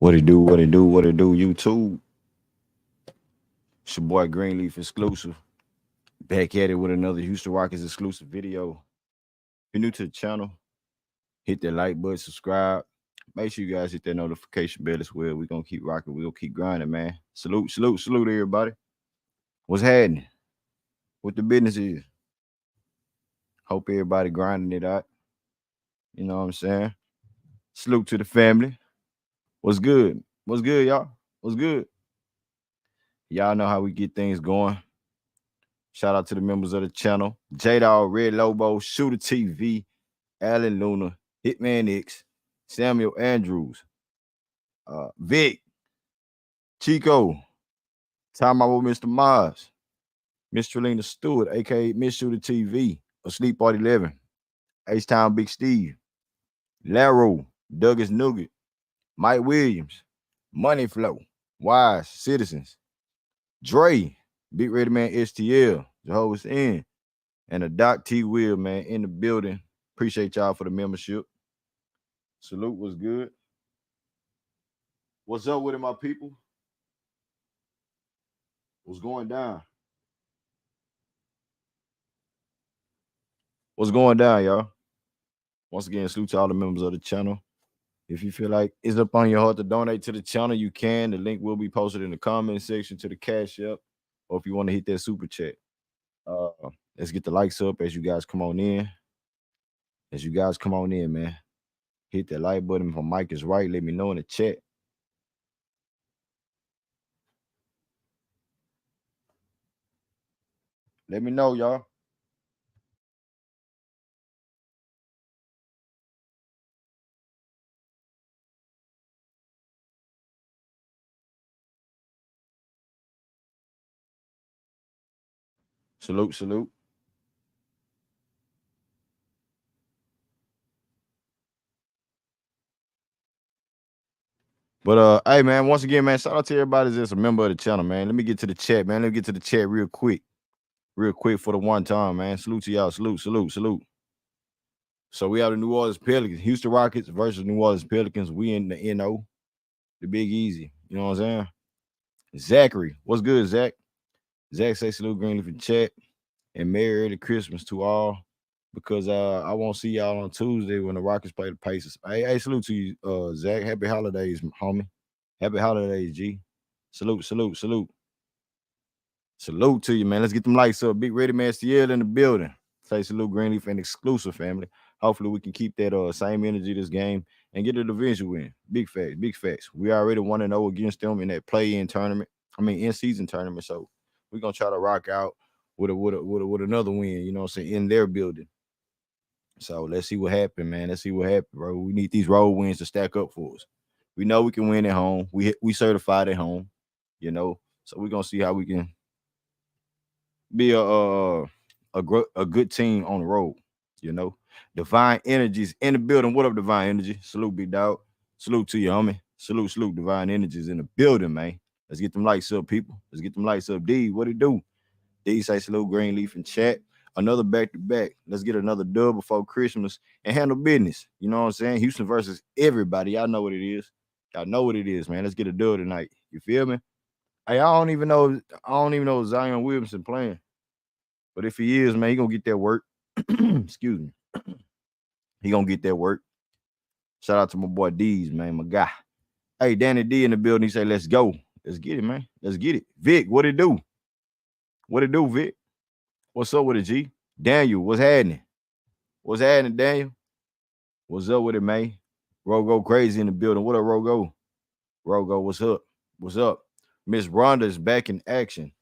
What it do, YouTube? It's your boy Greenleaf Exclusive. Back at it with another Houston Rockets exclusive video. If you're new to the channel, hit that like button, subscribe. Make sure you guys hit that notification bell as well. We're going to keep rocking. We're going to keep grinding, man. Salute, everybody. What's happening? What the business is? Hope everybody grinding it out. You know what I'm saying? Salute to the family. What's good? What's good, y'all? What's good? Y'all know how we get things going. Shout out to the members of the channel. J-Dog, Red Lobo, Shooter TV, Alan Luna, Hitman X, Samuel Andrews, Vic, Chico, Time Out with Mr. Mars, Miss Trelina Stewart, a.k.a. Miss Shooter TV, Asleep Party 11, H-Town Big Steve, Laro, Douglas Nugget, Mike Williams, Money Flow, Wise, Citizens, Dre, Big Ready Man STL, Jehovah's End, and a Doc T Will, man, in the building. Appreciate y'all for the membership. Salute was good. What's up with it, my people? What's going down? What's going down, y'all? Once again, salute to all the members of the channel. If you feel like it's up on your heart to donate to the channel, you can. The link will be posted in the comment section to the Cash App, or if you want to hit that super chat. Let's get the likes up as you guys come on in. Man. Hit that like button. If my mic is right, let me know in the chat. Let me know, y'all. Salute. But hey, man, once again, man, shout out to everybody that's a member of the channel, man. Let me get to the chat, man. Let me get to the chat real quick for the one time, man. Salute to y'all. Salute. So we have the New Orleans Pelicans, Houston Rockets versus New Orleans Pelicans. We in the NO, the Big Easy. You know what I'm saying? Zachary, what's good, Zach? Zach say salute Greenleaf in chat, and Merry early Christmas to all. Because I won't see y'all on Tuesday when the Rockets play the Pacers. Hey, salute to you, Zach. Happy holidays, homie. Happy holidays, G. Salute. Salute to you, man. Let's get them lights up. Big Ready Man STL in the building. Say salute Greenleaf and Exclusive family. Hopefully we can keep that same energy this game and get a division win. Big facts. We already 1-0 against them in that play-in tournament. in-season tournament. So we're gonna try to rock out with another win, you know what I'm saying, in their building. So let's see what happens, man. Let's see what happens, bro. We need these road wins to stack up for us. We know we can win at home. We certified at home, you know. So we're gonna see how we can be a good team on the road, you know. Divine Energies in the building. What up, Divine Energy? Salute, big dog. Salute to you, homie. Salute. Divine Energies in the building, man. Let's get them lights up, people. Let's get them lights up. D, what it do? D say salute, Greenleaf in chat. Another back-to-back. Let's get another dub before Christmas and handle business. You know what I'm saying? Houston versus everybody. Y'all know what it is. Y'all know what it is, man. Let's get a dub tonight. You feel me? Hey, I don't even know if Zion Williamson playing. But if he is, man, he gonna get that work. Excuse me. He gonna get that work. Shout out to my boy D's, man, my guy. Hey, Danny D in the building. He say, let's go. Let's get it, man. Let's get it. Vic, what it do? What it do, Vic? What's up with it, G? Daniel, what's happening? What's happening, Daniel? What's up with it, man? Rogo crazy in the building. What up, Rogo? Rogo, what's up? What's up? Miss Rhonda's back in action.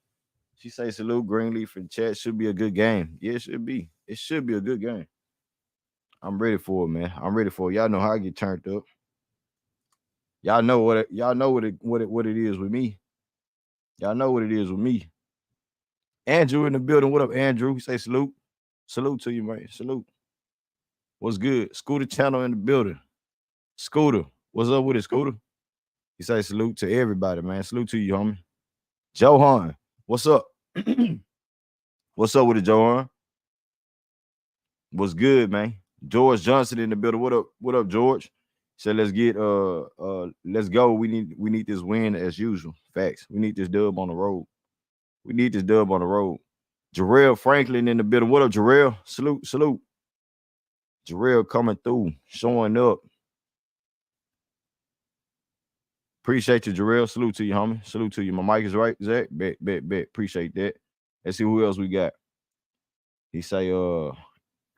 She say salute, Greenleaf in chat. Should be a good game. Yeah, it should be. It should be a good game. I'm ready for it, man. I'm ready for it. Y'all know how I get turned up. Y'all know what it is with me. Y'all know what it is with me. Andrew in the building. What up, Andrew? He say salute. Salute to you, man. Salute. What's good? Scooter Channel in the building. Scooter. What's up with it, Scooter? He say salute to everybody, man. Salute to you, homie. Johan. What's up? What's up with it, Johan? What's good, man? George Johnson in the building. What up, George? So let's go. We need this win as usual. Facts. We need this dub on the road. Jarrell Franklin in the building. What up, Jarrell? Salute. Jarrell coming through, showing up. Appreciate you, Jarrell. Salute to you, homie. Salute to you. My mic is right, Zach. Bet. Appreciate that. Let's see who else we got. He say,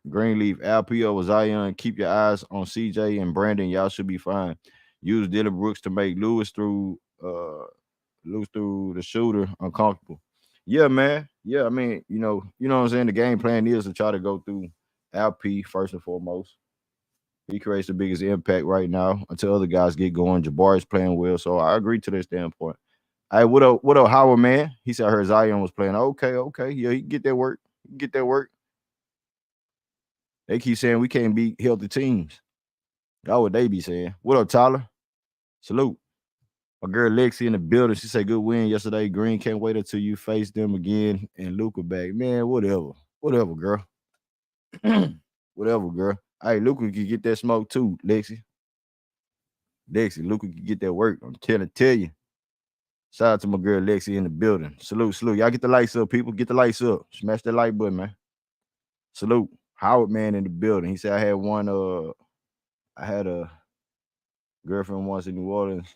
Greenleaf, Alpio was Zion. Keep your eyes on CJ and Brandon. Y'all should be fine. Use Dylan Brooks to make Lewis through the shooter uncomfortable. Yeah, man. Yeah, I mean, you know what I'm saying? The game plan is to try to go through Alp first and foremost. He creates the biggest impact right now until other guys get going. Jabari is playing well, so I agree to that standpoint. Hey, what up, Howard, man? He said I heard Zion was playing. Okay. Yeah, he can get that work. They keep saying we can't beat healthy teams. That's what they be saying. What up, Tyler? Salute. My girl Lexi in the building. She said good win yesterday. Green, can't wait until you face them again and Luka back. Man, whatever, girl. Whatever, girl. Hey, Luka can get that smoke too, Lexi. Luka can get that work. I'm tell you. Shout out to my girl Lexi in the building. Salute. Y'all get the lights up, people. Get the lights up. Smash that like button, man. Salute. Howard, man, in the building. He said I had a girlfriend once in New Orleans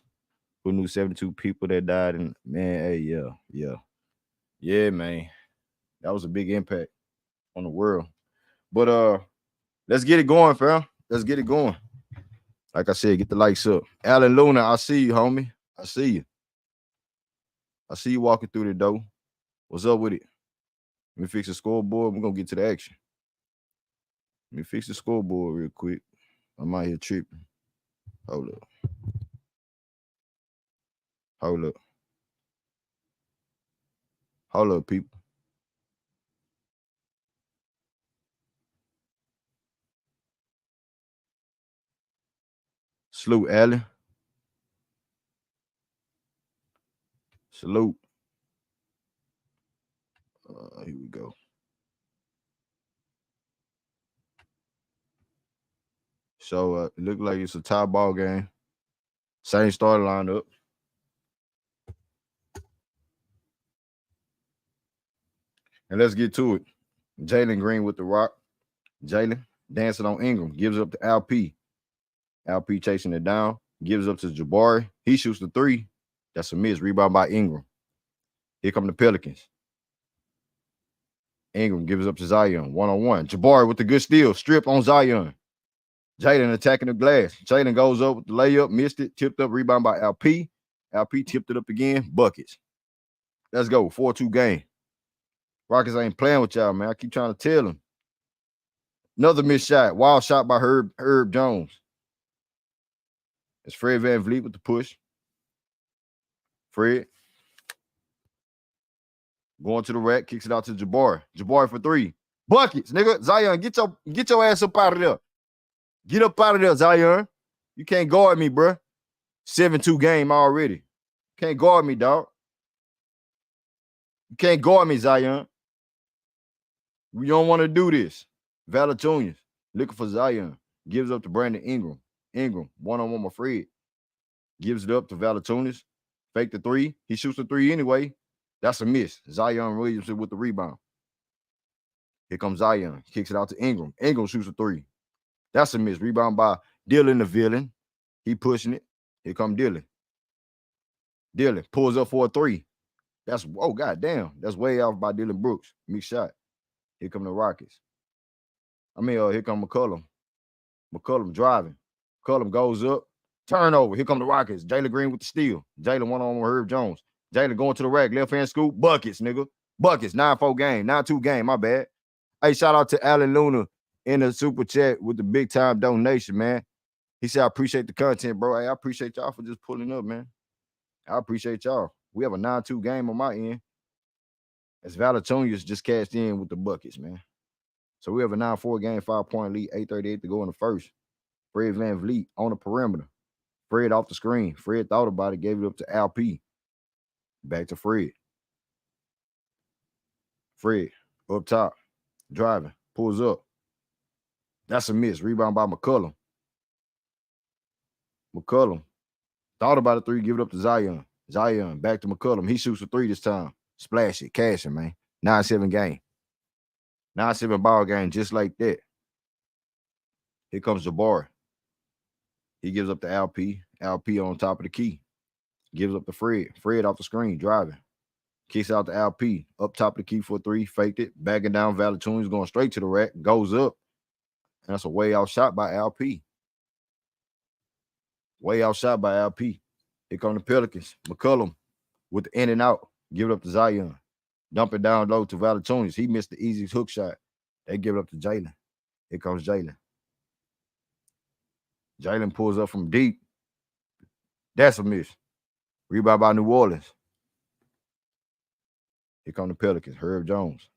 who knew 72 people that died. And man, hey, yeah. Yeah, man. That was a big impact on the world. But let's get it going, fam. Let's get it going. Like I said, get the lights up. Alan Luna, I see you, homie. I see you walking through the door. What's up with it? Let me fix the scoreboard. We're going to get to the action. Let me fix the scoreboard real quick. I'm out here tripping. Hold up, people. Salute, Allen. Salute. Here we go. So it looked like it's a tie ball game. Same starting lineup. And let's get to it. Jalen Green with the rock. Jalen dancing on Ingram. Gives up to Alp. Alp chasing it down. Gives up to Jabari. He shoots the three. That's a miss. Rebound by Ingram. Here come the Pelicans. Ingram gives up to Zion. One-on-one. Jabari with the good steal. Strip on Zion. Jalen attacking the glass. Jalen goes up with the layup. Missed it. Tipped up. Rebound by Alp. Alp tipped it up again. Buckets. Let's go. 4-2 game. Rockets ain't playing with y'all, man. I keep trying to tell them. Another missed shot. Wild shot by Herb Jones. It's Fred VanVleet with the push. Fred. Going to the rack, kicks it out to Jabari. Jabari for 3. Buckets, nigga. Zion, get your ass up out of there. Get up out of there, Zion. You can't guard me, bro. 7-2 game already. Can't guard me, dog. You can't guard me, Zion. We don't want to do this. Valanciunas looking for Zion. Gives up to Brandon Ingram. Ingram, one-on-one with Fred. Gives it up to Valanciunas. Fake the 3. He shoots the 3 anyway. That's a miss. Zion Williamson with the rebound. Here comes Zion. Kicks it out to Ingram. Ingram shoots a 3. That's a miss. Rebound by Dylan the villain. He pushing it. Here comes Dylan. Dylan pulls up for a 3. That's, oh, goddamn. That's way off by Dylan Brooks. Mixed shot. Here come the Rockets. Here come McCollum. McCollum driving. McCollum goes up. Turnover. Here come the Rockets. Jalen Green with the steal. Jalen one-on-one with Herb Jones. Jalen going to the rack. Left-hand scoop. Buckets, nigga. Buckets. 9-4 game. 9-2 game. My bad. Hey, shout out to Alan Luna in the super chat with the big-time donation, man. He said, I appreciate the content, bro. Hey, I appreciate y'all for just pulling up, man. I appreciate y'all. We have a 9-2 game on my end. As Valanciunas just cashed in with the buckets, man. So we have a 9-4 game, 5-point lead, 8:38 to go in the first. Fred VanVleet on the perimeter. Fred off the screen. Fred thought about it, gave it up to Al P. Back to Fred. Fred up top, driving, pulls up. That's a miss. Rebound by McCollum. McCollum thought about a 3, give it up to Zion. Zion back to McCollum. He shoots a 3 this time. Splash it, cash it, man. 9-7 game. 9-7 ball game, just like that. Here comes Jabari. He gives up to Al P. Al P on top of the key. Gives up to Fred. Fred off the screen, driving. Kicks out to Al P. Up top of the key for a 3. Faked it. Backing down. Valanciunas going straight to the rack. Goes up. And that's a way out shot by Al P. Way out shot by Al P. Here come the Pelicans. McCollum with the in and out. Give it up to Zion. Dump it down low to Valanciunas. He missed the easiest hook shot. They give it up to Jalen. Here comes Jalen. Jalen pulls up from deep. That's a miss. Rebound by New Orleans. Here come the Pelicans. Herb Jones.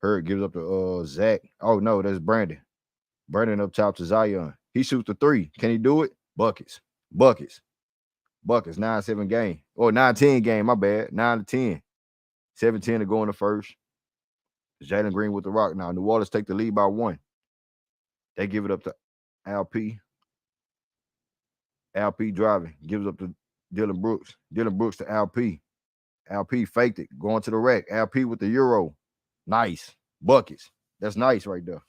Herb gives up to Zach. Oh, no, that's Brandon. Brandon up top to Zion. He shoots the 3. Can he do it? Buckets. Buckets. Buckets. 9-7 game. Or 9-10 game, my bad. 9-10. 7-10 to go in the first. Jalen Green with the rock. Now, New Orleans take the lead by 1. They give it up to Al P. Al P driving. Gives up to Dylan Brooks. Dylan Brooks to Al P. Al P faked it. Going to the rack. Al P with the Euro. Nice. Buckets. That's nice right there.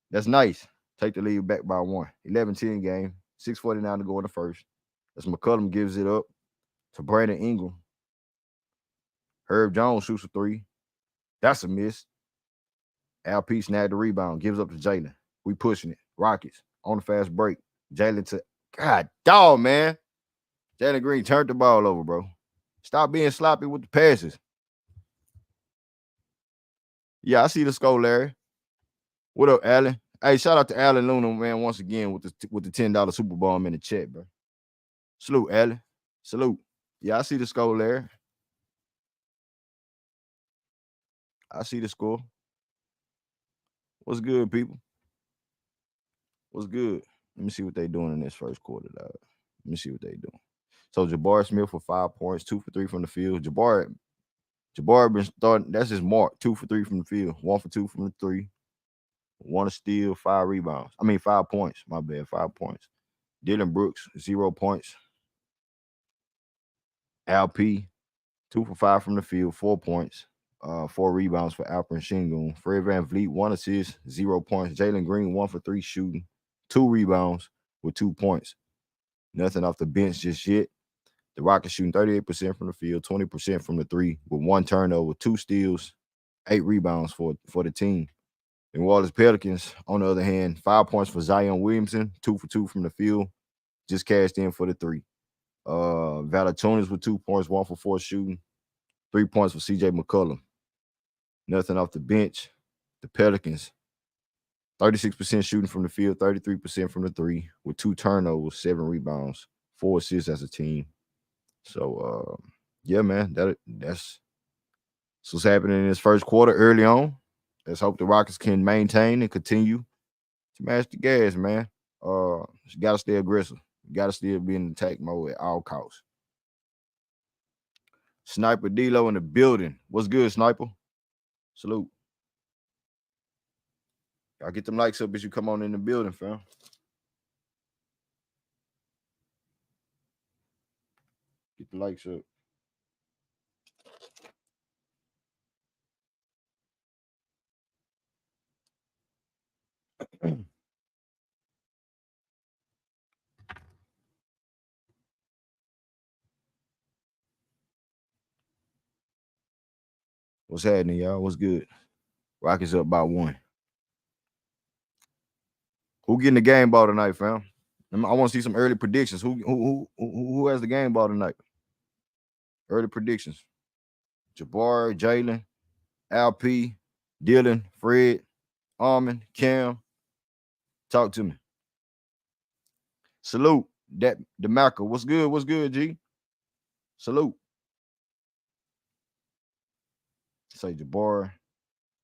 That's nice. Take the lead back by 1. 11-10 game. 6:49 to go in the first. As McCollum gives it up to Brandon Ingram. Herb Jones shoots a 3. That's a miss. Al P snagged the rebound. Gives up to Jalen. We pushing it. Rockets on the fast break. Jalen to God dog, man. Jalen Green turned the ball over, bro. Stop being sloppy with the passes. Yeah, I see the score, Larry. What up, Allen? Hey, shout out to Alan Luna, man, once again with the $10 Super Bomb in the chat, bro. Salute, Allen. Salute. Yeah, I see the score, Larry. I see the score. What's good, people? What's good? Let me see what they doing in this first quarter, dog. Let me see what they doing. So Jabari Smith for 5 points, 2 for 3 from the field. Jabari been starting. That's his mark. 2 for 3 from the field. 1 for 2 from the 3. 1 steal, 5 rebounds. 5 points. My bad, 5 points. Dylan Brooks, 0 points. Al P, 2 for 5 from the field, 4 points. 4 rebounds for Alperen Sengun. Fred VanVleet, 1 assist, 0 points. Jalen Green, 1 for 3 shooting, 2 rebounds with 2 points. Nothing off the bench just yet. The Rockets shooting 38% from the field, 20% from the 3 with 1 turnover, 2 steals, 8 rebounds for the team. The Orleans Pelicans, on the other hand, 5 points for Zion Williamson, 2 for 2 from the field, just cashed in for the 3. Valanciunas with 2 points, 1 for 4 shooting. 3 points for CJ McCollum. Nothing off the bench. The Pelicans, 36% shooting from the field, 33% from the three, with 2 turnovers, 7 rebounds, 4 assists as a team. So, yeah, man, that's what's happening in this first quarter early on. Let's hope the Rockets can maintain and continue to match the gas, man. You got to stay aggressive. You got to still be in attack mode at all costs. Sniper D-Lo in the building. What's good, Sniper? Salute. I'll get them likes up as you come on in the building, fam. Get the likes up. What's happening, y'all? What's good? Rockets up by 1. Who getting the game ball tonight, fam? I want to see some early predictions. Who has the game ball tonight? Early predictions. Jabari, Jalen, LP, Dylan, Fred, Armin, Cam. Talk to me. Salute. That DeMarco. What's good? What's good, G? Salute. Say Jabari.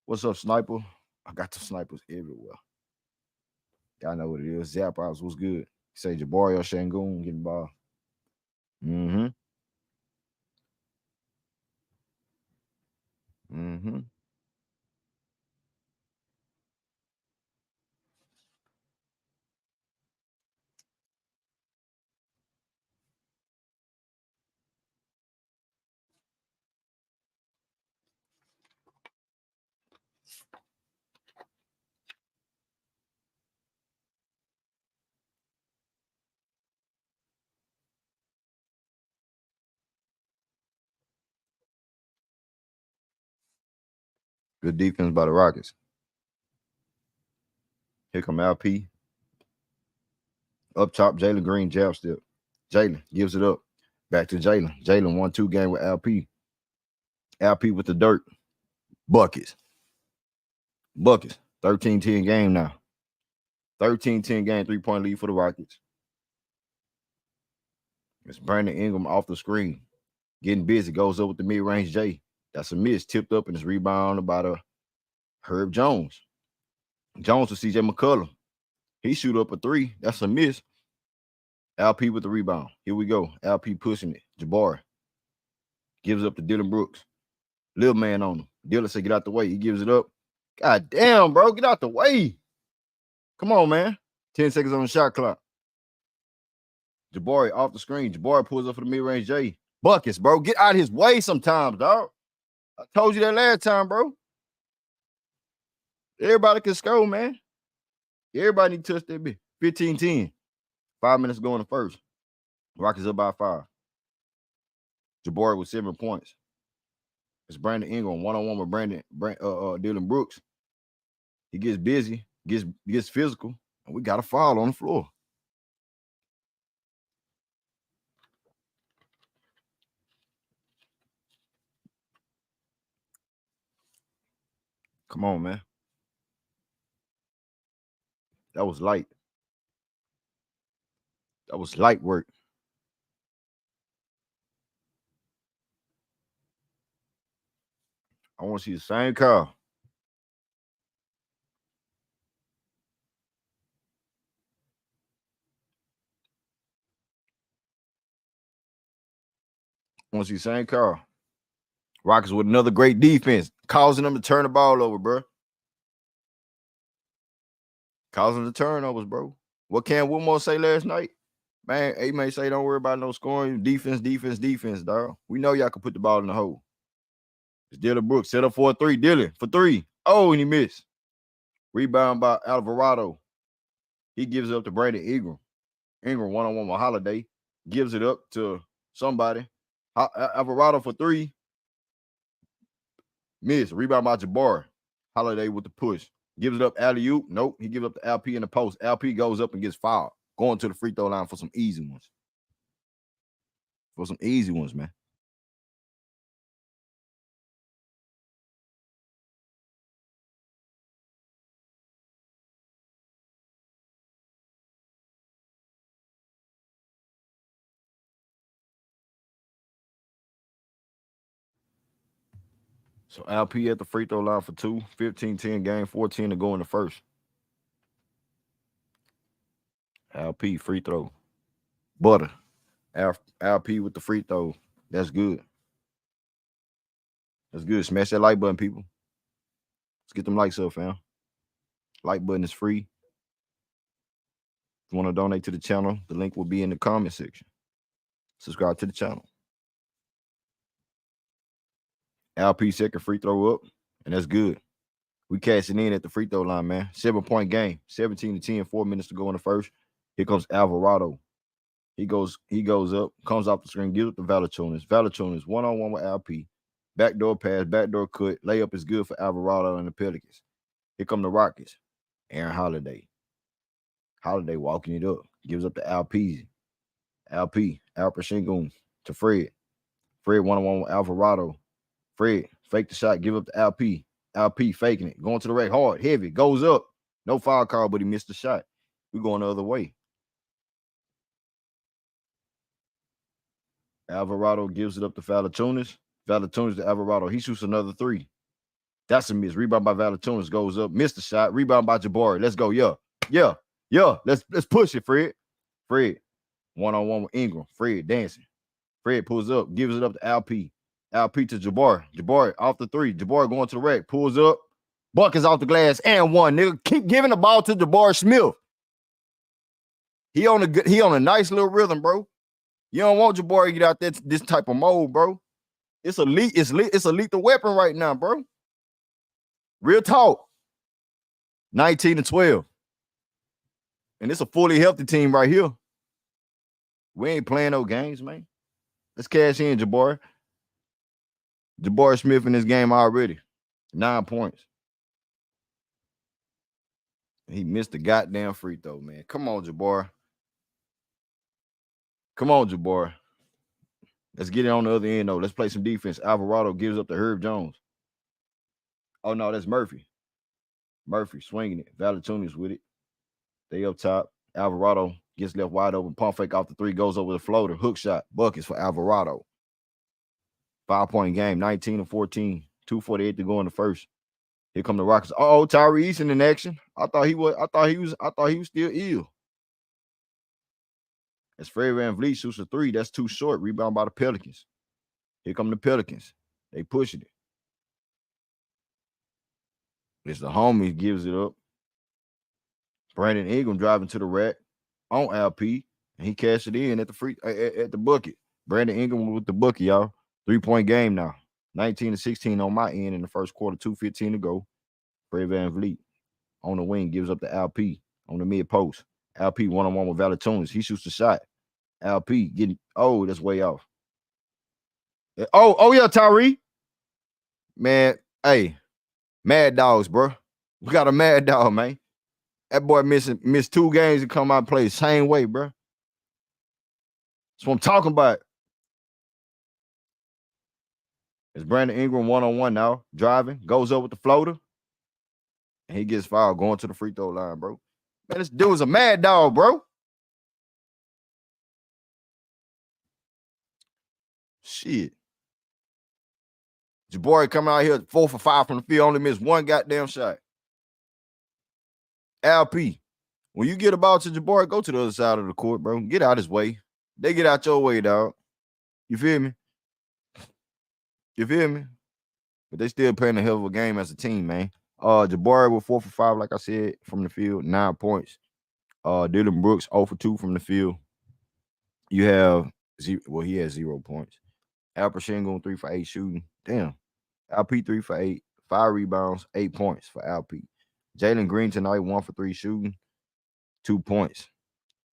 What's up, Sniper? I got the snipers everywhere. Y'all know what it is. Zap House, what's good? Say Jabari or Shangoon getting the ball. Mm-hmm. Mm-hmm. Good defense by the Rockets. Here come LP. Up top, Jalen Green, jab step. Jalen gives it up. Back to Jalen. Jalen 1-2 game with LP. LP with the dirt. Buckets. 13-10 game now. 13-10 game, 3-point lead for the Rockets. It's Brandon Ingram off the screen. Getting busy. Goes up with the mid-range J. That's a miss. Tipped up and it's rebounded by the Herb Jones. Jones with CJ McCollum. He shoot up a 3. That's a miss. LP with the rebound. Here we go. LP pushing it. Jabari gives up to Dylan Brooks. Little man on him. Dylan said, get out the way. He gives it up. God damn, bro. Get out the way. Come on, man. 10 seconds on the shot clock. Jabari off the screen. Jabari pulls up for the mid-range J. Buckets, bro. Get out of his way sometimes, dog. I told you that last time, bro. Everybody can score, man. Everybody need to touch that bit. 15-10. 5 minutes going to first. Rockets up by 5. Jabari with 7 points. It's Brandon Ingram, one-on-one with Dylan Brooks. He gets busy, gets physical, and we got a foul on the floor. Come on, man. That was light. That was light work. I want to see the same call. I want to see the same call. Rockets with another great defense, causing them to turn the ball over, bro. Causing the turnovers, bro. What Cam Whitmore say last night? Man, he may say don't worry about no scoring. Defense, dog. We know y'all can put the ball in the hole. It's Dylan Brooks. Set up for a 3. Dylan for 3. Oh, and he missed. Rebound by Alvarado. He gives it up to Brandon Ingram. Ingram one-on-one with Holiday. Gives it up to somebody. Alvarado for 3. Miss. Rebound by Jabari. Holiday with the push. Gives it up alley-oop. Nope. He gives up to LP in the post. LP goes up and gets fouled. Going to the free throw line for some easy ones. Man. So LP at the free throw line for 2, 15-10 game, 14 to go in the first. LP free throw. Butter. LP with the free throw. That's good. That's good. Smash that like button, people. Let's get them likes up, fam. Like button is free. If you want to donate to the channel, the link will be in the comment section. Subscribe to the channel. LP second free throw up, and that's good. We cashing in at the free throw line, man. 7-point game, 17-10, 4 minutes to go in the first. Here comes Alvarado. He goes up, comes off the screen, gives it to Valanciunas. Valanciunas one-on-one with LP. Backdoor pass, backdoor cut. Layup is good for Alvarado and the Pelicans. Here come the Rockets. Aaron Holiday. Holiday walking it up. Gives up to LP. Alper Sengun to Fred. Fred one-on-one with Alvarado. Fred fake the shot, give up to LP. LP faking it, going to the rack hard, heavy, goes up. No foul call, but he missed the shot. We're going the other way. Alvarado gives it up to Valanciunas. Valanciunas to Alvarado. He shoots another 3. That's a miss. Rebound by Valanciunas goes up. Missed the shot. Rebound by Jabari. Let's go. Yeah. Let's push it, Fred. Fred. One-on-one with Ingram. Fred dancing. Fred pulls up, gives it up to LP. LP to Jabari. Jabari off the 3. Jabari going to the rack. Pulls up. Buckets off the glass and one. Nigga, keep giving the ball to Jabari Smith. He on a nice little rhythm, bro. You don't want Jabari to get out this type of mode, bro. It's a lethal weapon right now, bro. Real talk. 19-12. And it's a fully healthy team right here. We ain't playing no games, man. Let's cash in, Jabari. Jabari Smith in this game already. 9 points. He missed the goddamn free throw, man. Come on, Jabari. Come on, Jabari. Let's get it on the other end, though. Let's play some defense. Alvarado gives up to Herb Jones. Oh, no, that's Murphy. Murphy swinging it. Valanciunas with it. They up top. Alvarado gets left wide open. Pump fake off the 3. Goes over the floater. Hook shot. Buckets for Alvarado. 5-point game. 19-14. 2:48 to go in the first. Here come the Rockets. Oh, Tyrese in action. I thought he was still ill. As Fred VanVleet shoots a 3, that's too short. Rebound by the Pelicans. Here come the Pelicans. They pushing it. It's the homie gives it up. Brandon Ingram driving to the rack on LP, and he cashed it in at the bucket. Brandon Ingram with the bucket, y'all. 3-point game now. 19-16 on my end in the first quarter. 2:15 to go. Fred VanVleet on the wing gives up to LP on the mid post. LP one-on-one with Valanciunas. He shoots the shot. LP getting, that's way off. Oh yeah, Tyree. Man, hey, mad dogs, bro. We got a mad dog, man. That boy missed 2 games and come out and play the same way, bro. That's what I'm talking about. It's Brandon Ingram one-on-one now, driving, goes up with the floater, and he gets fouled going to the free throw line, bro. Man, this dude's a mad dog, bro. Shit. Jabari coming out here 4 for 5 from the field, only missed 1 goddamn shot. LP, when you get a ball to Jabari, go to the other side of the court, bro. Get out his way. They get out your way, dog. You feel me? But they still playing a hell of a game as a team, man. Jabari with 4 for 5, like I said, from the field, 9 points. Dylan Brooks 0 for 2 from the field. You have he has 0 points. Alper Sengun 3 for 8 shooting. Damn. LP 3 for 8, 5 rebounds, 8 points for LP. Jalen Green tonight 1 for 3 shooting, 2 points.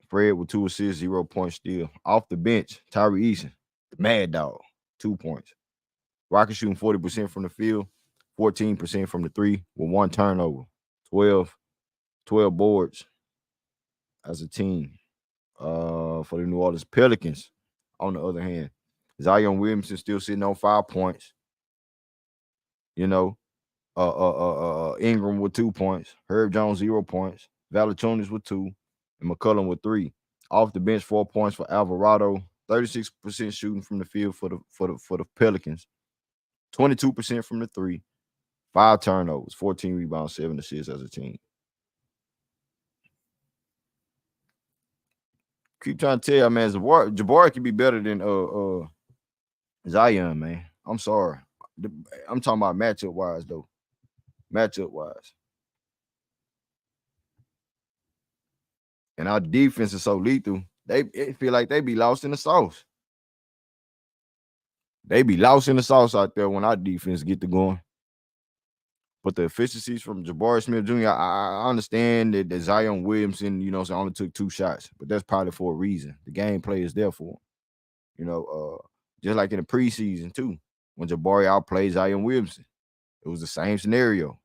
Fred with 2 assists, 0 points still. Off the bench, Tyree Eason, the mad dog, 2 points. Rockets shooting 40% from the field, 14% from the 3 with 1 turnover. 12 boards as a team. For the New Orleans Pelicans, on the other hand, Zion Williamson still sitting on 5 points. You know, Ingram with 2 points. Herb Jones 0 points. Valanciunas with 2, and McCollum with 3. Off the bench, 4 points for Alvarado. 36% shooting from the field for the Pelicans. 22% from the 3, 5 turnovers, 14 rebounds, 7 assists as a team. Keep trying to tell you, man, Jabari can be better than Zion, man. I'm sorry. I'm talking about matchup wise, though. Matchup wise. And our defense is so lethal. It feel like they be lost in the sauce. They be lost in the sauce out there when our defense get to going. But the efficiencies from Jabari Smith Jr., I understand that Zion Williamson, only took 2 shots, but that's probably for a reason. The gameplay is there for him. Just like in the preseason too, when Jabari outplayed Zion Williamson, it was the same scenario.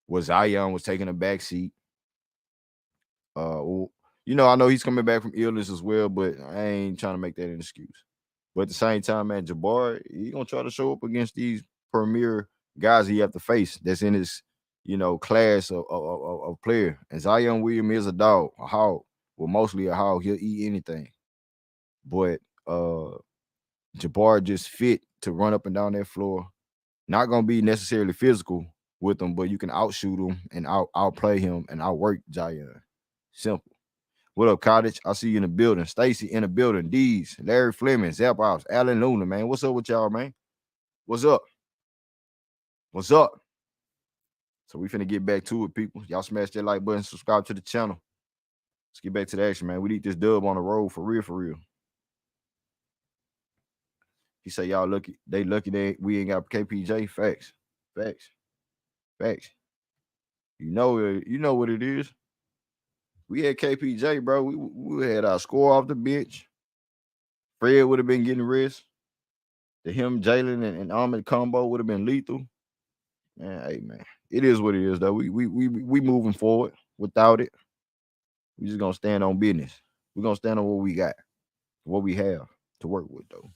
Where Zion was taking a back seat. I know he's coming back from illness as well, but I ain't trying to make that an excuse. But at the same time, man, Jabari, he gonna try to show up against these premier guys he have to face that's in his, class of player. And Zion Williams is a dog, a hog. Well, mostly a hog. He'll eat anything. But Jabari just fit to run up and down that floor. Not gonna be necessarily physical with him, but you can outshoot him and outplay him and outwork Zion. Simple. What up, Cottage? I see you in the building. Stacy in the building. Dees, Larry Fleming, Zap House, Alan Luna, man. What's up with y'all, man? What's up? What's up? So we finna get back to it, people. Y'all smash that like button, subscribe to the channel. Let's get back to the action, man. We need this dub on the road for real, for real. He say y'all lucky. They lucky we ain't got KPJ. Facts. You know what it is. We had KPJ, bro. We had our score off the bench. Fred would have been getting rest. Him, Jalen, and Ahmed combo would have been lethal. Man, hey, man. It is what it is, though. We moving forward without it. We just gonna stand on business. We're gonna stand on what we got, what we have to work with, though.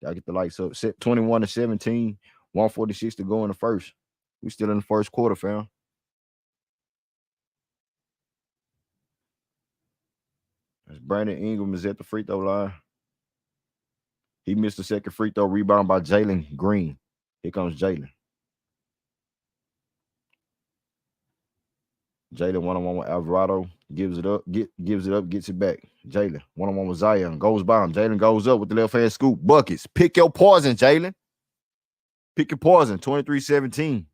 Gotta get the lights up. Set 21-17, 146 to go in the first. We still in the first quarter, fam. As Brandon Ingram is at the free throw line. He missed the second free throw, rebound by Jalen Green. Here comes Jalen. Jalen one-on-one with Alvarado. Gives it up, gets it back. Jalen, one-on-one with Zion. Goes by him. Jalen goes up with the left hand scoop. Buckets. Pick your poison, Jalen. Pick your poison. 23-17.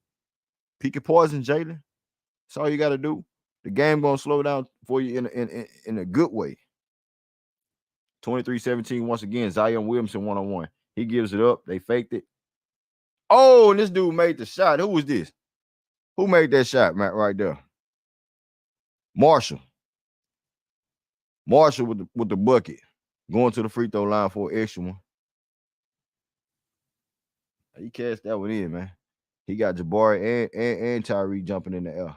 Pick your poison, Jalen. That's all you got to do. The game going to slow down for you in a good way. 23-17 once again. Zion Williamson one-on-one. He gives it up. They faked it. Oh, and this dude made the shot. Who was this? Who made that shot, Matt, right there? Marshall with the bucket. Going to the free throw line for an extra one. He cashed that one in, man. He got Jabari and Tyree jumping in the air.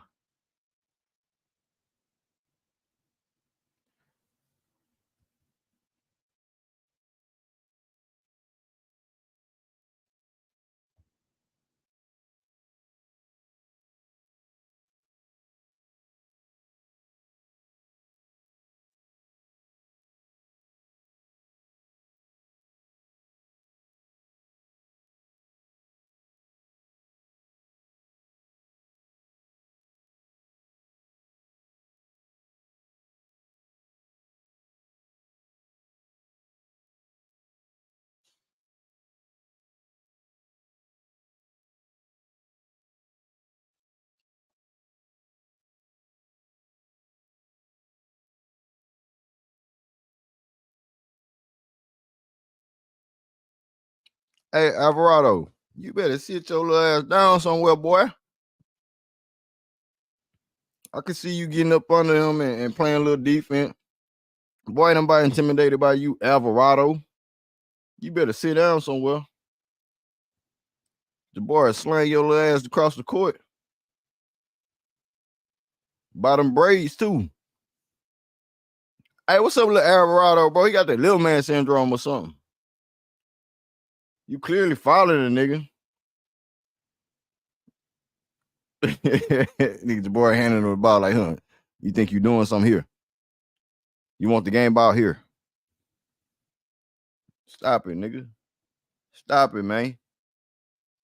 Hey, Alvarado, you better sit your little ass down somewhere, boy. I can see you getting up under him and playing a little defense. Boy, ain't nobody intimidated by you, Alvarado. You better sit down somewhere. The boy slang your little ass across the court. Bottom braids, too. Hey, what's up, little Alvarado, bro? He got that little man syndrome or something. You clearly following the nigga. Nigga, the boy handing him the ball like, huh? You think you doing something here? You want the game ball here? Stop it, nigga. Stop it, man.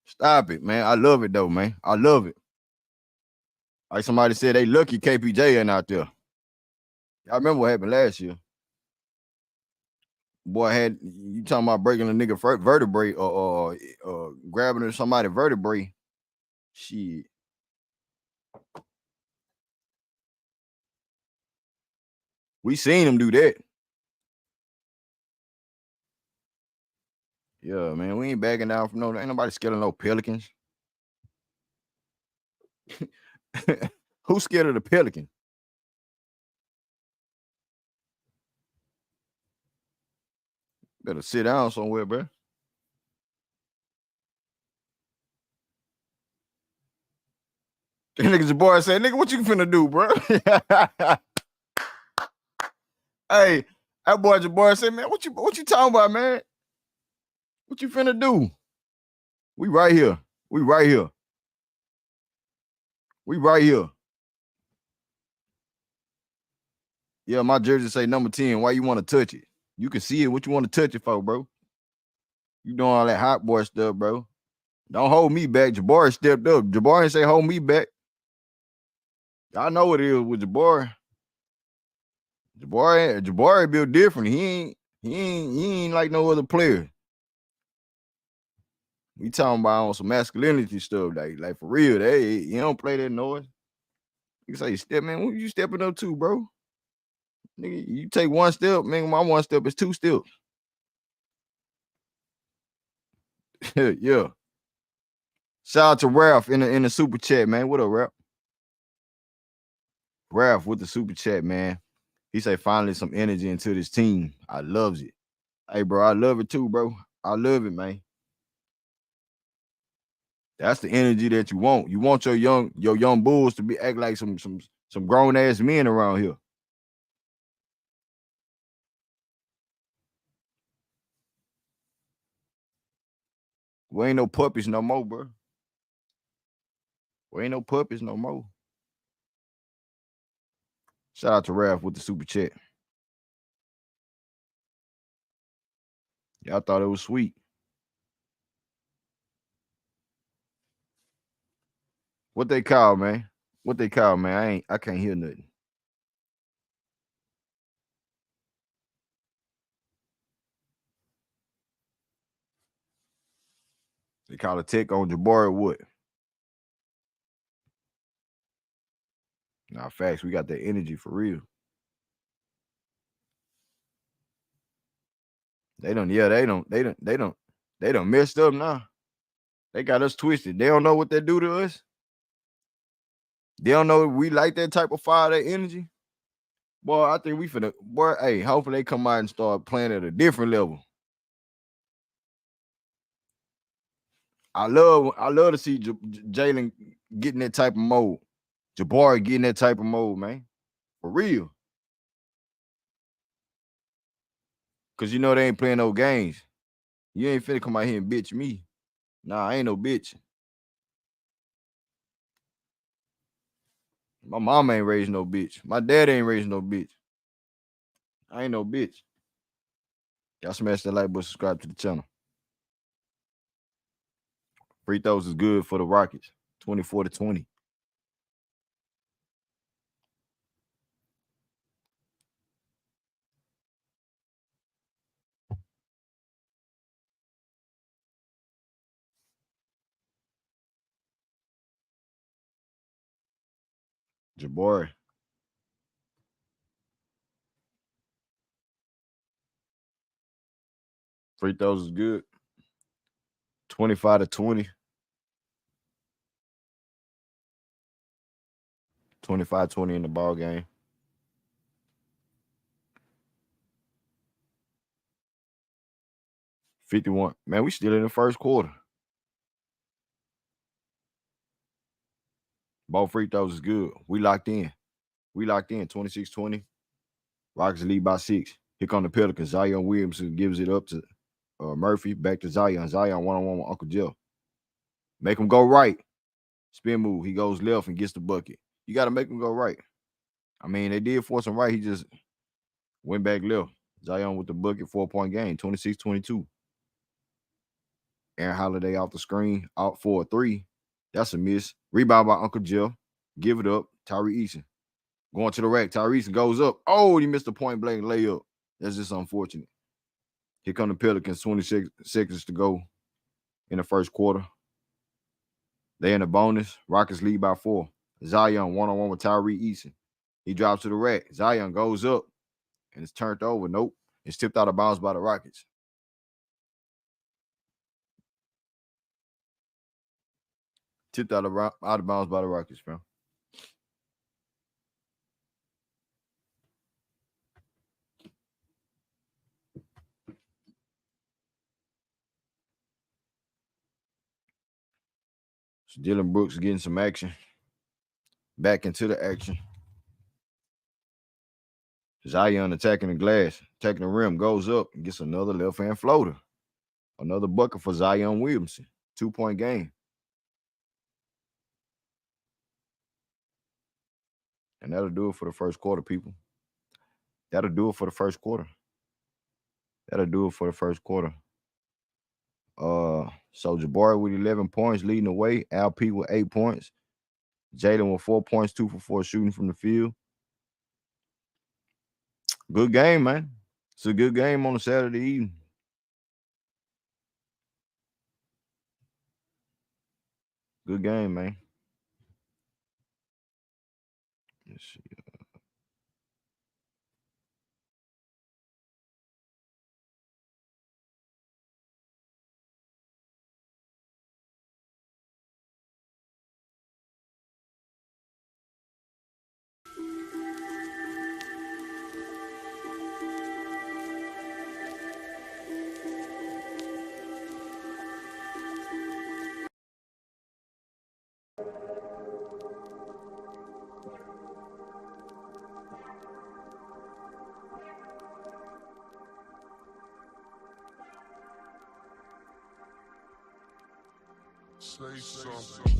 Stop it, man. I love it though, man. I love it. Like somebody said, they lucky KPJ ain't out there. I remember what happened last year. Boy had you talking about breaking a nigga vertebrae or grabbing somebody vertebrae. Shit. We seen him do that. Yeah, man. We ain't backing down from ain't nobody scared of no Pelicans. Who's scared of the Pelican? Better sit down somewhere, bro. That nigga's boy said, nigga, what you finna do, bro? Hey, that boy Jabbar said, man, what you talking about, man? What you finna do? We right here. We right here. We right here. Yeah, my jersey say number 10. Why you want to touch it? You can see it. What you want to touch it for, bro? You doing all that hot boy stuff, bro. Don't hold me back. Jabbar stepped up. Jabbar ain't say hold me back. I know what it is with Jabbar. Jabbar built different. He ain't like no other player. We talking about on some masculinity stuff, like for real. You don't play that noise. You say step, man. What you stepping up to, bro? Nigga, you take one step, man. My one step is two steps. Yeah. Shout out to Ralph in the super chat, man. What up, Ralph? Ralph with the super chat, man. He say finally some energy into this team. I loves it. Hey, bro, I love it too, bro. I love it, man. That's the energy that you want. You want your young bulls to be act like some grown ass men around here. We ain't no puppies no more, bro. We ain't no puppies no more. Shout out to Ralph with the super chat. Yeah, I thought it was sweet. What they call, man? What they call, man? I can't hear nothing. They call a tech on Jabbar what? Nah, facts. We got that energy for real. They don't messed up now. They got us twisted. They don't know what they do to us. They don't know we like that type of fire, that energy. Boy, I think we finna, boy, hey, hopefully they come out and start playing at a different level. I love to see Jalen getting that type of mode. Jabari getting that type of mode, man. For real. Cause you know they ain't playing no games. You ain't finna come out here and bitch me. Nah, I ain't no bitch. My mom ain't raised no bitch. My dad ain't raised no bitch. I ain't no bitch. Y'all smash that like button, subscribe to the channel. Free throws is good for the Rockets. 24-20. Jabari. Free throws is good. 25-20. 25-20 in the ball game. 51. Man, we still in the first quarter. Ball free throws is good. We locked in. 26-20. Rockets lead by 6. Here come the Pelicans. Zion Williamson gives it up to Murphy. Back to Zion. Zion one-on-one with Uncle Jeff. Make him go right. Spin move. He goes left and gets the bucket. You got to make him go right. I mean, they did force him right. He just went back left. Zion with the bucket, 4-point game, 26-22. Aaron Holiday off the screen, out for a three. That's a miss. Rebound by Uncle Jeff. Give it up. Tyree Eason. Going to the rack. Tyree Eason goes up. Oh, he missed a point blank layup. That's just unfortunate. Here come the Pelicans. 26 seconds to go in the first quarter. They in the bonus. Rockets lead by 4. Zion one-on-one with Tyree Eason. He drops to the rack. Zion goes up, and it's turned over. Nope. It's tipped out of bounds by the Rockets. Tipped out of bounds by the Rockets, bro. So Dylan Brooks getting some action. Back into the action. Zion attacking the glass, attacking the rim, goes up and gets another left-hand floater. Another bucket for Zion Williamson. 2-point game. And that'll do it for the first quarter, people. That'll do it for the first quarter. So Jabari with 11 points, leading the way. Al P with 8 points. Jalen with 4 points, 2 for 4 shooting from the field. Good game, man. It's a good game on a Saturday evening. Good game, man. Let's see. Say something.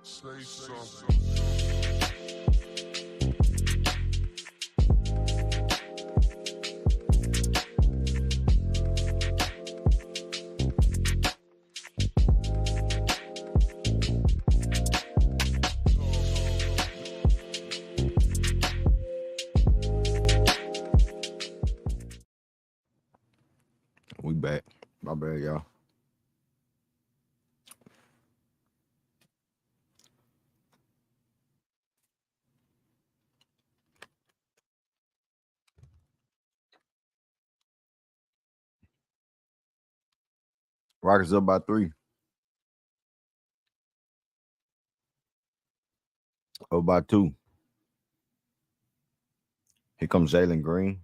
Say something. Rockets up by 3. Up by 2. Here comes Jalen Green.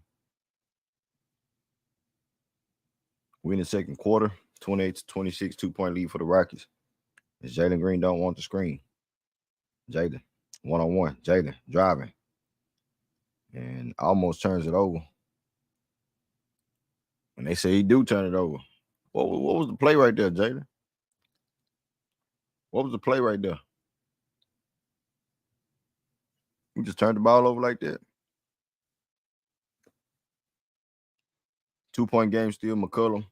We in the second quarter, 28-26, 2-point lead for the Rockets. As Jalen Green don't want the screen. Jalen, one-on-one. Jalen driving. And almost turns it over. And they say he do turn it over. What was the play right there, Jalen? What was the play right there? He just turned the ball over like that. 2-point game still. McCollum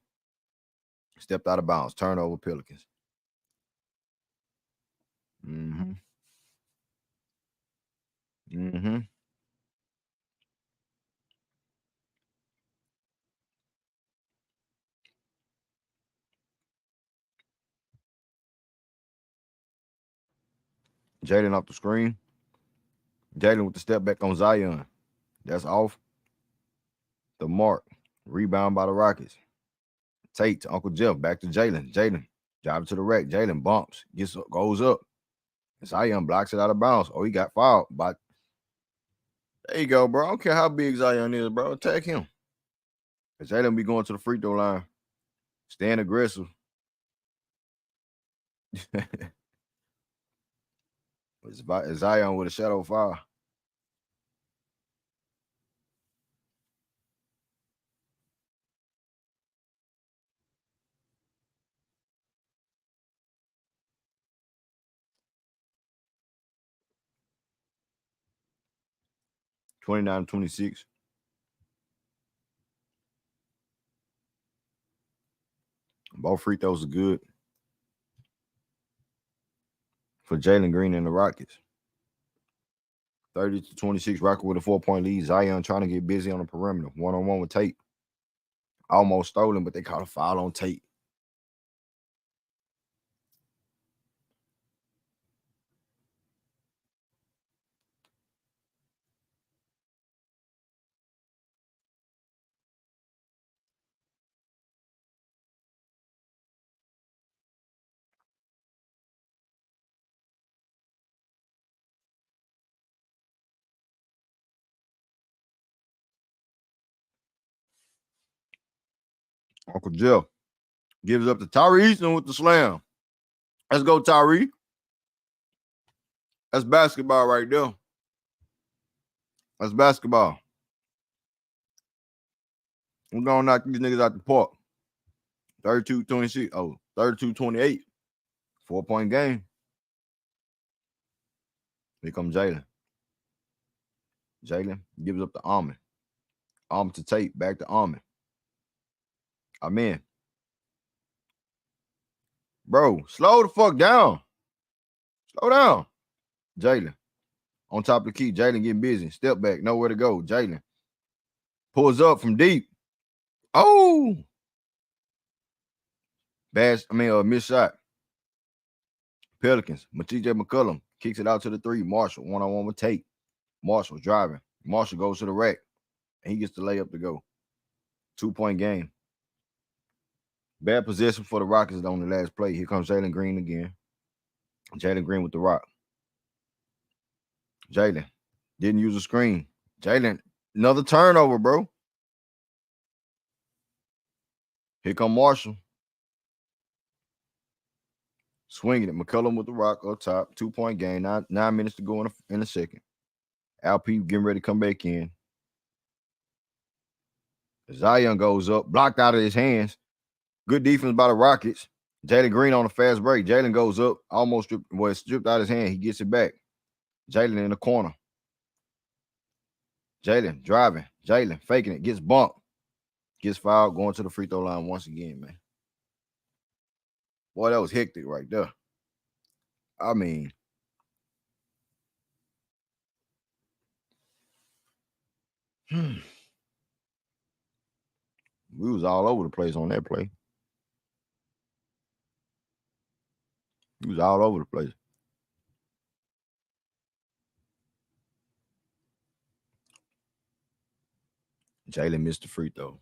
stepped out of bounds. Turnover, Pelicans. Mm-hmm. Mm-hmm. Jalen off the screen. Jalen with the step back on Zion. That's off the mark. Rebound by the Rockets. Tate to Uncle Jeff. Back to Jalen. Jalen drives to the rack. Jalen bumps. Goes up. Zion blocks it out of bounds. Oh, he got fouled. But there you go, bro. I don't care how big Zion is, bro. Attack him. Jalen be going to the free throw line. Staying aggressive. It's Zion with a shadow foul. (29-26). Both free throws are good for Jalen Green and the Rockets. 30-26, Rocket with a 4-point lead. Zion trying to get busy on the perimeter. One-on-one with Tate. Almost stolen, but they caught a foul on Tate. Uncle Jeff gives up to Tyree Easton with the slam. Let's go, Tyree. That's basketball right there. That's basketball. We're going to knock these niggas out the park. 32-26. Oh, 32-28. 4-point game. Here comes Jalen. Jalen gives up to Almond. Almond to Tate. Back to Almond. Amen. Bro, slow the fuck down. Slow down. Jalen. On top of the key. Jalen getting busy. Step back. Nowhere to go. Jalen pulls up from deep. Oh. Missed shot. Pelicans. TJ McCollum kicks it out to the 3. Marshall. One-on-one with Tate. Marshall driving. Marshall goes to the rack. And he gets the layup to go. 2-point game. Bad possession for the Rockets on the last play. Here comes Jalen Green again. Jalen Green with the rock. Jalen didn't use a screen. Jalen, another turnover, bro. Here come Marshall. Swinging it. McCollum with the rock up top. 2-point game. 9 minutes to go in the second. Alp getting ready to come back in. Zion goes up. Blocked out of his hands. Good defense by the Rockets. Jalen Green on a fast break. Jalen goes up. Almost stripped out his hand. He gets it back. Jalen in the corner. Jalen driving. Jalen faking it. Gets bumped. Gets fouled. Going to the free throw line once again, man. Boy, that was hectic right there. I mean, we was all over the place on that play. We was all over the place. Jalen missed the free throw.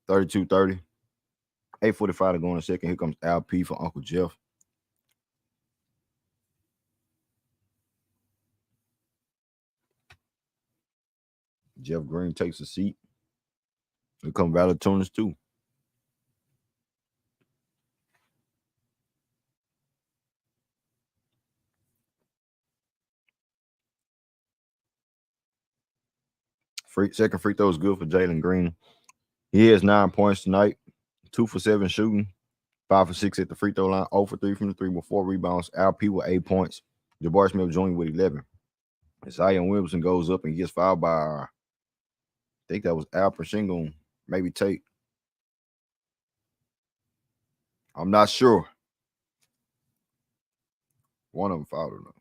32-30. 8:45 to go in the second. Here comes Al P for Uncle Jeff. Jeff Green takes a seat. Here come Valatunas too. Second free throw is good for Jalen Green. He has 9 points tonight, 2 for 7 shooting, 5 for 6 at the free throw line, 0 for 3 from the 3 with 4 rebounds. Al P with 8 points. Jabari Smith Jr. with 11. Zion Williamson goes up and gets fouled by, I think that was Al Pachingo, maybe Tate. I'm not sure. One of them fouled or not.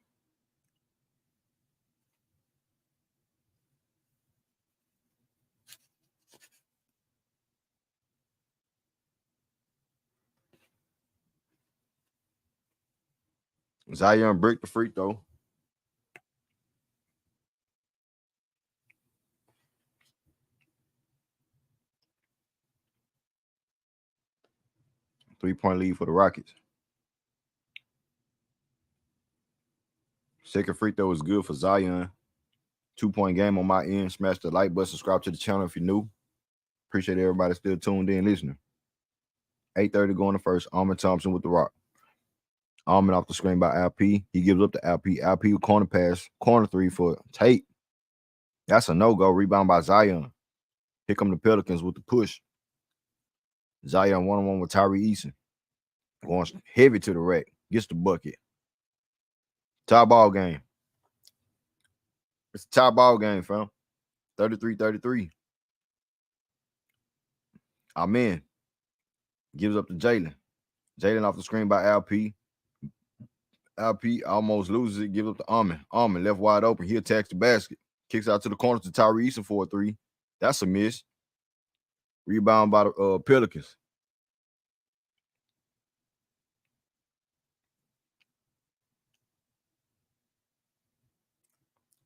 Zion bricked the free throw. Three-point lead for the Rockets. Second free throw is good for Zion. 2-point game on my end. Smash the like button. Subscribe to the channel if you're new. Appreciate everybody still tuned in listening. 8:30 going to first. Armin Thompson with the rock. Armin off the screen by Al P. He gives up to Al P. Al P with corner pass. Corner three for Tate. That's a no-go. Rebound by Zion. Here come the Pelicans with the push. Zion one-on-one with Tyree Eason. Going heavy to the rack. Gets the bucket. Tie ball game. It's a tie ball game, fam. 33-33. Amen. Gives up to Jalen. Jalen off the screen by Al P. Al P almost loses it. Gives up to Armin. Armin left wide open. He attacks the basket. Kicks out to the corner to Tyree Eason for a 3. That's a miss. Rebound by the Pelicans.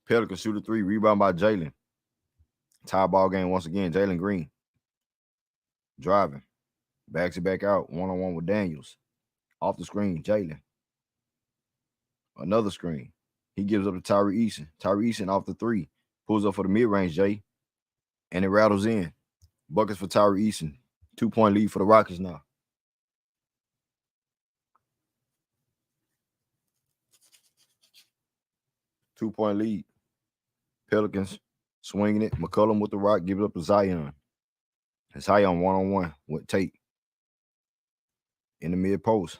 Pelicans shoot a 3. Rebound by Jalen. Tie ball game once again. Jalen Green. Driving. Backs it back out. One-on-one with Daniels. Off the screen. Jalen. Another screen. He gives up to Tyree Eason. Tyree Eason off the 3. Pulls up for the mid-range, Jay. And it rattles in. Buckets for Tyree Eason. 2-point lead for the Rockets now. Two-point lead. Pelicans swinging it. McCollum with the rock. Give it up to Zion. And Zion one-on-one with Tate. In the mid-post.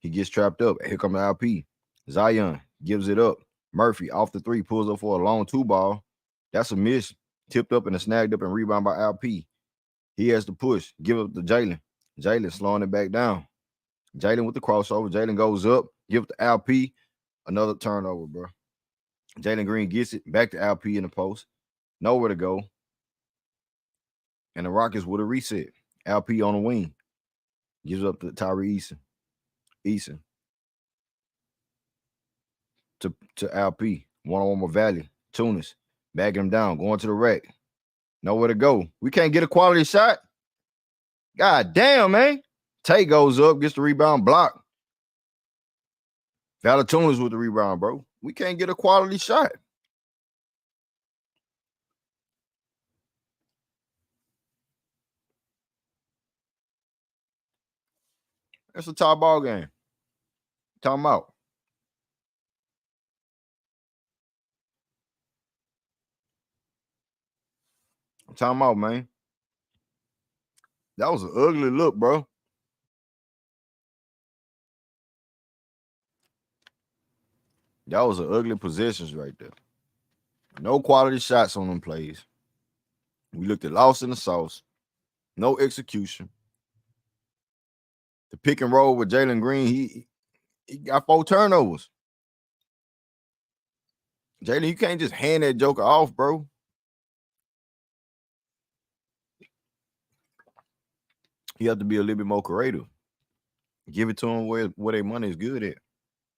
He gets trapped up. Here comes Al P. Zion gives it up. Murphy off the 3. Pulls up for a long 2-ball. That's a miss. Tipped up and snagged up and rebound by Al P. He has to push. Give up to Jalen. Jalen slowing it back down. Jalen with the crossover. Jalen goes up. Give it to Al P. Another turnover, bro. Jalen Green gets it. Back to Al P in the post. Nowhere to go. And the Rockets with a reset. Al P on the wing. Gives up to Tyree Eason. Eason. To Al P. One-on-one with Valley. Tunis. Bagging him down. Going to the rack. Nowhere to go. We can't get a quality shot. God damn, man. Tay goes up, gets the rebound, block. Valatunas with the rebound, bro. We can't get a quality shot. That's a tie ball game. Timeout. Timeout, man. That was an ugly look, bro. That was an ugly possessions right there. No quality shots on them plays. We looked at lost in the sauce. No execution. The pick and roll with Jalen Green, he got 4 turnovers. Jalen, you can't just hand that joker off, bro. You have to be a little bit more creative. Give it to them where their money is good at.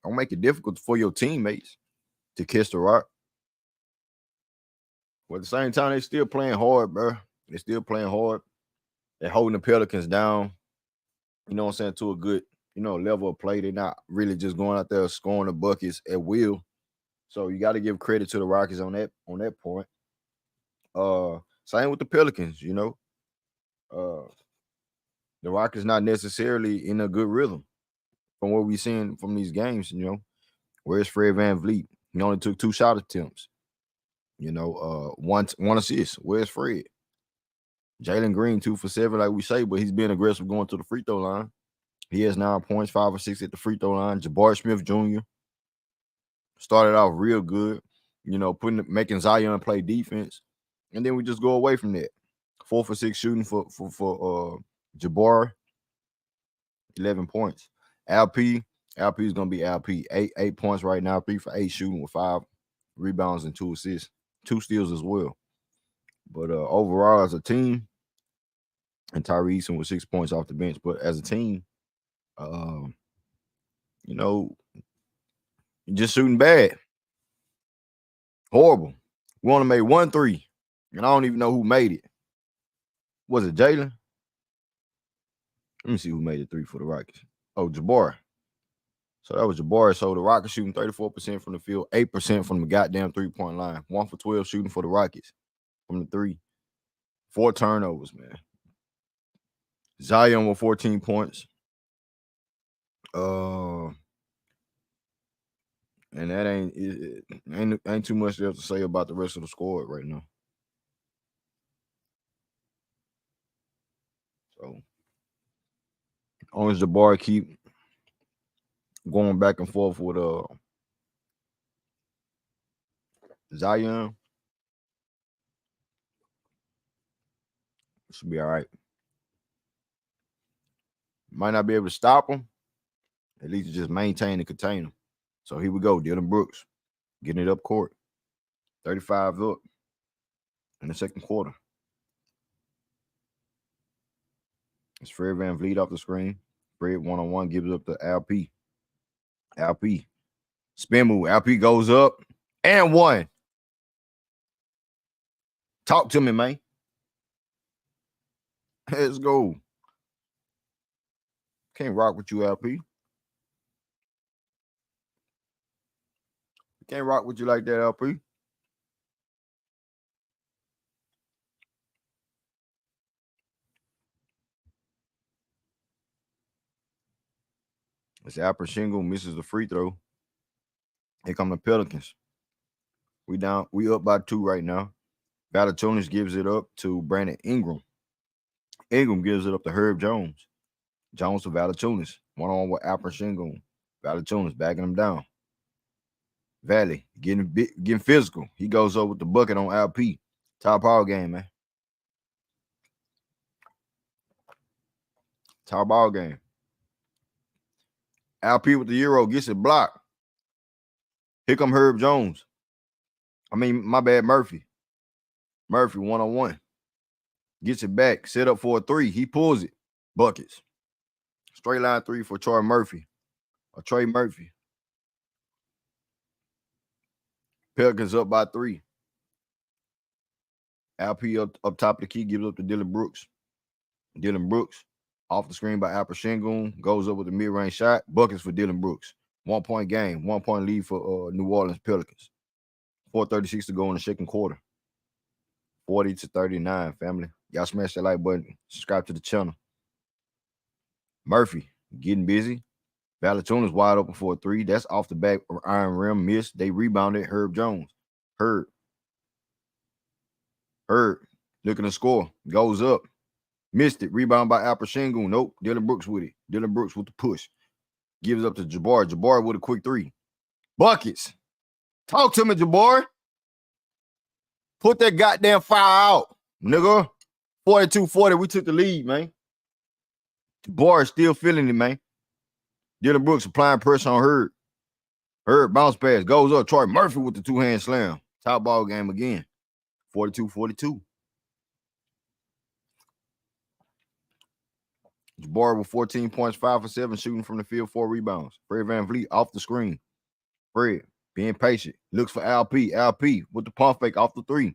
Don't make it difficult for your teammates to kiss the rock. But at the same time, they still playing hard, bro. They're still playing hard. They're holding the Pelicans down. you know what I'm saying, to a good, level of play. They're not really just going out there scoring the buckets at will. So you got to give credit to the Rockets on that point. Same with the Pelicans, Uh the Rockets not necessarily in a good rhythm from what we've seen from these games, Where's Fred VanVleet? He only took 2 shot attempts. One assist. Where's Fred? Jalen Green 2 for 7, like we say, but he's been aggressive going to the free throw line. He has 9 points, 5 or 6 at the free throw line. Jabari Smith Jr. started off real good, making Zion play defense, and then we just go away from that. 4 for 6 shooting for Jabari, 11 points. LP is gonna be LP. 8 points right now, 3 for 8 shooting with 5 rebounds and 2 assists, 2 steals as well. But overall, as a team, and Tyree Eason with 6 points off the bench. But as a team, just shooting bad. Horrible. We only made 1 3, and I don't even know who made it. Was it Jalen? Let me see who made the 3 for the Rockets. Oh, Jabari. So that was Jabari. So the Rockets shooting 34% from the field, 8% from the goddamn 3-point line. 1 for 12 shooting for the Rockets from the 3. 4 turnovers, man. Zion with 14 points. And that ain't too much else to say about the rest of the squad right now. So, only Jabari keep going back and forth with Zion, should be all right. Might not be able to stop him, at least just maintain and contain him. So here we go, Dylan Brooks getting it up court, 35 up in the second quarter. It's Fred VanVleet off the screen. Fred 1-on-1 gives up to LP. LP. Spin move. LP goes up and 1. Talk to me, man. Let's go. Can't rock with you, LP. Can't rock with you like that, LP. It's Alper Shingle misses the free throw. Here come the Pelicans. We up by 2 right now. Valanciunas gives it up to Brandon Ingram. Ingram gives it up to Herb Jones. Jones to Valanciunas. 1-on-1 with Alper Shingle. Valanciunas backing him down. Valley getting physical. He goes up with the bucket on LP. Top ball game, man. Top ball game. LP with the Euro gets it blocked. Here come Herb Jones. My bad, Murphy. Murphy 1-on-1. Gets it back. Set up for a 3. He pulls it. Buckets. Straight line 3 for Troy Murphy. Or Trey Murphy. Pelicans up by 3. LP up top of the key gives up to Dylan Brooks. Dylan Brooks off the screen by Alper Shingun. Goes up with a mid-range shot. Buckets for Dylan Brooks. 1-point game. 1-point lead for New Orleans Pelicans. 4:36 to go in the second quarter. 40-39, family. Y'all smash that like button. Subscribe to the channel. Murphy getting busy. Valanciunas wide open for a 3. That's off the back of iron rim. Missed. They rebounded. Herb Jones. Herb looking to score. Goes up. Missed it. Rebound by Alper Shingun. Nope. Dylan Brooks with it. Dylan Brooks with the push. Gives up to Jabari. Jabari with a quick 3. Buckets. Talk to me, Jabari. Put that goddamn fire out, nigga. 42-40. We took the lead, man. Jabari still feeling it, man. Dylan Brooks applying pressure on Herb. Herb bounce pass. Goes up. Troy Murphy with the 2-hand slam. Top ball game again. 42-42. Jabari with 14 points, 5 for 7 shooting from the field, 4 rebounds. Fred VanVleet off the screen. Fred being patient. Looks for LP. LP with the pump fake off the 3.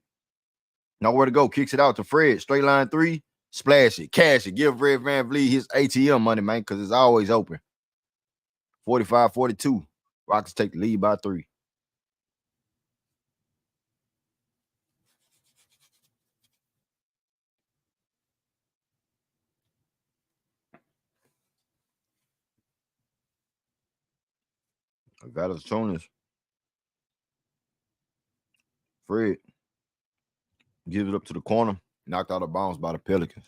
Nowhere to go. Kicks it out to Fred. Straight line 3. Splash it, cash it. Give Red Van Vliet his ATM money, man, because it's always open. 45-42. Rockets take the lead by 3. Valanciunas. Fred gives it up to the corner. Knocked out of bounds by the Pelicans.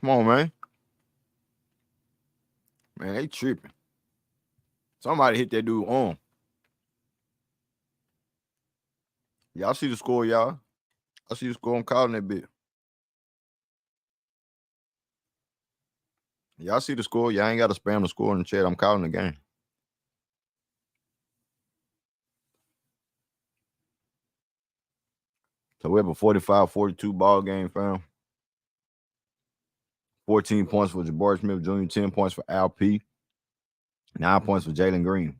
Come on, man. Man, they tripping. Somebody hit that dude on. Y'all see the score, y'all? I see the score. I'm calling that bit. Y'all see the score. Y'all ain't got to spam the score in the chat. I'm calling the game. So we have a 45-42 ball game, fam. 14 points for Jabari Smith Jr., 10 points for Al P, 9 points for Jalen Green.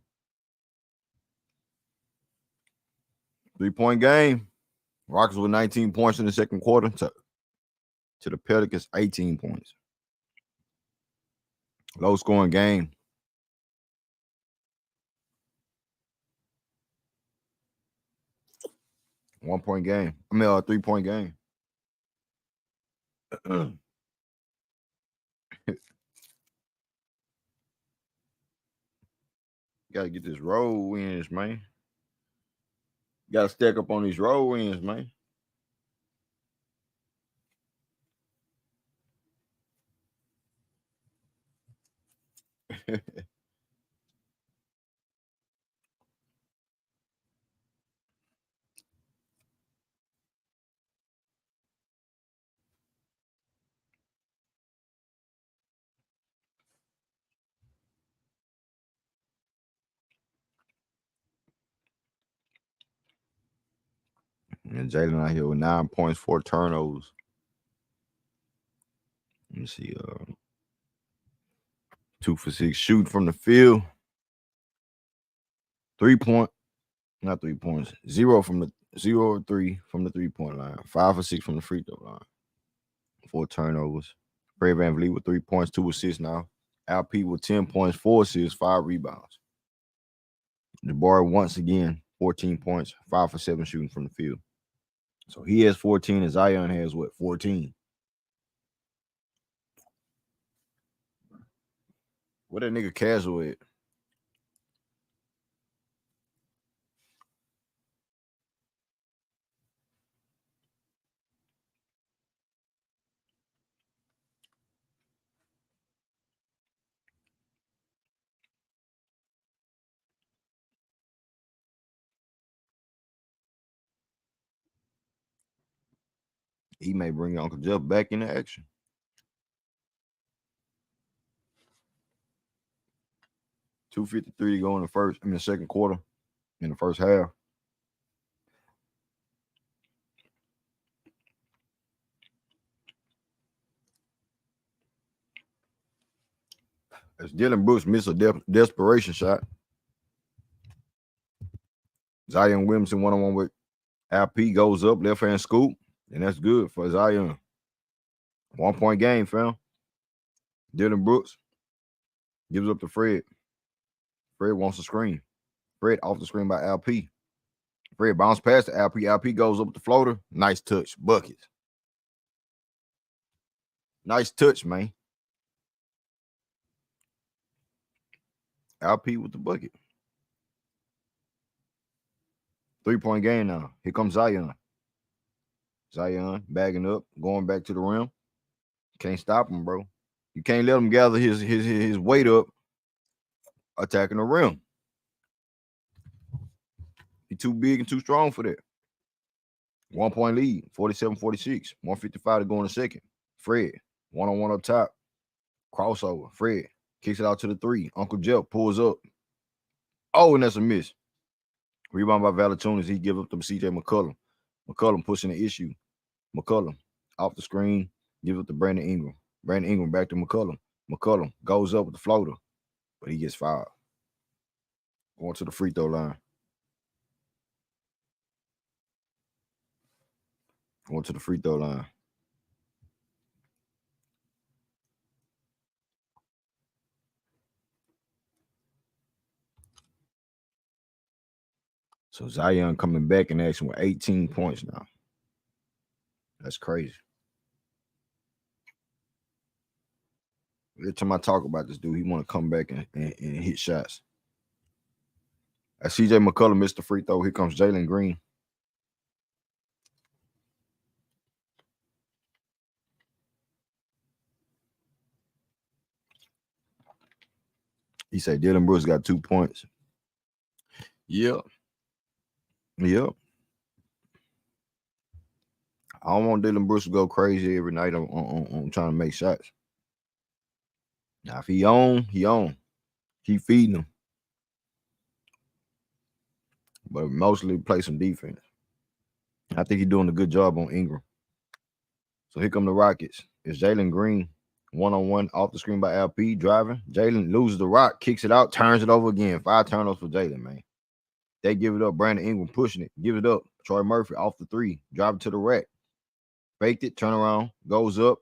3-point game. Rockets with 19 points in the second quarter to the Pelicans, 18 points. Low scoring game. One-point game. I mean, a 3-point game. Got to get this road wins, man. Got to stack up on these road wins, man. And Jalen out here with 9 points, 4 turnovers. Let me see. 2 for 6 shooting from the field. 3 point, not 3 points. 0 from the 0-3 from the 3-point line. 5 for 6 from the free throw line. 4 turnovers. Fred VanVleet with 3 points, 2 assists now. Al P with 10 points, 4 assists, 5 rebounds. Jabari once again, 14 points, 5 for 7 shooting from the field. So he has 14 and Zion has what? 14. What that nigga Casual at? He may bring Uncle Jeff back into action. .253 to go in the second quarter, in the first half. As Dylan Brooks missed a desperation shot. Zion Williamson one-on-one with Al P goes up, left hand scoop, and that's good for Zion. 1-point game, fam. Dylan Brooks gives up to Fred. Fred wants a screen. Fred off the screen by Al P. Fred bounce past to Al P. Al P goes up with the floater. Nice touch. Buckets. Nice touch, man. Al P with the bucket. 3-point game now. Here comes Zion. Zion bagging up, going back to the rim. Can't stop him, bro. You can't let him gather his weight up attacking the rim. He's too big and too strong for that. 1-point lead, 47-46. 155 to go in the second. Fred, one-on-one up top. Crossover. Fred kicks it out to the 3. Uncle Jeff pulls up. Oh, and that's a miss. Rebound by Valanciunas. He gives up to C.J. McCollum. McCollum pushing the issue. McCollum off the screen. Gives it to Brandon Ingram. Brandon Ingram back to McCollum. McCollum goes up with the floater, but he gets fouled. Going to the free throw line. Going to the free throw line. So Zion coming back in action with 18 points now. That's crazy. Every time I talk about this dude, he want to come back and hit shots. As C.J. McCollum missed the free throw, here comes Jalen Green. He said Dylan Brooks got 2 points. Yep. Yep. I don't want Dylan Brooks to go crazy every night on trying to make shots. Now, if he on, he on. Keep feeding him. But mostly play some defense. I think he's doing a good job on Ingram. So here come the Rockets. It's Jalen Green, one-on-one off the screen by LP, driving. Jalen loses the rock, kicks it out, turns it over again. 5 turnovers for Jalen, man. They give it up. Brandon Ingram pushing it. Give it up. Troy Murphy off the 3. Drive it to the rack. Faked it, turn around, goes up,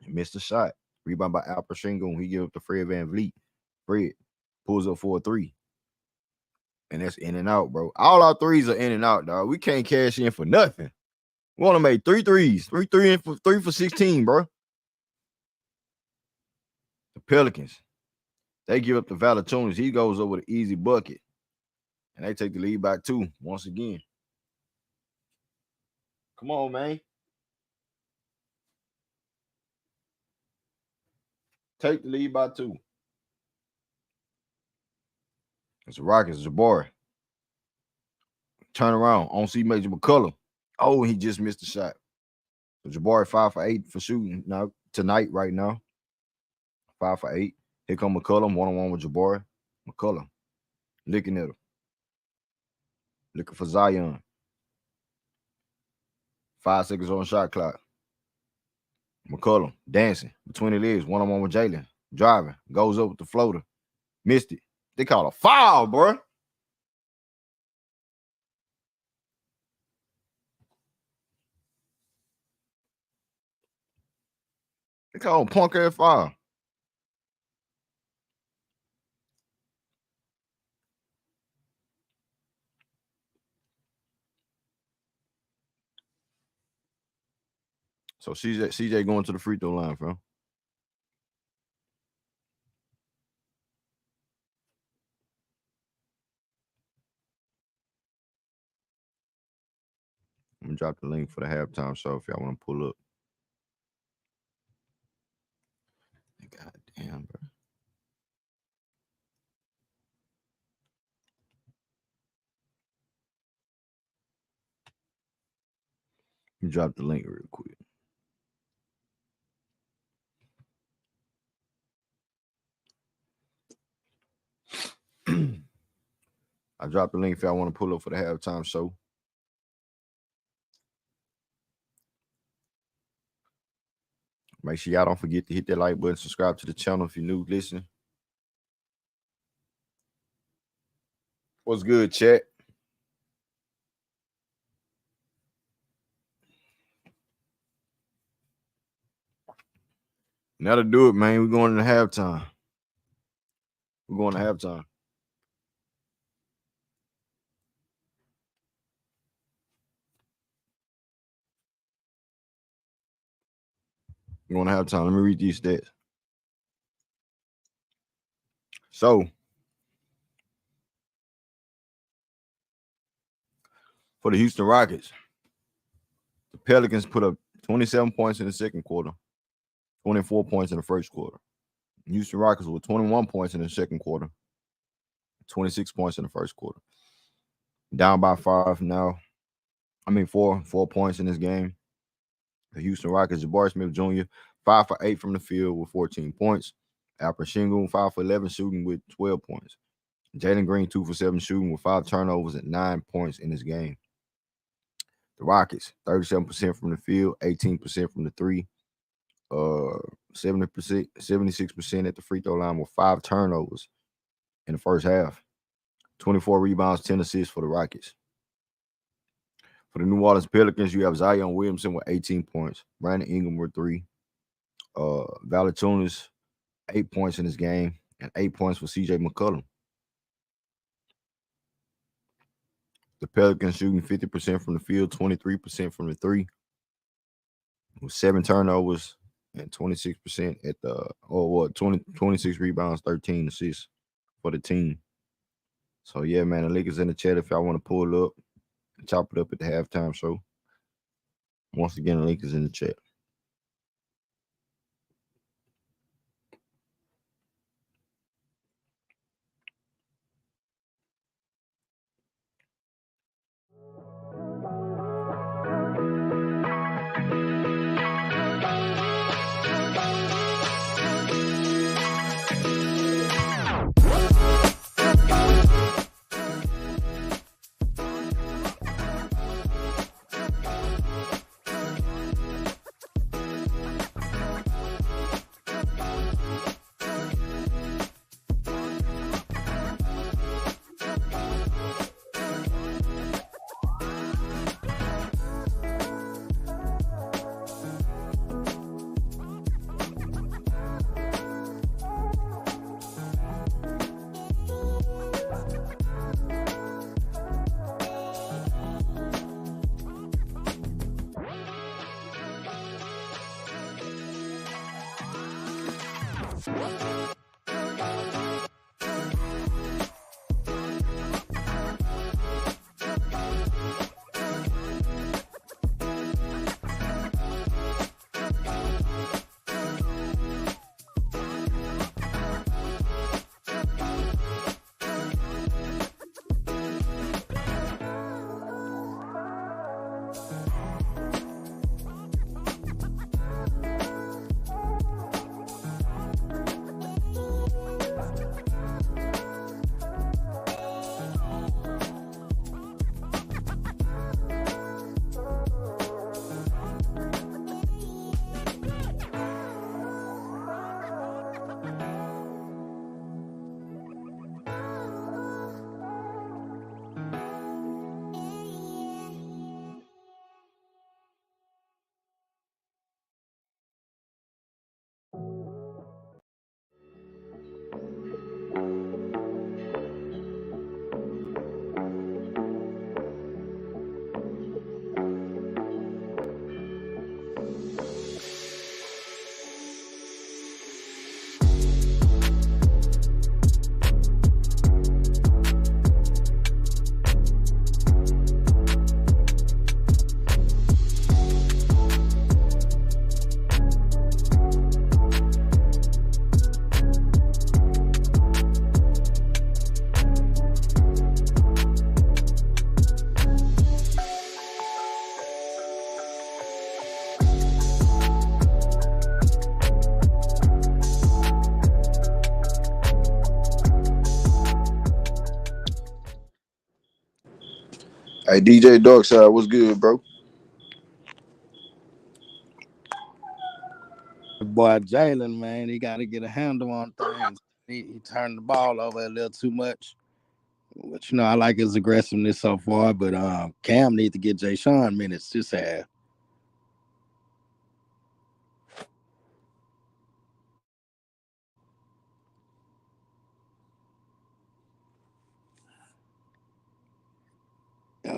missed the shot. Rebound by Alper Shingo. He gives up to Fred VanVleet. Fred pulls up for a 3. And that's in and out, bro. All our threes are in and out, dog. We can't cash in for nothing. We want to make 3 threes. 3 for 16, bro. The Pelicans. They give up to Valanciunas. He goes over the easy bucket. And they take the lead by 2 once again. Come on, man. Take the lead by 2. It's the Rockets, Jabari. Turn around on C. Major McCullum. Oh, he just missed the shot. So Jabari 5 for 8 for shooting now tonight, right now. 5 for 8. Here come McCullum, one-on-one with Jabari. McCullum looking at him. Looking for Zion. 5 seconds on shot clock. McCullum dancing between the legs, one-on-one with Jalen. Driving, goes up with the floater. Missed it. They call a foul, bro. They call a punk ass foul. So CJ going to the free throw line, bro. I'm gonna drop the link for the halftime show if y'all want to pull up. God damn, bro. Let me drop the link real quick. I dropped the link if y'all want to pull up for the halftime show. Make sure y'all don't forget to hit that like button, subscribe to the channel if you're new listening. What's good, chat? Now to do it, man. We're going to halftime. We're going to halftime. We're going to halftime. Let me read these stats. So, For the Houston Rockets, the Pelicans put up 27 points in the second quarter, 24 points in the first quarter. Houston Rockets with 21 points in the second quarter, 26 points in the first quarter. Down by 5 now. I mean, 4 points in this game. The Houston Rockets, Jabari Smith Jr., 5 for 8 from the field with 14 points. Alper Sengun, 5 for 11 shooting with 12 points. Jalen Green, 2 for 7 shooting with 5 turnovers and 9 points in this game. The Rockets, 37% from the field, 18% from the three, 70%, 76% at the free throw line with 5 turnovers in the first half. 24 rebounds, 10 assists for the Rockets. For the New Orleans Pelicans, you have Zion Williamson with 18 points, Brandon Ingram with 3, Valanciunas 8 points in this game, and 8 points for CJ McCollum. The Pelicans shooting 50% from the field, 23% from the three, with 7 turnovers and 26% at the 26 rebounds, 13 assists for the team. So yeah, man, the link is in the chat if y'all want to pull up and chop it up at the halftime show. Once again, the link is in the chat. Hey, DJ Darkside, what's good, bro? Boy, Jalen, man, he got to get a handle on things. He turned the ball over a little too much. But, I like his aggressiveness so far. But Cam needs to get Jay Sean minutes this half.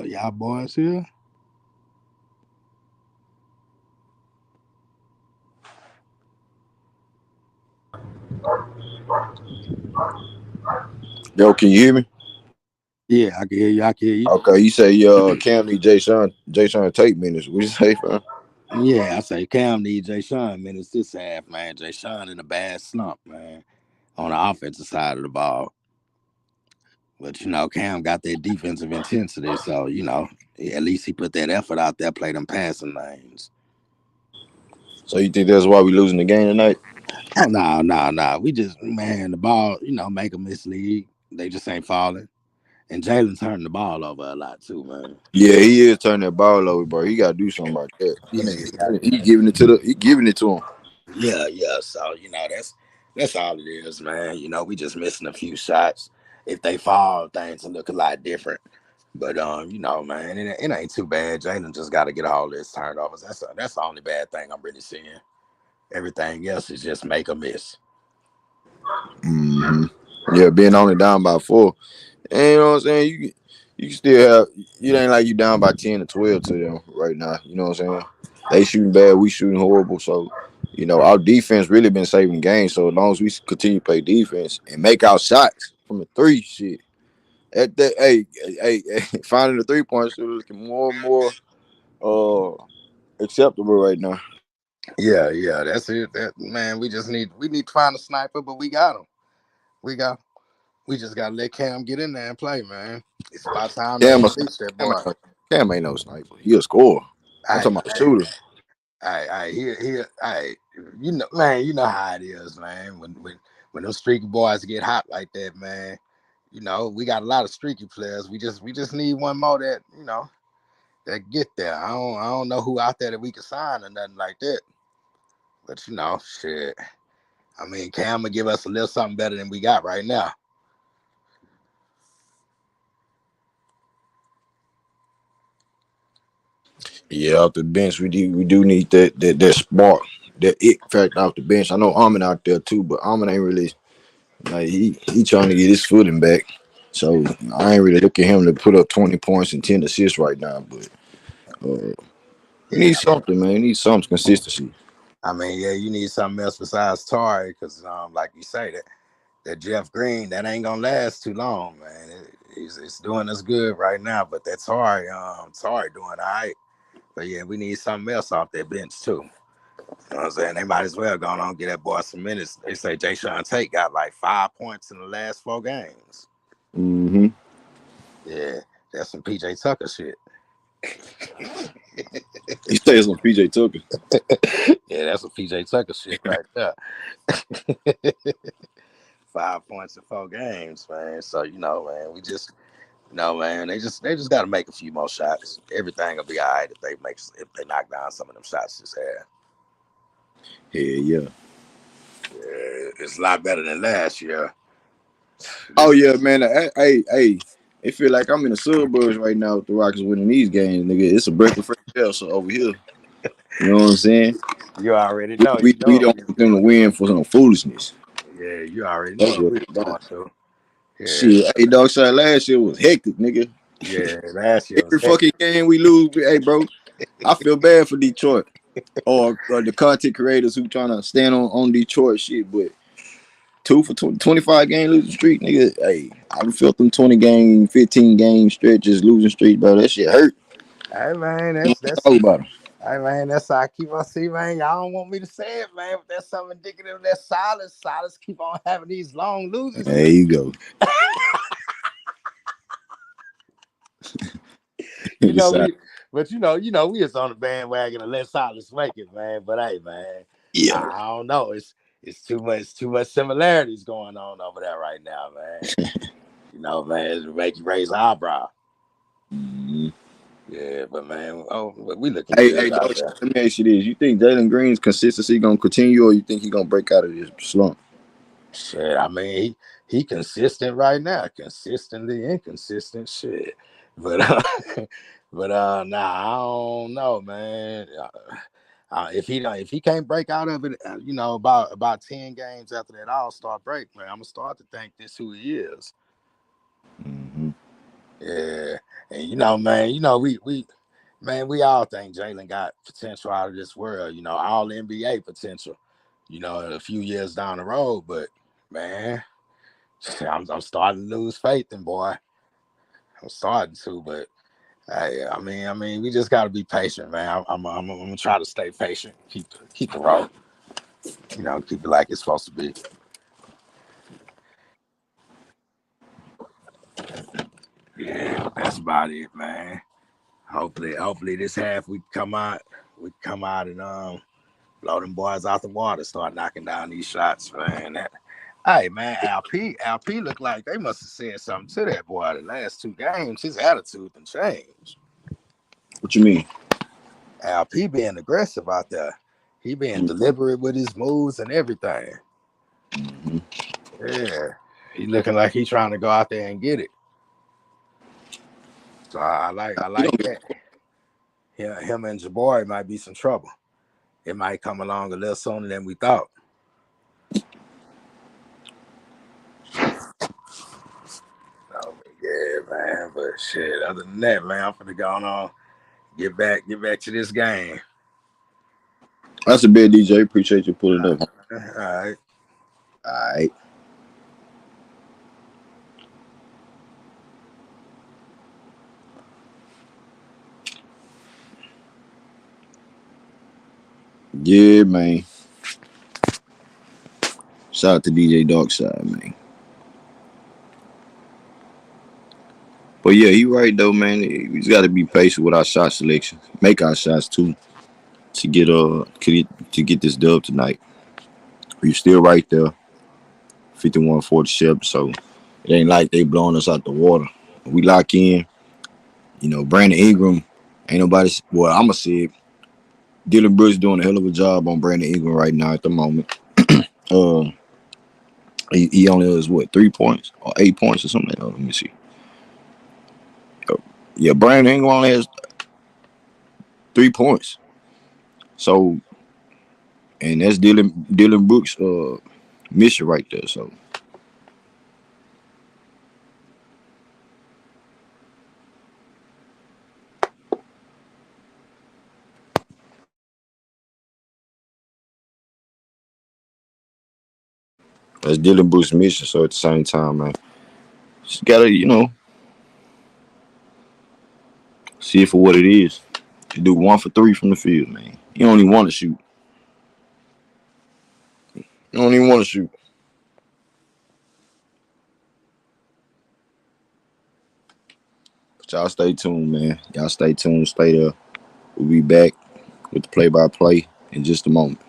Y'all boys here? Yo, can you hear me? Yeah, I can hear you. I can hear you. Okay, you say Cam need Jay Sean Tate minutes. What you say, fam? Yeah, I say Cam need Jay Sean minutes this half, man. Jay Sean in a bad slump, man, on the offensive side of the ball. But Cam got that defensive intensity, so at least he put that effort out there, play them passing lanes. So you think that's why we losing the game tonight? Oh no. We just the ball, make them mislead. They just ain't falling. And Jalen's turning the ball over a lot too, man. Yeah, he is turning that ball over, bro. He gotta do something about that. That Yeah, he got nigga, he giving it to him. yeah. So that's all it is, man. We just missing a few shots. If they fall, things will look a lot different. But man, it ain't too bad. Jalen just got to get all this turnovers. That's the only bad thing I'm really seeing. Everything else is just make a miss. Hmm. Yeah, being only down by 4. And you know what I'm saying? You can still have it ain't like you down by 10 or 12 to them right now. You know what I'm saying? They shooting bad, we shooting horrible. So, our defense really been saving games. So as long as we continue to play defense and make our shots from the 3, shit. At that, finding the 3-point shooter looking more and more acceptable right now. Yeah, that's it. That man, we need to find a sniper, but we got him. We got we just gotta let Cam get in there and play, man. It's about time they Cam, unleash that Cam, boy. Cam ain't no sniper. He a scorer. I'm Hey, talking about a shooter. hey, man, you know how it is, man. When those streaky boys get hot like that, man, we got a lot of streaky players. We just need one more that get there. I don't know who out there that we can sign or nothing like that. But shit. I mean, Cam will give us a little something better than we got right now. Yeah, off the bench, we do need that spark, that it factor off the bench. I know Armin out there too, but Armin ain't really like he trying to get his footing back. So I ain't really looking at him to put up 20 points and 10 assists right now. But we Yeah, need something, man. We need some consistency. I mean, yeah, you need something else besides Torrey, because like you say, that Jeff Green, that ain't gonna last too long, man. It's doing us good right now, but that Torrey doing all right. But yeah, we need something else off that bench too. You know what I'm saying? They might as well go on and get that boy some minutes. They say Jay Sean Tate got like 5 points in the last 4 games. Mm-hmm. Yeah, that's some PJ Tucker shit. He stays on PJ Tucker. Yeah, that's some PJ Tucker shit right there. 5 points in 4 games, man. So man, we just man, they just got to make a few more shots. Everything will be all right if they knock down some of them shots this half. Yeah. Yeah, it's a lot better than last year. Oh This yeah, man. Hey. It feel like I'm in the suburbs right now with the Rockets winning these games, nigga. It's a breath of fresh air. So over here, you know what I'm saying? you already We, know. we, You know we what don't we was want them to going win for some foolishness. through. Yeah, you already know That's what what we it was about. going through. Yeah, Shit, hey, dog, shot last year was hectic, nigga. yeah. Last year was Every hectic. fucking game we lose, hey, bro, I feel bad for Detroit or the content creators who trying to stand on Detroit shit. But 25 game losing streak, nigga. Hey, I felt them 20 game, 15 game stretches losing streak, bro. That shit hurt. Hey man, You that's talk about them. hey man, that's how I keep on seeing, man. Y'all don't want me to say it, man, but that's something indicative of that Silas. Silas keep on having these long losing There streaks. you go. You know, Decide. we but we is on the bandwagon and let Silas make it, man. But hey, man, Yeah. I don't know. It's too much similarities going on over there right now, man. Man, it make you raise an eyebrow. Mhm. Yeah, but man, but we looking Hey, good out dog, there. let me ask you this: you think Jalen Green's consistency gonna continue, or you think he gonna break out of this slump? Shit, I mean, he consistent right now, consistently inconsistent. Shit, but nah, I don't know, man. If he can't break out of it, about 10 games after that All-Star break, man, I'm gonna start to think this who he is. Mm-hmm. Yeah, and man, we all think Jalen got potential out of this world. All NBA potential. A few years down the road, but man. I'm starting to lose faith in boy. I'm starting to, but hey, I mean, we just got to be patient, man. I'm gonna try to stay patient, keep the road, keep it like it's supposed to be. Yeah, that's about it, man. Hopefully this half we come out and blow them boys out the water, start knocking down these shots, man. Hey man, LP looked like they must have said something to that boy the last 2 games. His attitude done changed. What you mean? LP being aggressive out there. He being deliberate with his moves and everything. Mm-hmm. Yeah. He looking like he trying to go out there and get it. So I like that. Yeah, him and Jabari might be some trouble. It might come along a little sooner than we thought. Oh, yeah, man. But shit, other than that, man, I'm finna go on. Get back to this game. That's a bit, DJ. Appreciate you pulling up. All right. All right. Yeah, man. Shout out to DJ Darkside, man. But yeah, he right though, man. We just got to be patient with our shot selection. Make our shots too to get this dub tonight. We still right there, 51-47. So it ain't like they blowing us out the water. We lock in. Brandon Ingram ain't nobody. Well, I'ma say it. Dylan Brooks doing a hell of a job on Brandon Ingram right now at the moment. Uh, he only has 3 points or 8 points or something. Let me see. Yeah, Brandon Ingram only has 3 points. So, and that's Dylan Brooks' mission right there. So, that's Dylan Brooks' mission. So at the same time, man, just gotta see it for what it is. You do 1 for 3 from the field, man. You don't even want to shoot. You don't even want to shoot. But y'all stay tuned, man. Y'all stay tuned. Stay there. We'll be back with the play-by-play in just a moment.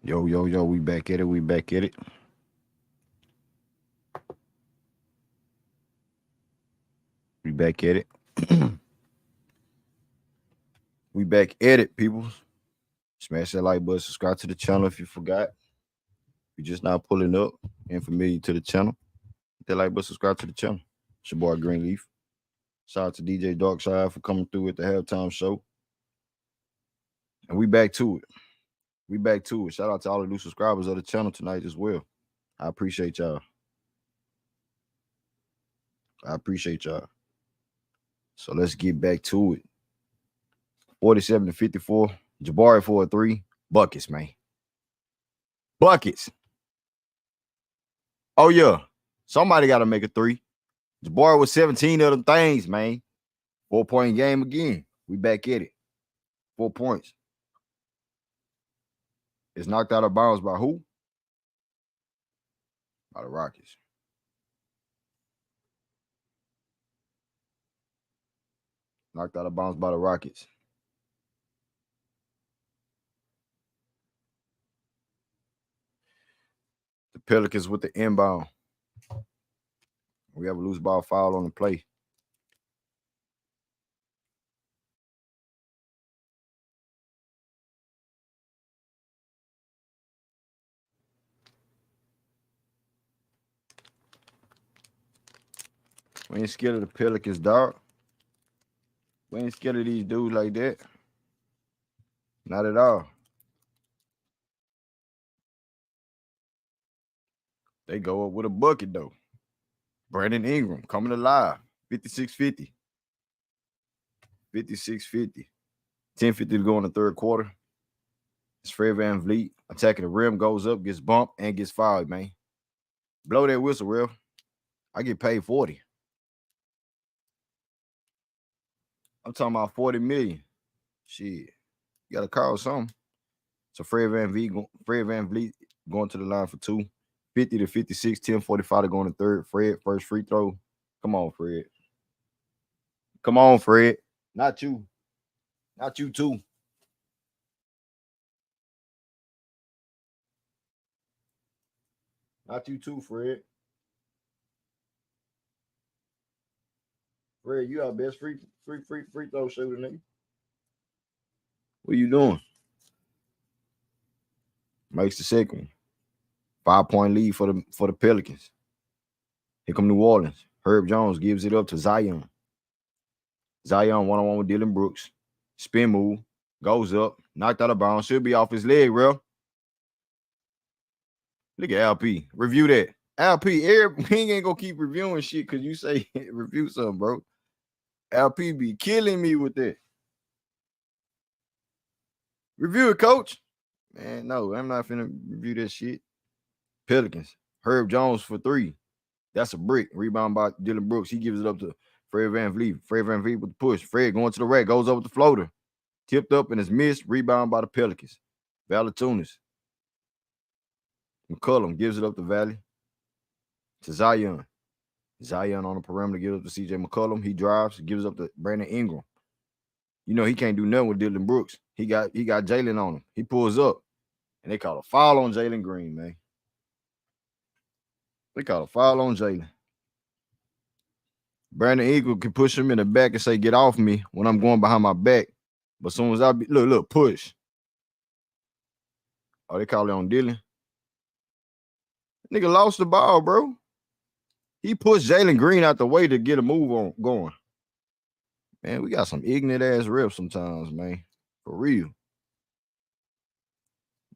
Yo, yo, yo, we back at it. We back at it. We back at it. We back at it, people. Smash that like button. Subscribe to the channel if you forgot. If you're just not pulling up and familiar to the channel, hit that like button. Subscribe to the channel. It's your boy Greenleaf. Shout out to DJ Darkside for coming through at the halftime show. And we back to it. We back to it. Shout out to all the new subscribers of the channel tonight as well. I appreciate y'all. So let's get back to it. 47-54. Jabari for a 3. Buckets, man. Buckets. Oh, yeah. Somebody got to make a 3. Jabari with 17 of them things, man. 4-point game again. We back at it. 4 points. It's knocked out of bounds by who? By the Rockets. Knocked out of bounds by the Rockets. The Pelicans with the inbound. We have a loose ball foul on the play. We ain't scared of the Pelicans, dog. We ain't scared of these dudes like that. Not at all. They go up with a bucket, though. Brandon Ingram coming alive. 56-50. 56-50. 10-50 to go in the third quarter. It's Fred VanVleet attacking the rim, goes up, gets bumped, and gets fouled, man. Blow that whistle, real. I get paid 40. I'm talking about 40 million. Shit. You gotta call something. So Fred VanVleet going to the line for 2. 50-56, 10:45 to go in the third. Fred, first free throw. Come on, Fred. Come on, Fred. Not you. Not you too. Not you too, Fred. Fred, you our best free throw shooter, nigga. What you doing? Makes the second one. 5-point lead for the Pelicans. Here come New Orleans. Herb Jones gives it up to Zion. Zion one-on-one with Dylan Brooks. Spin move. Goes up. Knocked out of bounds. Should be off his leg, bro. Look at LP. Review that. LP, he ain't gonna keep reviewing shit because you say review something, bro. LP be killing me with that. Review it, coach. Man, no, I'm not finna review that shit. Pelicans. Herb Jones for 3. That's a brick. Rebound by Dylan Brooks. He gives it up to Fred VanVleet. Fred VanVleet with the push. Fred going to the rack. Goes up with the floater. Tipped up and is missed. Rebound by the Pelicans. Valanciunas. McCollum gives it up to Valley. To Zion. Zion on the perimeter gives up to CJ McCollum. He drives. Gives up to Brandon Ingram. You know he can't do nothing with Dylan Brooks. He got Jalen on him. He pulls up. And they call a foul on Jalen Green, man. They call a foul on Jalen. Brandon Ingram can push him in the back and say, get off me when I'm going behind my back. But as soon as I be, look, push. Oh, they call it on Dylan. Nigga lost the ball, bro. He pushed Jalen Green out the way to get a move on going. Man, we got some ignorant ass refs sometimes, man. For real.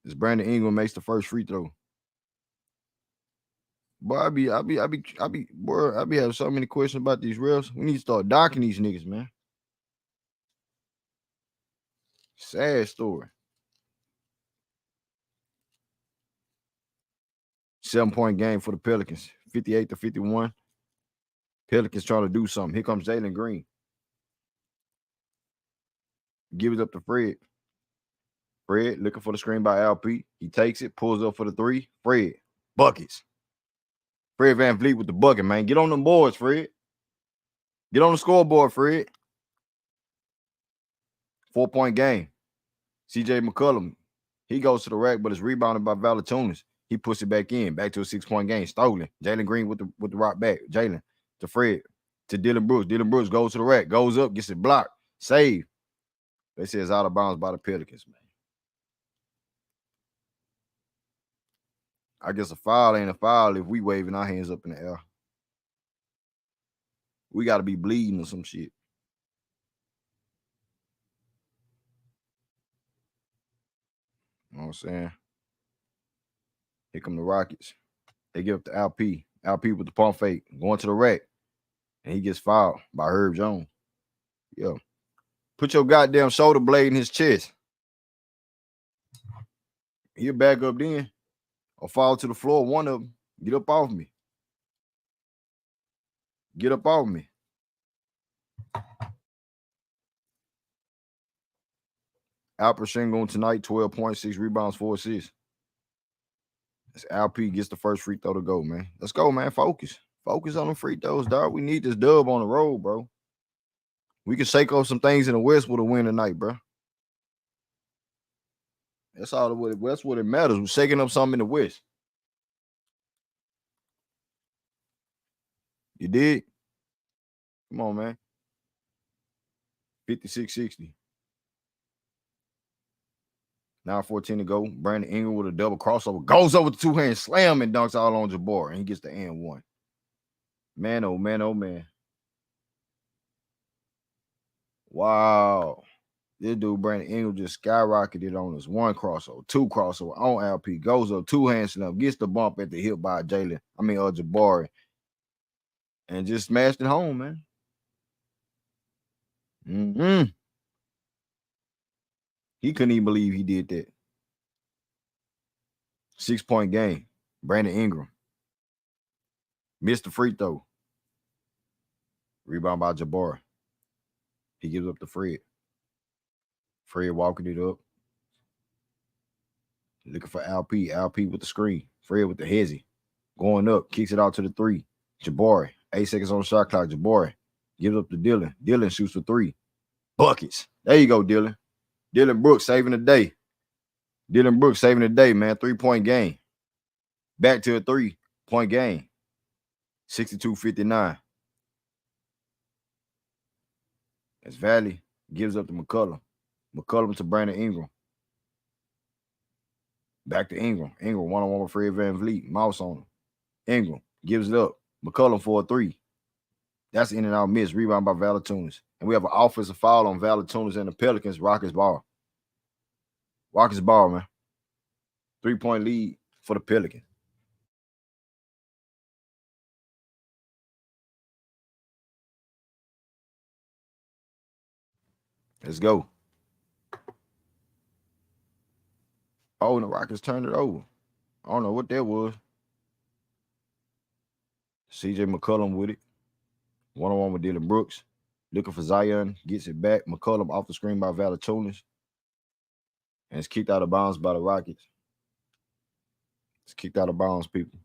This Brandon Ingram makes the first free throw. Boy, I be having so many questions about these refs. We need to start docking these niggas, man. Sad story. 7-point game for the Pelicans. 58-51. Pelicans trying to do something. Here comes Jalen Green. Give it up to Fred. Fred looking for the screen by LP. He takes it, pulls up for the 3. Fred. Buckets. Fred VanVleet with the bucket, man. Get on them boards, Fred. Get on the scoreboard, Fred. 4-point game. CJ McCollum. He goes to the rack, but it's rebounded by Valanciunas. He puts it back in. Back to a 6-point game. Stolen. Jalen Green with the rock back. Jalen to Fred. to Dylan Brooks. Dylan Brooks goes to the rack, goes up, gets it blocked, save. They say it's out of bounds by the Pelicans, man. I guess a foul ain't a foul if we waving our hands up in the air. We got to be bleeding or some shit. You know what I'm saying? Here come the Rockets. They give up to LP. LP with the pump fake, going to the rack. And he gets fouled by Herb Jones. Yo, put your goddamn shoulder blade in his chest. He'll back up then or fall to the floor. One of them. Get up off me. Get up off me. Alper Shingun tonight, 12 points, 6 rebounds, 4 assists. As LP gets the first free throw to go, man. Let's go, man. Focus. Focus on them free throws, dog. We need this dub on the road, bro. We can shake off some things in the West with a win tonight, bro. That's all. That's what it matters. We're shaking up something in the West. You did? Come on, man. 56-60. Now 14 to go. Brandon Ingram with a double crossover. Goes over the two hands, slam and dunks all on Jabbar. And he gets the and one. Man, oh man, oh man. Wow. This dude, Brandon Ingram, just skyrocketed on us. One crossover, two crossover on LP. Goes up, two hand slam, gets the bump at the hip by Jabari. And just smashed it home, man. He couldn't even believe he did that. 6-point game. Brandon Ingram. Missed the free throw. Rebound by Jabbar. He gives up to Fred. Fred walking it up. Looking for LP. LP with the screen. Fred with the hezzy. Going up. Kicks it out to the three. Jabari. 8 seconds on the shot clock. Jabari gives up to Dylan. Dylan shoots for 3. Buckets. There you go, Dylan. Dylan Brooks saving the day. Dylan Brooks saving the day, man. 3-point game. Back to a 3-point game. 62-59. As Valley gives up to McCullum. McCullum to Brandon Ingram. Back to Ingram. Ingram one-on-one with Fred VanVleet. Mouse on him. Ingram gives it up. McCullum for a 3. That's in and out miss. Rebound by Valanciunas. And we have an offensive foul on Valanciunas and the Pelicans. Rockets ball. Rockets ball, man. 3-point lead for the Pelicans. Let's go. Oh, and the Rockets turned it over. I don't know what that was. CJ McCollum with it. One-on-one with Dylan Brooks. Looking for Zion. Gets it back. McCollum off the screen by Valanciunas. And it's kicked out of bounds by the Rockets. It's kicked out of bounds, people.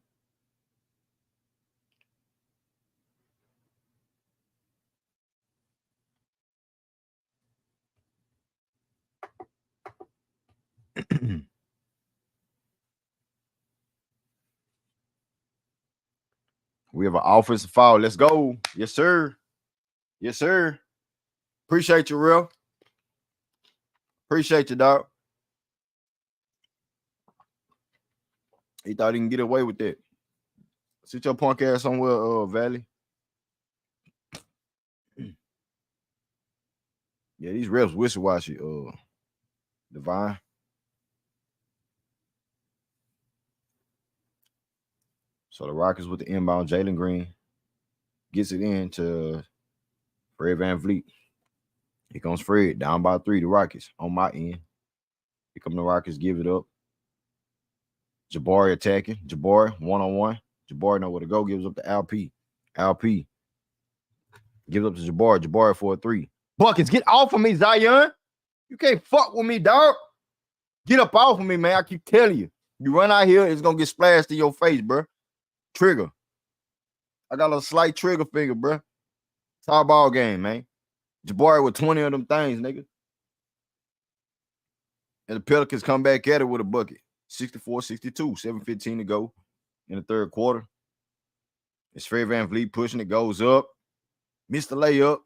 We have an offensive foul. Let's go. Yes, sir. Yes, sir. Appreciate you, real. Appreciate you, dog. He thought he can get away with that. Sit your punk ass somewhere, Valley. Yeah, these refs wishy-washy, Divine. So the Rockets with the inbound, Jalen Green gets it in to Fred VanVleet. Here comes Fred, down by 3, the Rockets on my end. Here come the Rockets, give it up. Jabari attacking. Jabari, one-on-one. Jabari know where to go, gives up to LP. LP gives up to Jabari. Jabari for a 3. Buckets, get off of me, Zion. You can't fuck with me, dog. Get up off of me, man. I keep telling you. You run out here, it's going to get splashed in your face, bro. Trigger. I got a slight trigger finger, bro. It's our ball game, man. Jabari with 20 of them things, nigga. And the Pelicans come back at it with a bucket. 64-62, 7:15 to go in the third quarter. It's Fred VanVleet pushing it, goes up. Missed the layup.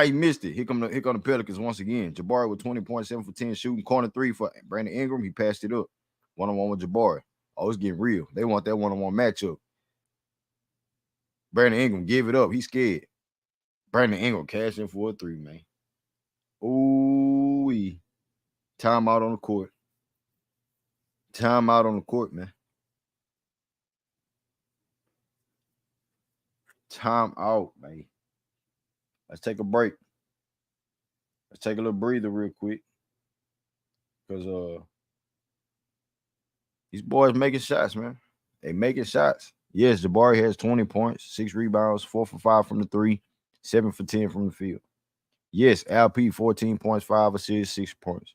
He missed it. Here come the Pelicans once again. Jabari with 20.7 for 10 shooting. Corner three for Brandon Ingram. He passed it up. One-on-one with Jabari. Oh, it's getting real. They want that one-on-one matchup. Brandon Ingram, give it up. He's scared. Brandon Ingram cashing for a three, man. Ooh, timeout on the court. Timeout on the court, man. Timeout, man. Let's take a break. Let's take a little breather real quick. Because these boys making shots, man. They making shots. Yes, Jabari has 20 points, 6 rebounds, 4 for 5 from the 3, 7 for 10 from the field. Yes, LP 14 points, 5 assists, 6 points.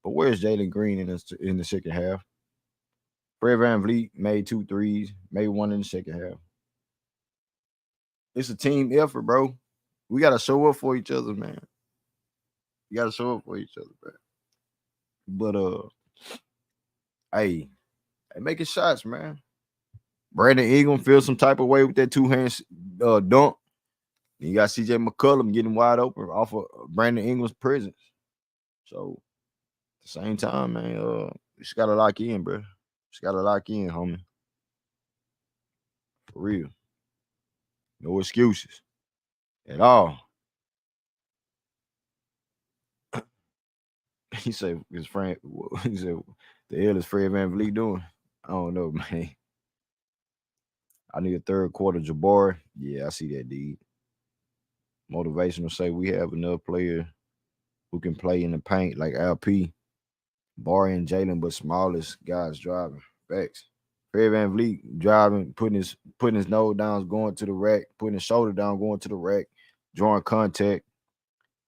But where's Jalen Green in the second half? Fred VanVleet made 2 threes, made 1 in the second half. It's a team effort, bro. We gotta show up for each other, man. You gotta show up for each other, bro. But hey, they making shots, man. Brandon Ingram feels some type of way with that 2-hand dunk. And you got CJ McCollum getting wide open off of Brandon Ingram's presence. So at the same time, man, you just gotta lock in, bro. Just gotta lock in, homie. For real. No excuses at all. He said his friend. He said the hell is Fred VanVleet doing? I don't know, man. I need a third quarter Jabari. Yeah, I see that, dude. Motivational say we have enough players who can play in the paint like LP, Barry and Jalen, but smallest guys driving. Facts. Fred VanVleet driving, putting his nose down, going to the rack, putting his shoulder down, going to the rack, drawing contact,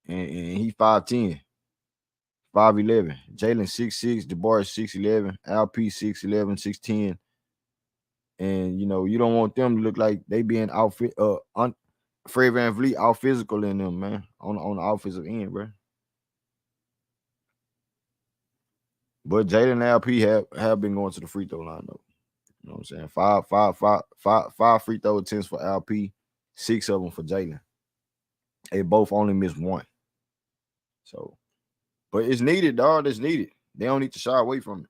and he 5'10", 5'11". Jalen 6'6", Jabari 6'11", LP 6'11", 6'10". And you don't want them to look like they being outfit Fred VanVleet out physical in them, man, on the offensive end, bro. But Jalen and LP have been going to the free throw line though. You know what I'm saying? Five free throw attempts for LP, 6 of them for Jalen. They both only missed 1. So, but it's needed, dog. It's needed. They don't need to shy away from it.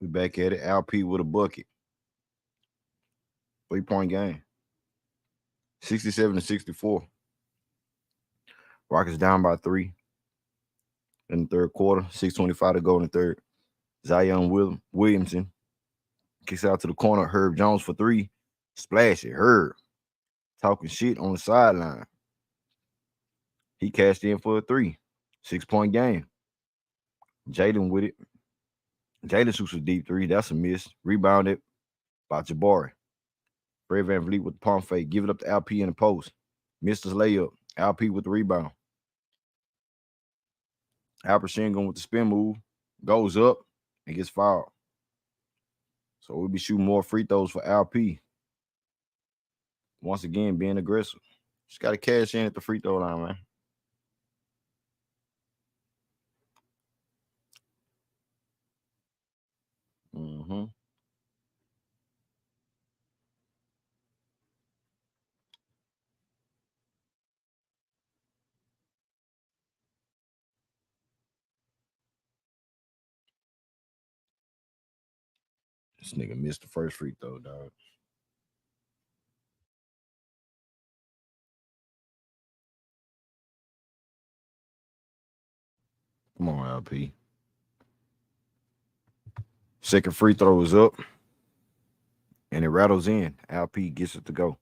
We back at it. LP with a bucket. 3-point game. 67-64. Rockets down by 3 in the third quarter. 6:25 to go in the third. Zion Williamson kicks out to the corner. Herb Jones for 3. Splash it. Herb talking shit on the sideline. He cashed in for a 3. 6-point game. Jalen with it. Jalen shoots a deep 3. That's a miss. Rebounded by Jabari. Fred VanVleet with the pump fake. Give it up to LP in the post. Missed his layup. LP with the rebound. Alper Shingun with the spin move. Goes up and gets fouled. So we'll be shooting more free throws for LP. Once again, being aggressive. Just got to cash in at the free throw line, man. Mm-hmm. This nigga missed the first free throw, dog. Come on, LP. Second free throw is up. And it rattles in. LP gets it to go.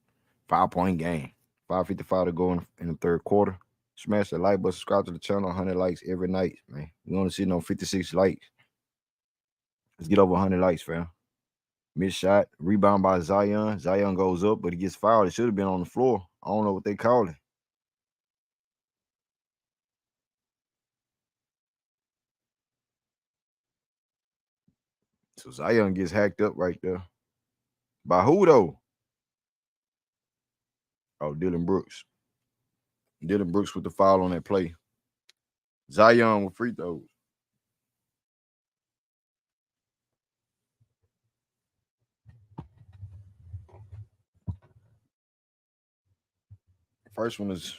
5-point game. 5:55 to go in the third quarter. Smash the like button, subscribe to the channel. 100 likes every night, man. We only sitting on 56 likes. Let's get over 100 likes, fam. Missed shot. Rebound by Zion. Zion goes up, but he gets fouled. It should have been on the floor. I don't know what they call it. So Zion gets hacked up right there. By who, though? Oh, Dylan Brooks. Dylan Brooks with the foul on that play. Zion with free throws. First one is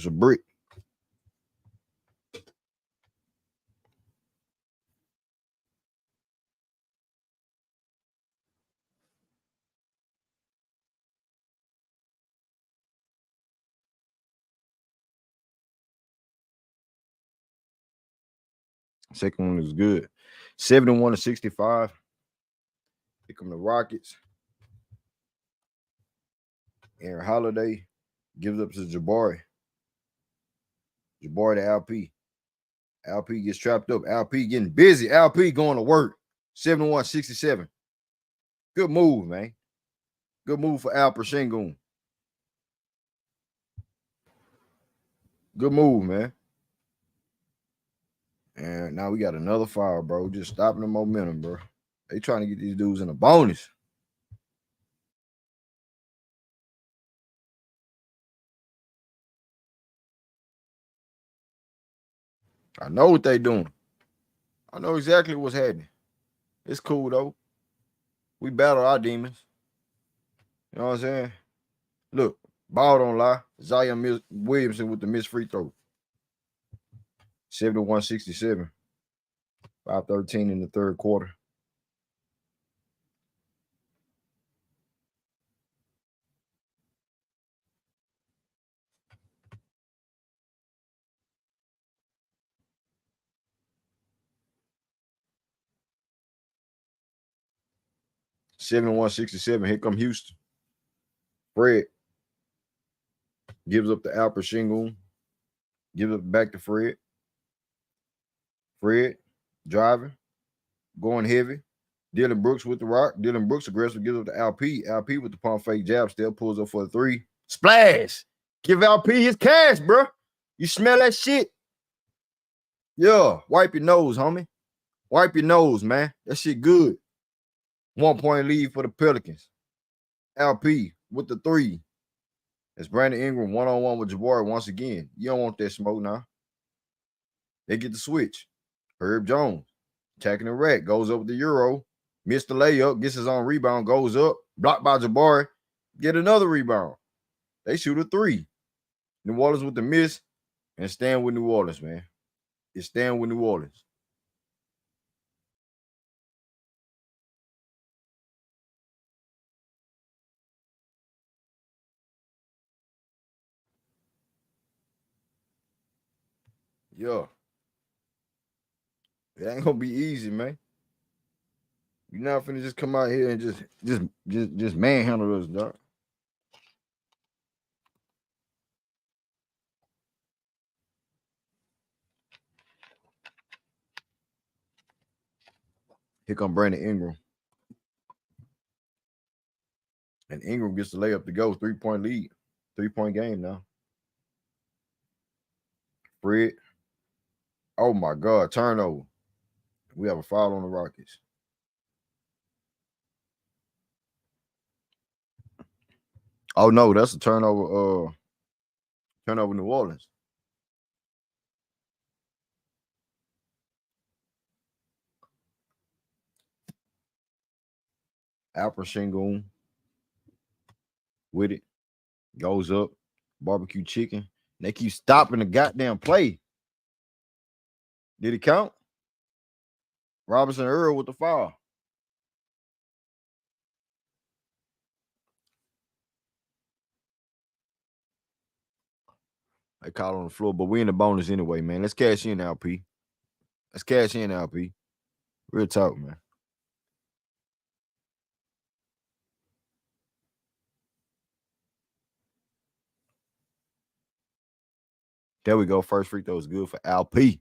a brick. Second one is good. 71-65. Here come the Rockets. Aaron Holiday gives up to Jabari. Jabari to LP. LP gets trapped up. LP getting busy. LP going to work. 71-67. Good move, man. Good move for Alper Sengun. Good move, man. And now we got another foul, bro. Just stopping the momentum, bro. They trying to get these dudes in a bonus. I know what they doing. I know exactly what's happening. It's cool, though. We battle our demons. You know what I'm saying? Look, ball don't lie. Zion Williamson with the missed free throw. 71-67. 5:13 in the third quarter. (71-67). Here come Houston. Fred gives up to Alper Sengun. Gives it back to Fred. Fred driving, going heavy. Dylan Brooks with the rock. Dylan Brooks aggressive, gives up to LP. LP with the pump fake jab, still pulls up for a three. Splash! Give LP his cash, bro. You smell that shit? Yeah, wipe your nose, homie. Wipe your nose, man. That shit good. 1-point lead for the Pelicans. LP with the three. It's Brandon Ingram one-on-one with Jabari once again. You don't want that smoke now. They get the switch. Herb Jones attacking the rack. Goes up with the Euro. Missed the layup. Gets his own rebound. Goes up. Blocked by Jabari. Get another rebound. They shoot a three. New Orleans with the miss. And stand with New Orleans, man. It's stand with New Orleans. Yeah. It ain't gonna be easy, man. You're not finna just come out here and just manhandle us, dog. Here come Brandon Ingram. And Ingram gets the layup to go. 3-point lead. 3-point game now. Fred. Oh my God. Turnover. We have a foul on the Rockets. Oh no, that's a turnover. Turnover New Orleans. Alper Sengun with it. Goes up. Barbecue chicken. They keep stopping the goddamn play. Did it count? Robinson Earl with the foul. They call on the floor, but we in the bonus anyway, man. Let's cash in, LP. Let's cash in, LP. Real talk, man. There we go. First free throw is good for LP.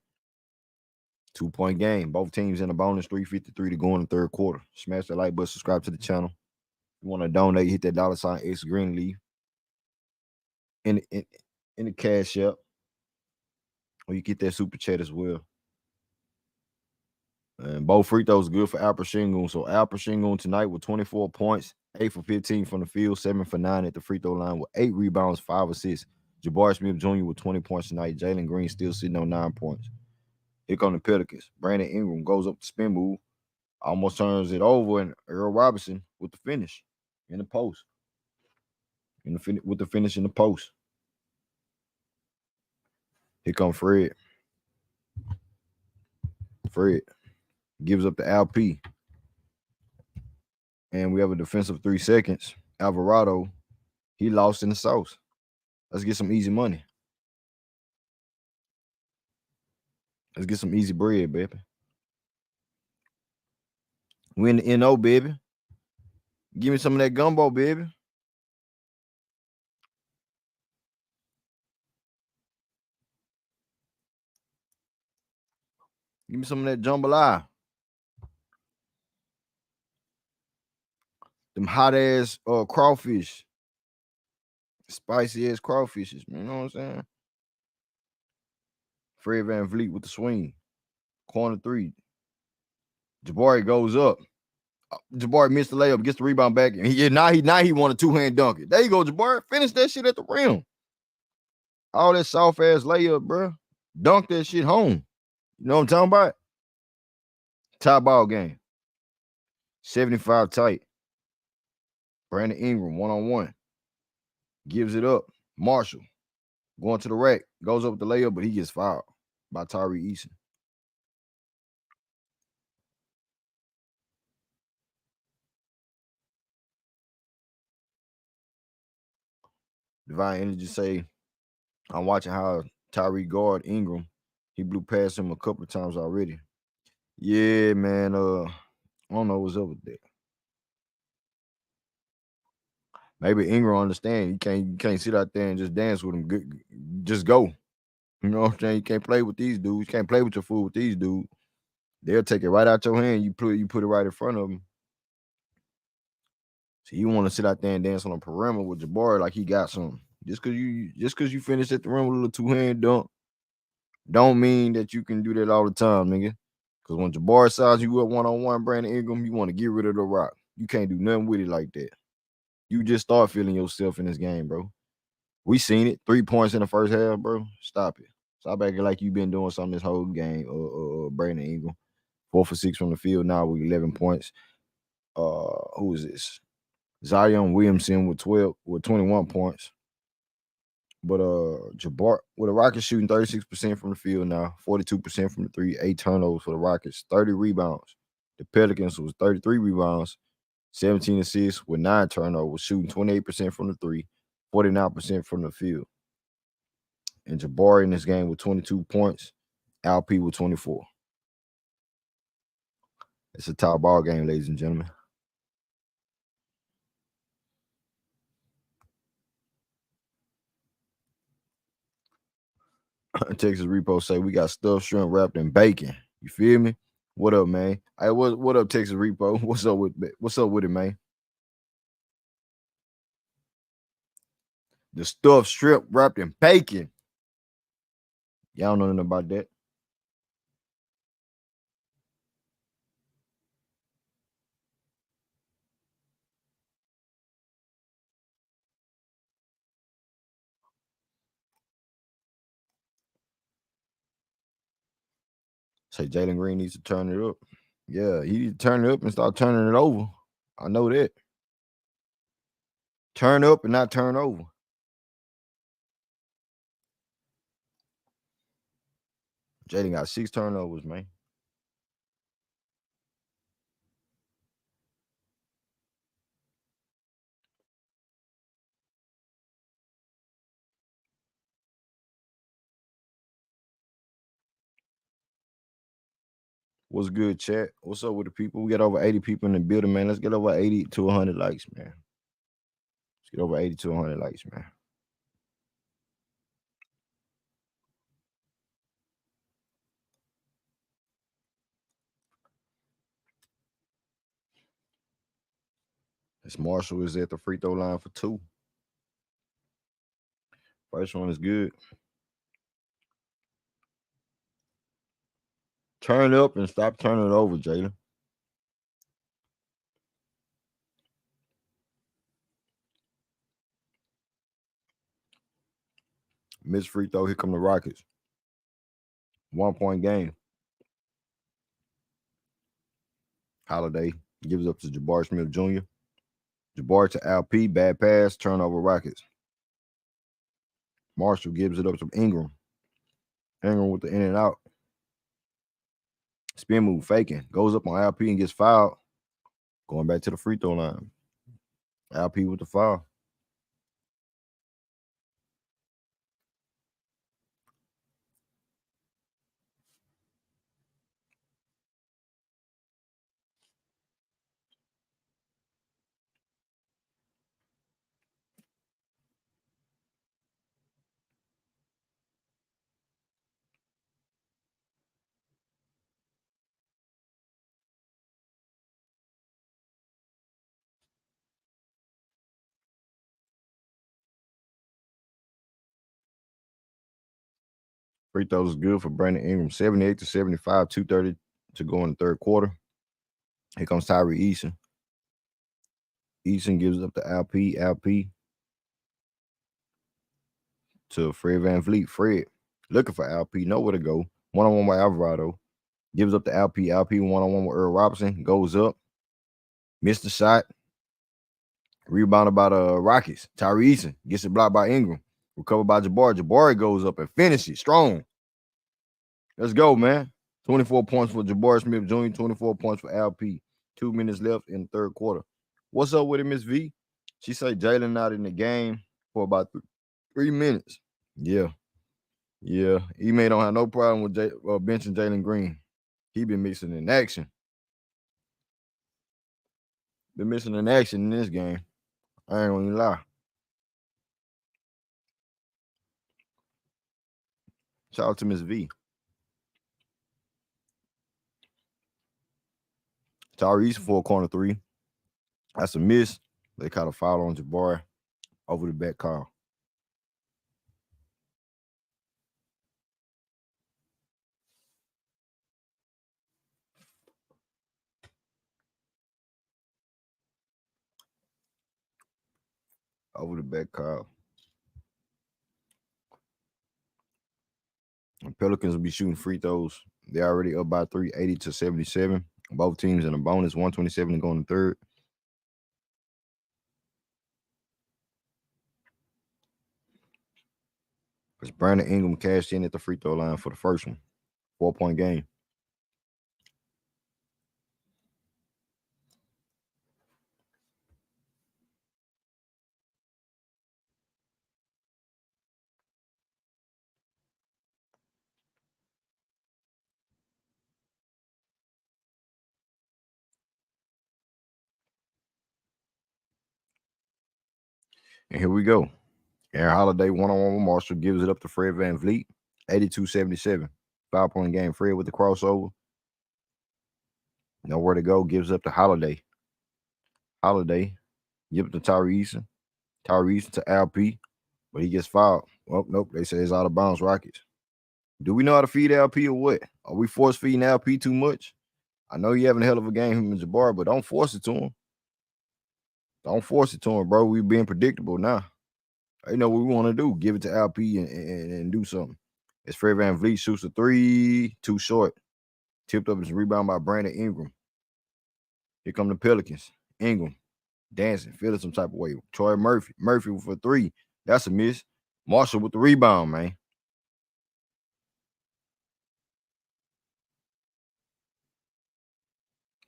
2-point game. Both teams in the bonus. 3:53 to go in the third quarter. Smash the like button. Subscribe to the channel. If you want to donate, hit that $ X Greenleaf in the cash app, or you get that super chat as well. And both free throws good for Alper Shingun. So Alper Shingun tonight with 24 points, 8 for 15 from the field, 7 for 9 at the free throw line with 8 rebounds, 5 assists. Jabari Smith Jr. with 20 points tonight. Jalen Green still sitting on 9 points. Here come the Pelicans. Brandon Ingram goes up the spin move, almost turns it over, and Earl Robinson with the finish in the post. With the finish in the post. Here come Fred. Fred gives up the LP. And we have a defensive 3 seconds. Alvarado, he lost in the sauce. Let's get some easy money. Let's get some easy bread, baby. We in the NO, baby. Give me some of that gumbo, baby. Give me some of that jambalaya. Them hot ass crawfish. Spicy ass crawfishes, man. You know what I'm saying? Fred VanVleet with the swing. Corner 3. Jabari goes up. Jabari missed the layup, gets the rebound back. And now he want a 2-hand dunk it. There you go, Jabari. Finish that shit at the rim. All that soft ass layup, bro. Dunk that shit home. You know what I'm talking about? Tie ball game. 75 tight. Brandon Ingram, 1-on-1. Gives it up. Marshall going to the rack. Goes up with the layup, but he gets fouled by Tyree Eason. Divine Energy say, I'm watching how Tyree guard Ingram. He blew past him a couple of times already. Yeah, man. I don't know what's up with that. Maybe Ingram understand. You can't sit out there and just dance with him. Just go. You know what I'm saying? You can't play with these dudes. You can't play with your food with these dudes. They'll take it right out your hand. You put it right in front of them. So you want to sit out there and dance on a perimeter with Jabari like he got something. Just cause you finished at the rim with a little 2-hand dunk, don't mean that you can do that all the time, nigga. Cause when Jabari sides you up 1-on-1, Brandon Ingram, you want to get rid of the rock. You can't do nothing with it like that. You just start feeling yourself in this game, bro. We seen it. 3 points in the first half, bro. Stop it. Stop acting like you've been doing something this whole game, Brandon Ingram. 4 for 6 from the field now with 11 points. Who is this? Zion Williamson with 21 points. But Jabbar with the Rockets shooting 36% from the field now, 42% from the 3, 8 turnovers for the Rockets, 30 rebounds. The Pelicans was 33 rebounds, 17 assists with 9 turnovers, shooting 28% from the 3, 49% from the field. And Jabari in this game with 22 points, LP with 24. It's a top ball game, ladies and gentlemen. Texas Repo say we got stuffed shrimp wrapped in bacon. You feel me? What up, man? Hey, what up, Texas Repo? What's up with it, man? The stuffed shrimp wrapped in bacon. Y'all don't know nothing about that. Say Jalen Green needs to turn it up. Yeah, he needs to turn it up and start turning it over. I know that. Turn up and not turn over. Jaden got 6 turnovers, man. What's good, chat? What's up with the people? We got over 80 people in the building, man. Let's get over 80 to 100 likes, man. Let's get over 80 to 100 likes, man. This Marshall is at the free throw line for 2. First one is good. Turn up and stop turning it over, Jalen. Missed free throw. Here come the Rockets. 1-point game. Holiday gives up to Jabari Smith Jr. Jabari to LP. Bad pass. Turnover Rockets. Marshall gives it up to Ingram. Ingram with the in and out. Spin move, faking. Goes up on LP and gets fouled. Going back to the free throw line. LP with the foul. Free throws is good for Brandon Ingram. 78 to 75, 2:30 to go in the third quarter. Here comes Tyree Eason. Eason gives up to LP. LP to Fred VanVleet. Fred looking for LP. Nowhere to go. One-on-one with Alvarado. Gives up to LP. LP one-on-one with Earl Robinson. Goes up. Missed the shot. Rebounded by the Rockets. Tyree Eason gets it blocked by Ingram. Recovered by Jabari. Jabari goes up and finishes strong. Let's go, man. 24 points for Jabari Smith Jr., 24 points for LP. 2 minutes left in the third quarter. What's up with it, Miss V? She said Jalen not in the game for about 3 minutes. Yeah. E-May don't have no problem with benching Jalen Green. He been missing in action. Been missing in action in this game. I ain't gonna lie. Shout out to Miss V. Tyrese for a corner 3. That's a miss. They caught a foul on Jabari over the back call. Over the back call. The Pelicans will be shooting free throws. They're already up by 3, 80 to 77. Both teams in a bonus, 127 to go in the third. Because Brandon Ingram cashed in at the free throw line for the first one. 4-point game. And here we go. Aaron Holiday one-on-one with Marshall gives it up to Fred VanVleet. 82-77. 5-point game. Fred with the crossover. Nowhere to go. Gives up to Holiday. Holiday. Give it to Tyree Eason. Tyree Eason to LP. But he gets fouled. Well, nope. They say it's out of bounds, Rockets. Do we know how to feed LP or what? Are we force feeding LP too much? I know you having a hell of a game, him and Jabari, but don't force it to him. Don't force it to him, bro. We being predictable now. They know what we want to do. Give it to LP and do something. It's Fred VanVleet shoots a 3, too short. Tipped up his rebound by Brandon Ingram. Here come the Pelicans. Ingram dancing, feeling some type of way. Troy Murphy for 3. That's a miss. Marshall with the rebound, man.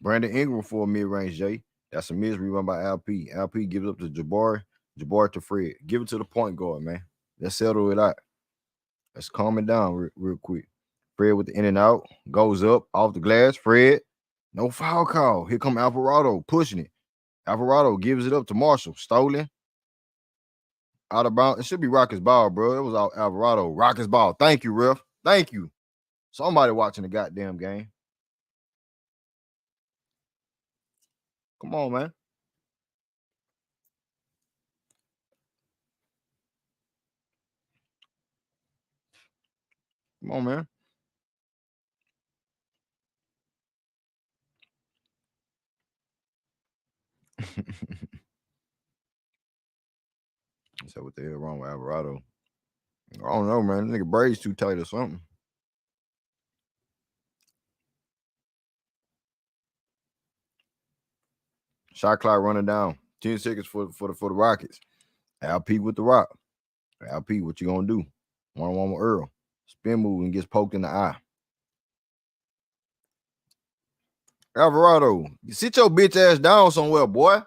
Brandon Ingram for a mid-range J. That's a miss. Rebound by LP. LP gives up to Jabari. Jabari to Fred. Give it to the point guard, man. Let's settle it out. Let's calm it down real quick. Fred with the in and out. Goes up off the glass. Fred. No foul call. Here come Alvarado pushing it. Alvarado gives it up to Marshall. Stolen. Out of bounds. It should be Rockets ball, bro. It was out Alvarado. Rockets ball. Thank you, ref. Thank you. Somebody watching the goddamn game. Come on, man. Come on, man. So what the hell wrong with Alvarado? I don't know, man. Nigga braids too tight or something. Shot clock running down. 10 seconds for the Rockets. LP with the rock. LP, what you gonna do? 1-on-1 with Earl. Spin move and gets poked in the eye. Alvarado, you sit your bitch ass down somewhere, boy.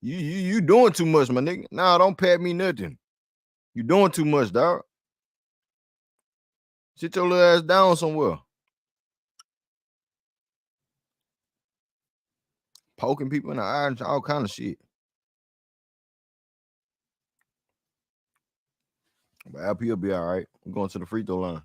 You doing too much, my nigga. Nah, don't pat me nothing. You doing too much, dog. Sit your little ass down somewhere. Poking people in the eye and all kind of shit. But LP will be all right. I'm going to the free throw line.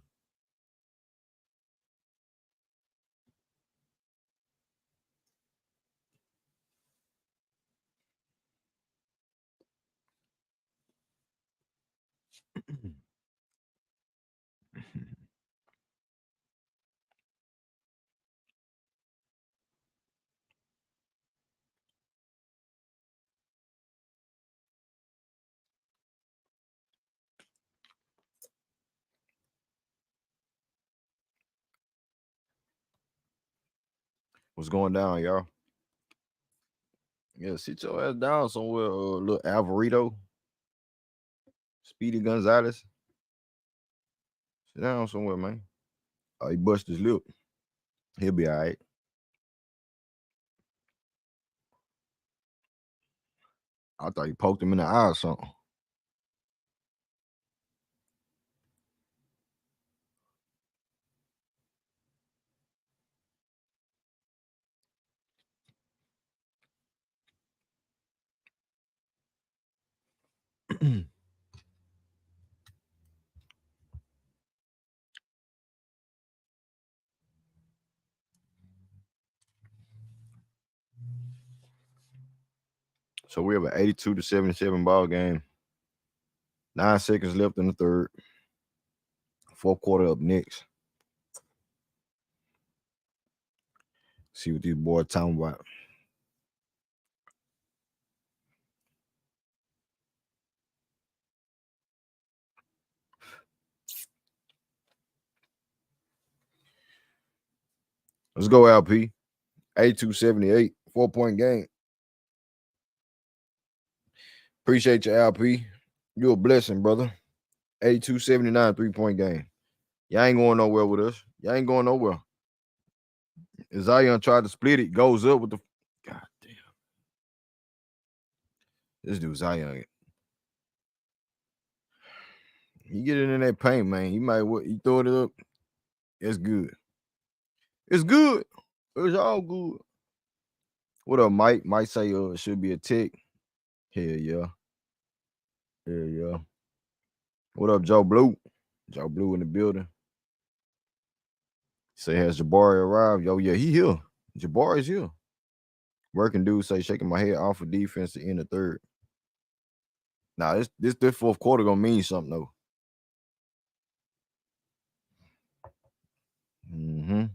What's going down, y'all? Yeah, sit your ass down somewhere, little Alvarado. Speedy Gonzalez. Sit down somewhere, man. Oh, he busted his lip. He'll be all right. I thought he poked him in the eye or something. So we have an 82-77 ball game. 9 seconds left in the third. Fourth quarter up next. See what these boys talking about. Let's go, LP. 82-78. 4-point game. Appreciate you, LP. You're a blessing, brother. 82-79, 3-point game. Y'all ain't going nowhere with us. Y'all ain't going nowhere. Zion tried to split it. Goes up with the... God damn. This dude, Zion. He get it in that paint, man. He might... He throw it up. It's good. It's good. It's all good. What up, Mike? Mike say it should be a tick. Hell yeah. Hell yeah. What up, Joe Blue? Joe Blue in the building. Say, has Jabari arrived? Yo, yeah, he here. Jabari's here. Working dude say, shaking my head off of defense to end the third. Nah, this fourth quarter gonna mean something though. Mm-hmm.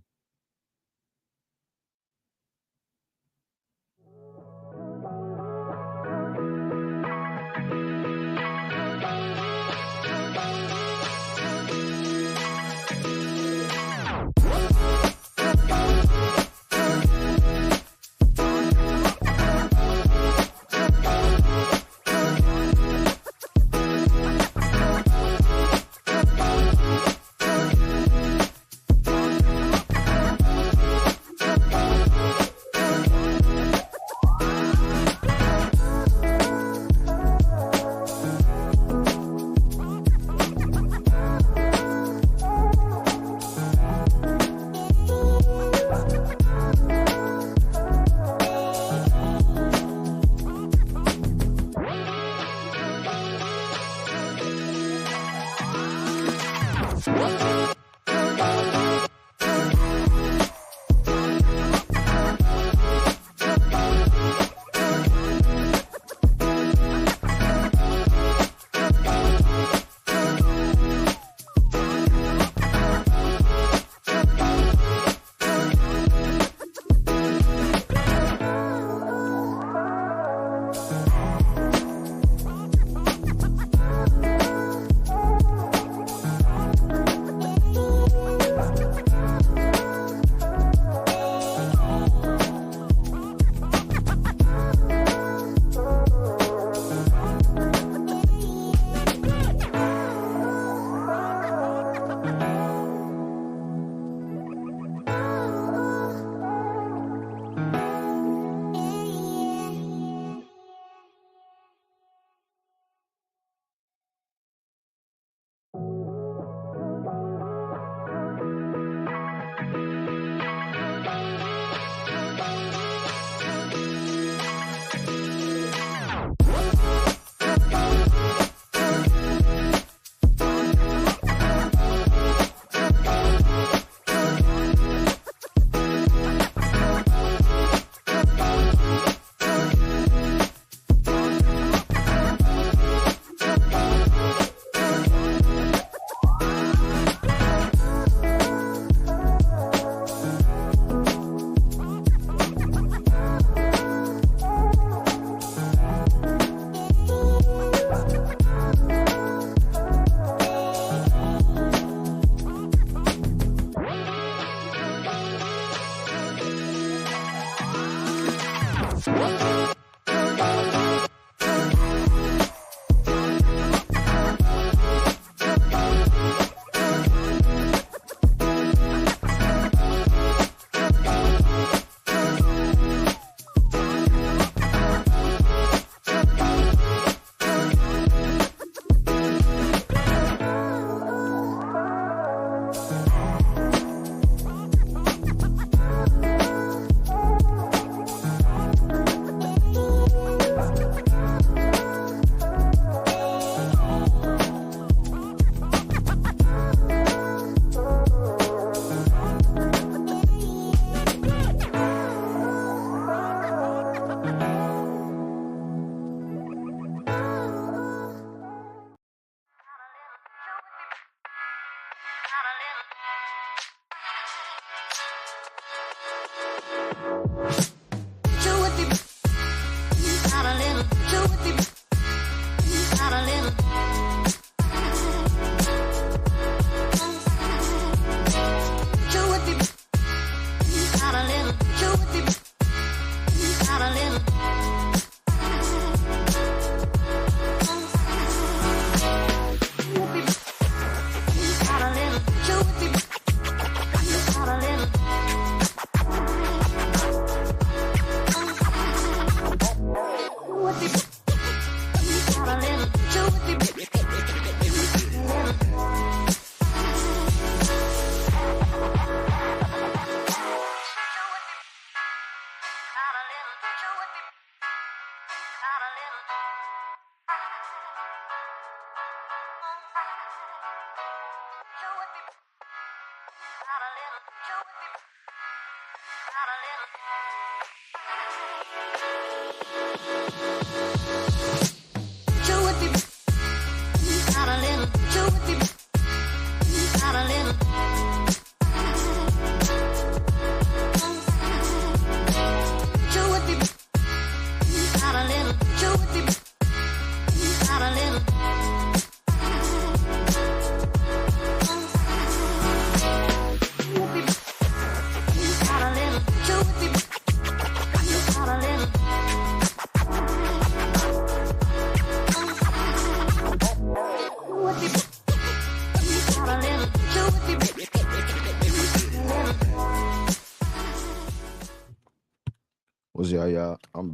What's y'all? I'm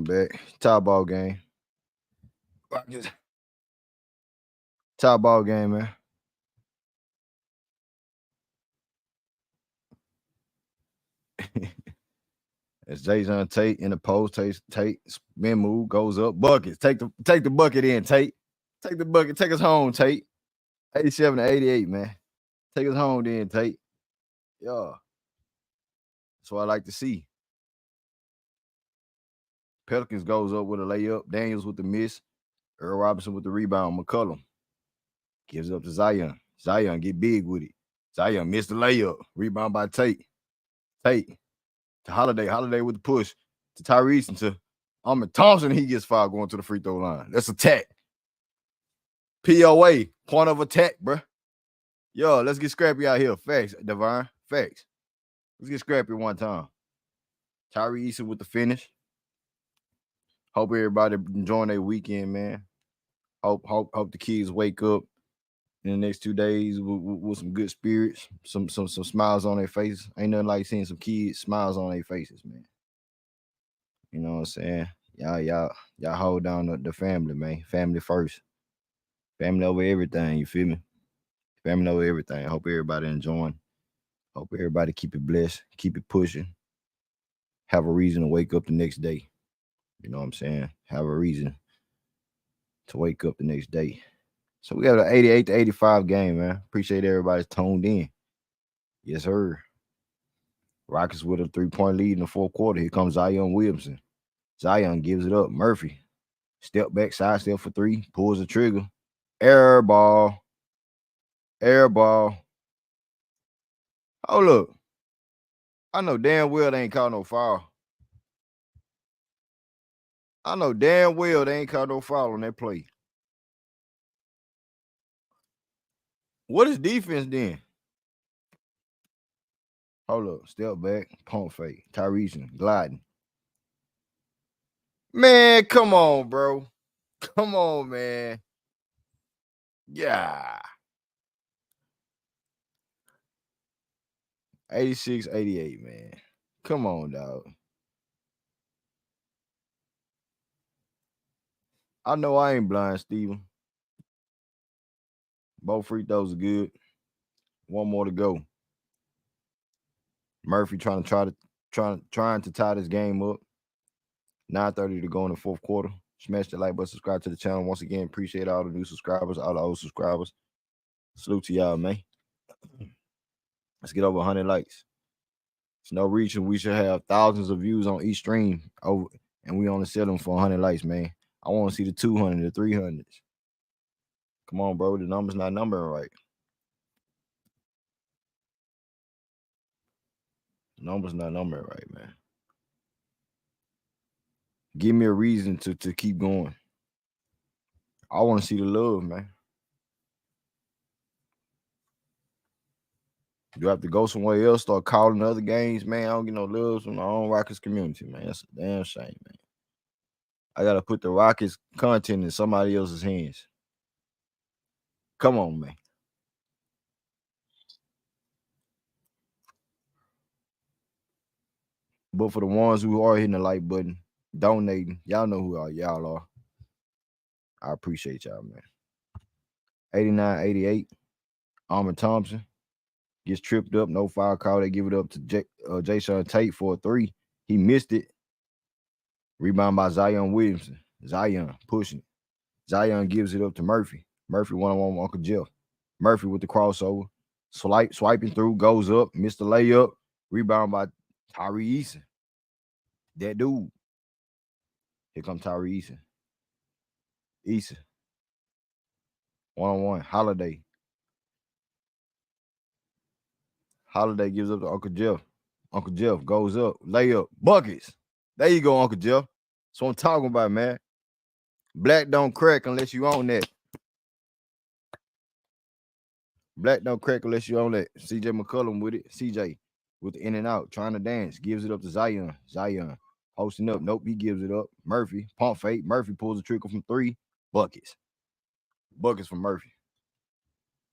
back. Tie ball game. Tie ball game, man. As Jason Tate in the post, Tate spin move, goes up, buckets. Take the bucket in, Tate. Take the bucket, take us home, Tate. 87 to 88, man. Take us home then, Tate. Yeah. That's what I like to see. Pelicans goes up with a layup. Daniels with the miss. Earl Robinson with the rebound. McCullum gives it up to Zion. Zion get big with it. Zion missed the layup. Rebound by Tate. Tate to Holiday. Holiday with the push to Tyrese and to Ahmed Thompson. He gets fouled going to the free throw line. That's attack. POA, point of attack, bro. Yo, let's get scrappy out here. Facts, Devon. Facts. Let's get scrappy one time. Tyrese with the finish. Hope everybody enjoying their weekend, man. Hope the kids wake up in the next 2 days with some good spirits, some smiles on their faces. Ain't nothing like seeing some kids smiles on their faces, man. You know what I'm saying? Y'all hold down the family, man. Family first. Family over everything, you feel me? Family over everything. Hope everybody enjoying. Hope everybody keep it blessed, keep it pushing. Have a reason to wake up the next day. You know what I'm saying? Have a reason to wake up the next day. So we got an 88 to 85 game, man. Appreciate everybody's tuned in. Yes, sir. Rockets with a 3-point lead in the fourth quarter. Here comes Zion Williamson. Zion gives it up. Murphy. Step back, side step for three. Pulls the trigger. Air ball. Oh, look. I know damn well they ain't called no foul. I know damn well they ain't called no foul on that play. What is defense then? Hold up. Step back. Pump fake. Tyrese gliding. Man, come on, bro. Come on, man. Yeah. 86, 88, man. Come on, dog. I know I ain't blind, Steven. Both free throws are good. One more to go. Murphy trying to tie this game up. 9:30 to go in the fourth quarter. Smash the like button, subscribe to the channel. Once again, appreciate all the new subscribers, all the old subscribers. Salute to y'all, man. Let's get over 100 likes. It's no reason we should have thousands of views on each stream over, and we only sell them for 100 likes, man. I want to see the 200, the 300s. Come on, bro. The number's not numbering right. Numbers not number right, man. Give me a reason to keep going. I want to see the love, man. You have to go somewhere else, start calling other games, man. I don't get no love from my own Rockets community, man. That's a damn shame, man. I gotta put the Rockets content in somebody else's hands. Come on, man. But for the ones who are hitting the like button, donating, y'all know who y'all are. I appreciate y'all, man. 89-88. Armin Thompson gets tripped up, no foul call. They give it up to Jayshawn Tate for a three. He missed it. Rebound by Zion Williamson. Zion pushing it. Zion gives it up to Murphy. Murphy one-on-one with Uncle Jeff. Murphy with the crossover. Swiping through, goes up, missed the layup. Rebound by Tyree Eason. That dude. Here comes Tyree Eason. Eason. One-on-one. Holiday. Holiday gives up to Uncle Jeff. Uncle Jeff goes up. Layup. Buckets. There you go, Uncle Jeff. That's what I'm talking about, man. Black don't crack unless you own that. Black don't crack unless you own that. CJ McCollum with it. CJ with the in and out. Trying to dance. Gives it up to Zion. Zion. Posting up. Nope, he gives it up. Murphy. Pump fake. Murphy pulls the trigger from three. Buckets. Buckets from Murphy.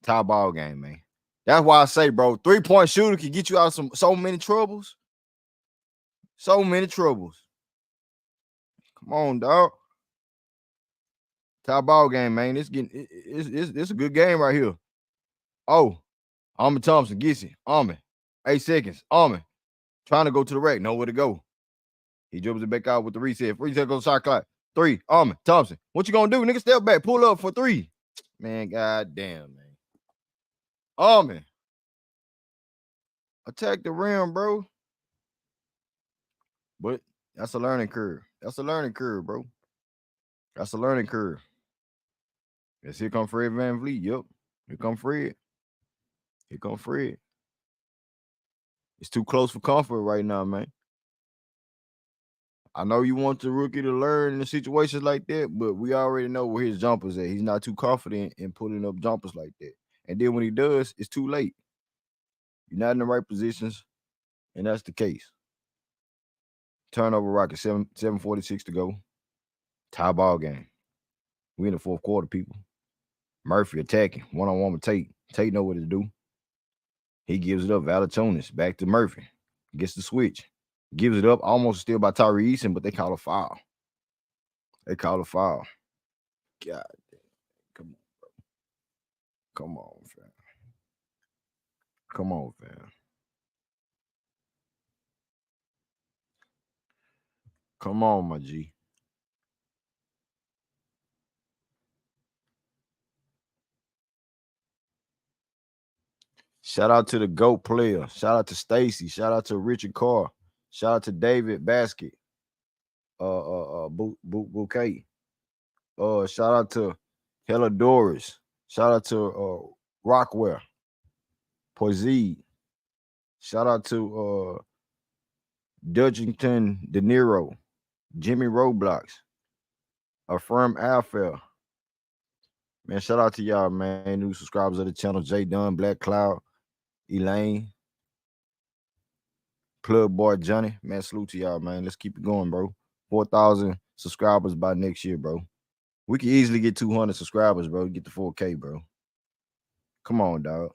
Tie ball game, man. That's why I say, bro, 3-point shooter can get you out of so many troubles. So many troubles. Come on, dog. Tie ball game, man. It's a good game right here. Oh, Armin Thompson gets it. Armin. 8 seconds. Armin. Trying to go to the rack. Nowhere to go. He dribbles it back out with the reset. Reset goes shot clock. 3. Armin Thompson. What you gonna do? Nigga, step back. Pull up for 3. Man, goddamn, man. Armin. Attack the rim, bro. But that's a learning curve. That's a learning curve, bro. That's a learning curve. Yes, here come Fred VanVleet. Yep. Here come Fred. Here come Fred. It's too close for comfort right now, man. I know you want the rookie to learn in situations like that, but we already know where his jumpers at. He's not too confident in putting up jumpers like that. And then when he does, it's too late. You're not in the right positions, and that's the case. Turnover Rockets, 7:46 to go. Tie ball game. We in the fourth quarter, people. Murphy attacking. One-on-one with Tate. Tate know what to do. He gives it up. Valanciunas back to Murphy. Gets the switch. Gives it up. Almost still by Tyree Eason, but they call a foul. They call a foul. God damn. Come on, bro. Come on, fam. Come on, fam. Come on, my G. Shout out to the GOAT player. Shout out to Stacy. Shout out to Richard Carr. Shout out to David Basket. Bouquet. Shout out to Hella Doris. Shout out to Rockwell. Poise. Shout out to Dudgington De Niro. Jimmy Roblox. Affirm Alpha. Man, shout out to y'all, man. New subscribers of the channel. Jay Dunn, Black Cloud, Elaine, Plug Boy Johnny. Man, salute to y'all, man. Let's keep it going, bro. 4,000 subscribers by next year, bro. We can easily get 200 subscribers, bro. Get the 4K, bro. Come on, dog.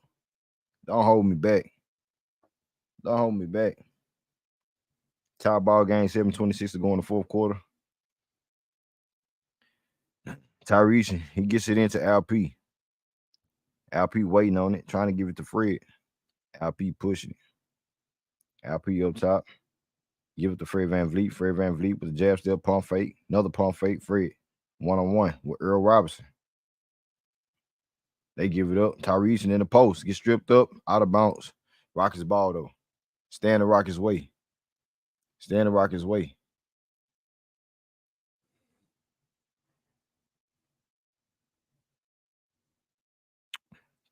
Don't hold me back. Don't hold me back. Tie ball game, 7:26 to go in the fourth quarter. Tyrese, he gets it into LP. LP waiting on it, trying to give it to Fred. LP pushing it. LP up top. Give it to Fred VanVleet. Fred VanVleet with the jab step, pump fake. Another pump fake. Fred one-on-one with Earl Robinson. They give it up. Tyrese in the post. Get stripped up. Out of bounds. Rockets ball, though. Stay in the Rockets' way. Stay in the Rockets' way.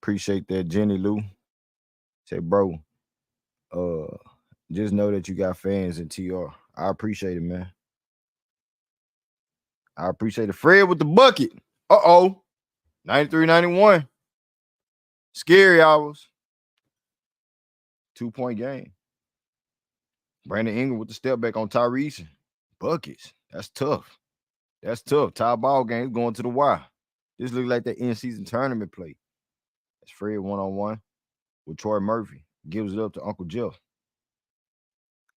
Appreciate that, Jenny Lou. Say, bro, Just know that you got fans in TR. I appreciate it, man. I appreciate it. Fred with the bucket. 93-91. Scary hours. 2-point game. Brandon Ingram with the step back on Tyrese. Buckets. That's tough. That's tough. Tie ball game going to the wire. This looks like the in-season tournament play. That's Fred one-on-one with Troy Murphy. Gives it up to Uncle Jeff.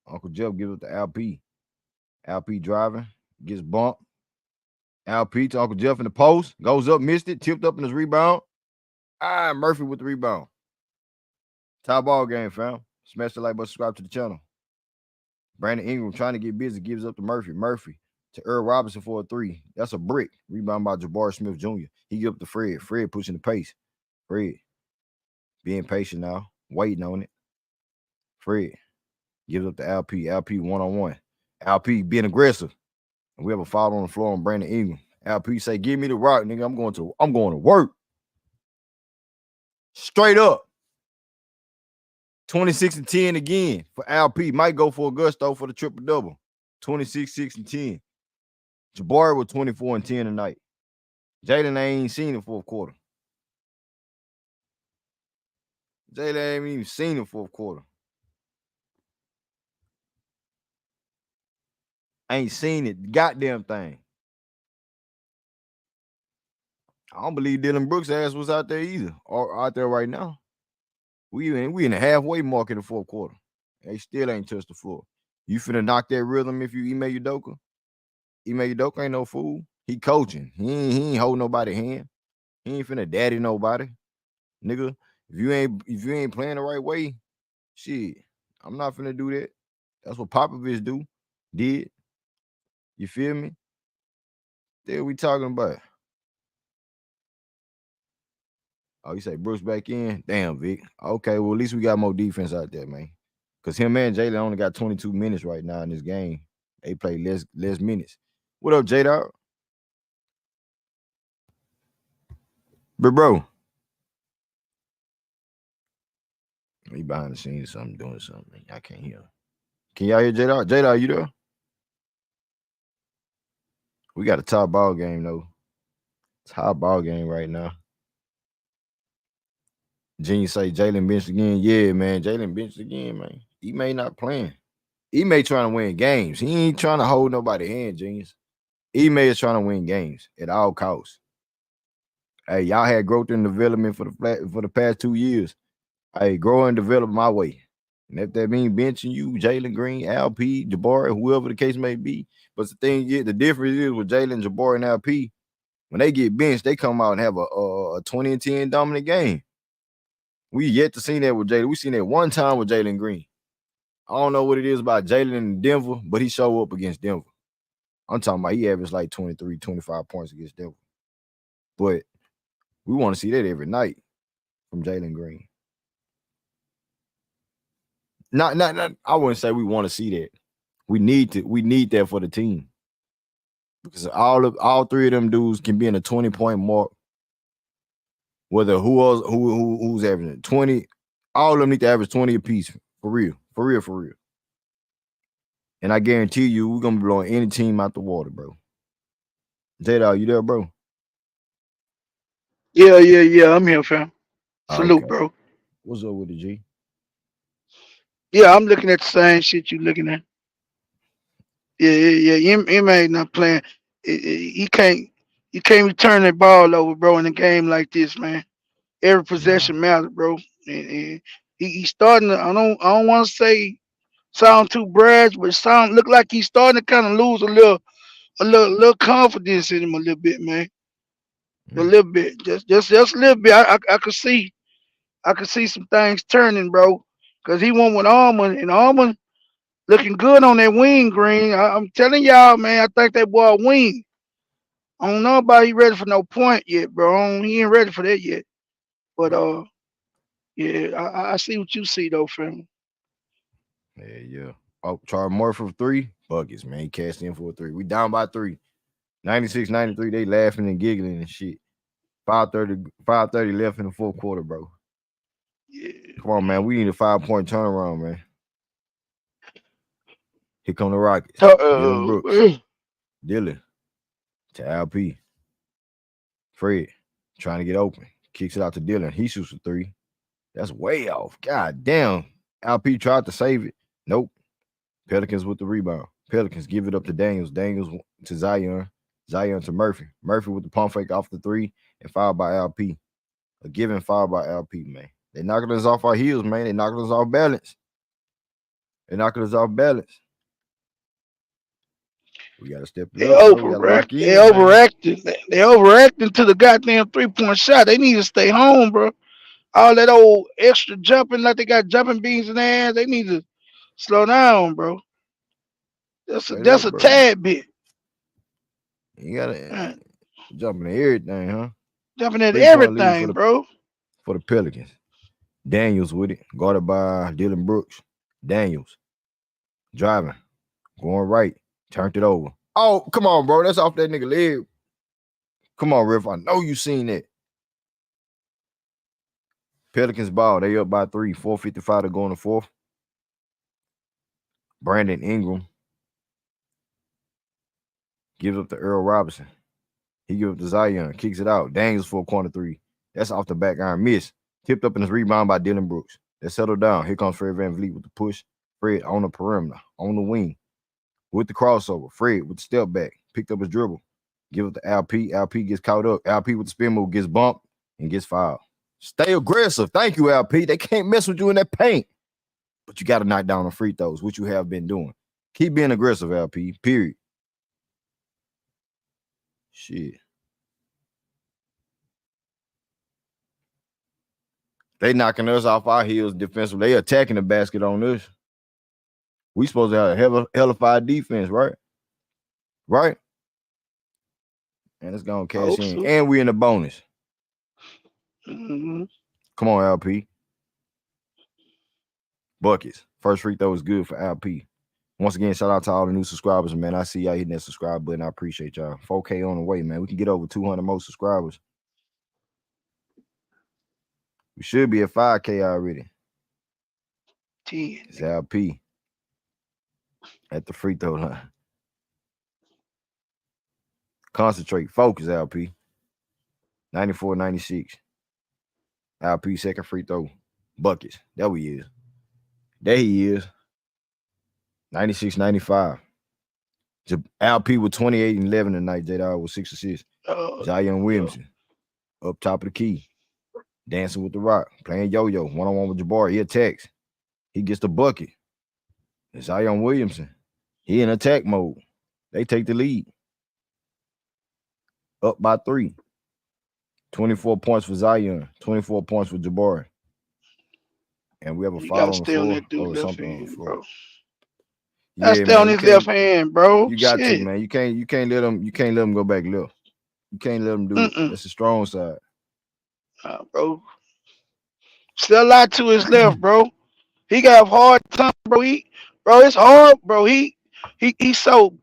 Uncle Jeff gives it to LP. LP driving. Gets bumped. LP to Uncle Jeff in the post. Goes up, missed it. Tipped up in his rebound. Murphy with the rebound. Tie ball game, fam. Smash the like button, subscribe to the channel. Brandon Ingram trying to get busy. Gives up to Murphy. Murphy to Earl Robinson for a 3. That's a brick. Rebound by Jabari Smith Jr. He gives up to Fred. Fred pushing the pace. Fred being patient now. Waiting on it. Fred gives up to LP. LP one-on-one. LP being aggressive. And we have a foul on the floor on Brandon Ingram. LP say, give me the rock, nigga. I'm going to work. Straight up. 26-10 again for LP. Might go for Augusto for the triple-double. 26, 6, and 10. Jabari with 24 and 10 tonight. Jalen ain't seen the fourth quarter. Jalen ain't even seen the fourth quarter. Ain't seen it. Goddamn thing. I don't believe Dylan Brooks' ass was out there either, or out there right now. We in the halfway mark in the fourth quarter. They still ain't touched the floor. You finna knock that rhythm if you Ime Udoka? Ime Udoka ain't no fool. He coaching. He ain't holding nobody hand. He ain't finna daddy nobody. Nigga, if you ain't playing the right way, shit, I'm not finna do that. That's what Popovich did. You feel me? There we talking about. Oh, you say Brooks back in? Damn, Vic. Okay, well, at least we got more defense out there, man. Because him and Jalen only got 22 minutes right now in this game. They play less minutes. What up, J-Dog? But, bro. He behind the scenes something, doing something. I can't hear him. Can y'all hear J-Dog? J-Dog, you there? We got a top ball game, though. Top ball game right now. Gene say Jalen benched again. Yeah, man. Jalen benched again, man. He may not playing. He may trying to win games. He ain't trying to hold nobody hand, Genius. Ime is trying to win games at all costs. Hey, y'all had growth and development for the past 2 years. Hey, grow and develop my way. And if that means benching you, Jalen Green, LP, Jabari, whoever the case may be. But the thing is, the difference is with Jalen, Jabari, and LP, when they get benched, they come out and have a 20 and 10 dominant game. We yet to see that with Jalen. We seen that one time with Jalen Green. I don't know what it is about Jalen in Denver, but he showed up against Denver. I'm talking about he averaged like 23, 25 points against Denver. But we want to see that every night from Jalen Green. Not. I wouldn't say we want to see that. We need that for the team. Because all three of them dudes can be in a 20-point mark. Whether who's averaging 20, all of them need to average 20 apiece. For real. And I guarantee you, we're gonna be blowing any team out the water, bro. J-Dog, you there, bro? Yeah. I'm here, fam. Salute, Okay. bro. What's up with the G? Yeah, I'm looking at the same shit you looking at. Yeah. Him ain't not playing. He can't. You can't return that ball over, bro, in a game like this, man. Every Nah. possession matters, bro. And he's starting to. I don't want to say sound too brash, but look like he's starting to kind of lose a little confidence in him a little bit, man. A Mm. little bit, just a little bit. I could see some things turning, bro. Cause he went with Almond, and Almond looking good on that wing, Green. I'm telling y'all, man, I think that boy wing. I don't know about he ready for no point yet, bro. He ain't ready for that yet. But yeah, I see what you see though, fam. Yeah. Oh, Charles Moore for 3 buckets, man. He cashed in for a 3. We down by 3. 96-93. They laughing and giggling and shit. 5:30 left in the fourth quarter, bro. Yeah, Come on, man. We need a 5-point turnaround, man. Here come the Rockets. Dylan Brooks. Uh, Dylan to LP. Fred trying to get open. Kicks it out to Dylan. He shoots a three. That's way off. God damn. LP tried to save it. Nope. Pelicans with the rebound. Pelicans give it up to Daniels. Daniels to Zion. Zion to Murphy. Murphy with the pump fake off the three and fouled by LP. A given foul by LP, man. They knocking us off our heels, man. They knocking us off balance. They knocking us off balance. We gotta step it they up, bro. We gotta lock overreact. in, They man. overacting. They overacting to the goddamn 3-point shot. They need to stay home, bro. All that old extra jumping, like they got jumping beans in their ass. They need to slow down, bro. Straight That's up, a bro. tad bit. You gotta Man, jumping at everything, huh? jumping at 3-point lead everything, bro. for the Pelicans. Daniels with it, guarded by Dylan Brooks. Daniels driving, going right, turned it over. Oh, come on, bro. That's off that nigga leg. Come on, Riff. I know you seen that. Pelicans ball. They up by 3. 4:55 to go in the fourth. Brandon Ingram gives up to Earl Robinson. He gives up to Zion. Kicks it out. Daniels for a corner three. That's off the back iron. Miss. Tipped up in his rebound by Dylan Brooks. They settle down. Here comes Fred VanVleet with the push. Fred on the perimeter, on the wing. With the crossover. Fred with the step back. Picked up his dribble. Give it to LP. LP gets caught up. LP with the spin move gets bumped and gets fouled. Stay aggressive. Thank you, LP. They can't mess with you in that paint. But you got to knock down the free throws, which you have been doing. Keep being aggressive, LP. Period. Shit. They knocking us off our heels defensively. They attacking the basket on us. We supposed to have a hellified defense, right? Right? And it's going to cash in. So. And we in the bonus. Mm-hmm. Come on, LP. Buckets. First free throw is good for LP. Once again, shout out to all the new subscribers, man. I see y'all hitting that subscribe button. I appreciate y'all. 4K on the way, man. We can get over 200 more subscribers. We should be at 5K already. 10. It's LP at the free throw line. Concentrate. Focus, LP. 94-96. LP second free throw. Buckets. There he is. There he is. 96-95. LP with 28 and 11 tonight. J-Dog with 6 assists. Zion Williamson. Up top of the key. Dancing with the rock. Playing yo-yo. One-on-one with Jabbar. He attacks. He gets the bucket. It's Zion Williamson. He in attack mode. They take the lead. Up by 3. 24 points for Zion. 24 points for Jabbar. And we have a foul on the floor. On that dude left something hand, on the floor. bro. Yeah, stay on his left hand, bro. You got to, man. You can't let him go back left. You can't let him do it. That's the strong side. Bro. Still a lot to his left, bro. He got a hard time, bro. It's hard, bro. He's so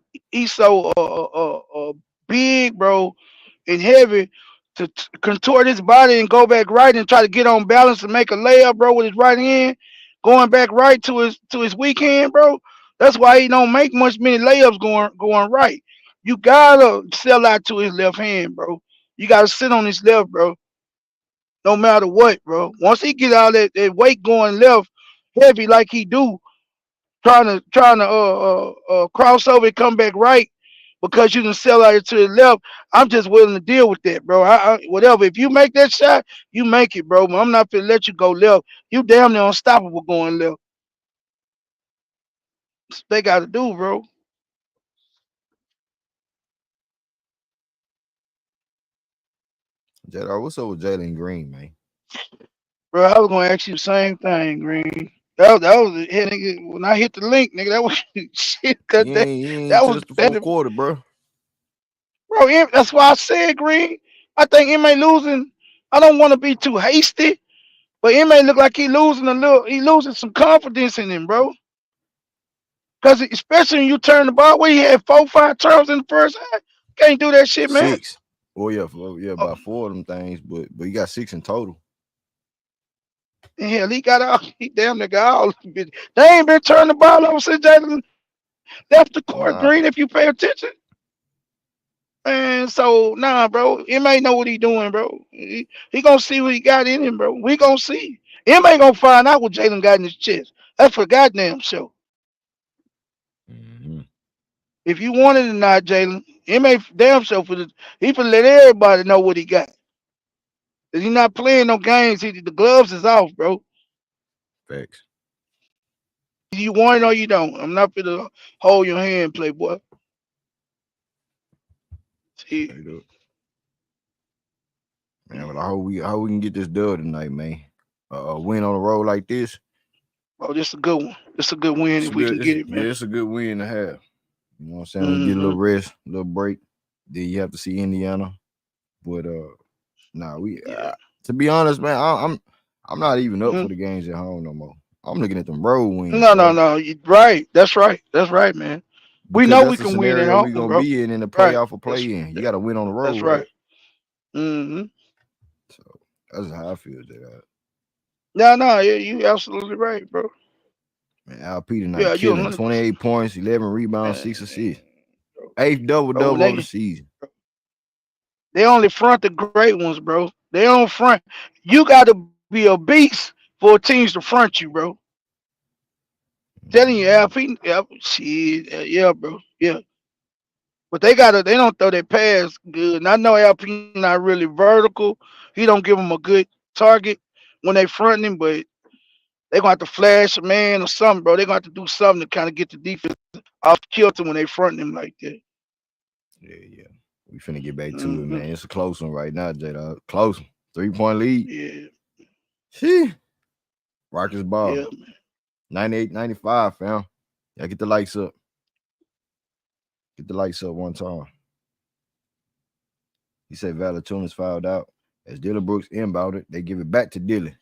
big, bro, and heavy to contort his body and go back right and try to get on balance and make a layup, bro, with his right hand, going back right to his weak hand, bro. That's why he don't make many layups going right. You gotta sell out to his left hand, bro. You gotta sit on his left, bro. No matter what, bro. Once he get out that weight going left heavy like he do, trying to cross over and come back right because you can sell out to the left. I'm just willing to deal with that, bro. Whatever. If you make that shot, you make it, bro. But I'm not gonna let you go left. You damn near unstoppable going left. That's what they got to do, bro. What's up with Jalen Green, man? Bro, I was gonna ask you the same thing, Green. That was nigga, when I hit the link, nigga. That was shit. You ain't touched the fourth quarter, bro. Bro, that's why I said, Green. I think MA losing. I don't want to be too hasty, but MA look like he losing a little. He losing some confidence in him, bro. Because especially when you turn the ball, where he had 4-5 turns in the first half, can't do that shit, man. 6. Well, yeah, about 4 of them things, but you got 6 in total. And hell, he damn near got all. They ain't been turning the ball over since Jalen Left the court, Nah, Green, if you pay attention. And so, nah, bro. M ain't know what he doing, bro. He gonna see what he got in him, bro. We gonna see. M ain't gonna find out what Jalen got in his chest. That's for goddamn sure. mhm. If you want it or not, Jalen, M ain't damn sure for the. He for let everybody know what he got. Cause he not playing no games. The gloves is off, bro. Facts. You want it or you don't. I'm not gonna hold your hand, playboy. See, Straight up. Man, but I hope we can get this dub tonight, man. Win on the road like this. oh, this a good one. This a good win It's a if we good. can get it, man. It's a good win to have. You know what I'm saying? We get a Mm-hmm. little rest, a little break. Then you have to see Indiana. But nah, Yeah. to be honest, man, I'm not even up Mm-hmm. for the games at home no more. I'm looking at them road wins, No, no, bro, no. You, right. That's right. That's right, man. We because know we that's the can win at scenario we home, gonna bro. be in the Right. playoff or play in. You got to win on the road, That's right? right. Mm-hmm. So that's how I feel, J. No, no. Yeah, you absolutely right, bro. Man, LP tonight Yeah, you killing 100%. 28 points, 11 rebounds, 6 Man, assists, 8th double bro, when double of the season. they only front the great ones, bro. They don't front. You got to be a beast for teams to front you, bro. Telling you, Mhm. LP, yeah, shit, yeah, bro, yeah. But they gotta, they don't throw their pass good. And I know LP not really vertical. He don't give them a good target when they front him, but they gonna have to flash a man or something, bro. They gonna have to do something to kind of get the defense off kilter when they front him like that. Yeah. We finna get back to it, Mm-hmm. man. It's a close one right now, J. Dog. Close one. 3-point lead. Yeah, Shee. Rockets ball. yeah. 98-95, fam. Yeah, get the lights up. Get the lights up one time. He said Valanciunas fouled out. As Dylan Brooks inbounded, they give it back to Dylan.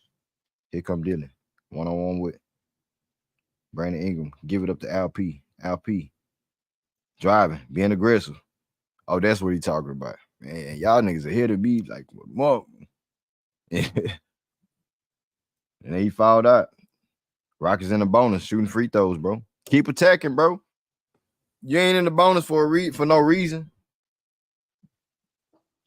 Here come Dylan. One-on-one with Brandon Ingram. Give it up to LP. LP. Driving. Being aggressive. Oh, that's what he talking about. Man, y'all niggas are here to be like, more. And then he fouled out. Rockets in the bonus, shooting free throws, bro. Keep attacking, bro. You ain't in the bonus for no reason.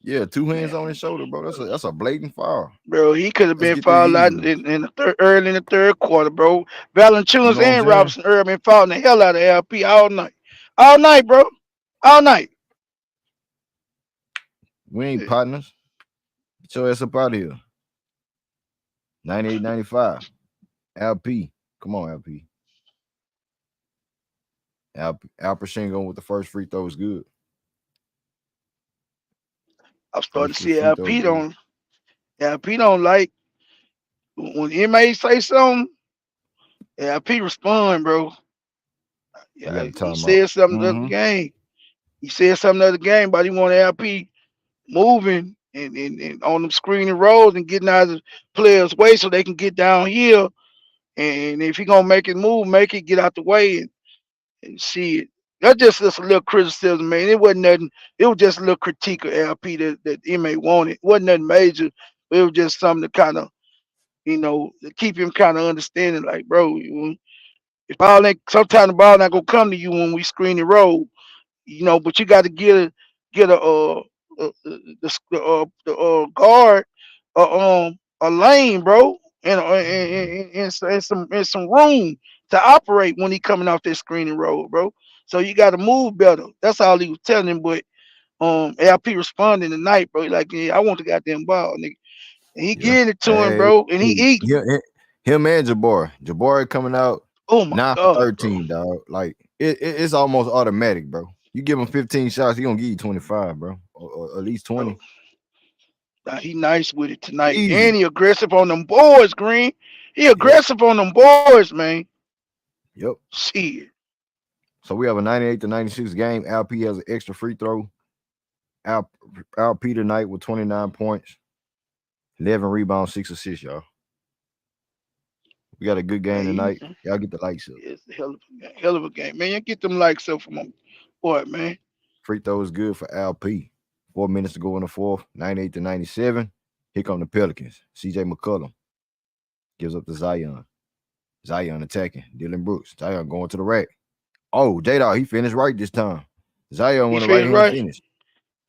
Yeah, 2 hands on his Man, shoulder, bro. That's a blatant foul. bro, he could have Let's been get this fouled out easy. in the early in the third quarter, bro. You Valanciunas know what I'm and saying? Robinson Earl been fouling the hell out of LP all night, bro, all night. We ain't partners. Get your ass up out of here. 98-95. LP. Come on, LP. Al Pacino with the first free throw is good. I'm starting First to two see free throws good. LP don't like when MA say something. LP respond, bro. We Yeah, got a he timeout. said something the other Mm-hmm. game. He said something the other game about he want LP moving and on them screening roads and getting out of the players' way so they can get down here. And if he gonna make it move, make it get out the way and see it. That's just a little criticism, man. It wasn't nothing. It was just a little critique of LP that MA wanted. It wasn't nothing major. But it was just something to kind of, to keep him kind of understanding, like, bro, if ball ain't sometimes the ball not gonna come to you when we screen the road, but you got to get the guard a lane, bro, Mm-hmm. and some room to operate when he coming off that screening road, bro. So you got to move better. That's all he was telling him. But LP responding tonight, bro. He like, yeah, I want the goddamn ball, nigga. And he Yeah. getting it to him, Hey, bro, and he eating. yeah, him and Jabbar. Jabbar coming out Oh my 9 for god, bro. 13, dog. Like it's almost automatic, bro. You give him 15 shots, he gonna give you 25, bro, or at least Bro, 20. nah, he nice with it tonight, and Easy. he aggressive on them boards, Green. He Yep. aggressive on them boards, man. Yep. Shit. So we have a 98-96 game. LP has an extra free throw. LP tonight with 29 points, 11 rebounds, 6 assists, y'all. We got a good game Man, tonight. Y'all get the lights up. it's a hell of a game, man. You get them likes up from my boy, man. Free throw is good for LP. 4 minutes to go in the fourth, 98-97. Here come the Pelicans. CJ McCollum gives up to Zion. Zion attacking. Dylan Brooks. Zion going to the rack. Oh, J-Dog, he finished right this time. Zion He won a finished right-hand right. finish.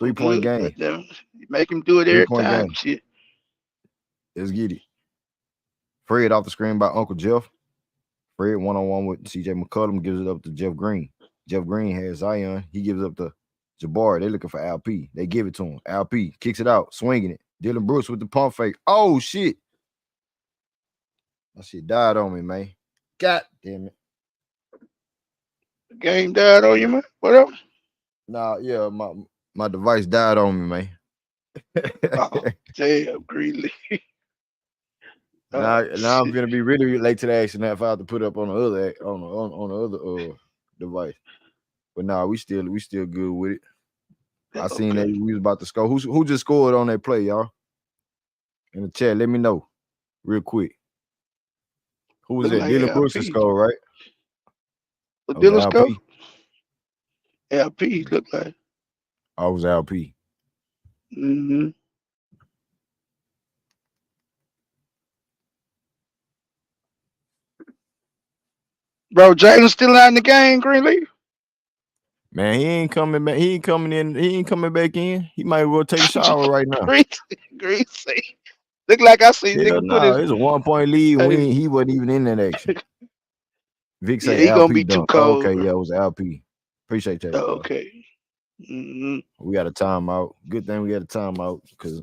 I'm 3-point good. game. Goddamn. You make him do it every 3-point time. game. Shit. Let's get it. Fred off the screen by Uncle Jeff. Fred one-on-one with CJ McCollum, gives it up to Jeff Green. Jeff Green has Zion. He gives up to Jabbar. They're looking for LP. They give it to him. LP kicks it out, swinging it. Dylan Brooks with the pump fake. Oh, shit. That shit died on me, man. God damn it. The game died on you, man. What up? Nah, yeah, my device died on me, man. Oh, damn, Greenleaf. Now I'm Shit. gonna be really late to the action if I have to put up on the other on the other device. But nah, we still good with it. I seen that Okay. we was about to score. Who just scored on that play, y'all? In the chat, let me know real quick. Who was Look that? like Dylan Brooks LP. scored, right? What That was Dylan go? LP. LP look like. I was LP. Mm-hmm. Bro, Jalen's still not in the game, Greenleaf? Man, he ain't coming back. He ain't coming in. He ain't coming back in. He might well take a shower right now. Green say. Look like I see Hell nigga put no, his. it's a 1-point lead. He wasn't even in that action. Vic Yeah, say he gonna LP be too dunk. Oh, cold, okay, bro. yeah, it was LP. Appreciate that, Oh, bro. okay. Mm-hmm. We got a timeout. Good thing we got a timeout because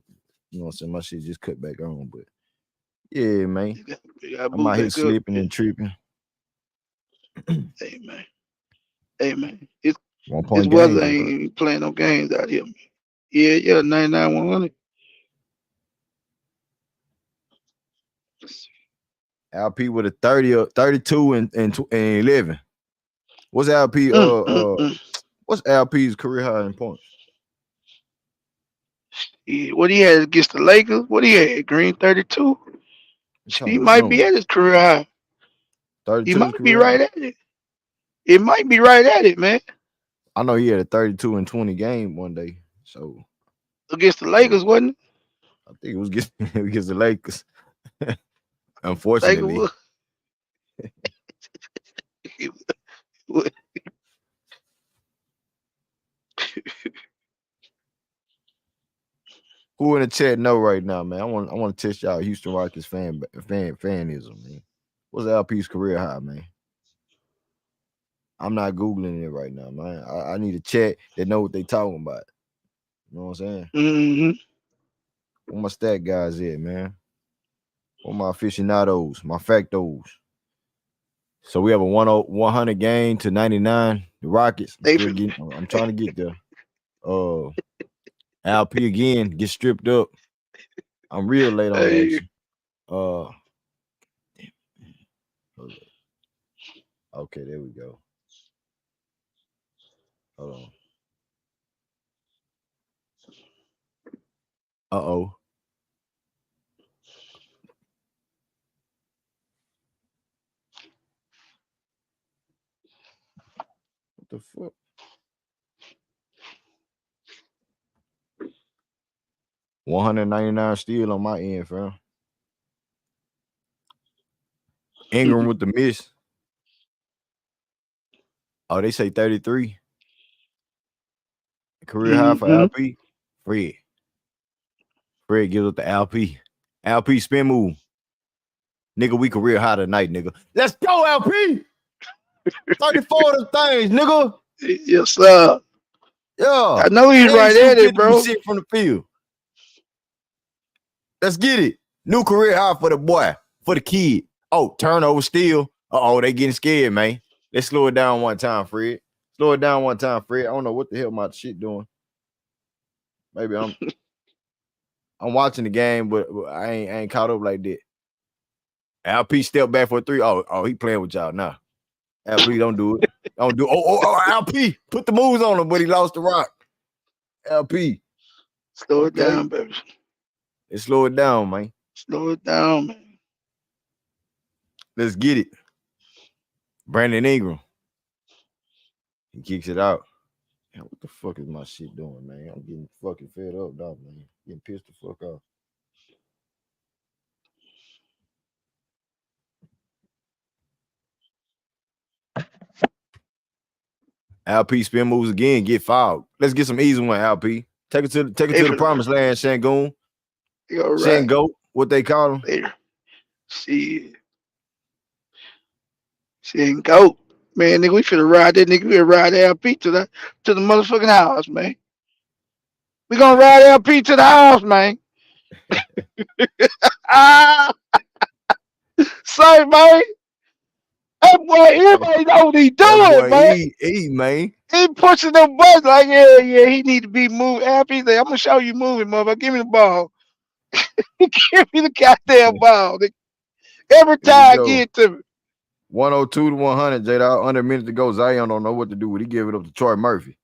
you know what I'm saying, my shit just cut back on. But yeah, man. You gotta I'm move out here back up. slipping and tripping. Hey man. Hey man. His 1-point game, weather bro. ain't playing no games out here, man. Yeah, 99 100. LP with a 30, 32 and 11. What's LP? Mm. What's LP's career high in points? Yeah, what he had against the Lakers? What he had? Green 32? I'm He trying to might be remember. at his career high. He 32 is might be career high. right at it. It might be right at it, man. I know he had a 32 and 20 game one day. So Against the Lakers, wasn't I think it was against the Lakers. it? Unfortunately. Who in the chat know right now, man? I want to test y'all Houston Rockets fanism, man. What's LP's career high, man? I'm not Googling it right now, man. I need a chat that know what they talking about. You know what I'm saying? Mm-hmm. Where my stat guys at, man? Where my aficionados, my factos? So we have a 100 game to 99. The Rockets. I'm trying to get there. LP again, get stripped up. I'm real late on the Hey, action. Okay, there we go. Hold on. Uh-oh. What the fuck? $199 steal on my end, fam. Ingram with the miss. Oh, they say 33. Career high for LP. Fred gives up to LP. LP spin move. Nigga, we career high tonight, nigga. Let's go, LP. 34 of the things, nigga. yes, sir. Yeah. I know he's And right shoot at it, bro. 50% from the field. Let's get it. New career high for the boy, for the kid. Oh, turnover steal. Uh-oh, they getting scared, man. Let's slow it down one time, Fred. Slow it down one time, Fred. I don't know what the hell my shit doing. Maybe I'm watching the game, but I ain't caught up like that. LP step back for a 3. Oh, he playing with y'all now. LP, don't do it. Don't do. Oh, LP, put the moves on him, but he lost the rock. LP, Slow it okay. down, baby. Let's slow it down, man. Slow it down, man. Let's get it. Brandon Ingram. He kicks it out. Man, what the fuck is my shit doing, man? I'm getting fucking fed up, dog, man. Getting pissed the fuck off. LP spin moves again, get fouled. Let's get some easy one, LP. Take it to the promised land, Shangoon. You're right. Shango, what they call him? Later. She ain't goat. Man, nigga, we finna ride that nigga. We finna ride LP to the motherfucking house, man. We gonna ride LP to the house, man. Ah, say, man. That boy, everybody know what he doing, man. Man. He pushing them buttons like, yeah, he need to be moving. LP say, I'm gonna show you moving, motherfucker. Give me the ball. Give me the goddamn ball. Nigga. Every time I get to me. 102 to 100, J-Dog. Under a minute to go. Zion don't know what to do with it. He gave it up to Troy Murphy.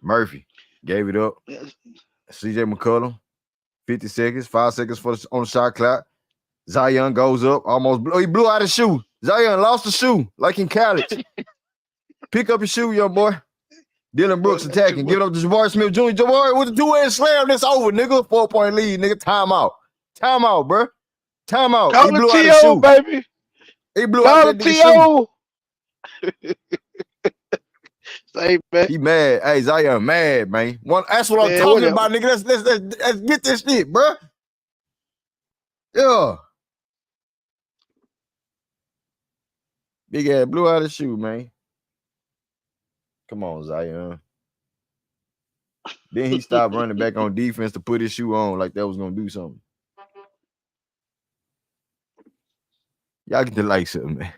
Murphy gave it up. CJ McCollum, 50 seconds, 5 seconds on the shot clock. Zion goes up, he blew out his shoe. Zion lost the shoe, like in college. Pick up your shoe, young boy. Dylan Brooks attacking. Give it up to Jabari Smith Jr. Jabari with the two-hand slam. This over, nigga. 4-point lead, nigga. Timeout. Timeout, bro. Timeout. Call he blew the out his shoe, baby. He blew out that shoe. Say, man. He mad. Hey, Zion mad, man. That's what I'm talking about, nigga. Let's get this shit, bro. Yeah. Big ass blew out his shoe, man. Come on, Zion. Then he stopped running back on defense to put his shoe on like that was gonna do something. Y'all get the likes of it, man.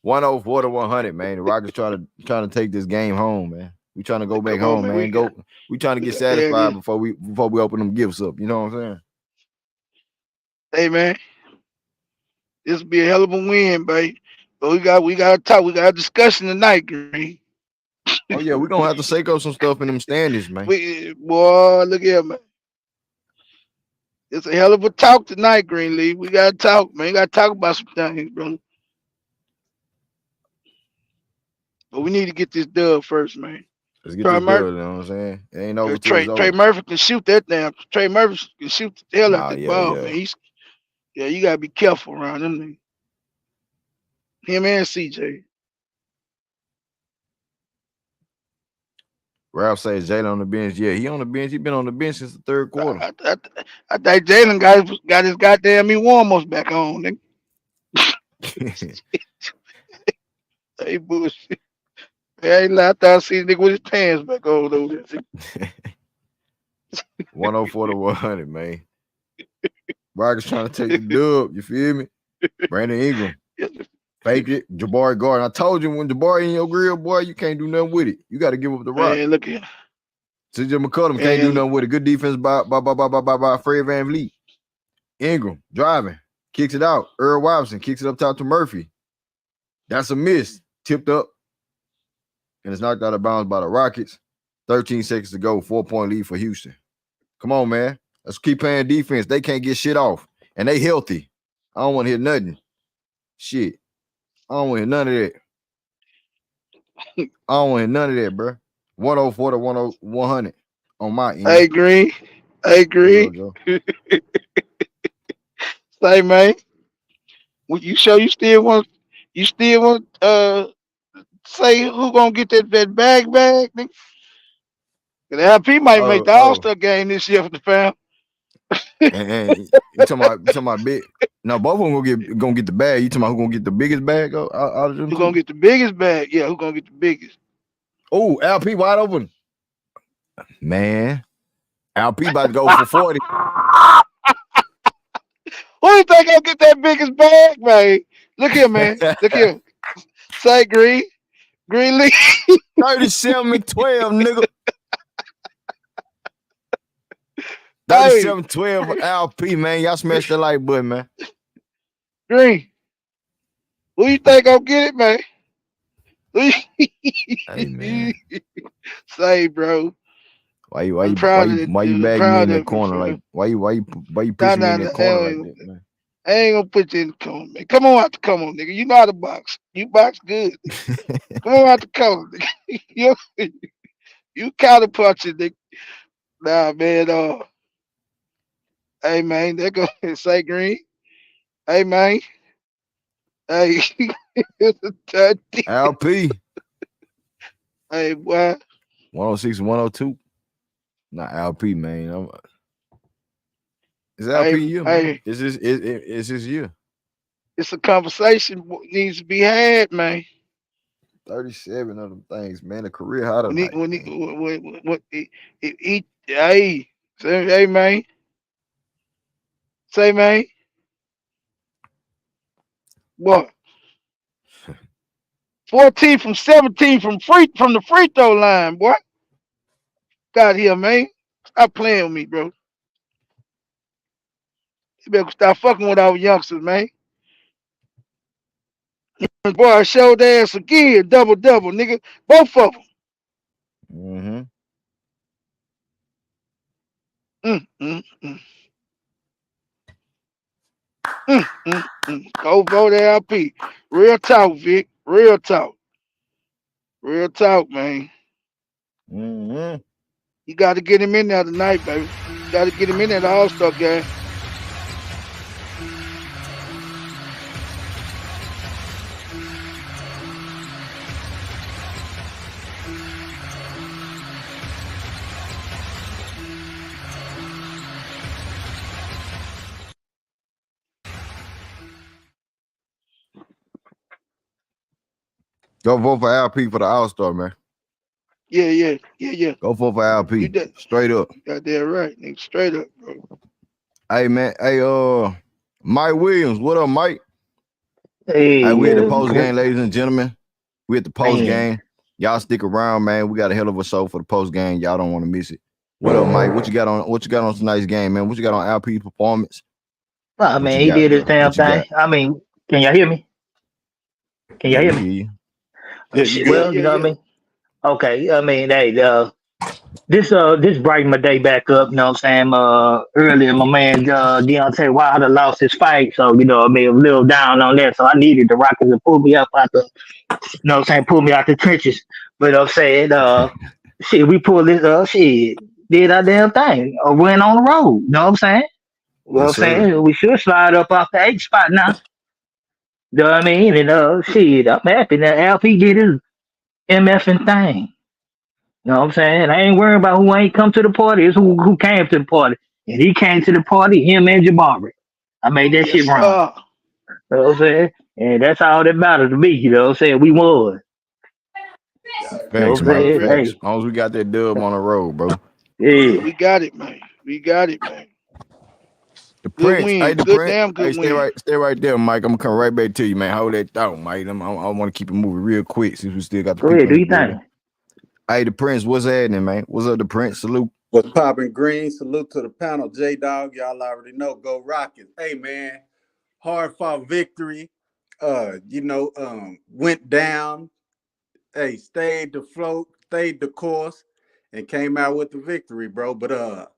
104 to 100, man. The Rockets trying to take this game home, man. We trying to go back home, man. We trying to get satisfied before we open them gifts up. You know what I'm saying? Hey, man. This will be a hell of a win, baby. But we got to talk. We got a discussion tonight, Green. Oh yeah, we're gonna have to shake up some stuff in them standards, man. Boy, look here, man. It's a hell of a talk tonight, Greenleaf. We gotta talk, man. We gotta talk about some things, bro. But we need to get this dub first, man. Let's get this dub, you know what I'm saying? It ain't over. Trey Murphy can shoot that damn. Trey Murphy can shoot the hell out that ball, man. You gotta be careful around him, man. Him and CJ. Ralph says Jalen on the bench. Yeah, he on the bench. He been on the bench since the third quarter. I think Jalen got his goddamn warm-ups back on, nigga. Hey, bullshit. I thought I see nigga with his pants back on over there. 104 to 100, man. Rockets trying to take the dub. You feel me? Brandon Ingram. Fake it. Jabari Gordon. I told you when Jabari in your grill, boy, you can't do nothing with it. You got to give up the rock. Man, look here. CJ McCollum can't do nothing with it. Good defense by Fred VanVleet. Ingram driving. Kicks it out. Earl Robinson kicks it up top to Murphy. That's a miss. Tipped up. And it's knocked out of bounds by the Rockets. 13 seconds to go. 4-point lead for Houston. Come on, man. Let's keep playing defense. They can't get shit off. And they healthy. I don't want to hear nothing. Shit. I don't want to hear none of that. I don't want to hear none of that, bro. 104 to 100 on my end. I agree. Say, man. You sure you still want say who gonna get that bag, nigga? The LP might make the All-Star game this year for the fam. and you talking about big? No, both of them gonna get the bag. You talking about who gonna get the biggest bag out of them? Who gonna get the biggest bag? Yeah, who gonna get the biggest? Oh, LP wide open. Man, LP about to go for 40. Who you think gonna get that biggest bag, man? Look here, man. Look here. Say Greenleaf. 37-12, nigga. 37-12 LP, man. Y'all smash the like button, man. Green. Who you think gonna get it, man? Hey, man. Say, bro. Why you bagging me in the corner? Like, why you pushing me in the corner like that, man? I ain't gonna put you in the corner, man. Come on, nigga. You know how to box. You box good. Come on out the corner, nigga. You counter punching, nigga. Nah, man. Hey, man, they go say Green. Hey, man. Hey, LP. Hey, boy. 106 and 102. Not LP, man. It's Hey, LP year, man. hey, It's his year. it's a conversation needs to be had, man. 37 of them things, man. A career high When he, tonight, when he, man. when hey, hey, man, say, man, what? 14 from 17 from the free throw line, boy. Got here, man. Stop playing with me, bro. You better stop fucking with our youngsters, man. Boy, I showed their ass again, double, nigga. Both of them. Mm-hmm. Mm, mm, mm, Go vote LP. Real talk, Vic. Real talk. Real talk, man. Mm-hmm. You got to get him in there tonight, baby. Got to get him in there the All-Star game. Go vote for LP for the All-Star, man. Yeah. Go vote for LP. You did. Straight up. Got that right, nigga. Straight up, bro. Hey, man. Hey, Mike Williams. What up, Mike? Hey, We at the post game, ladies and gentlemen. We at the post man. game. Y'all stick around, man. We got a hell of a show for the post game. Y'all don't want to miss it. What up, Mike? What you got on tonight's game, man? What you got on LP performance? I mean, he did his damn thing. I mean, can y'all hear me? Can y'all hear me? Well, you know what I mean? Okay, I mean, hey, this brightened my day back up, you know what I'm saying? Earlier, my man Deontay Wilder lost his fight, so, you know, I mean, a little down on that, so I needed the Rockets to pull me up out the, you know what I'm saying, pull me out the trenches. But I'm saying, shit, we pulled this shit, did our damn thing, or went on the road, you know what I'm saying? Well, Yes, I'm saying, we should slide up off the 8th spot now. You know what I mean? And shit, I'm happy that LP did his MFing thing. You know what I'm saying? I ain't worrying about who ain't come to the party. It's who came to the party. And he came to the party, him and Jabari. I made that shit run. Sir. You know what I'm saying? And that's all that matters to me, you know what I'm saying? We won. Thanks, Mike. Hey. Thanks. As long as we got that dub on the road, bro. Yeah. We got it, man. The Good Prince. win. Hey, the Good Prince. damn good Hey, win. stay right there, Mike. I'm gonna come right back to you, man. Hold that thought, Mike. I want to keep it moving real quick since we still got the Go people ahead, do in the your building. thing. Hey, the Prince, what's happening, man? What's up, the Prince? Salute. What's poppin', Green? Salute to the panel. J-Dog, y'all already know. Go Rockets. Hey, man, hard fought victory. Went down. Hey, stayed the float, stayed the course, and came out with the victory, bro. But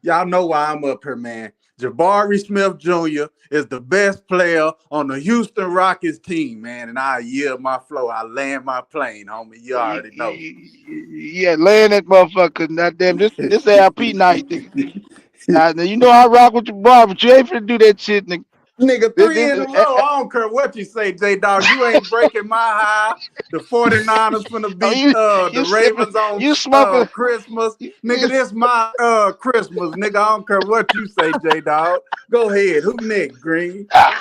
y'all know why I'm up here, man. Jabari Smith Jr. is the best player on the Houston Rockets team, man. And I yield my flow. I land my plane, homie. You already know. Yeah, laying that motherfucker. Now, damn, this LP night, nigga. Now, you know I rock with your bar, but you ain't finna do that shit, nigga. Nigga, 3 in a row. I don't care what you say, J-Dog. You ain't breaking my high. The 49ers finna beat the Ravens on Christmas. Nigga, this my Christmas. Nigga, I don't care what you say, J-Dog. Go ahead. Who next, Green? already.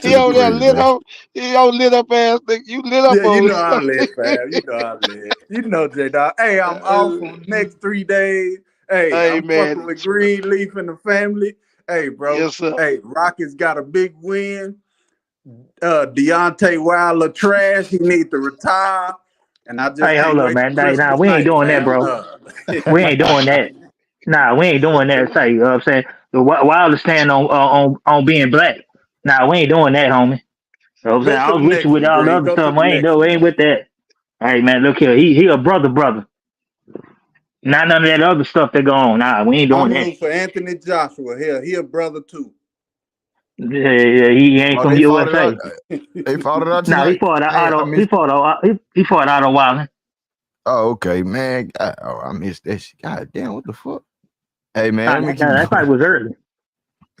He on there lit up. He on lit up ass nigga. You lit up Yeah, you over know I'm lit, fam. You know I'm lit. You know, J-Dog. Hey, I'm off for the next 3 days. Hey, I'm man. fucking with Greenleaf and the family. Hey, bro. Yes, sir. Hey, Rockets got a big win. Deontay Wilder trash. He need to retire. And I just Hey, can't hold up, wait man. till Hey, nah, Christmas we ain't night, doing that, fam. bro. We ain't doing that. Nah, we ain't doing that. Say, you know what I'm saying? The Wilder stand on being black. Nah, we ain't doing that, homie. You know what I'm saying? Go I to the was with you next with one, all the Green. other Go to stuff. the next We one. ain't with that. Hey, man, look here. He a brother. Not none of that other stuff that go on. Nah, we ain't doing I'm that. rooting for Anthony Joshua here. He a brother too. Yeah, he ain't from USA. They fought it out tonight. Nah, he fought Otto. He fought Otto Wilder. Oh, okay, man. I missed that shit. God damn, what the fuck? Hey, man, let me keep That fight was early.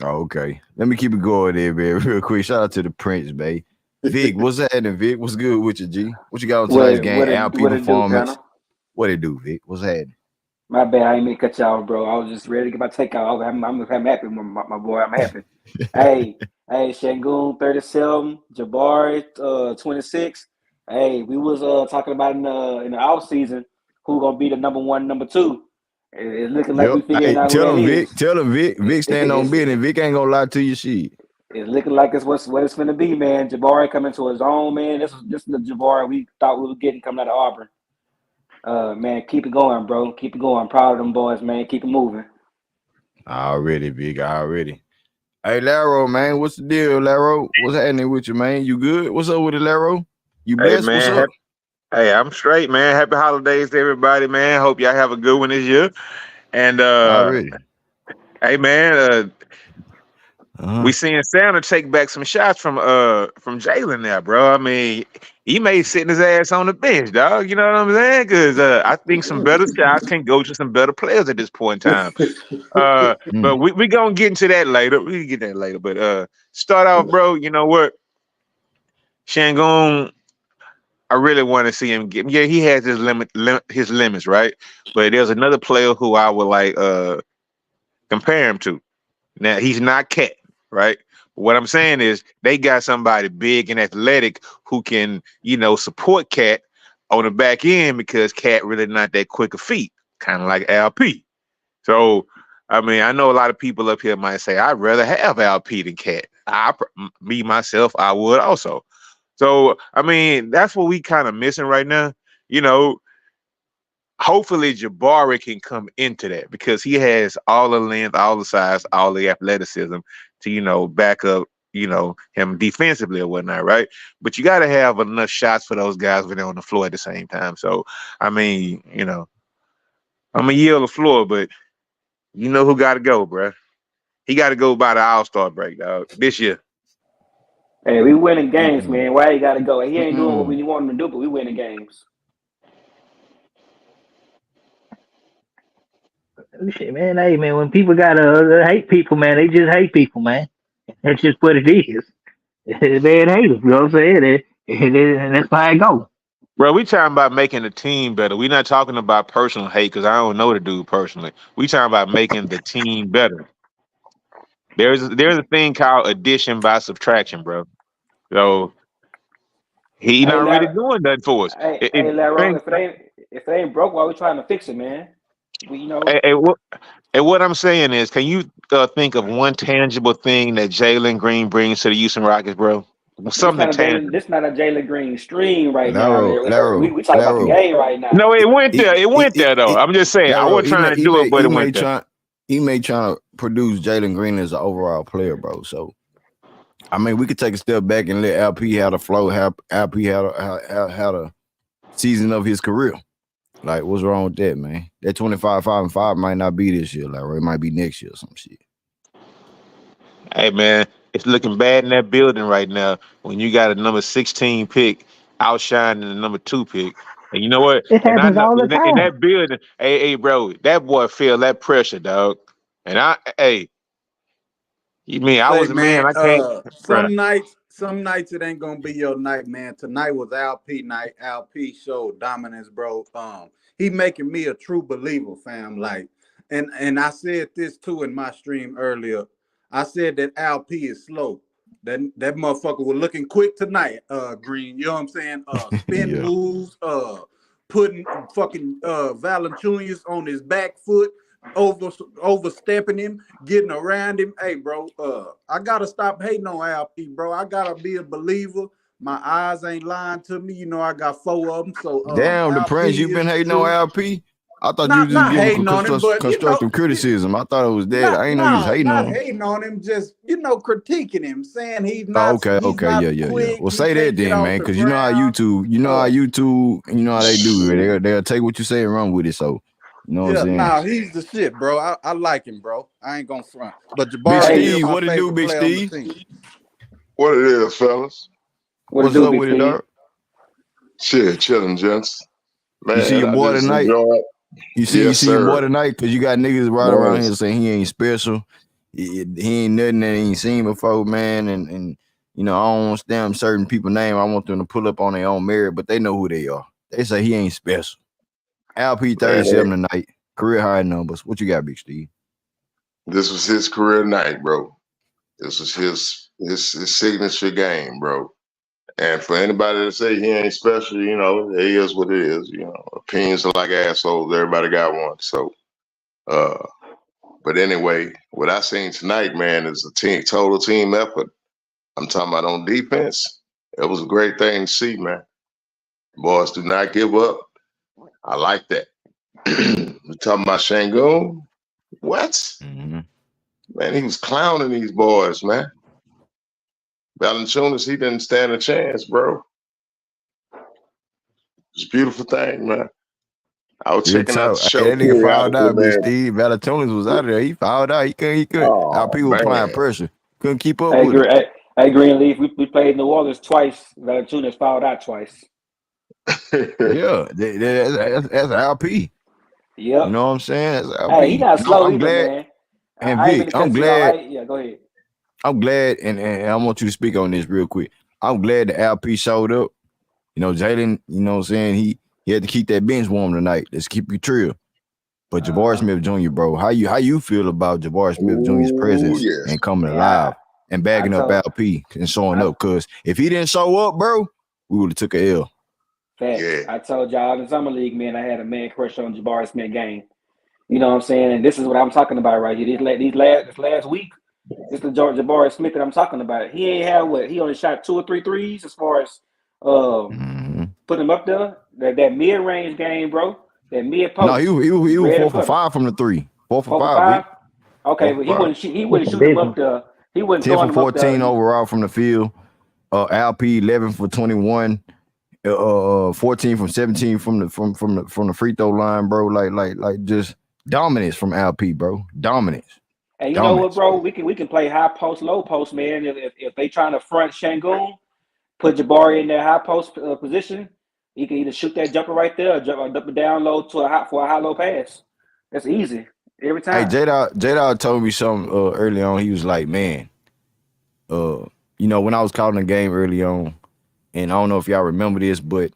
Oh, okay. Let me keep it going there, man, real quick. Shout out to the Prince, babe. Vic, what's happening, Vic? What's good with you, G? What you got on tonight's game? LP performance. What it do, Vic? What's happening? My bad, I ain't mean to cut y'all, bro. I was just ready to get my takeout. I'm happy, my boy. I'm happy. hey, Shangoon 37, Jabari 26. Hey, we was talking about in the off season who gonna be the number one, number two. It's looking like we figuring out who that is. Tell him, Vic. Vic stand on business. Vic ain't gonna lie to you, shit. It's looking like it's what it's gonna be, man. Jabari coming to his own, man. This is the Jabari we thought we were getting coming out of Auburn. Man, keep it going, bro. Keep it going. I'm proud of them boys, man. Keep it moving. Already, Big. Already. Hey, Laro, man. What's the deal, Laro? What's happening with you, man? You good? What's up with it, Laro? You blessed? Hey, man. What's up? Hey, I'm straight, man. Happy holidays to everybody, man. Hope y'all have a good one this year. And already. Hey, man. We seeing Santa take back some shots from Jalen now, bro. I mean, he may sitting his ass on the bench, dog. You know what I'm saying? Because I think some better shots can go to some better players at this point in time. But we gonna get into that later. We can get that later. But start off, bro. You know what? Shangoon, I really want to see him get. Yeah, he has his limits, right? But there's another player who I would like compare him to. Now he's not Cat. Right. What I'm saying is they got somebody big and athletic who can, support Cat on the back end because Cat really not that quick of feet, kind of like LP. So, I mean, I know a lot of people up here might say, I'd rather have LP than Cat. Myself, I would also. So, I mean, that's what we kind of missing right now. Hopefully Jabari can come into that because he has all the length, all the size, all the athleticism to, back up, him defensively or whatnot, right? But you got to have enough shots for those guys when they're on the floor at the same time. So, I mean, I'm going to yield the floor, but you know who got to go, bro. He got to go by the All-Star break, dog, this year. Hey, we winning games, man. Why he got to go? He ain't doing what we want him to do, but we winning games. Shit, man. Hey, man, when people gotta hate people, man, they just hate people, man. That's just what it is. Man, hate them, you know what I'm saying? And that's how it goes. Bro, we talking about making the team better. We're not talking about personal hate because I don't know the dude personally. We talking about making the team better. There's a thing called addition by subtraction, bro. So he not really doing that for us. Hey, Larry, if it ain't broke, why we trying to fix it, man? What I'm saying is, can you think of one tangible thing that Jalen Green brings to the Houston Rockets, bro? Something tangible. This not a Jalen Green stream right now. We talking about the game right now. No, it went there. It went there, though. I'm just saying. I wasn't trying to do it, but it went there. He may try to produce Jalen Green as an overall player, bro. So, I mean, we could take a step back and let LP have the flow, LP have the season of his career. Like, what's wrong with that, man? That 25, 5, and 5 might not be this year, like, or it might be next year or some shit. Hey, man, it's looking bad in that building right now when you got a number 16 pick outshining the number 2 pick. And you know what? It happens all the time. In that building, hey, bro, that boy feel that pressure, dog. And I was a man. I can't. Some nights it ain't gonna be your night, man. Tonight was LP night. LP showed dominance, bro. He making me a true believer, fam. Like, and I said this too in my stream earlier. I said that LP is slow. That motherfucker was looking quick tonight, Green. You know what I'm saying? Spin moves, putting fucking Valanciunas on his back foot, overstepping him, getting around him. Hey, bro, I gotta stop hating on LP, bro. I gotta be a believer. My eyes ain't lying to me. I got 4 of them. So damn, the Prince, you've been hating on LP. I thought you was just giving constructive criticism. I thought it was that. I ain't know you was hating on him. Not hating on him, just critiquing him, saying he's not. Okay, yeah. Well, say that then, man, because you know how YouTube, you know how they do. They'll take what you say and run with it. So. You know what I'm saying? Nah, he's the shit, bro. I like him, bro. I ain't gonna front. But Jabari, Big Steve, what it do, Big Steve? What it is, fellas? What's up with it, dog? Shit, chilling, gents. Man, you see your boy tonight? You see your boy tonight? Because you got niggas right around here saying he ain't special. He ain't nothing that he ain't seen before, man. And I don't want to stamp certain people's name. I want them to pull up on their own merit, but they know who they are. They say he ain't special. LP 37 tonight, career high numbers. What you got, Big Steve? This was his career night, bro. This was his signature game, bro. And for anybody to say he ain't special, it is what it is. Opinions are like assholes. Everybody got one. So, but anyway, what I seen tonight, man, is a total team effort. I'm talking about on defense. It was a great thing to see, man. Boys do not give up. I like that. We're talking about Şengün. What? Mm-hmm. Man, he was clowning these boys, man. Valanciunas, he didn't stand a chance, bro. It's a beautiful thing, man. I was checking out the show. That nigga fouled out, Big Steve. Valanciunas was out of there. He fouled out. He couldn't. Our people were applying pressure. Couldn't keep up with him. Hey, Greenleaf, we played New Orleans twice. Valanciunas fouled out twice. Yeah, that's LP. Yep. You know what I'm saying? That's LP. Hey, he not slow either, glad, man. And Vic, I'm glad. Yeah, go ahead. I'm glad, and I want you to speak on this real quick. I'm glad the LP showed up. Jalen, you know what I'm saying? He had to keep that bench warm tonight. Let's keep you trill. But Jabari Smith Jr., bro, how you feel about Jabari Smith Jr.'s presence and coming alive and bagging up LP and showing up? Because if he didn't show up, bro, we would have took a L. Facts. Yeah. I told y'all in the summer league, man, I had a man crush on Jabari Smith game. You know what I'm saying? And this is what I'm talking about right here. This last week, this is the Jabari Smith that I'm talking about. He ain't had what? He only shot 2 or 3 threes as far as put him up there. That mid-range game, bro. That mid-post. No, he was 4 for 5 from the 3. 4 for 5. Okay, but he wouldn't shoot him up there. He wouldn't 10 for 14 overall from the field. LP 11 for 21. 14 from 17 from the free throw line, bro. Like just dominance from LP, bro. Dominance. And you know what, bro? We can play high post, low post, man. If they trying to front Şengün, put Jabari in their high post position, he can either shoot that jumper right there or jump up and down low for a high low pass. That's easy every time. Hey, J-Dawg told me something early on. He was like, man, when I was calling the game early on, and I don't know if y'all remember this, but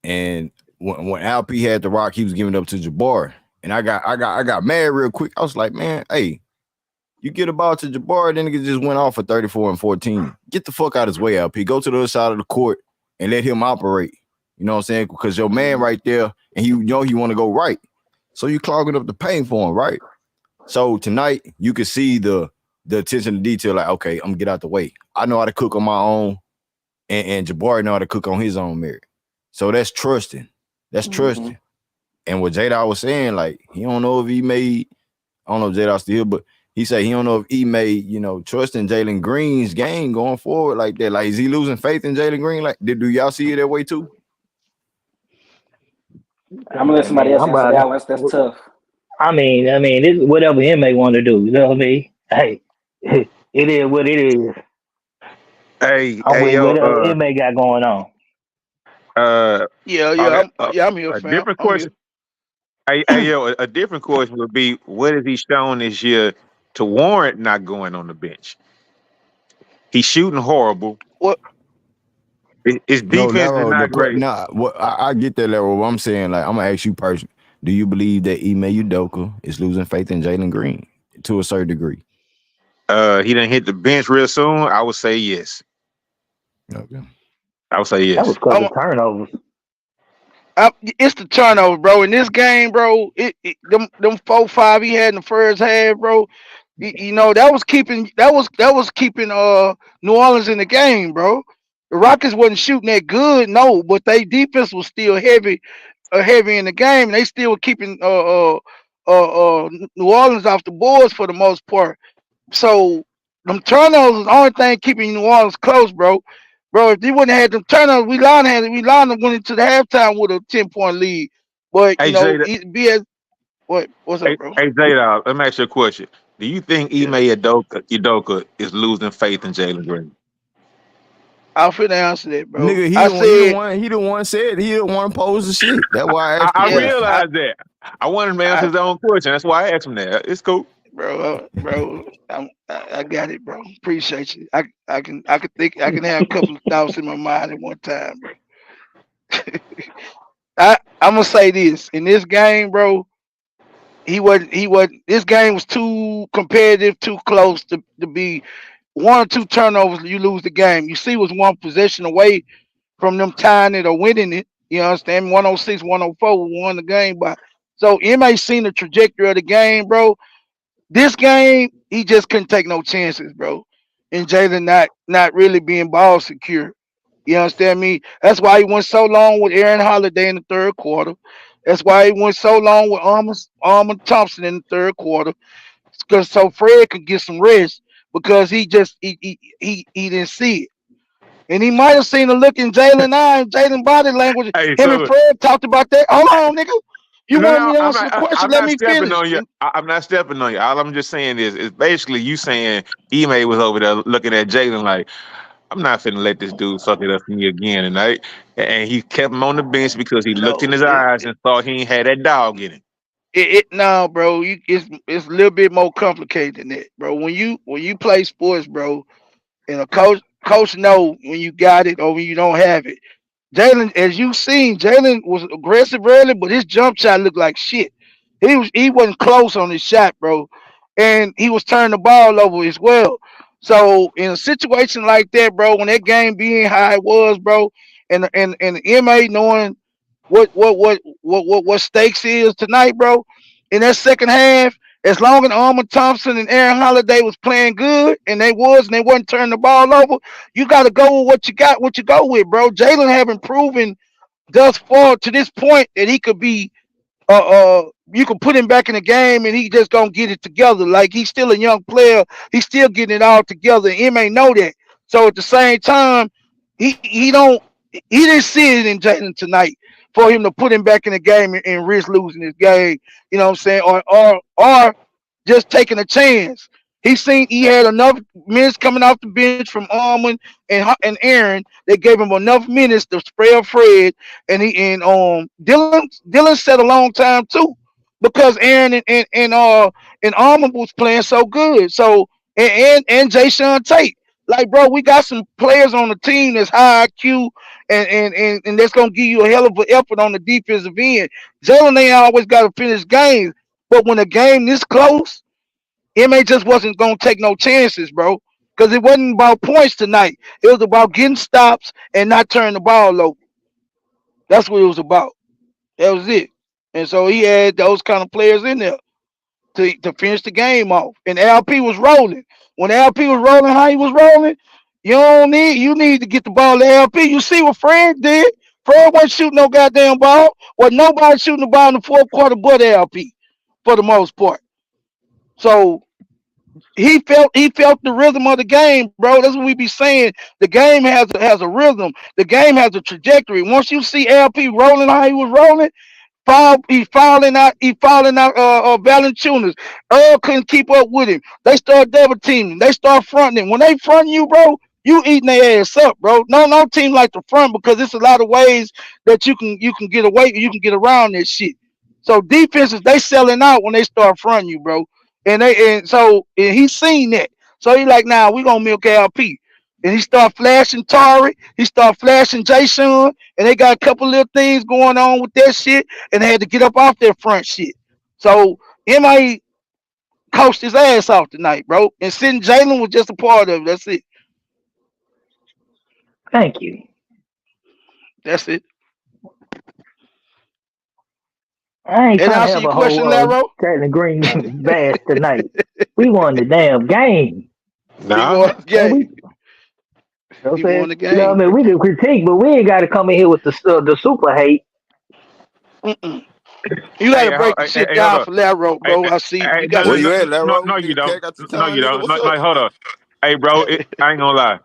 when LP had the rock, he was giving up to Jabari. And I got mad real quick. I was like, man, hey, you get a ball to Jabari, then it just went off for 34 and 14. Get the fuck out of his way, LP. Go to the other side of the court and let him operate. You know what I'm saying? Because your man right there, and he want to go right. So you clogging up the paint for him, right? So tonight, you could see the attention to detail, like, okay, I'm going to get out the way. I know how to cook on my own, and Jabari know how to cook on his own merit. So that's trusting. That's trusting. And what J-Dawg was saying, like, he don't know if he made, I don't know if J-Dawg still, but he said he don't know if he made, trusting Jalen Green's game going forward like that. Like, is he losing faith in Jalen Green? Like, do y'all see it that way too? I'm gonna let somebody else answer that one. That's tough. I mean, it's whatever him may want to do. You know what I mean? Hey, it is what it is. Hey, whatever him may got going on. I'm here. A different question. A different question would be, what has he shown this year to warrant not going on the bench? He's shooting horrible. What? His defense is not great. I get that level. What I'm saying, like, I'm gonna ask you personally: do you believe that Ime Udoka is losing faith in Jalen Green to a certain degree? He didn't hit the bench real soon. I would say yes. Okay. I would say yes. That was because of turnovers. It's the turnover, bro. In this game, bro, them 4-5 he had in the first half, bro. That was keeping New Orleans in the game, bro. The Rockets wasn't shooting that good, no, but their defense was still heavy in the game. They still were keeping New Orleans off the boards for the most part. So them turnovers was the only thing keeping New Orleans close, bro. Bro, if they wouldn't have had them turnovers, we went into the halftime with a 10-point lead. But what's up, bro? Hey, J-Dawg, let me ask you a question. Do you think Ime Udoka is losing faith in Jalen Green? I'll finna answer that, bro. Nigga, he the one said he the one posed the shit. That's why I asked I realized that. I wanted him to answer his own question. That's why I asked him that. It's cool. bro. I got it, bro. Appreciate you. I can have a couple of thoughts in my mind at one time, bro. I'm gonna say this in this game, bro. He wasn't. This game was too competitive, too close to be one or two turnovers. You lose the game. You see, it was one possession away from them tying it or winning it. You understand? 106, 104, we won the game by. So MA seen the trajectory of the game, bro. This game, he just couldn't take no chances, bro. And Jalen not really being ball secure. You understand me? That's why he went so long with Aaron Holiday in the third quarter. That's why he went so long with Armor Thompson in the third quarter. Because so Fred could get some rest because he didn't see it. And he might have seen a look in Jalen eye and Jalen body language. Hey, Him and so Fred talked about that. Hold on, nigga. You want no, me to answer the question? I'm Let not me stepping finish. on you. I'm not stepping on you. All I'm just saying is basically you saying Ime was over there looking at Jalen like, I'm not finna let this dude fuck it up for me again tonight. And he kept him on the bench because he looked in No, his eyes and thought he ain't had that dog in him. no, bro. It's a little bit more complicated than that, bro. When you play sports, bro, and a coach know when you got it or when you don't have it. Jalen, as you seen, Jalen was aggressive early, but his jump shot looked like shit. He wasn't close on his shot, bro, and he was turning the ball over as well. So in a situation like that, bro, when that game being how it was, bro, and the MA knowing what stakes is tonight, bro, in that second half, as long as Armor Thompson and Aaron Holiday was playing good and they wasn't turning the ball over, you got to go with what you got, what you go with, bro. Jalen haven't proven thus far to this point that he could be you can put him back in the game and he just gonna get it together. Like he's still a young player, he's still getting it all together. And may know that. So at the same time, he didn't see it in Jalen tonight for him to put him back in the game and risk losing his game. You know what I'm saying? Or just taking a chance. He seen he had enough minutes coming off the bench from Armand and Aaron. They gave him enough minutes to spare Fred and Dylan said a long time too because Aaron and Armand was playing so good. So and Jay Sean Tate. Like, bro, we got some players on the team that's high IQ and that's gonna give you a hell of an effort on the defensive end. Jalen ain't always got to finish games, but when a game this close, MA just wasn't gonna take no chances, bro. Because it wasn't about points tonight. It was about getting stops and not turning the ball over. That's what it was about. That was it. And so he had those kind of players in there to finish the game off. And LP was rolling. When LP was rolling, how he was rolling, you need to get the ball to LP. You see what Fred did? Fred wasn't shooting no goddamn ball. Well, nobody shooting the ball in the fourth quarter but LP for the most part. So he felt the rhythm of the game, bro. That's what we be saying. The game has a rhythm. The game has a trajectory. Once you see LP rolling how he was rolling, he's falling out. Valanciunas. Earl couldn't keep up with him. They start double teaming. They start fronting him. When they front you, bro, you eating their ass up, bro. No team like the front because it's a lot of ways that you can get away. You can get around this shit. So defenses they selling out when they start fronting you, bro. And he's seen that. So he like, nah, we gonna milk LP. And he start flashing Tari, he start flashing Jay Sean, and they got a couple little things going on with that shit, and they had to get up off their front shit. So MI coached his ass off tonight, bro. And sitting Jalen was just a part of it. That's it. Thank you. That's it. I ain't And trying to answer have your a question, whole Laro. Jalen Green bash tonight. We won the damn game. He Nah. won the game. You He know won the what I game, mean? bro. We can critique, but we ain't got to come in here with the super hate. Mm-mm. You got to break the shit Hold down on. for Laro, bro. I see you got Where to. you at, Laro? No, You you nigga don't. cat got your No, time, you nigga. don't. What's No, up? hold on. Hey, bro, I ain't gonna lie.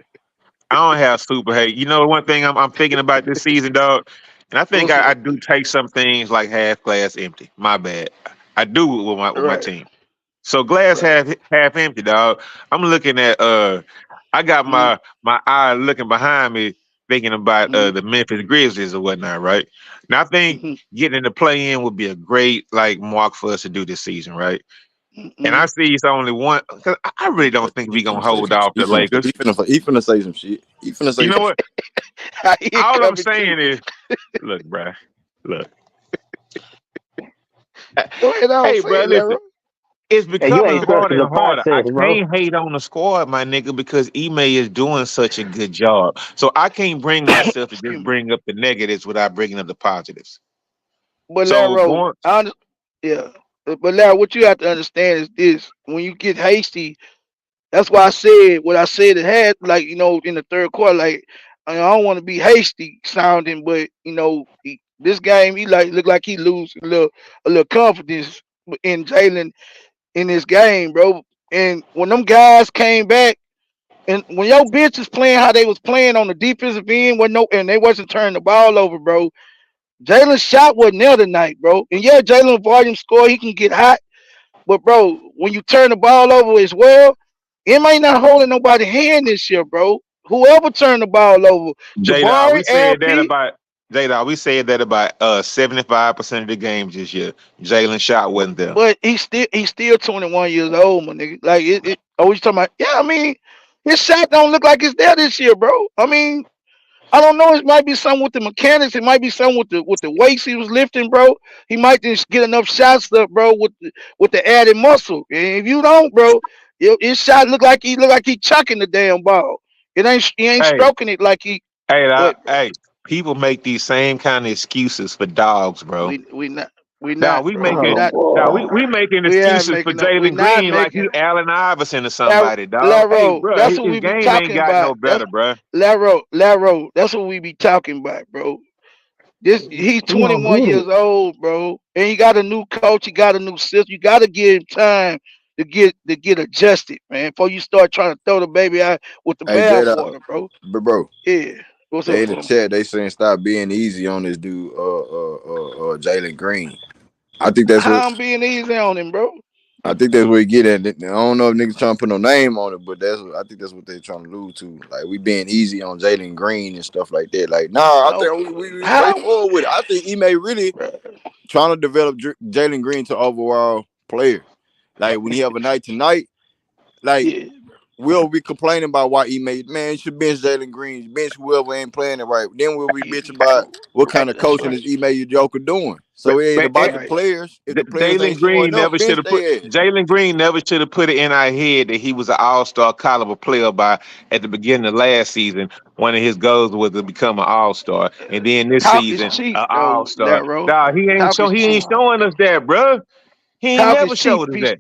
I don't have super hate. You know, one thing I'm thinking about this season, dog, and I think What's I up? do take some things like half glass empty. My bad. I do with my Right, team. So glass right. half empty, dog. I'm looking at I got Mm-hmm. my eye looking behind me, thinking about Mm-hmm. the Memphis Grizzlies or whatnot, right? Now I think Mm-hmm. getting in the play in would be a great like mark for us to do this season, right? And I see it's only one. Cause I really don't think we gonna hold off the Lakers. He finna say some shit. He finna say. You know what? He All I'm coming saying too. is, look, bruh, look. Go ahead, Hey, say bro, it, listen. Larry. It's Hey, you becoming ain't harder trusting the and harder. I process, bro. can't hate on the squad, my nigga, because Ime is doing such a good job. So I can't bring myself to just Excuse me. bring up the negatives without bringing up the positives. But So Larry, going, yeah. But Larry, what you have to understand is this: when you get hasty, that's why I said what I said. It had like in the third quarter, like I don't want to be hasty sounding, but this game he like look like he lose a little confidence in Jalen in this game, bro. And when them guys came back, and when your bitch is playing how they was playing on the defensive end, and they wasn't turning the ball over, bro. Jalen's shot wasn't there tonight, bro. And yeah, Jalen volume score, he can get hot. But bro, when you turn the ball over as well, it might not holding nobody hand this year, bro. Whoever turned the ball over, J-Dog, we Jabari, said that LP, about J-Dog. We said that about 75% of the games this year. Jalen shot wasn't there. but he's still 21 years old, my nigga. Like always talking about, yeah, I mean, his shot don't look like it's there this year, bro. I mean, I don't know. It might be something with the mechanics. It might be something with the weights he was lifting, bro. He might just get enough shots up, bro, with the added muscle. And if you don't, bro, his shot look like he chucking the damn ball. He ain't Hey, stroking it like he. What, bro? hey, people make these same kind of excuses for dogs, bro. We not we Dog, not, we bro. We making Oh not dog, boy. we making we ain't excuses for making no. We Jalen not Green like he making. Allen Iverson or somebody, dog. Hey, Laro, bro, that's what his we be game ain't talking got about. no better, bro. Laro, that's what we be talking about, bro. He's He don't 21 get it. years old, bro, and he got a new coach. He got a new system. You got to give him time to get adjusted, man. Before you start trying to throw the baby out with the Hey, J-Dog, bathwater, bro. bro. Yeah. What's They up, in the bro? chat. They saying stop being easy on this dude, Jalen Green. I think that's what How I'm being easy on him, bro? we get at. I don't know if niggas trying to put no name on it, but I think that's what they're trying to allude to. Like we being easy on Jalen Green and stuff like that. Like, nah, I No. think we How, straightforward with it. I think he may really bro? trying to develop Jalen Green to overall player. Like when he have a night tonight, like Yeah. we'll be complaining about why he made, man, you should bench Jalen Green, bench whoever ain't playing it right. Then we'll be Yeah. bitching about what kind Right. of That's coaching right. is Ime Joker doing. But, So it ain't but about the Right. players. If the players ain't Jalen Green showing up, never should bench have put their ass. Jalen Green never should have put it in our head that he was an all-star caliber player by at the beginning of last season. One of his goals was to become an all-star, and then this Talk is season cheap, an though, all-star. Laro. Dog, Talk is he ain't cheap. showing us that, bro. He ain't Talk is never cheap. showed us that.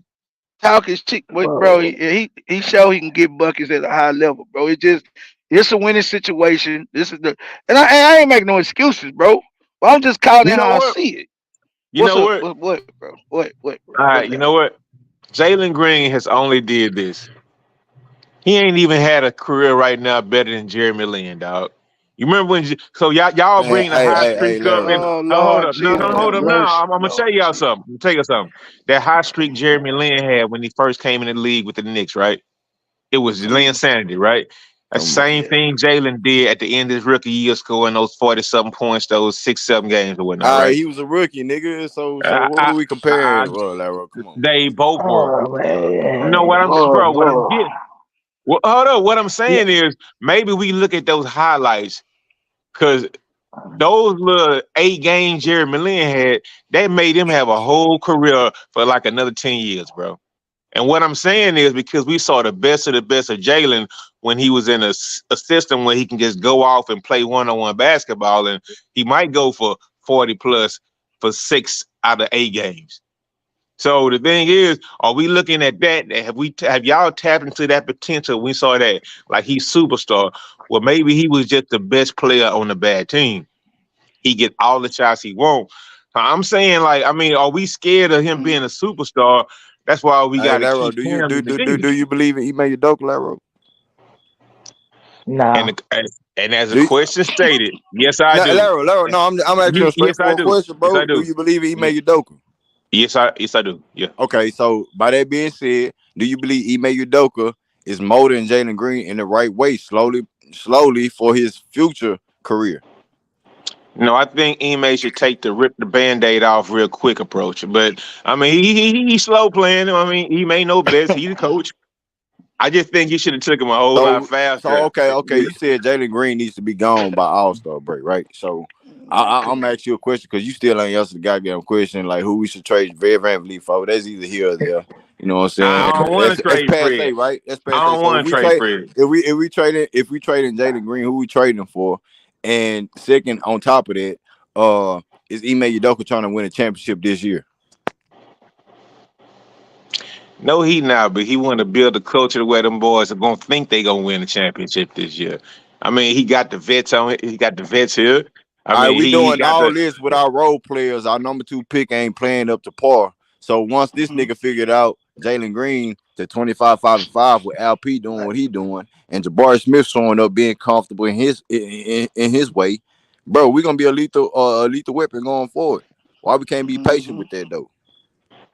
Talk is cheap, but bro, Bro. he show he can get buckets at a high level, bro. It's a winning situation. This is and I ain't making no excuses, bro. But I'm just calling You it know how I what? see it. You What's know up? what? What, bro? What, bro? All What right, you level? know what? Jalen Green has only did this. He ain't even had a career right now better than Jeremy Lin, dog. You remember when? So y'all Man, bring the high hey, streak up, and Larry. Oh hold Lord up, no, Jesus, hold have up now. mercy, I'm gonna tell Lord y'all Jesus. something. I'm gonna tell you something. That high streak Jeremy Lin had when he first came in the league with the Knicks, right? It was Lin Mm, Sanity, right? The Come on. same yeah. thing Jalen did at the end of his rookie year, scoring those 40-something points, those 6-7 games or whatnot, All right, right? he was a rookie, nigga. So I, what I, are we I, comparing? Well, Larry, come on, they both were. Oh You know man. what I'm, Boy, bro? What I'm boy. getting. Well, hold up. What I'm Yeah. saying is maybe we look at those highlights because those little 8 games Jeremy Lin had, that made him have a whole career for like another 10 years, bro. And what I'm saying is because we saw the best of Jalen when he was in a system where he can just go off and play one-on-one basketball, and he might go for 40 plus for 6 out of 8 games. So the thing is, are we looking at that? Have y'all tapped into that potential? We saw that like he's superstar. Well, maybe he was just the best player on the bad team. He get all the shots he wants. I'm saying, like, I mean, are we scared of him Mm. being a superstar? That's why we hey, got to Larry, keep do you him do in the do do, D. do you believe in Ime Joker, Larry? And Nah. and as the Do you, question stated, yes, I do. Larry, no, I'm asking you a Yes, I straightforward do. question, Yes, I bro. Do do. you believe in Ye- Ime Joker? Yes, I do. Yeah. Okay, so by that being said, do you believe Ime Udoka is molding Jalen Green in the right way, slowly for his future career? No, I think Ime should take the rip the Band-Aid off real quick approach. But I mean, he's slow playing. I mean, he may know best. He's the coach. I just think you should have took him a whole lot faster. Okay. You said Jalen Green needs to be gone by All-Star break, right? So I'm gonna ask you a question because you still ain't answered the goddamn question, like who we should trade Van Vliet for. That's either here or there. You know what I'm saying? I don't want to That's trade passe, Fred. right? That's passe. I don't So want to trade Fred. if we trading Jalen Green, who we trading him for? And second, on top of that, is Ime Udoka trying to win a championship this year? No, he not, but he want to build a culture where them boys are gonna think they gonna win the championship this year. I mean, he got the vets on it. He got the vets here. I mean, we he doing got all this with our role players. Our number 2 pick ain't playing up to par. So once this nigga figured out Jalen Green to 25, 5, and 5 with Al P doing what he doing, and Jabari Smith showing up being comfortable in his way, bro, we gonna be a lethal weapon going forward. Why we can't be patient with that though?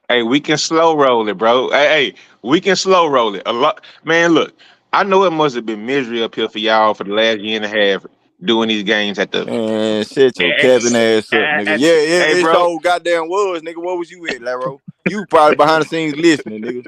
Hey, we can slow roll it, bro. Hey, we can slow roll it a lot, man. Look, I know it must have been misery up here for y'all for the last year and a half doing these games at the. Man, shut your cabin ass up, nigga. Yeah, hey, it bro. so goddamn was, nigga. What was you at, Laro? You probably behind the scenes listening, nigga.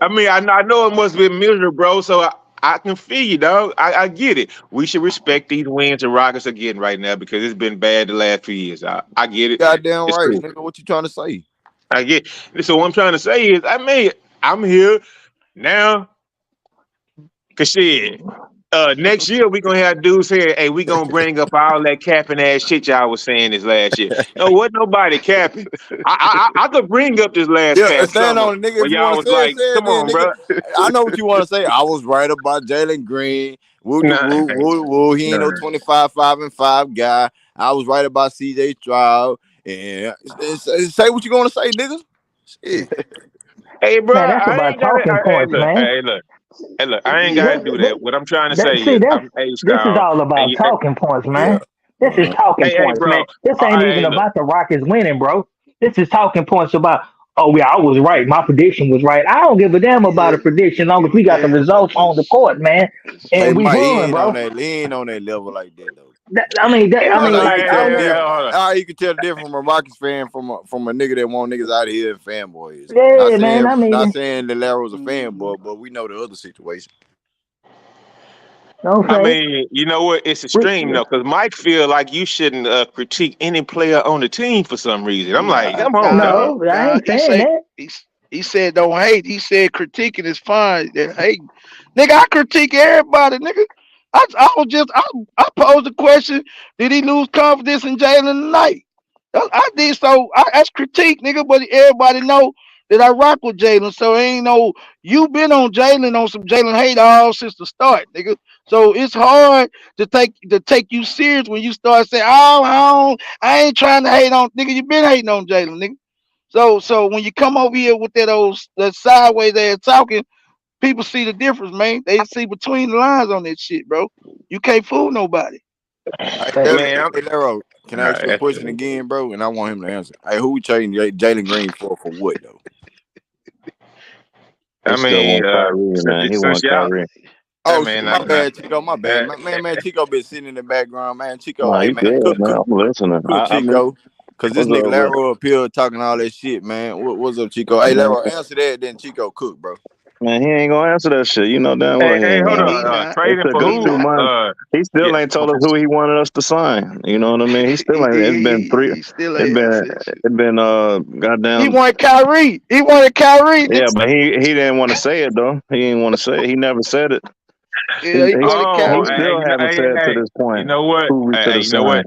I mean, I know it must be miserable, bro. So I can feel you, dog. I get it. We should respect these wins the Rockets are getting right now because it's been bad the last few years. I get it. Goddamn it's right, cool. nigga. What you trying to say? I get it. So what I'm trying to say is, I mean, I'm here now. Cause shit, next year we gonna have dudes here. Hey, we gonna bring up all that capping ass shit y'all was saying this last year. No, what nobody capping. I could bring up this last past stand summer on it, nigga. where If you y'all want to was say it, like, say it, "Come then, on, nigga. bro." I know what you want to say. I was right about Jalen Green. Woo, Nah, woo. He ain't no 25, 5, and 5 guy. I was right about CJ Stroud. And say what you gonna say, nigga. Shit. Hey, bro, Man, that's I about ain't got it. talking points, man. Hey, look. I ain't gotta do that. What I'm trying to say See, is, I'm age this is style. all about And talking points, man. Yeah. This is talking hey, points, bro. man. This ain't even Look. about the Rockets winning, bro. This is talking points about, oh yeah, I was right. My prediction was right. I don't give a damn about a prediction, long as we got the results on the court, man. Hey, And we Mike, won, bro. he ain't on that level like that though. I mean, You can tell the difference from a Rockets fan from a nigga that want niggas out of here and fanboys. yeah, man. I mean, not saying that Laro's a fanboy, but we know the other situation. okay. I mean, you know what? It's extreme though, because Mike feel like you shouldn't critique any player on the team for some reason. I'm like, come on, dog. No, I ain't saying that. He said don't hate. He said critiquing is fine. Hey, nigga, I critique everybody, nigga. I posed the question: did he lose confidence in Jalen tonight? I did so. That's critique, nigga. But everybody know that I rock with Jalen. So ain't no you been on Jalen on some Jalen hate all since the start, nigga. So it's hard to take you serious when you start saying, "Oh, I ain't trying to hate on nigga. You been hating on Jalen, nigga." So when you come over here with that sideways ass talking, people see the difference, man. They see between the lines on that shit, bro. You can't fool nobody. Man, Laro, can I ask you a question again, bro? And I want him to answer. Hey, who we trading Jalen Green for what though? I mean, He wants Kyrie. Oh, shit, my bad, Chico. My bad. Man, Chico been sitting in the background, man. Chico, No, hey, you man, good, man. I'm listening. cook Chico. Because this nigga Laro up here talking all that shit, man. What's up, Chico? Hey, Laro, answer that, then Chico cook, bro. Man, he ain't gonna answer that shit. You know damn well he ain't. Hold on. Trading for who? 2 months. He still ain't told us who he wanted us to sign. You know what I mean? He still ain't. It's been 3. It's been goddamn. He wanted Kyrie. Yeah, but he didn't want to say it though. He didn't want to say it. He never said it. Yeah, he wanted Kyrie. He still haven't said to this point. You know what? You know what?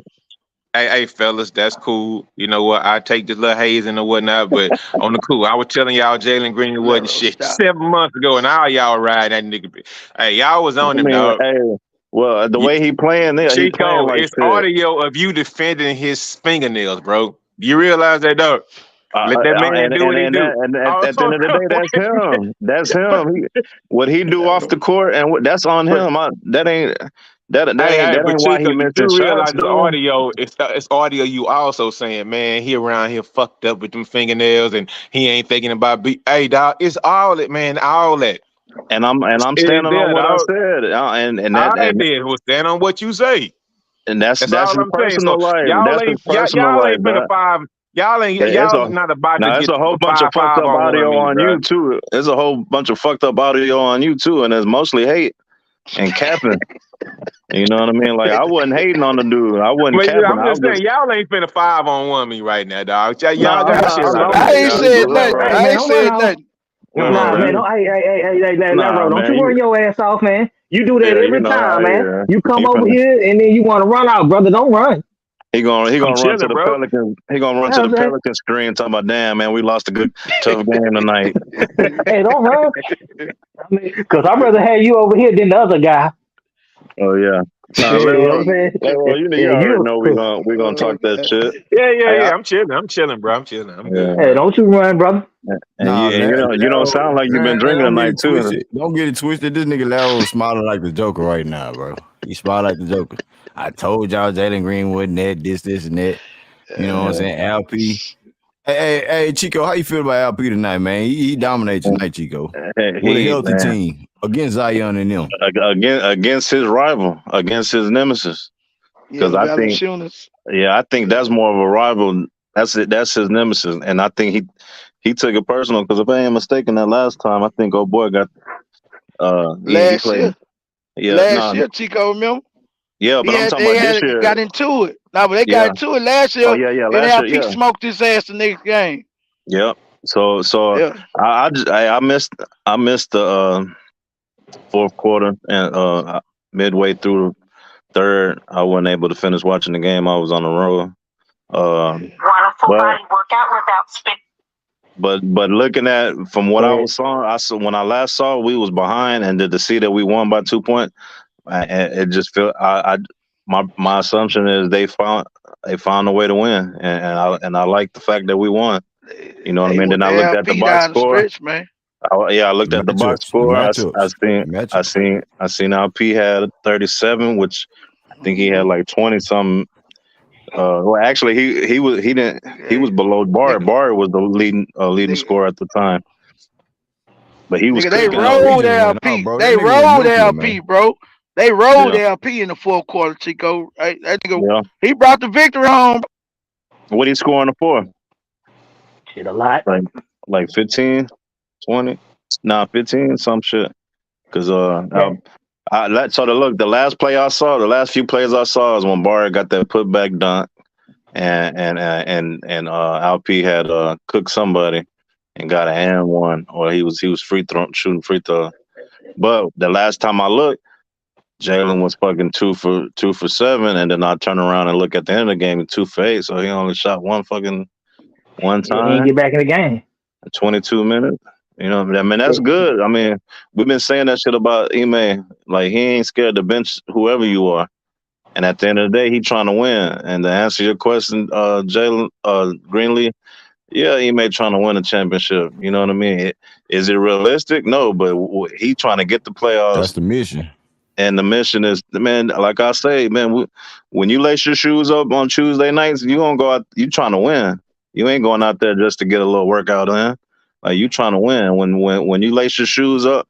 Hey, fellas, that's cool. You know what? I take this little hazing or whatnot, but on the cool, I was telling y'all Jalen Green wasn't shit 7 months ago, and all y'all ride that nigga. Hey, y'all was on him, dog. Hey, well, the way he playing, Chico, he playing like it's shit. audio of you defending his fingernails, bro. Do you realize that, dog? Let that man do what he do. And at the end of the day, that's him. That's him. What he do off the court, and that's on him. That ain't why he missed his shots. It's audio. It's audio. You also saying, man, he around here fucked up with them fingernails, and he ain't thinking about. Hey, dog, it's all that, man. All that. And I'm standing on what I said. And I did was stand on what you say. And that's all his I'm saying. So personal life. y'all That's his ain't personal y'all life, ain't been a dog. five. Y'all not about to Now it's get a whole bunch of fucked 5 up on audio me, on bro. you too. There's a whole bunch of fucked up audio on you too, and it's mostly hate and capping. You know what I mean? Like I wasn't hating on the dude. I wasn't But capping. I'm just saying, y'all ain't finna 5-on-1 me right now, dog. Y'all No, I'm got not. shit out of I me, ain't dog. said nothing. Hey, I man, ain't don't run said off. nothing. Nah, man, don't, Nah, don't you man. run your ass off, man. You do that Yeah, every time, man. yeah. You come He over finna, here and then you want to run out, brother. Don't run. he gonna I'm run to chilling, the bro. Pelicans. He gonna run You to know the what I'm Pelican screen talking about, damn man, we lost a good tough game tonight. saying? Hey, don't run. I mean, cause I'd rather have you over here than the other guy. Oh yeah. Nah, Yeah, you know what I'm Leroy, saying? you Yeah, already you. know we're gonna talk that shit. Yeah. I'm chilling, bro. I'm chilling. I'm good, Hey, bro. don't you run, brother. And Nah, you don't sound like you've been drinking don't get tonight it too. twisted. Don't get it twisted. This nigga Larry smiling like the Joker right now, bro. He smiling like the Joker. I told y'all Jalen Green wasn't that, this, and that. You know what I'm saying? LP. Hey, Chico, how you feel about LP tonight, man? He dominated tonight, Chico. With a healthy team against Zion and them. Against his rival, against his nemesis. Because I think that's more of a rival. That's his nemesis, and I think he took it personal. Because if I ain't mistaken, that last time I think old boy got he Last played. year. Yeah, Last year, Chico, remember? yeah, but I'm talking about this year. Got into it. No, but they got Yeah. into it last year. Oh yeah, And last year, LP yeah. smoked his ass the next game. Yeah. So Yeah. I missed the fourth quarter and midway through third, I wasn't able to finish watching the game. I was on the road. But looking at from what I saw when I last saw we was behind, and to see that we won by 2 points, it just felt my assumption is they found a way to win, and I like the fact that we won. You know what I mean? Then I looked at the box score. Stretch, man. I looked at the box score. I seen LP had 37, which I think he had like 20 something. Well, actually, he was below Bar. Bar was the leading scorer at the time, but he was They cooking. rolled LP. They rolled LP, bro. They rolled LP in the fourth quarter, Chico. That nigga, he brought the victory home. What he scoring the fourth? Shit, a lot. Like 15, 20? Nah, 15, some shit. Because yeah. the last few plays I saw is when Bar got that putback dunk, and LP had cooked somebody and got an and one, or he was shooting free throw. But the last time I looked, Jalen was fucking 2 for 7, and then I turn around and look at the end of the game, 2 for 8. So he only shot one time. He didn't get back in the game. 22 minutes. You know, I mean, that's good. I mean, we've been saying that shit about Ime. Like, he ain't scared to bench whoever you are. And at the end of the day, he trying to win. And to answer your question, Jalen Greenleaf, yeah, Ime trying to win a championship. You know what I mean? Is it realistic? No, but he trying to get the playoffs. That's the mission. And the mission is, man, like I say, man, when you lace your shoes up on Tuesday nights, you gonna go out, you trying to win. You ain't going out there just to get a little workout in. Like, you trying to win. When you lace your shoes up,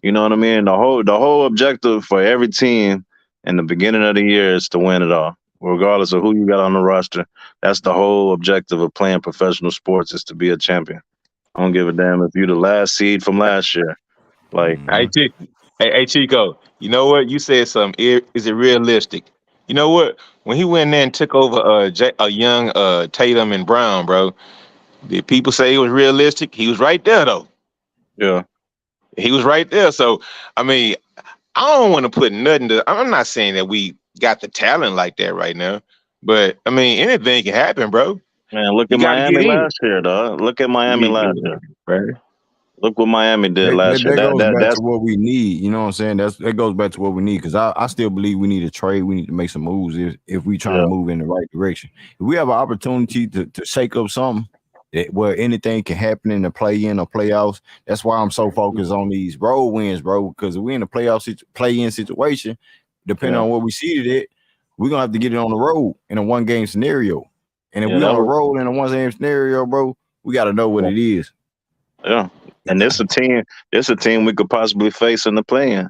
you know what I mean? The whole objective for every team in the beginning of the year is to win it all, regardless of who you got on the roster. That's the whole objective of playing professional sports, is to be a champion. I don't give a damn if you're the last seed from last year. Like, Hey, Chico, you know what? You said something. Is it realistic? You know what? When he went in there and took over a young Tatum and Brown, bro, did people say it was realistic? He was right there, though. Yeah. He was right there. So, I mean, I don't want to put nothing to. I'm not saying that we got the talent like that right now, but I mean, anything can happen, bro. Man, look at Miami last year, dog. Look at Miami last year. Right. Look what Miami did last year. That goes back to what we need. You know what I'm saying? That goes back to what we need, because I still believe we need to trade. We need to make some moves if we trying to move in the right direction. If we have an opportunity to shake up something where anything can happen in the play-in or playoffs, that's why I'm so focused on these road wins, bro. Because if we're in the play-in situation, depending on where we seated it, we're gonna have to get it on the road in a one-game scenario. And if we on the road in a one-game scenario, bro, we got to know what it is. Yeah. And this a team we could possibly face in the play-in.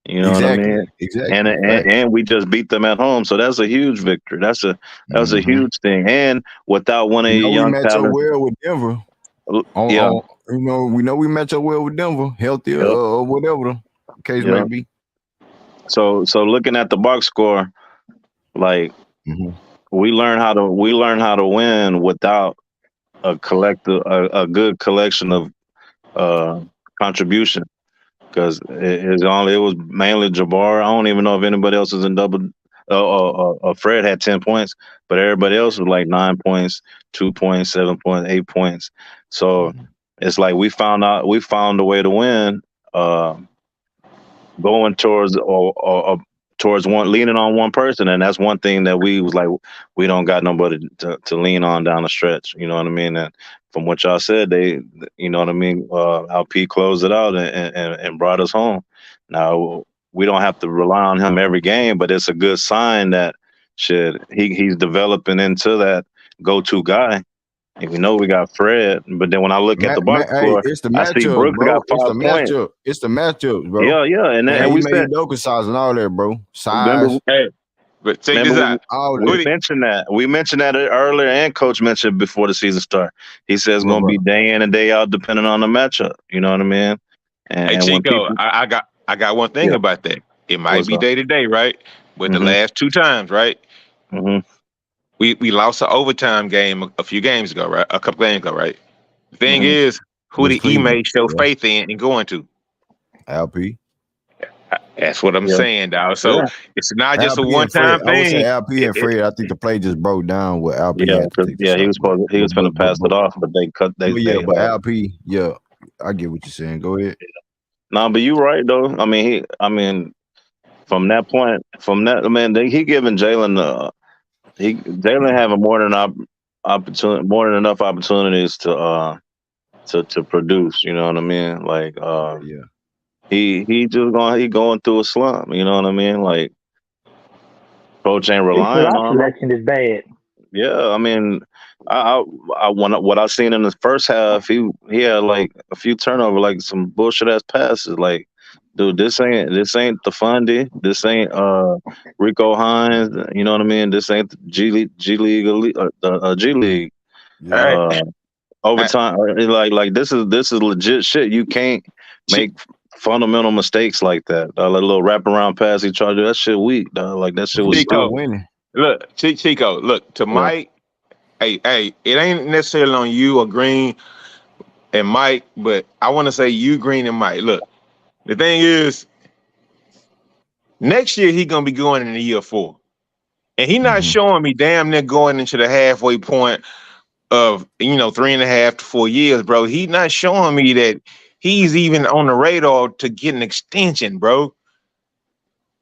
You know what I mean? Exactly. And we just beat them at home, so that's a huge victory. That's a huge thing. And without one of your young we match up talents, well with Denver. We know we match up well with Denver, healthy or whatever the case may be. So looking at the box score, like we learn how to win without a good collection of contribution. Because it was mainly Jabbar. I don't even know if anybody else was in double. Fred had 10 points, but everybody else was like 9 points, 2 points, 7 points, 8 points. So it's like we found a way to win, going towards one, leaning on one person, and that's one thing that we was like, we don't got nobody to lean on down the stretch. You know what I mean? And from what y'all said, they, you know what I mean, LP closed it out and brought us home. Now we don't have to rely on him every game, but it's a good sign that he's developing into that go-to guy. And we know we got Fred, but then when I look at the box score, it's the I see matchup, Brooks bro. got 5 points. It's the matchup, bro. Yeah, and we we made said Doka size and all that, bro. Size. But check this out. We mentioned that earlier, and Coach mentioned before the season start. He says it's going to be day in and day out, depending on the matchup. You know what I mean? And hey, Chico, I got one thing about that. It might be day to day, right? But the last 2 times, right? We lost an overtime game a few games ago, right? A couple games ago, right? The thing is, who did Ime show faith in and going to? LP. That's what I'm saying, dog. So it's not just a one-time thing. I would say LP and Fred. I think the play just broke down with LP. He was going to pass it off, but they cut. But LP, I get what you're saying. Go ahead. No, but you're right though. I mean, from that point, he giving Jalen Jalen having more than enough opportunities to produce. You know what I mean? Like, he going through a slump. You know what I mean? Like, coach ain't relying on him. Selection is bad. Yeah, I mean, what I seen in the first half, he had like a few turnovers, like some bullshit ass passes. Like, dude, this ain't the Fundy. This ain't Rico Hines. You know what I mean? This ain't the G League. Overtime, like this is legit shit. You can't make fundamental mistakes like that. A little wraparound pass he tried to do, that shit weak. Like that shit was Chico, winning. Look, Chico, look to Mike. Hey, it ain't necessarily on you or Green and Mike, but I want to say you, Green, and Mike. Look, the thing is, next year he gonna be going into year 4, and he not showing me damn near going into the halfway point of 3.5 to 4 years, bro. He not showing me that he's even on the radar to get an extension, bro.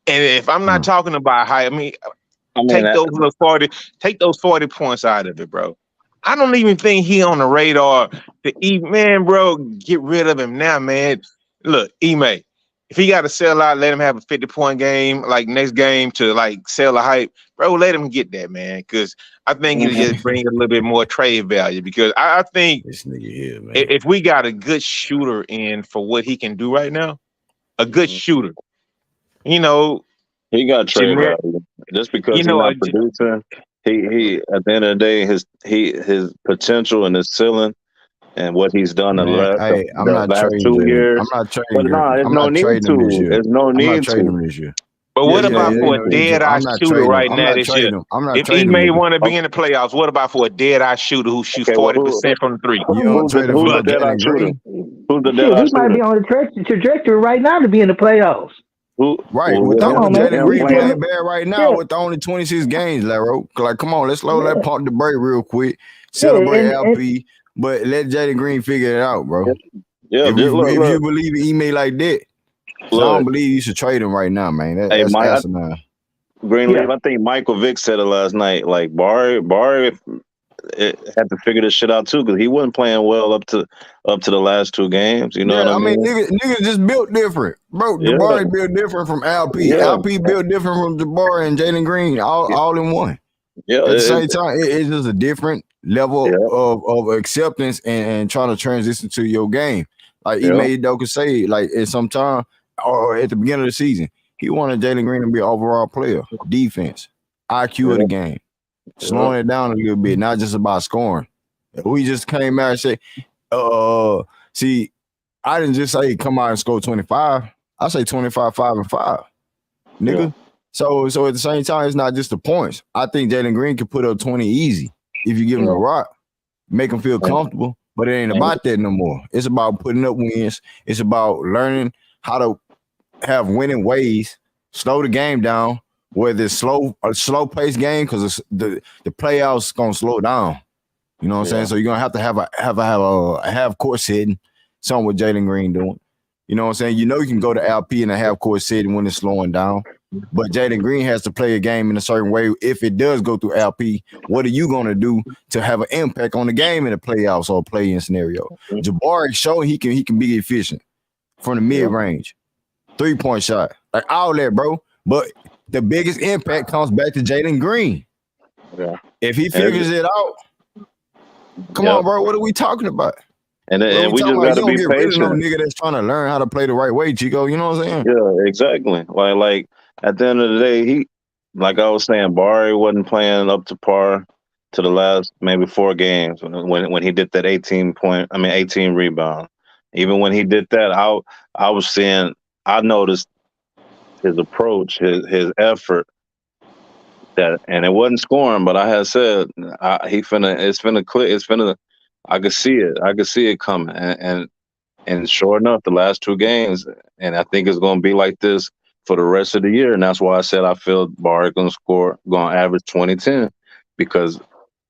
And if I'm not talking about high, take those 40 points out of it, bro. I don't even think he on the radar to man, bro. Get rid of him now, man. Look, Ime, if he got to sell out, let him have a 50-point game, like next game to like sell the hype, bro. Let him get that, man, because I think it'll just bring a little bit more trade value. Because I think this nigga here, man, if we got a good shooter in for what he can do right now, a good shooter, he got trade value just because he's not producing. He at the end of the day, his potential and his ceiling and what he's done in the last 2 years. I'm not trading. There's no need to. There's no need to. Him this year. But what about for a dead-eye shooter right now this year? If he may want to be in the playoffs, what about for a dead-eye shooter who shoots 40% from the three? Who's the dead-eye shooter? Who's the dead-eye shooter? He might be on the trajectory right now to be in the playoffs. Right, with Jalen Green playing bad right now with only 26 games, Laro. Like, come on, let's load that pump the break real quick. Celebrate LP, but let Jalen Green figure it out, bro. Yeah, if you believe in email like that, I don't believe you should trade him right now, man. That's asinine. Greenleaf, I think Michael Vick said it last night. Like Barry had to figure this shit out too, because he wasn't playing well up to the last 2 games. You know what I mean? Niggas just built different, bro. Jabari built different from LP. LP built different from Jabari and Jalen Green, all in one. Yeah, at the same time, it's just a different level of acceptance and trying to transition to your game. Like Ime Doka say, like at some time, or at the beginning of the season, he wanted Jalen Green to be an overall player, defense, IQ of the game, slowing it down a little bit, not just about scoring. We just came out and said, see, I didn't just say come out and score 25. I say 25, 5, and 5, nigga. Yeah. So at the same time, it's not just the points. I think Jalen Green can put up 20 easy if you give him the rock, make him feel comfortable. But it ain't about that no more. It's about putting up wins. It's about learning how to have winning ways, slow the game down, whether it's a slow paced game, because the playoffs gonna slow down. You know what I'm saying? So you're gonna have to have a half court setting, something with Jalen Green doing. You know what I'm saying? You know you can go to LP in a half court setting when it's slowing down. But Jalen Green has to play a game in a certain way. If it does go through LP, what are you going to do to have an impact on the game in the playoffs or play-in scenario? Jabari showed he can be efficient from the mid-range, 3-point shot, like all that, bro. But the biggest impact comes back to Jalen Green. Yeah. If he figures it out, come on, bro. What are we talking about? And we just got to be patient. No nigga that's trying to learn how to play the right way, Chico. You know what I'm saying? Yeah, exactly. Like at the end of the day, he, like I was saying, Barry wasn't playing up to par to the last maybe 4 games when he did that 18 rebound. Even when he did that, I noticed his approach, his effort. And it wasn't scoring, but I had said I could see it. I could see it coming. And sure enough, the last 2 games, and I think it's going to be like this for the rest of the year. And that's why I said I feel Barry going to average 20-10, because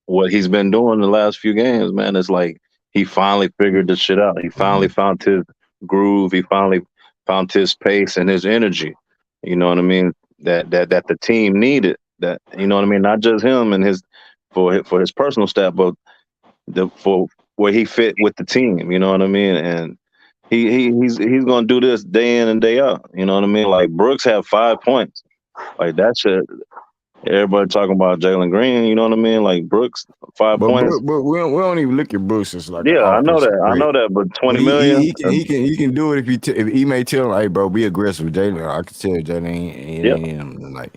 what he's been doing the last few games, man, is like he finally figured this shit out. He finally found his groove. He finally found his pace and his energy. You know what I mean? That the team needed. That, you know what I mean? Not just him and for his personal staff, but for where he fit with the team. You know what I mean? And he's gonna do this day in and day out. You know what I mean? Like Brooks had 5 points. Like that shit. Everybody talking about Jalen Green. You know what I mean? Like Brooks, 5 points. But we don't even look at Brooks as like I know that. But 20 million. He can do it if he may tell him, hey bro, be aggressive with Jalen. I can tell Jalen ain't like.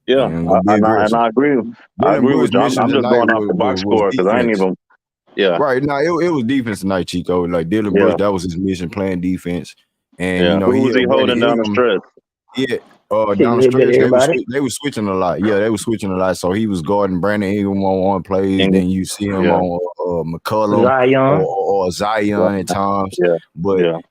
Yeah, and I agree. I agree with you. I'm just going off the box score because I ain't even. Yeah. Right. Now it was defense tonight, Chico. Like Dylan Brooks, that was his mission, playing defense. And you know, who was he holding down the stretch? Yeah. Down the stretch, they were switching a lot. Yeah, they were switching a lot. So he was guarding Brandon Ingram on one plays, then you see him on McCollum or Zion at times. Yeah. But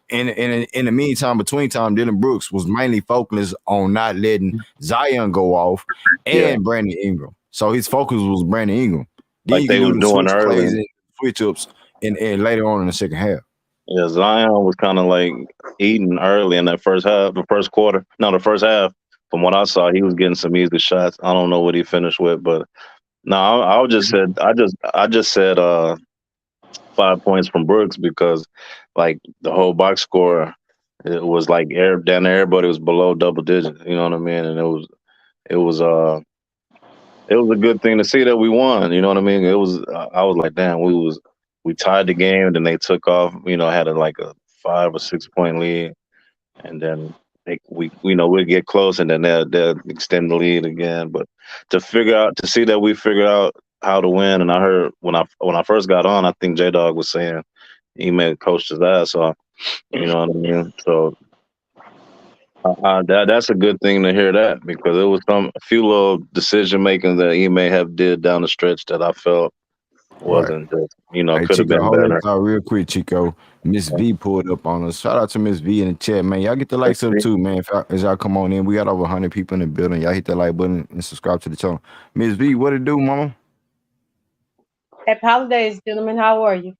in the meantime, between time, Dylan Brooks was mainly focused on not letting Zion go off and Brandon Ingram. So his focus was Brandon Ingram. Then Like they was doing early. And switch ups and later on in the second half. Yeah, Zion was kind of like eating early in that first half. The first half. From what I saw, he was getting some easy shots. I don't know what he finished with, but no, I just said 5 points from Brooks because like the whole box score, it was like everybody was below double digits. You know what I mean? And it was a good thing to see that we won. You know what I mean? I was like, damn, we tied the game, and then they took off. You know, had a 5 or 6 point lead, and then we'll get close, and then they'll extend the lead again. But to see that we figured out how to win, and I heard when I first got on, I think J Dog was saying he made coach his ass off. You know what I mean? So. That's a good thing to hear that, because it was a few little decision making that he may have did down the stretch that I felt wasn't just, could have been better. Real quick, Chico. Miss V pulled up on us. Shout out to Miss V in the chat, man. Y'all get the likes up too, man. As y'all come on in, we got over 100 people in the building. Y'all hit that like button and subscribe to the channel. Miss V, what it do, mama? Happy holidays, gentlemen. How are you?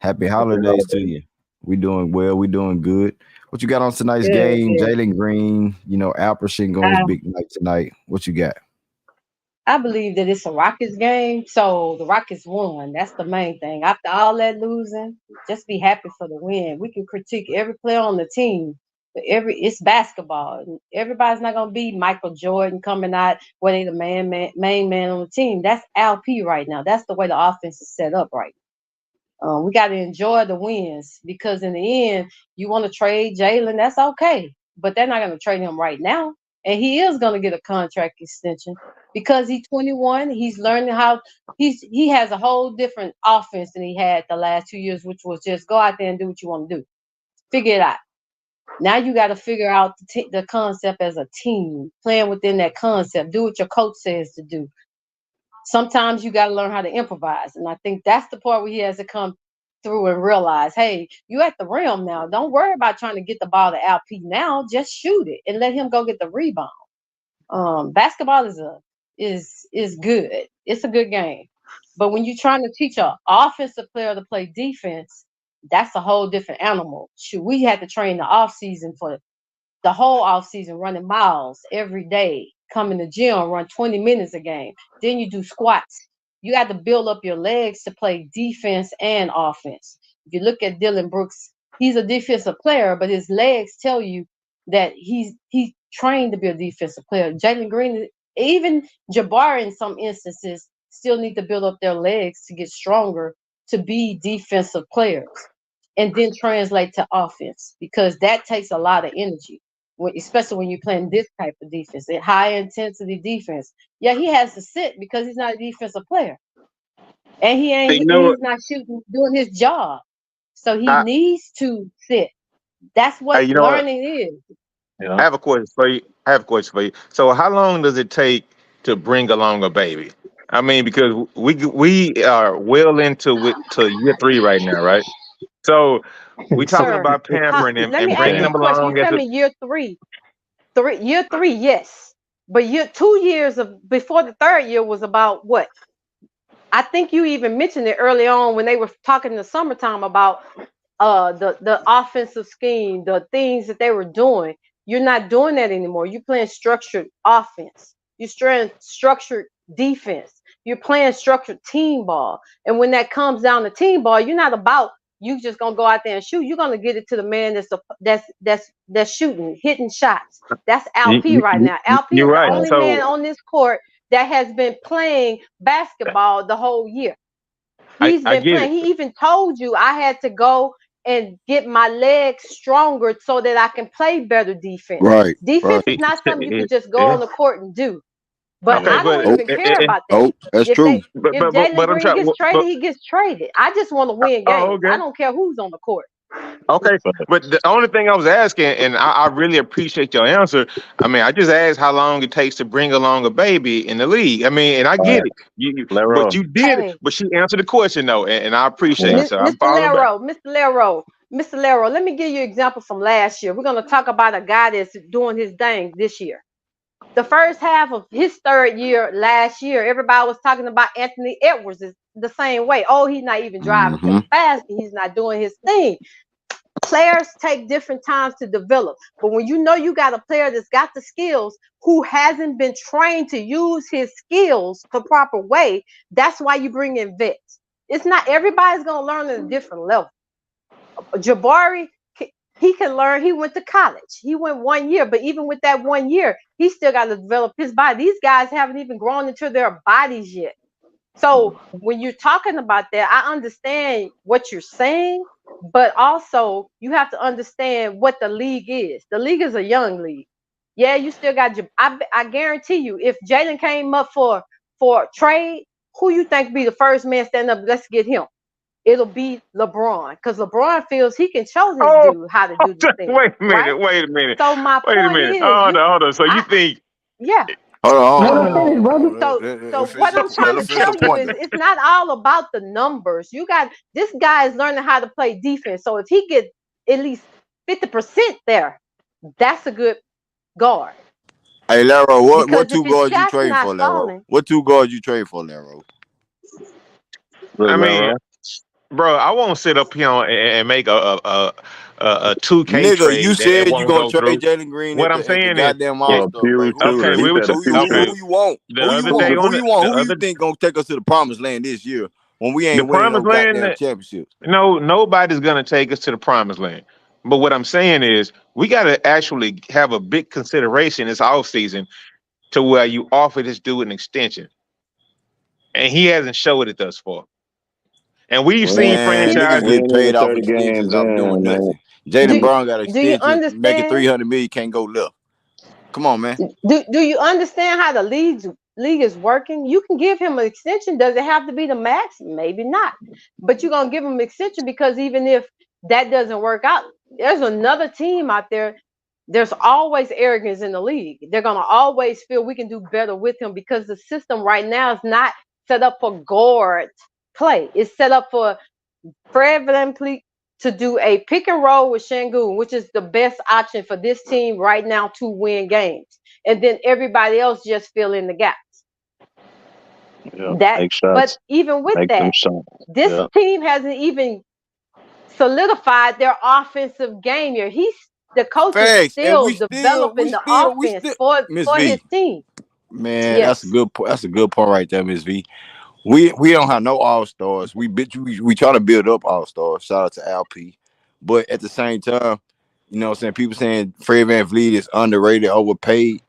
Happy holidays to you. We doing well. We doing good. What you got on tonight's game? Jalen Green, Alperson going big night tonight. What you got? I believe that it's a Rockets game, so the Rockets won. That's the main thing. After all that losing, just be happy for the win. We can critique every player on the team, but it's basketball. Everybody's not gonna be Michael Jordan coming out where they the main man on the team. That's LP right now. That's the way the offense is set up right now. We got to enjoy the wins because in the end, you want to trade Jalen, that's okay. But they're not going to trade him right now. And he is going to get a contract extension because he's 21. He's learning how he has a whole different offense than he had the last 2 years, which was just go out there and do what you want to do. Figure it out. Now you got to figure out the concept as a team, playing within that concept. Do what your coach says to do. Sometimes you got to learn how to improvise. And I think that's the part where he has to come through and realize, hey, you at the rim now. Don't worry about trying to get the ball to LP now. Just shoot it and let him go get the rebound. Basketball is good. It's a good game. But when you're trying to teach an offensive player to play defense, that's a whole different animal. Shoot, we had to train the off season for the whole off season, running miles every day. Come in the gym, run 20 minutes a game. Then you do squats. You got to build up your legs to play defense and offense. If you look at Dylan Brooks, he's a defensive player, but his legs tell you that he's trained to be a defensive player. Jalen Green, even Jabari in some instances, still need to build up their legs to get stronger to be defensive players and then translate to offense because that takes a lot of energy. Especially when you're playing this type of defense, a high-intensity defense. Yeah, he has to sit because he's not a defensive player. And he's not doing his job. So he needs to sit. That's what learning is. Yeah. I have a question for you. So how long does it take to bring along a baby? I mean, because we are well into year 3 right now, right? So we talking about pampering and bringing them along. You tell me year 3. Year 3, yes. But 2 years before the 3rd year was about what? I think you even mentioned it early on when they were talking in the summertime about the offensive scheme, the things that they were doing. You're not doing that anymore. You're playing structured offense. You're playing structured defense. You're playing structured team ball. And when that comes down to team ball, you're not about you just gonna go out there and shoot. You're gonna get it to the man that's shooting, hitting shots. That's LP right now. LP is the only man on this court that has been playing basketball the whole year. He's been playing. He even told you I had to go and get my legs stronger so that I can play better defense. Right. Defense is not something you can just go on the court and do. But I don't even care about that. Oh, that's true. If Jalen Green gets traded, he gets traded. I just want to win games. I don't care who's on the court. Okay, but the only thing I was asking, and I really appreciate your answer. I mean, I just asked how long it takes to bring along a baby in the league. I mean, and I get it. But you did it. But she answered the question though, and I appreciate it. So Mr. Lero, let me give you an example from last year. We're going to talk about a guy that's doing his thing this year. The first half of his 3rd year last year, everybody was talking about Anthony Edwards is the same way. Oh, he's not even driving to the basket. He's not doing his thing. Players take different times to develop. But when you know you got a player that's got the skills who hasn't been trained to use his skills the proper way, that's why you bring in vets. It's not everybody's going to learn at a different level. Jabari, he can learn. He went to college. He went 1 year, but even with that 1 year, he still got to develop his body. These guys haven't even grown into their bodies yet. So when you're talking about that, I understand what you're saying, but also you have to understand what the league is. The league is a young league. Yeah, you still got your. I guarantee you, if Jalen came up for trade, who you think be the first man stand up? Let's get him. It'll be LeBron because LeBron feels he can show this dude how to do this thing. Wait a minute. So my point is, hold on. So you think? Yeah. Hold on. So what I'm trying to tell you is it's not all about the numbers. You got this guy is learning how to play defense. So if he gets at least 50% there, that's a good guard. Hey, Lero, what 2 guards you trade for, Lero? What 2 guards you trade for, Lero? I mean, bro, I won't sit up here and make a 2K nigga, trade. You said you gonna trade Jalen Green. What I'm saying is, goddamn All-Star. Who you want? Who you think gonna take us to the promised land this year when we ain't winning no goddamn championship? No, nobody's gonna take us to the promised land. But what I'm saying is, we gotta actually have a big consideration this offseason to where you offer this dude an extension, and he hasn't showed it thus far. And we've seen Man, niggas franchises. get ain't paid even off 30 extensions games off in, doing man. nothing. Jaden Do Brown got an do you extension, making understand? 300 million, can't go left. Come on, man. Do you understand how the league is working? You can give him an extension. Does it have to be the max? Maybe not. But you're gonna give him an extension because even if that doesn't work out, there's another team out there. There's always arrogance in the league. They're gonna always feel we can do better with him because the system right now is not set up for guard play. It's set up for Fred VanVleet to do a pick and roll with Şengün, which is the best option for this team right now to win games. And then everybody else just fill in the gaps. Yeah, make But shots, even with make them that, shots. this Yeah, team hasn't even solidified their offensive game yet. The coach is Facts, and still developing the we offense still, for Miss his V. team. Man, that's a Yes. good point. That's a good point right there, Miss V. We don't have no all stars. We try to build up all stars. Shout out to LP, but at the same time, you know what I'm saying, people saying Fred VanVleet is underrated, overpaid.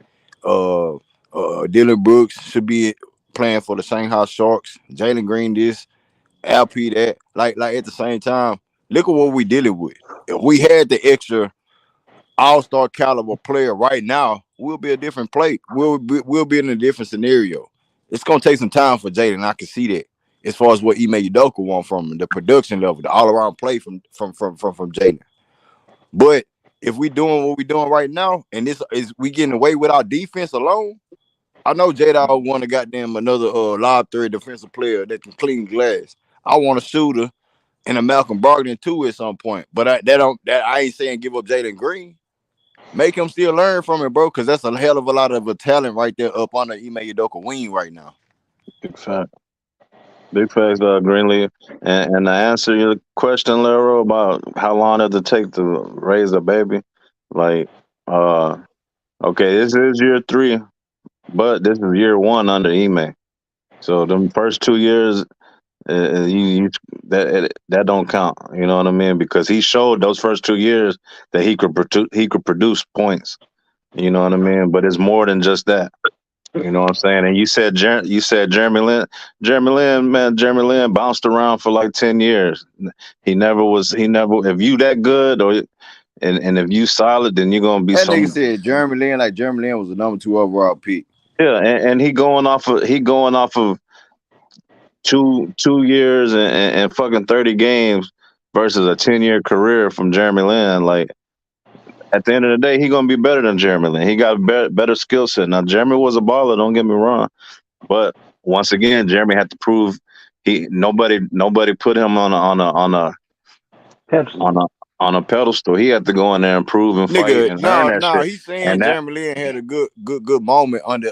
Dylan Brooks should be playing for the Shanghai Sharks. Jalen Green this, LP that. Like at the same time, look at what we dealing with. If we had the extra all-star caliber player right now, we'll be a different play. We'll be in a different scenario. It's gonna take some time for Jaden. I can see that. As far as what Ime Udoka want from him, the production level, the all-around play from Jaden. But if we doing what we doing right now, and this is we getting away with our defense alone, I know Jada want to goddamn another lob threat defensive player that can clean glass. I want a shooter and a Malcolm Brogdon too at some point. But I ain't saying give up Jalen Green. Make him still learn from it, bro, because that's a hell of a lot of a talent right there up under Ime Udoka wing right now. big fact. Big facts, Greenleaf. And to answer your question, Lero, about how long does it take to raise a baby, like, okay, this is year 3, but this is year 1 under Ime. So them first 2 years, that don't count. You know what I mean? Because he showed those first 2 years that he could produce points. You know what I mean? But it's more than just that. You know what I'm saying? And you said Jeremy Lin. Jeremy Lin bounced around for like 10 years. He never, if you that good and if you solid, then you're gonna be That nigga some. said Jeremy Lin, like Jeremy Lin was the number 2 overall pick. Yeah, and he going off of 2 years and fucking 30 games versus a 10-year career from Jeremy Lin. Like, at the end of the day, he gonna be better than Jeremy Lin. He got better skill set. Now, Jeremy was a baller. Don't get me wrong, but once again, Jeremy had to prove nobody put him on a pedestal. He had to go in there and prove and fight Nigga, and earn that no, shit. he's saying And that Jeremy Lin had a good moment under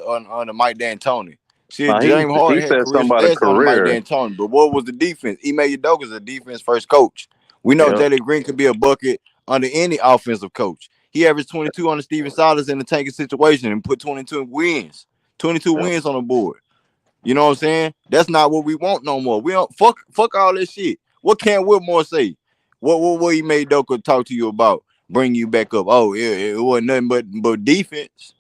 Mike D'Antoni. Shit, James he Harden had said career something about a stats under Mike career. D'Antoni, but what was the defense? Ime Udoka is a defense first coach. We know Yep. Jalen Green could be a bucket under any offensive coach. He averaged 22 on the Steven Silas in the tanking situation and put 22 wins on the board. You know what I'm saying? That's not what we want no more. We don't fuck all this shit. What can Whitmore say? What he made Udoka talk to you about? Bring you back up. Oh, yeah, it wasn't nothing but defense.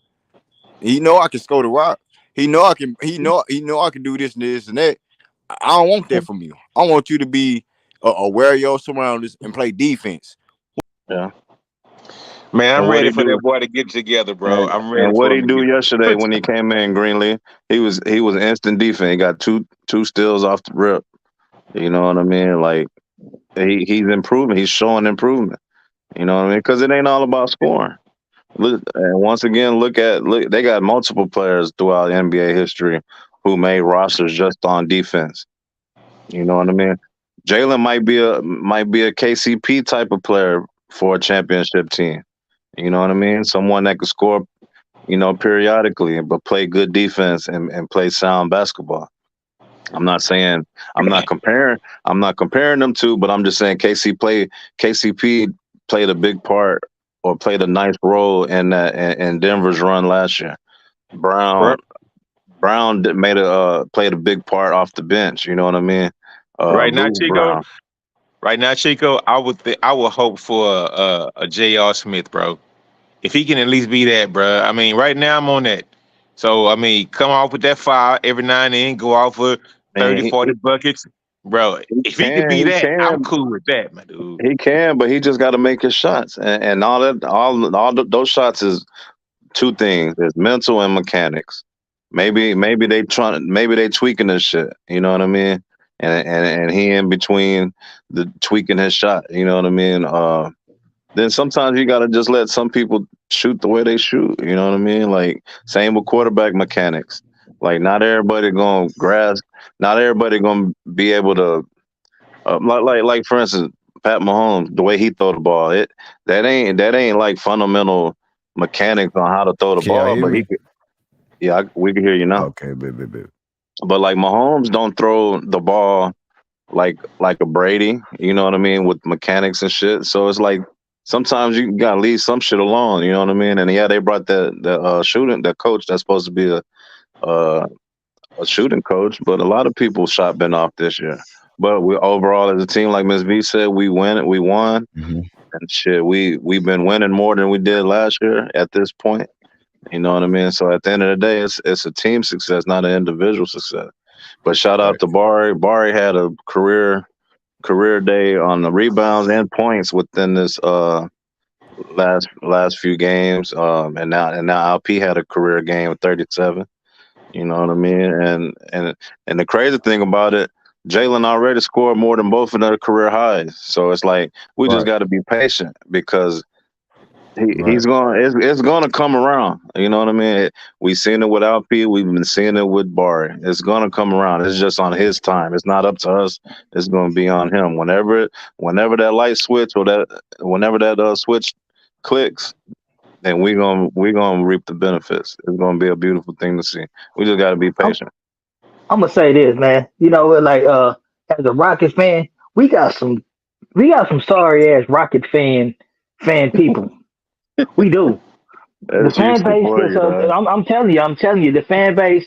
He know I can score the rock. He know I can. He know I can do this and this and that. I don't want that from you. I want you to be aware of your surroundings and play defense. Yeah. Man, And I'm what ready he for that do? boy to get together, bro. I'm ready And what for he him to do get yesterday when he came in Greenleaf? He was instant defense. He got two steals off the rip. You know what I mean? Like, he's improving. He's showing improvement. You know what I mean? Because it ain't all about scoring. Look, and once again, look. They got multiple players throughout NBA history who made rosters just on defense. You know what I mean? Jalen might be a KCP type of player for a championship team. You know what I mean? Someone that could score, periodically, but play good defense and play sound basketball. I'm not comparing them to, but I'm just saying KCP played a big part or played a nice role in Denver's run last year. Brown played a big part off the bench. You know what I mean? right now, Bruce Chico. Brown. Right now, Chico. I would hope for a J.R. Smith, bro. If he can at least be that, bro. I mean, right now I'm on that. So I mean, come off with that fire every now and then. Go off for 30, 40 buckets. Bro, if he could be that, I'm cool with that, my dude. He can, but he just got to make his shots, and those shots is two things: it's mental and mechanics. Maybe they tweaking this shit. You know what I mean? And he in between the tweaking his shot. You know what I mean? Then sometimes you gotta just let some people shoot the way they shoot. You know what I mean? Like same with quarterback mechanics. Like not everybody gonna grasp. Not everybody gonna be able to. Like for instance, Pat Mahomes, the way he throw the ball, that ain't like fundamental mechanics on how to throw the Can y'all ball. hear But me? we can hear you now. Okay, baby. But like Mahomes don't throw the ball like a Brady, you know what I mean, with mechanics and shit. So it's like sometimes you gotta leave some shit alone, you know what I mean. And yeah, they brought the coach that's supposed to be a shooting coach, but a lot of people shot been off this year. But we overall as a team, like Ms. V said, we won, Mm-hmm. and shit. We've been winning more than we did last year at this point. You know what I mean? So at the end of the day, it's a team success, not an individual success. But shout out to Bari. Bari had a career day on the rebounds and points within this last few games. And now LP had a career game of 37. You know what I mean? And the crazy thing about it, Jalen already scored more than both of their career highs. So it's like we just got to be patient because he's going. It's going to come around. You know what I mean? We've seen it with LP. We've been seeing it with Barry. It's going to come around. It's just on his time. It's not up to us. It's going to be on him. Whenever that light switch or whenever that switch clicks, then we're gonna reap the benefits. It's gonna be a beautiful thing to see. We just gotta be patient. I'm gonna say this, man. You know, like as a Rockets fan, we got some sorry ass Rocket fan people. We do. The fan base that's I'm telling you, the fan base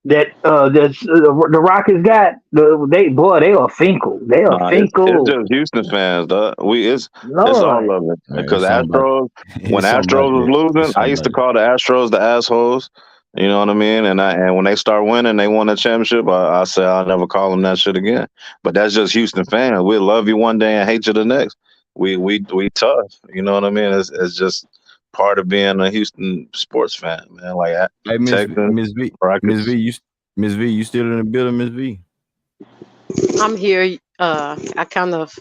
that the Rockets got, they are Finkel. They are Finkel. It's just Houston fans, dog. It's all of it. Because when Astros was losing, I used to call the Astros the assholes. You know what I mean? And when they start winning, they won a championship. I say I'll never call them that shit again. But that's just Houston fans. We love you one day and hate you the next. We tough. You know what I mean? It's just part of being a Houston sports fan, man. Like hey, Miss V, Miss V, you still in the building, Miss V? I'm here. I kind of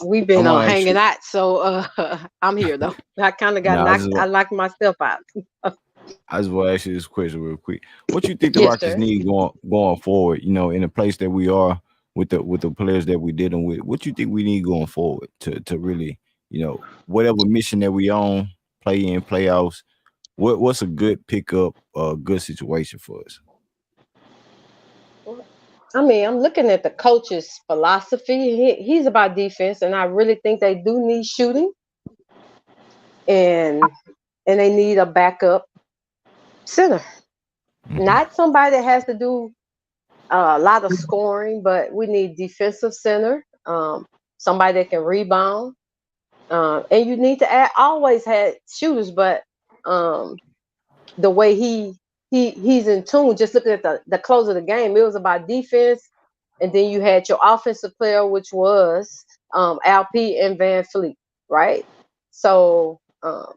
we've been hanging out, so I'm here though. I kind of got I knocked myself out. I just want to ask you this question real quick. What you think the Rockets need going forward? You know, in the place that we are with the players that we're dealing with, what you think we need going forward to really, you know, whatever mission that we on, play in playoffs. What's a good pickup, good situation for us? I mean, I'm looking at the coach's philosophy. He's about defense, and I really think they do need shooting, and they need a backup center. Not somebody that has to do a lot of scoring, but we need defensive center, somebody that can rebound, and you need to always had shooters, but the way he's in tune. Just looking at the close of the game, it was about defense, and then you had your offensive player, which was LP and Van Fleet, right? So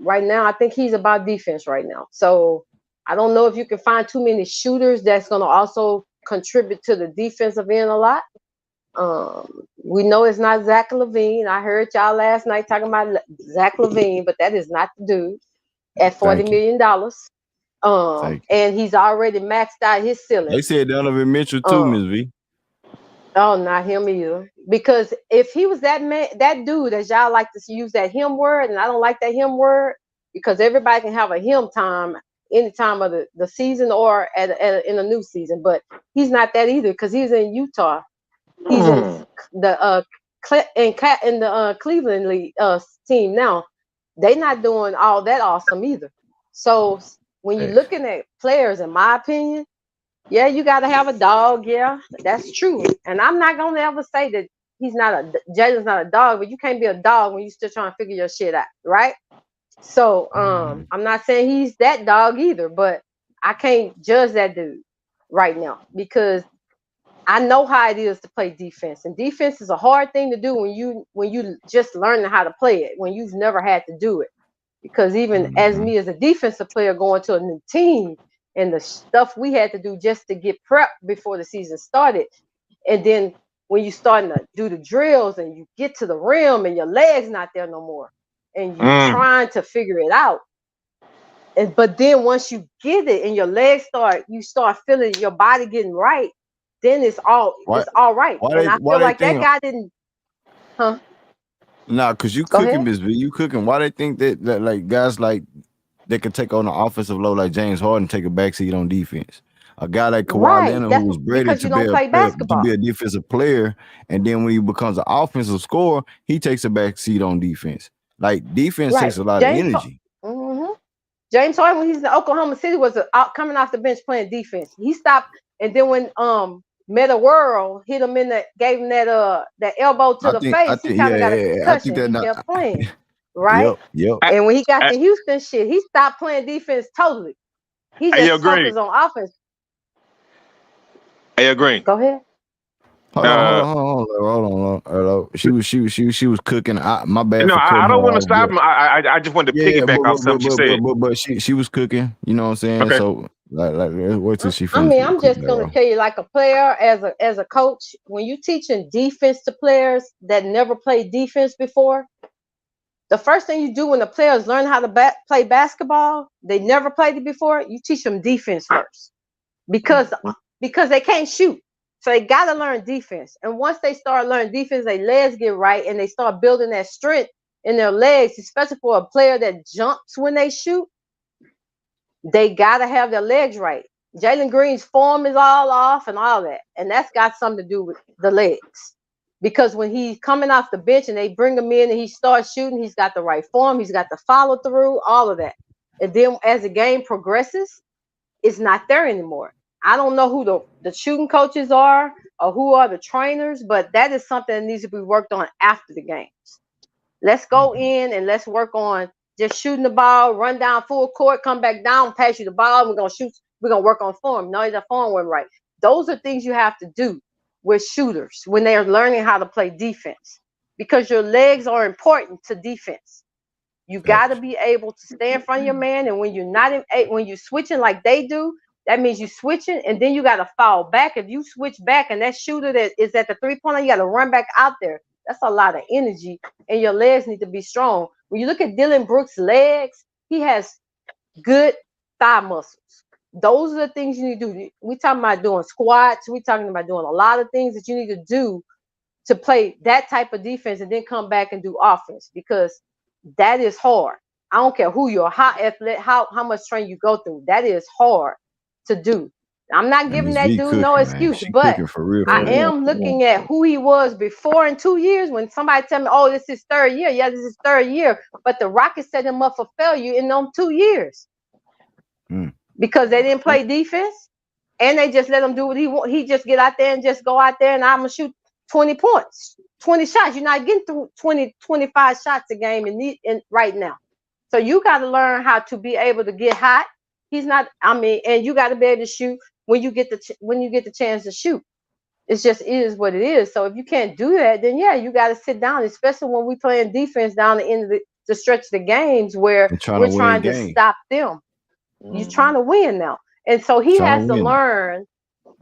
right now, I think he's about defense right now. So I don't know if you can find too many shooters that's going to also contribute to the defensive end a lot. We know it's not Zach LaVine. I heard y'all last night talking about Zach LaVine, but that is not the dude at $40 million. And he's already maxed out his ceiling. They said Donovan Mitchell too, Ms. V. Oh, not him either. Because if he was that dude, as y'all like to use that him word, and I don't like that him word, because everybody can have a him time any time of the season or in a new season. But he's not that either, because he's in Utah. He's in the Cleveland League team now. They're not doing all that awesome either. So when you're looking at players, in my opinion, yeah, you got to have a dog. Yeah, that's true. And I'm not going to ever say that Jalen's not a dog, but you can't be a dog when you're still trying to figure your shit out, right? So I'm not saying he's that dog either, but I can't judge that dude right now because I know how it is to play defense, and defense is a hard thing to do when you just learning how to play it, when you've never had to do it. Because even as me as a defensive player going to a new team and the stuff we had to do just to get prepped before the season started, and then when you starting to do the drills and you get to the rim and your legs not there no more, and you're trying to figure it out. But then once you get it and your legs you start feeling your body getting right, then it's all right. And I feel like that guy didn't, huh? Nah, cause you cooking, Miss V. You cooking. Why they think that like guys like they can take on the offensive load like James Harden, take a backseat on defense? A guy like Kawhi Leonard who was ready to be a defensive player, and then when he becomes an offensive scorer, he takes a backseat on defense. Like defense takes a lot of energy. James Harden, when he's in Oklahoma City, was coming off the bench playing defense. He stopped, and then when Meta World hit him gave him that elbow to the face, he kind of got a concussion. He kept playing, right? Yep. And when he got to Houston, he stopped playing defense totally. He just focused on offense. I agree. Go ahead. Hold on. She was cooking. My bad. No, I don't want to stop him. I just wanted to piggyback off something she said. But she was cooking. You know what I'm saying? Okay. So like wait till she finishes. I mean, I'm just gonna tell you, like a player, as a coach, when you teaching defense to players that never played defense before, the first thing you do when the players learn how to play basketball, they never played it before. You teach them defense first, because they can't shoot. So they got to learn defense. And once they start learning defense, their legs get right and they start building that strength in their legs, especially for a player that jumps when they shoot. They got to have their legs right. Jalen Green's form is all off and all that. And that's got something to do with the legs. Because when he's coming off the bench and they bring him in and he starts shooting, he's got the right form. He's got the follow through, all of that. And then as the game progresses, it's not there anymore. I don't know who the shooting coaches are or who are the trainers, but that is something that needs to be worked on after the games. Let's go in and let's work on just shooting the ball, run down full court, come back down, pass you the ball. We're going to shoot. We're going to work on form. No, the form wasn't right. Those are things you have to do with shooters when they're learning how to play defense, because your legs are important to defense. You got to be able to stay in front of your man. And when when you're switching like they do, that means you switching, and then you got to fall back. If you switch back and that shooter that is at the three-pointer, you got to run back out there. That's a lot of energy, and your legs need to be strong. When you look at Dylan Brooks' legs, he has good thigh muscles. Those are the things you need to do. We're talking about doing squats. We're talking about doing a lot of things that you need to do to play that type of defense and then come back and do offense, because that is hard. I don't care who you're, how athletic, how much training you go through. That is hard to do. I'm not giving that dude no excuse, but I am looking at who he was before in 2 years. When somebody tell me, oh, this is his third year. Yeah, this is his third year. But the Rockets set him up for failure in them 2 years because they didn't play defense and they just let him do what he want. He just get out there and just go out there and I'm going to shoot 20 points, 20 shots. You're not getting through 20, 25 shots a game in right now. So you got to learn how to be able to get hot. And you got to be able to shoot when you get the chance to shoot. It is what it is. So if you can't do that, then yeah, you got to sit down, especially when we playing defense down the end of the stretch of the games where we're trying to stop them. You're trying to win now. And so he has to learn.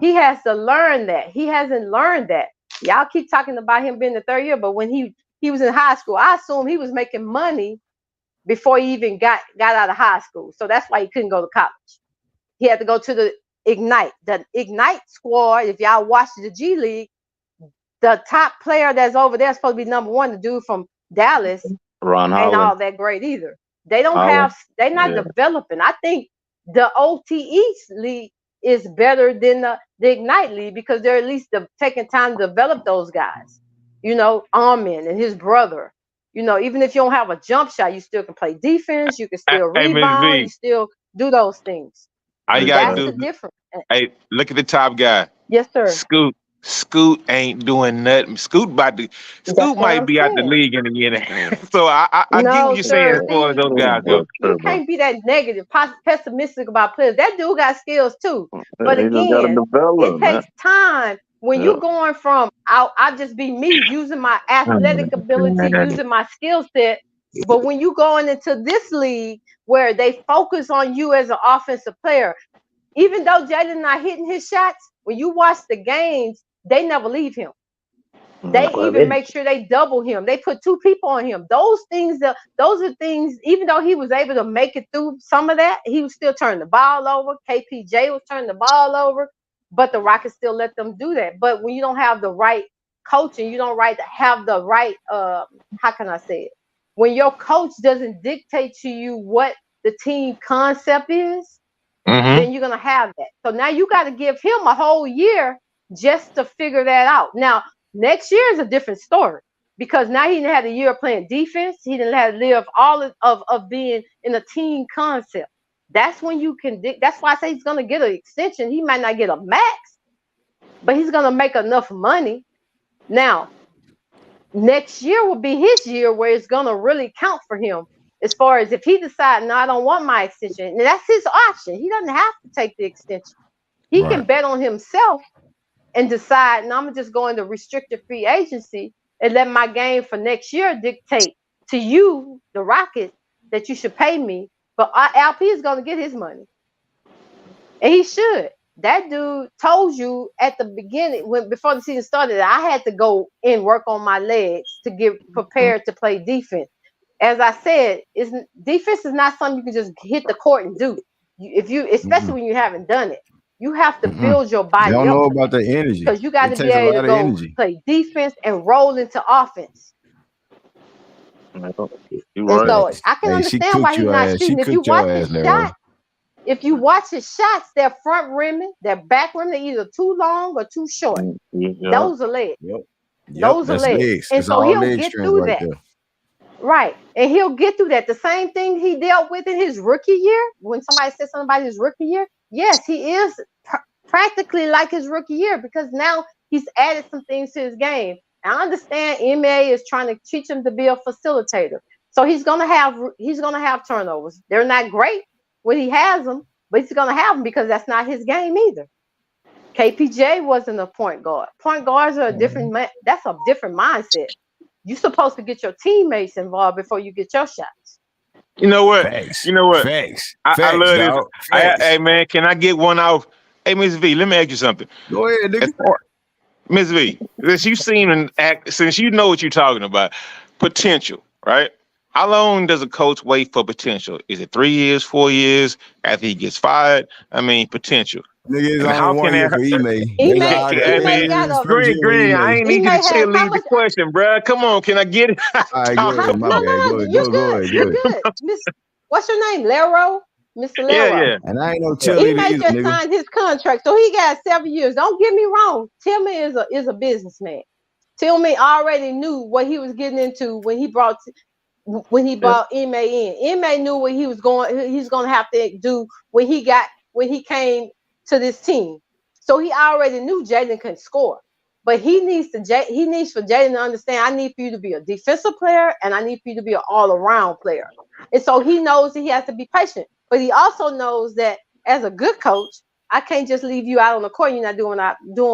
He has to learn that. He hasn't learned that. Y'all keep talking about him being the third year, but when he was in high school, I assume he was making money before he even got out of high school. So that's why he couldn't go to college. He had to go to the Ignite. The Ignite squad, if y'all watch the G League, the top player that's over there is supposed to be number one, the dude from Dallas. Ron ain't Holland. all that great either. They don't they're not developing. I think the OTE league is better than the Ignite league because they're at least taking time to develop those guys. You know, Armin and his brother. You know, even if you don't have a jump shot, you still can play defense. You can still rebound. You still do those things. All you gotta do. That's the difference. Hey, look at the top guy. Yes, sir. Scoot ain't doing nothing. Scoot might be out the league in a year and a half. So I get what you're saying as far as those guys go. You can't be that negative, pessimistic about players. That dude got skills too. But again, it takes time when you're going from I'll just be me using my athletic ability, using my skill set. But when you going into this league where they focus on you as an offensive player, even though Jaden not hitting his shots, when you watch the games, they never leave him. They even make sure they double him. They put 2 people on him. Those are things, even though he was able to make it through some of that, he was still turning the ball over. KPJ was turning the ball over, but the Rockets still let them do that. But when you don't have the right coaching, you don't have the right, how can I say it? When your coach doesn't dictate to you what the team concept is, then you're going to have that. So now you got to give him a whole year just to figure that out. Now, next year is a different story because now he didn't have a year of playing defense. He didn't have to live all of being in a team concept. That's when you can. That's why I say he's going to get an extension. He might not get a max, but he's going to make enough money. Now, next year will be his year where it's going to really count for him. As far as if he decides, no, I don't want my extension, and that's his option. He doesn't have to take the extension. He can bet on himself and decide, no, I'm just going to restricted free agency and let my game for next year dictate to you, the Rockets, that you should pay me. But LP is going to get his money. And he should. That dude told you at the beginning, before the season started, I had to go and work on my legs to get prepared to play defense. As I said, defense is not something you can just hit the court and do. Especially when you haven't done it. You have to build your body up. They don't know about the energy. Because you got to be able to go play defense and roll into offense. You're right. So I can understand why he's not shooting. If you watch his shots, they're front rimming, they're back rimming, they're either too long or too short. Those are legs. Those are legs. And so he'll get through that. Right. And he'll get through that. The same thing he dealt with in his rookie year. When somebody said something about his rookie year, yes, he is practically like his rookie year because now he's added some things to his game. I understand MA is trying to teach him to be a facilitator. So he's gonna have turnovers. They're not great when he has them, but he's gonna have them because that's not his game either. KPJ wasn't a point guard. Point guards are that's a different mindset. You're supposed to get your teammates involved before you get your shots. You know what? Facts. You know what? Facts. I love this. Hey, man, can I get one off? Hey, Ms. V, let me ask you something. Go ahead, nigga. Ms. V, since you know what you're talking about, potential, right? How long does a coach wait for potential? Is it 3 years, 4 years after he gets fired? I mean, potential. Nigga, it's only 1 year for Green, I ain't need you to cheerlead the question, bro. Come on, can I get it? All right, go ahead, my bad. Go ahead. You're good. What's your name? Lero? Mr. Lero. Yeah. And I ain't no cheerleader. He may just signed his contract, so he got 7 years. Don't get me wrong. Tillman is a businessman. Tillman already knew what he was getting into when he brought Ime in. Ime knew what he's going to have to do when he came to this team. So he already knew Jaden couldn't score. But he needs for Jaden to understand, I need for you to be a defensive player and I need for you to be an all-around player. And so he knows that he has to be patient. But he also knows that as a good coach, I can't just leave you out on the court. You're not doing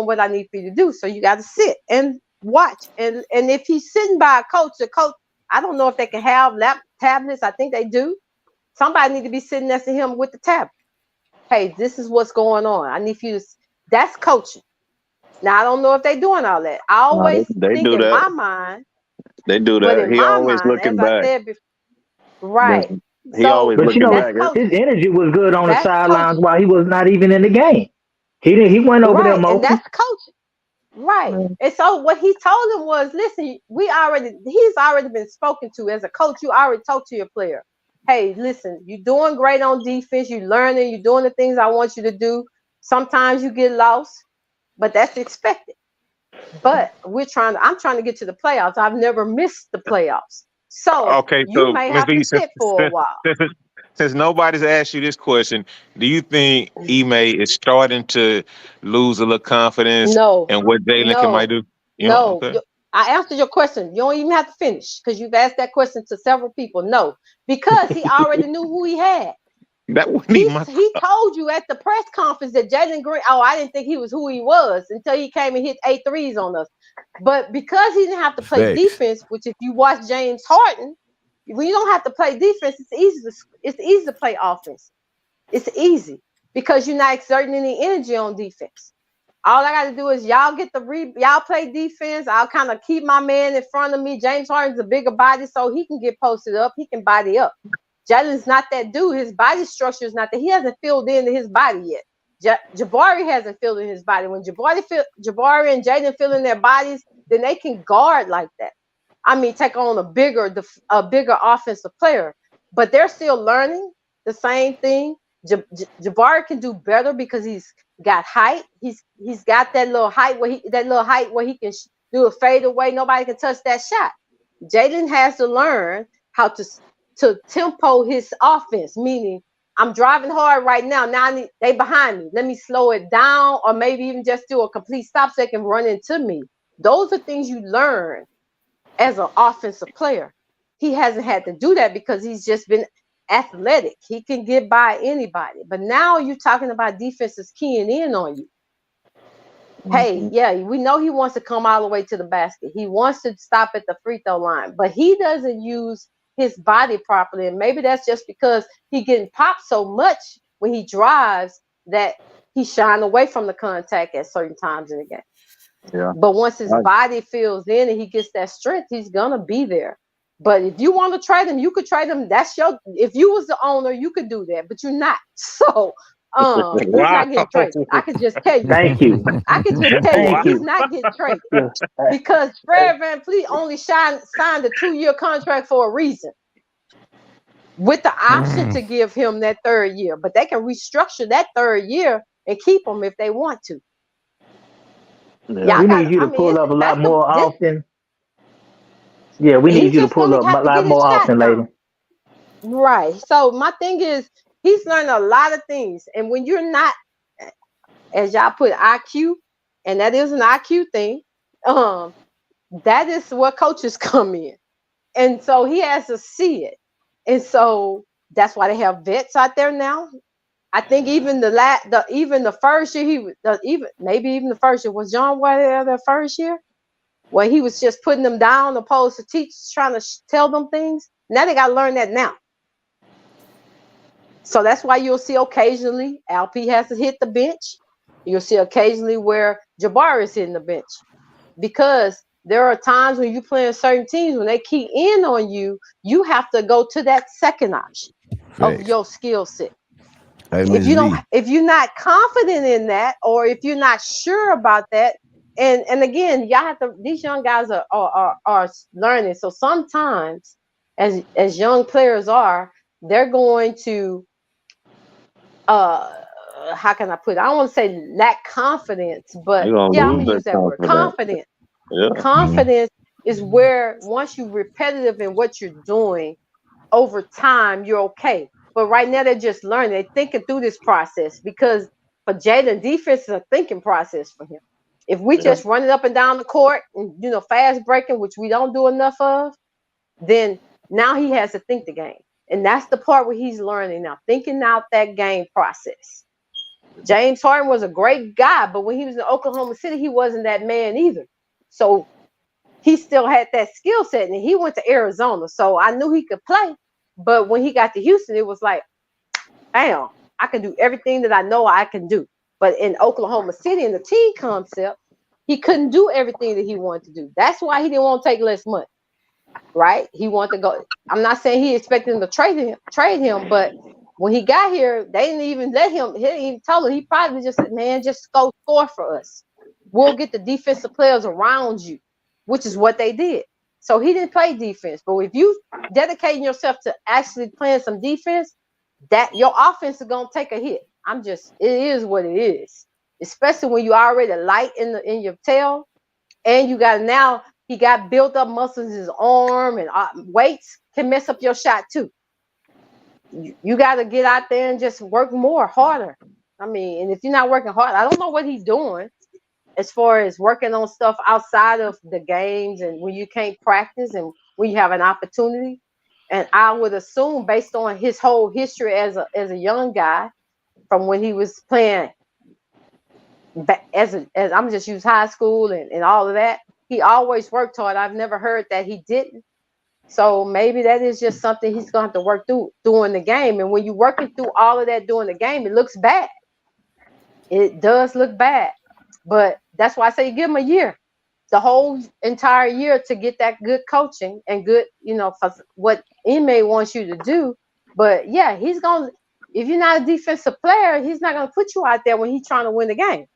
what I need for you to do. So you got to sit and watch. And if he's sitting by the coach, I don't know if they can have tablets. I think they do. Somebody need to be sitting next to him with the tablet. Hey, this is what's going on. I need for you to. That's coaching. Now I don't know if they're doing all that. I always think in my mind. They do that. He always looking back. Right. He always looking back. His energy was good on the sidelines while he was not even in the game. He went over there, and that's coaching. Right. And so what he told him was, listen, he's already been spoken to as a coach. You already talked to your player. Hey, listen, you're doing great on defense. You're learning. You're doing the things I want you to do. Sometimes you get lost, but that's expected. But I'm trying to get to the playoffs. I've never missed the playoffs. So you may have to sit for a while. Since nobody's asked you this question, do you think Ime is starting to lose a little confidence in what Jalen might do? I answered your question. You don't even have to finish because you've asked that question to several people. No, because he already knew who he had. That wasn't even my He told you at the press conference that Jalen Green, I didn't think he was who he was until he came and hit 8 threes on us. But because he didn't have to play defense, which if you watch James Harden, when you don't have to play defense, it's easy to play offense. It's easy because you're not exerting any energy on defense. All I got to do is y'all y'all play defense. I'll kind of keep my man in front of me. James Harden's a bigger body, so he can get posted up. He can body up. Jalen's not that dude. His body structure is not that. He hasn't filled into his body yet. Jabari hasn't filled in his body. When Jabari and Jaden fill in their bodies, then they can guard like that. I mean, take on a bigger offensive player. But they're still learning the same thing. Jabari can do better because he's got height. He's got that little height where he can do a fade away. Nobody can touch that shot. Jaden has to learn how to tempo his offense, meaning I'm driving hard right now. Now they behind me. Let me slow it down, or maybe even just do a complete stop so they can run into me. Those are things you learn as an offensive player. He hasn't had to do that because he's just been athletic. He can get by anybody. But now you're talking about defenses keying in on you. Hey, yeah, we know he wants to come all the way to the basket. He wants to stop at the free throw line, but he doesn't use his body properly. And maybe that's just because he getting popped so much when he drives that he's shying away from the contact at certain times in the game. Yeah. But once his body fills in and he gets that strength, he's gonna be there. But if you want to trade him, you could trade him. If you was the owner, you could do that, but you're not. So he's not getting traded. I could just tell you. Thank you. I could just tell you he's not getting traded because Fred VanVleet only signed a 2-year contract for a reason, with the option to give him that 3rd year. But they can restructure that 3rd year and keep him if they want to. Yeah. We need you to pull up a lot more often. Yeah, we need you to pull up a lot more often, lady. Right. So my thing is, he's learned a lot of things. And when you're not, as y'all put IQ, and that is an IQ thing, that is where coaches come in. And so he has to see it. And so that's why they have vets out there now. I think even the first year maybe even the first year was John White there the first year, where he was just putting them down opposed to teachers trying to tell them things. Now they got to learn that now. So that's why you'll see occasionally LP has to hit the bench. You'll see occasionally where Jabari is hitting the bench, because there are times when you play in certain teams, when they key in on you, you have to go to that second option of your skill set. Hey, if you're not confident in that, or if you're not sure about that, and again, y'all have to. These young guys are learning. So sometimes, as young players are, they're going to how can I put it? I don't want to say lack confidence, but I'm gonna use that word. Confidence. Yeah. Confidence is where once you're repetitive in what you're doing, over time you're okay. But right now they're just learning. They're thinking through this process, because for Jaden, defense is a thinking process for him. If we just run it up and down the court and fast breaking, which we don't do enough of, then now he has to think the game. And that's the part where he's learning now, thinking out that game process. James Harden was a great guy, but when he was in Oklahoma City, he wasn't that man either. So he still had that skill set, and he went to Arizona. So I knew he could play. But when he got to Houston, it was like, damn, I can do everything that I know I can do. But in Oklahoma City, in the team concept, he couldn't do everything that he wanted to do. That's why he didn't want to take less money, right? He wanted to go. I'm not saying he expected him to trade him, but when he got here, they didn't even let him. He didn't even tell him. He probably just said, man, just go score for us. We'll get the defensive players around you, which is what they did. So he didn't play defense. But if you dedicating yourself to actually playing some defense, that your offense is gonna take a hit. It is what it is. Especially when you already light in your tail, and he got built up muscles in his arm, and weights can mess up your shot too. You got to get out there and just work harder. I mean, and if you're not working hard, I don't know what he's doing as far as working on stuff outside of the games and when you can't practice and when you have an opportunity. And I would assume, based on his whole history as a young guy, from when he was playing as I'm just use high school and all of that, he always worked hard. I've never heard that he didn't. So maybe that is just something he's going to have to work through during the game. And when you're working through all of that during the game, it looks bad. It does look bad. But that's why I say you give him a year, the whole entire year, to get that good coaching and good, for what Ime wants you to do. But yeah, he's going to, if you're not a defensive player, he's not going to put you out there when he's trying to win the game.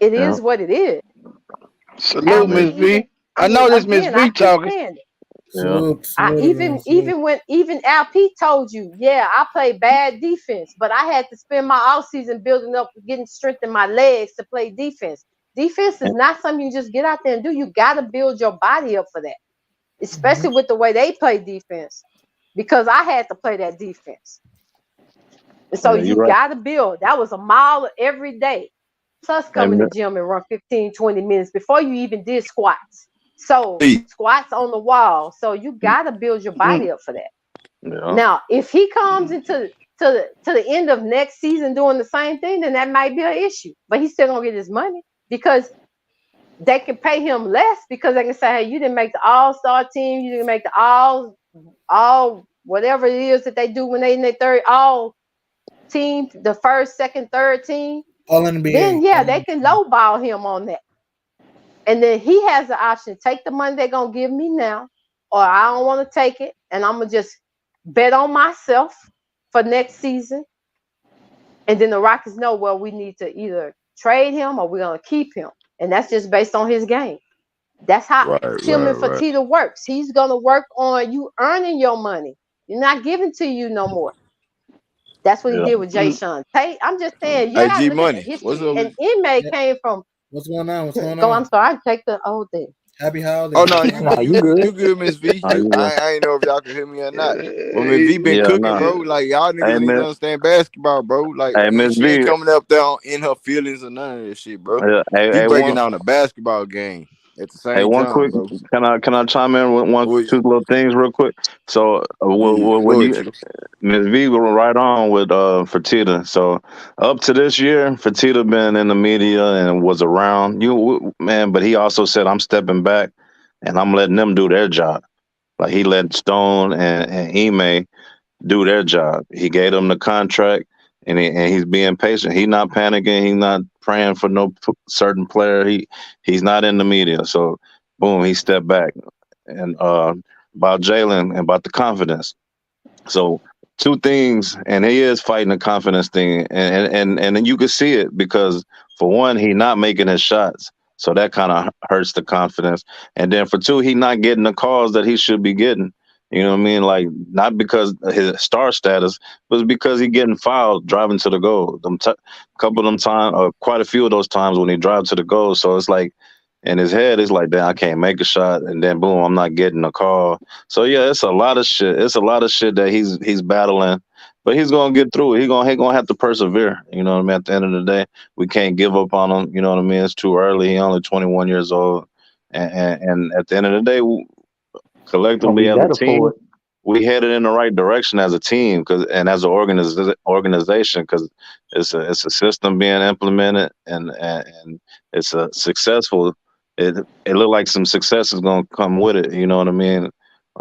It is what it is. Salute, Miss V. I know this Miss V talking. Even Al Pete told you, yeah, I play bad defense, but I had to spend my offseason building up, getting strength in my legs to play defense. Defense is not something you just get out there and do. You got to build your body up for that, especially with the way they play defense, because I had to play that defense. And so you got to build. That was a mile every day. Plus come in the gym and run 15, 20 minutes before you even did squats. So squats on the wall. So you got to build your body up for that. Yeah. Now, if he comes into the end of next season doing the same thing, then that might be an issue. But he's still going to get his money, because they can pay him less, because they can say, hey, you didn't make the all-star team. You didn't make the all whatever it is that they do when they in their third all team, the first, second, third team. All NBA. Then yeah, they can lowball him on that. And then he has the option to take the money they're going to give me now, or I don't want to take it, and I'm going to just bet on myself for next season. And then the Rockets know, well, we need to either trade him or we're going to keep him. And that's just based on his game. That's how Tillman Fertitta works. He's going to work on you earning your money. You're not giving to you no more. That's what he did with Jay Sean Tate. I'm just saying, you got to look at the history. And Ime came from. What's going on? What's going on? Go, I'm sorry. I take the old thing. Happy holidays. Oh no, you good? You good, Miss V? I ain't know if y'all can hear me or not. But Miss V been cooking, bro. Like y'all niggas need to understand basketball, bro. Like she ain't coming up there in her feelings or none of this shit, bro. You breaking down the basketball game at the same time. One quick, bro. Can I chime in with two little things real quick? So when you Ms. V were right on with Fertitta. So up to this year, Fertitta been in the media and was around but he also said, I'm stepping back and I'm letting them do their job. Like he let Stone and Ime do their job. He gave them the contract, and he's being patient. He's not panicking. He's not praying for no certain player. He's not in the media. So boom, he stepped back. And about Jalen and about the confidence. So two things, and he is fighting the confidence thing, and you can see it, because for one, he not making his shots, so that kind of hurts the confidence, and then for two, he not getting the calls that he should be getting. You know what I mean? Like, not because of his star status, but because he getting fouled driving to the goal. Couple of them times, or quite a few of those times when he drives to the goal. So it's like, in his head, it's like, damn, I can't make a shot, and then boom, I'm not getting a call. So yeah, it's a lot of shit. It's a lot of shit that he's battling, but he's gonna get through it. He gonna have to persevere. You know what I mean? At the end of the day, we can't give up on him. You know what I mean? It's too early. He only 21 years old, and at the end of the day, collectively as a team, we headed in the right direction as a team, and as an organization, because it's a system being implemented, and it's a successful. It looked like some success is gonna come with it. You know what I mean?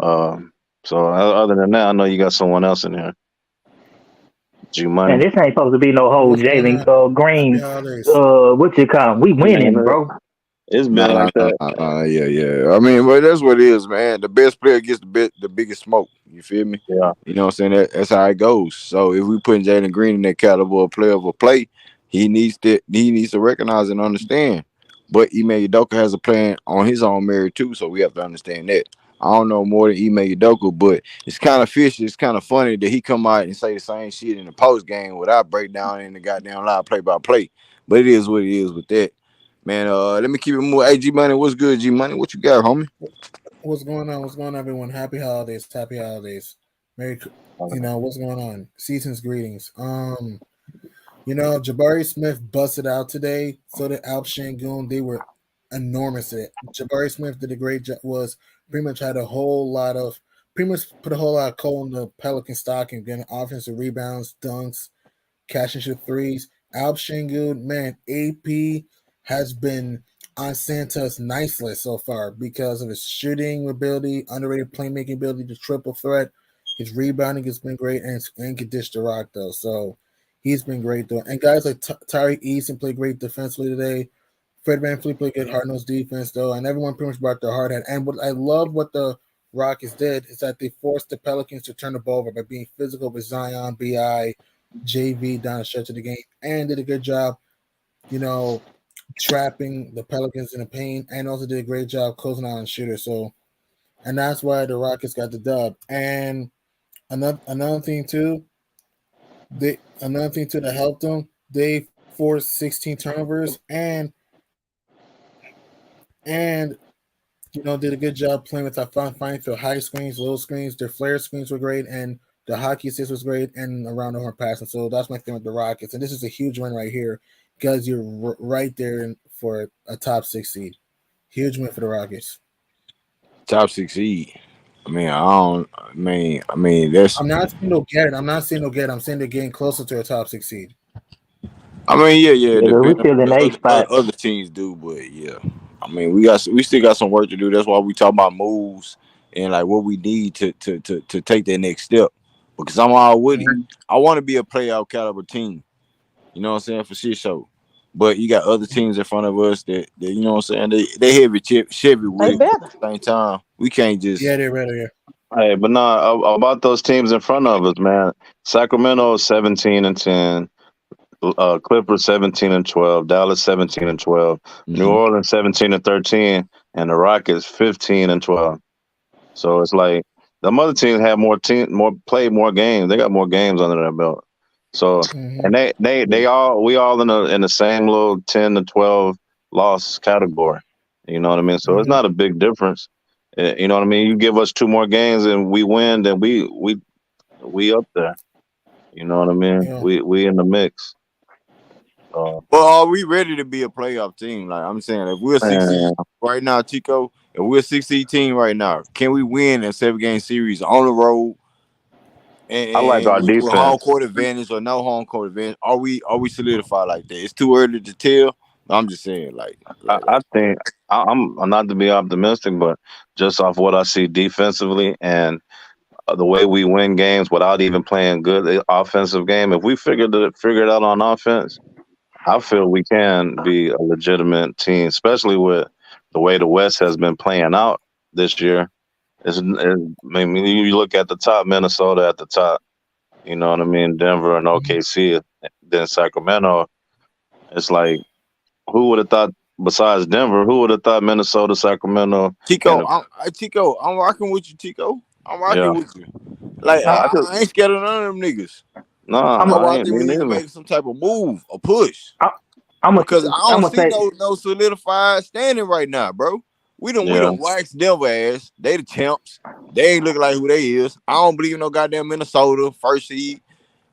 So other than that, I know you got someone else in here. G-Money. And this ain't supposed to be no whole Jalen Green. What you call him? We winning, bro. It's been like that. Yeah. I mean, but that's what it is, man. The best player gets the biggest smoke. You feel me? Yeah. You know what I'm saying? That's how it goes. So if we put Jalen Green in that caliber of player of a play, he needs to recognize and understand. But Ime Udoka has a plan on his own merit too, so we have to understand that. I don't know more than Ime Udoka, but it's kind of fishy. It's kind of funny that he come out and say the same shit in the post game without breakdown in the goddamn live play by play. But it is what it is with that. Man, let me keep it more. Hey, G-Money, what's good, G-Money? What you got, homie? What's going on? What's going on, everyone? Happy holidays. Happy holidays. Merry, what's going on? Season's greetings. Jabari Smith busted out today. So did Alp Shangoon. They were enormous at it. Jabari Smith did a great job. Was pretty much had a whole lot of pretty much put a whole lot of coal in the Pelican stock and getting offensive rebounds, dunks, catch and shoot threes. Alp Şengün, man, AP has been on Santa's nice list so far because of his shooting ability, underrated playmaking ability, the triple threat. His rebounding has been great, and can dish the rock though. So he's been great though. And guys like Tyreke Eason played great defensively today. Fred VanVleet played good hard-nosed defense though, and everyone pretty much brought their hard hat. And what I love what the Rockets did is that they forced the Pelicans to turn the ball over by being physical with Zion, BI, JV down the stretch of the game, and did a good job, trapping the Pelicans in the paint, and also did a great job closing out on shooters. So, and that's why the Rockets got the dub. And another thing too that helped them, they forced 16 turnovers and did a good job playing with that finding through high screens, low screens. Their flare screens were great, and the hockey assist was great, and around the horn passing. So that's my thing with the Rockets. And this is a huge win right here because you're right there for a top 6 seed. Huge win for the Rockets. Top 6 seed. I mean, that's. I'm not saying they'll get it. I'm saying they're getting closer to a top 6 seed. I mean, yeah. We still in the 8th spot. Other teams do, but yeah. I mean, we still got some work to do. That's why we talk about moves and like what we need to take that next step. Because I'm all with it. I want to be a playoff caliber team. You know what I'm saying? For shit show. But you got other teams in front of us that you know what I'm saying? They heavy Chevy with it at the same time. We can't just. Yeah, they're ready. Yeah. Hey, but about those teams in front of us, man. Sacramento 17-10. Clippers 17-12, Dallas 17-12, New Orleans 17-13, and the Rockets 15-12. So it's like the other teams have played more games. They got more games under their belt. So and we all in the same little 10-12 loss category. You know what I mean? So it's not a big difference. You know what I mean? You give us 2 more games and we win, then we up there. You know what I mean? Yeah. We in the mix. Well, are we ready to be a playoff team? Like I'm saying, if we're a 6 right now, Chico, if we're a 6 team right now, can we win a 7-game series on the road? And I like our defense. With home court advantage or no home court advantage, are we solidified like that? It's too early to tell. I'm just saying, I think I'm not to be optimistic, but just off what I see defensively and the way we win games without even playing good offensive game, if we figured it out on offense, I feel we can be a legitimate team, especially with the way the West has been playing out this year. I mean, you look at the top, Minnesota at the top, you know what I mean, Denver and OKC, then Sacramento. It's like, who would have thought, besides Denver, who would have thought Minnesota, Sacramento? Chico, I'm rocking with you, Chico. I'm rocking with you. Like, I ain't scared of none of them niggas. No, I think we need to make some type of move, a push. Because I don't see no solidified standing right now, bro. We done waxed Denver ass. They the champs. They ain't looking like who they is. I don't believe in no goddamn Minnesota first seed.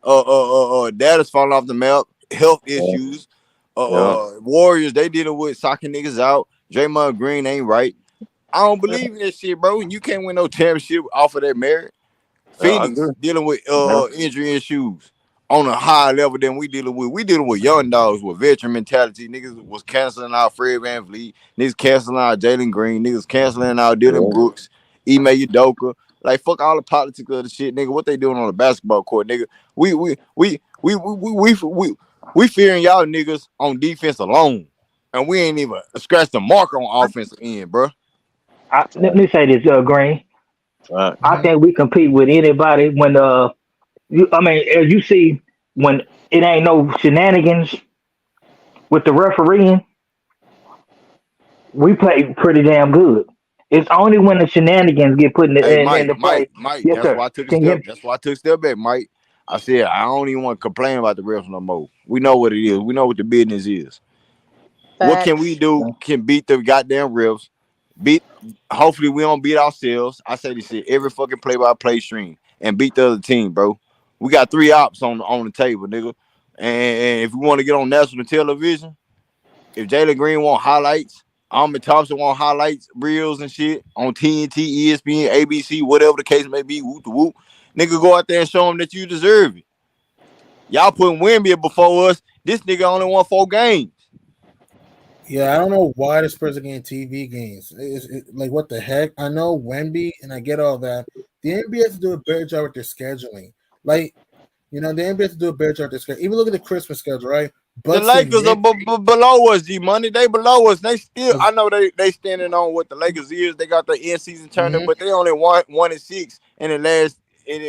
Dallas falling off the map. Health issues. Warriors, they dealing with socking niggas out. Draymond Green ain't right. I don't believe in that shit, bro. You can't win no championship off of that merit. Phoenix dealing with injury issues on a higher level than we dealing with. We dealing with young dogs with veteran mentality. Niggas was canceling out Fred VanVleet. Niggas canceling out Jalen Green. Niggas canceling out Dylan Brooks, Ime Udoka. Like fuck all the politics of the shit, nigga. What they doing on the basketball court, nigga? We fearing y'all niggas on defense alone, and we ain't even scratched the mark on offensive end, bro. Let me say this, Green. I think we compete with anybody when as you see, when it ain't no shenanigans with the refereeing, we play pretty damn good. It's only when the shenanigans get put in the play. Mike, yes, that's why I took a step. That's why I took a step back, Mike. I said I don't even want to complain about the refs no more. We know what it is. We know what the business is. What can we do? Can beat the goddamn refs. Hopefully we don't beat ourselves. I say this shit every fucking play-by-play stream and beat the other team, bro. We got 3 ops on the table, nigga. And if we want to get on national television, if Jalen Green want highlights, Almond Thompson want highlights, reels and shit on TNT, ESPN, ABC, whatever the case may be. Whoop the whoop. Nigga, go out there and show them that you deserve it. Y'all putting Wemby before us. This nigga only won 4 games. Yeah, I don't know why the Spurs are getting TV games. Like, what the heck? I know Wemby, and I get all that. The NBA has to do a better job with their scheduling. Like, the NBA has to do a better job with their schedule. Even look at the Christmas schedule, right? The Lakers are below us, G-Money. They below us. They still, I know they standing on what the Lakers is. They got the end-season tournament, but they only 1-6 in the last in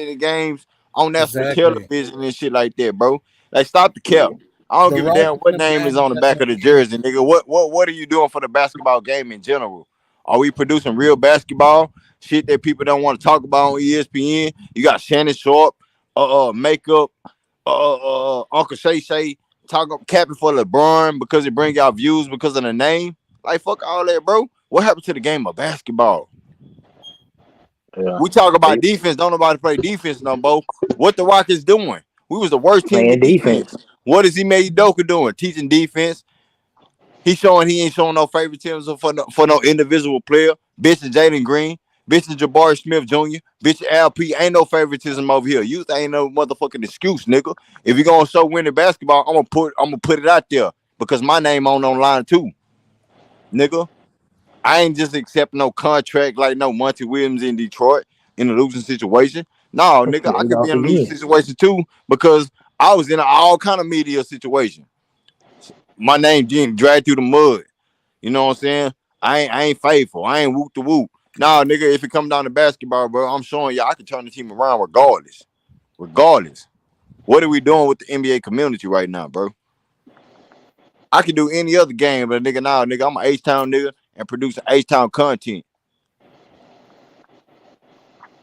the games on national television and shit like that, bro. Like, stop the cap. I don't give a damn what name is on the back of the jersey, nigga. What are you doing for the basketball game in general? Are we producing real basketball? Shit that people don't want to talk about on ESPN. You got Shannon Sharp, Makeup, Uncle Shay capping for LeBron because it bring y'all views because of the name. Like, fuck all that, bro. What happened to the game of basketball? Yeah. We talk about defense. Don't nobody play defense no more. What the Rockets doing? We was the worst team in defense. What is Ime Udoka doing? Teaching defense. He ain't showing no favoritism for no individual player. Bitch and Jalen Green. Bitch and Jabari Smith Jr. Bitch and LP. Ain't no favoritism over here. You ain't no motherfucking excuse, nigga. If you gonna show winning basketball, I'm gonna put it out there because my name on line too, nigga. I ain't just accepting no contract like no Monty Williams in Detroit in a losing situation. No, nigga, I could be in a losing situation too because I was in all kind of media situation. My name getting dragged through the mud. You know what I'm saying? I ain't faithful. I ain't whoop the whoop. Nah, nigga, if it come down to basketball, bro, I'm showing y'all I can turn the team around regardless. Regardless. What are we doing with the NBA community right now, bro? I can do any other game, but nigga, nigga, I'm an H-Town nigga and produce H-Town content.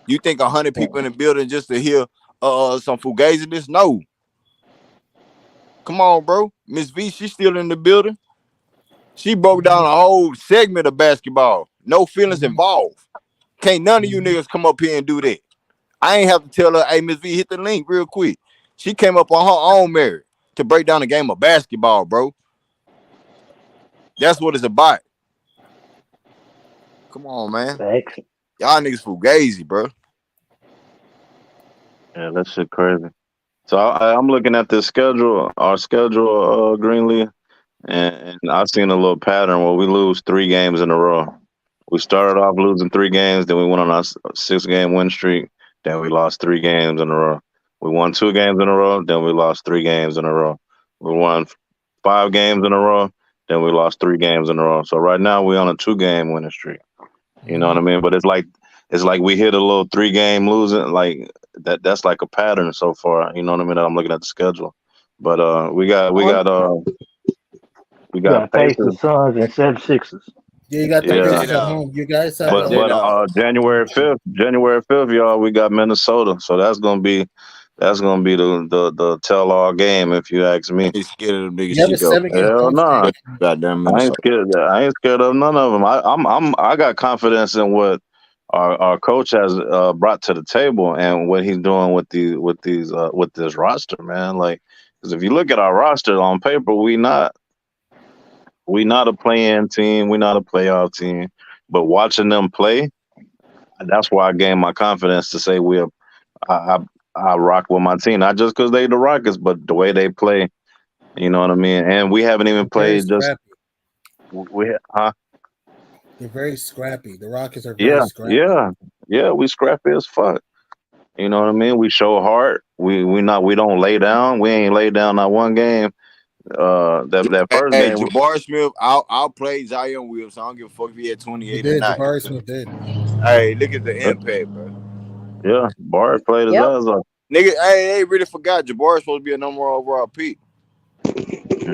You think 100 people in the building just to hear some fugaziness? No. Come on, bro. Miss V, she's still in the building. She broke down a whole segment of basketball. No feelings involved. Can't none of you niggas come up here and do that. I ain't have to tell her, hey, Miss V, hit the link real quick. She came up on her own merit to break down the game of basketball, bro. That's what it's about. Come on, man. Thanks. Y'all niggas fugazi, bro. Yeah, that shit crazy. So I'm looking at this schedule, our schedule, Greenleaf, and I've seen a little pattern where we lose 3 games in a row. We started off losing 3 games, then we went on our 6-game win streak, then we lost 3 games in a row. We won 2 games in a row, then we lost 3 games in a row. We won 5 games in a row, then we lost 3 games in a row. So right now we're on a 2-game winning streak. You know what I mean? But it's like we hit a little 3-game losing, like that's like a pattern so far. You know what I mean? I'm looking at the schedule. But we got Pacers, Suns, and 76ers. Yeah, you got the Pacers at home. You guys have January 5th, y'all, we got Minnesota. So that's gonna be the tell-all game, if you ask me. He's scared of the niggas. Hell no. Goddamn, I ain't scared of none of them. I got confidence in what our coach has brought to the table and what he's doing with this roster, man. Like, because if you look at our roster on paper, we not a play-in team, we're not a playoff team. But watching them play, that's why I gained my confidence to say I rock with my team, not just because they the Rockets, but the way they play. You know what I mean? And we haven't even played just. They're very scrappy. The Rockets are very scrappy. Yeah. We scrappy as fuck. You know what I mean? We show heart. We don't lay down. We ain't laid down not one game. That first game. Jabari Smith outplayed Zion Williams. So I don't give a fuck if he had 28 or not. Jabari Smith did. Hey, look at the impact, bro. Yeah, Bart played his ass off. Nigga, they really forgot Jabari's supposed to be a number 1 overall pick.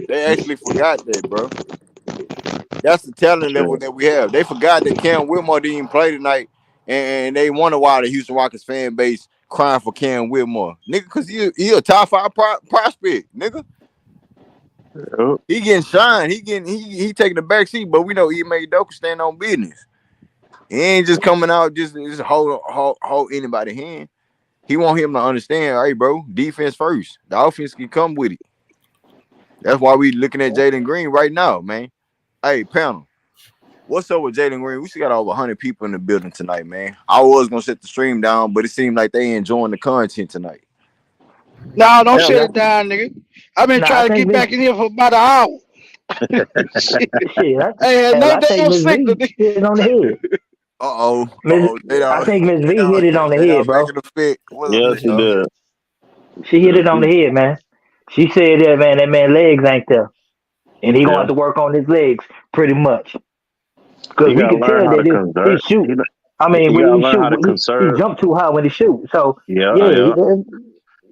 They actually forgot that, bro. That's the talent level that we have. They forgot that Cam Whitmore didn't even play tonight, and they wonder why the Houston Rockets fan base crying for Cam Whitmore, nigga, because he a top 5 prospect, nigga. He getting shined. He taking the back seat, but we know Ime Udoka stand on business. He ain't just coming out just hold anybody hand. He want him to understand, hey, bro, defense first. The offense can come with it. That's why we looking at Jalen Green right now, man. Hey, panel, What's up with Jalen Green? We still got over 100 people in the building tonight, man. I was gonna set the stream down, but it seemed like they enjoying the content tonight. No, don't Hell, shut it down, nigga. I've been nah, I trying to think get Miss back in here for about an hour. Shit. shit. Hey, had Hell, no I think damn Miss signal. V hit it on the head. Uh oh. I think Miss V hit it on the They head, don't back bro. in the fit. What's up, Yes, he Lachey? did. She hit it on the head, man. She said that man legs ain't there, and he gonna Yeah, have to work on his legs pretty much. Because he we gotta can learn tell how to that he convert. shoot. I mean, He when gotta he learn shoot, how to he conserve. jump too high when he shoot. So Yeah, yeah, yeah,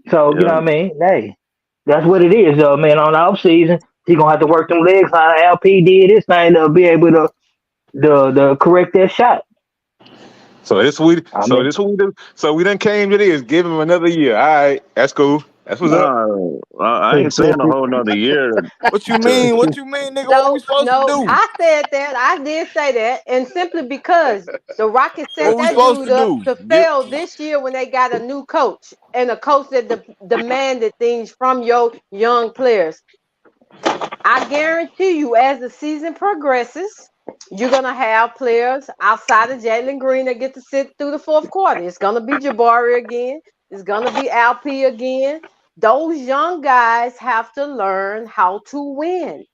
so you know yeah. what I mean. Hey, that's what it is, though, man. On the off season, he gonna have to work them legs. How LP did this thing to be able to correct that shot. So this we I so mean, this what we do. So we done came to this. Give him another year. All right, that's cool. That's what's up. No, I ain't saying a whole nother year What you to. mean? What you mean, nigga? What we No, supposed to no, do? I said that. I did say that, and simply because the Rockets set What we that supposed dude to up do? to fail this year when they got a new coach and a coach that demanded things from your young players. I guarantee you, as the season progresses, you're gonna have players outside of Jalen Green that get to sit through the fourth quarter. It's gonna be Jabari again. It's gonna be Alp again. Those young guys have to learn how to win.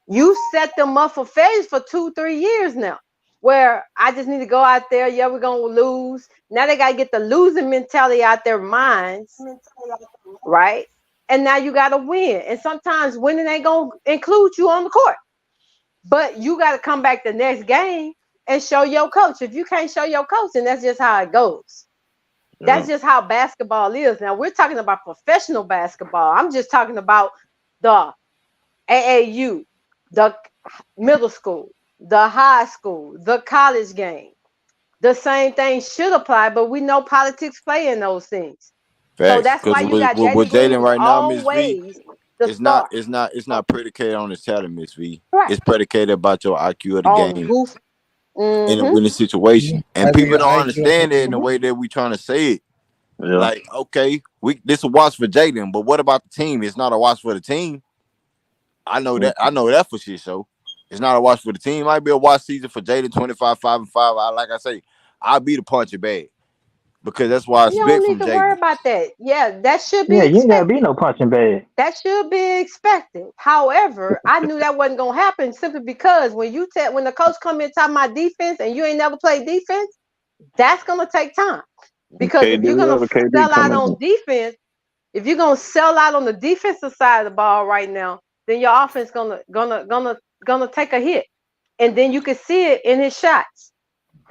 You set them up for failure for 2-3 years now. Where I just need to go out there, yeah, we're gonna lose. Now they gotta get the losing mentality out their minds, right? And now you gotta win. And sometimes winning ain't gonna include you on the court. But you gotta come back the next game and show your coach. If you can't show your coach, then that's just how it goes. That's just how basketball is. Now we're talking about professional basketball. I'm just talking about the AAU, the middle school, the high school, the college game. The same thing should apply, but we know politics play in those things. So Facts. that's Because why you got with Jalen Green Jalen is right now, Miss V, always the star it's not predicated on his talent, Miss V. right It's predicated about your IQ of the on game goof. in the situation. And Having people your don't IQ up. understand it in the way that we trying to say it. Yeah, Like, okay, this a watch for Jalen, but what about the team? It's not a watch for the team. I know that for shit. So it's not a watch for the team. It might be a watch season for Jalen 25, 5 and 5. Like I say, I'll be the puncher bag because that's why I You don't expect need from to worry Jalen. about that. Yeah, that should be yeah, you ain't gotta be expected. no punching bag. That should be expected. However, I knew that wasn't gonna happen simply because when the coach come in talking about defense and you ain't never played defense, that's gonna take time. Because if KD, you're gonna wherever KD sell out coming on from. defense, if you're gonna sell out on the defensive side of the ball right now, then your offense gonna take a hit, and then you can see it in his shots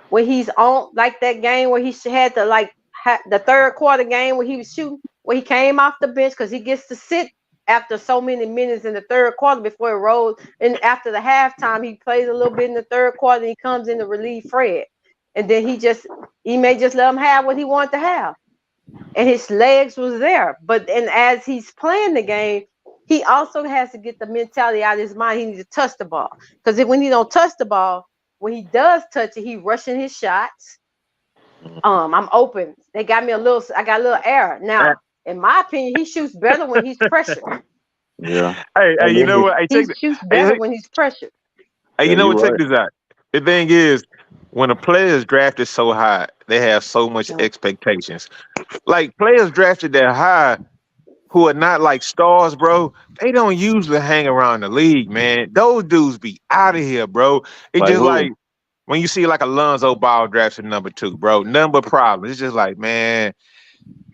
when he's on, like that game where he had the third quarter game where he was shooting, where he came off the bench because he gets to sit after so many minutes in the third quarter before it rolls. And after the halftime, he plays a little bit in the third quarter and he comes in to relieve Fred, and then he may just let him have what he wanted to have, and his legs was there. But and as he's playing the game, he also has to get the mentality out of his mind. He needs to touch the ball, because when he don't touch the ball, when he does touch it, he rushing his shots. I'm open. I got a little air. Now, in my opinion, he shoots better when he's pressured. Yeah, Hey, you know what? He shoots better when he's pressured. Hey, yeah, you know you what? Check right. this out. The thing is, when a player is drafted so high, they have so much expectations. Like players drafted that high who are not like stars, bro, they don't usually hang around the league, man. Those dudes be out of here, bro. It's Like just who? like when you see like Alonzo Ball drafted number 2, bro. Number problems. It's just like, man,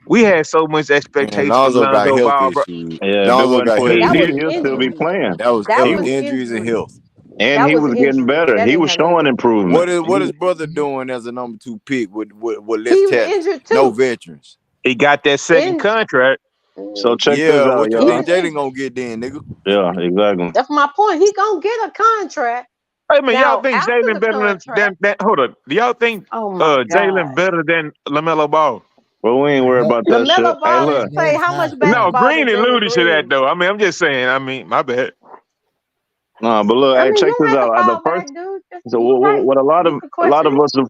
we had so much And expectation for Lonzo got Alonzo health Ball, bro. issues. Yeah, if it Lonzo wasn't got for health his That knee, was issues, he'll still be injury. playing. That That He was was injuries and injury. health. and That he was was getting injury. better. That He didn't was have anything showing to do with it. improvement. What is brother doing as a number 2 pick with less He was talent? injured No too. veterans. He got that second In contract. So check this Yeah, out, what you he y'all. think was Jalen injured. gonna get then, nigga? Yeah, exactly. That's my point. He gonna get a contract. Hey man, y'all Now think after Jalen the better contract, than that? Hold up. Do y'all think oh my Jalen God. better than LaMelo Ball? Well, we ain't worried No, about that shit. LaMelo Hey, Ball has look. no, played he's how not. much No, basketball Green did Jalen alluded to that Green? though. I mean, I'm just saying. I mean, my bad. No, but look, I hey, mean, check you don't this have to out. The fall back, first, dude. so You're right. what You can a lot question of it. us have,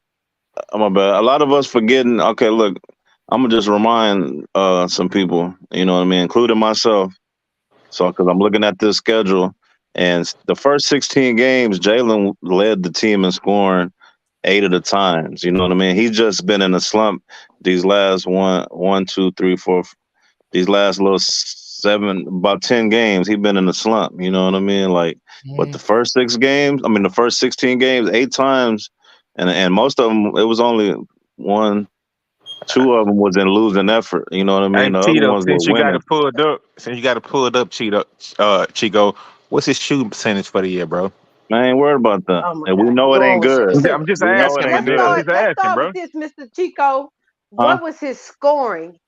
oh, my bad. A lot of us forgetting. Okay, look, I'm gonna just remind some people. You know what I mean, including myself. So, because I'm looking at this schedule, And the first 16 games, Jalen led the team in scoring 8 of the times. You know what I mean? He's just been in a slump these last these last little about 10 games. He's been in a slump. You know what I mean? Like, but the first 16 games, 8 times, and most of them, it was only 1, 2 of them was in losing effort. You know what I mean? Hey, The other Tito, ones were since you got winning. to pull it up, Chico, what's his shooting percentage for the year, bro? I ain't worried about that. Oh my And we God, know you it ain't always good. say. I'm just We know it asking, my ain't nigga. I'm good. just Let's asking, start bro. with this, Mr. Chico. Huh? What was his scoring?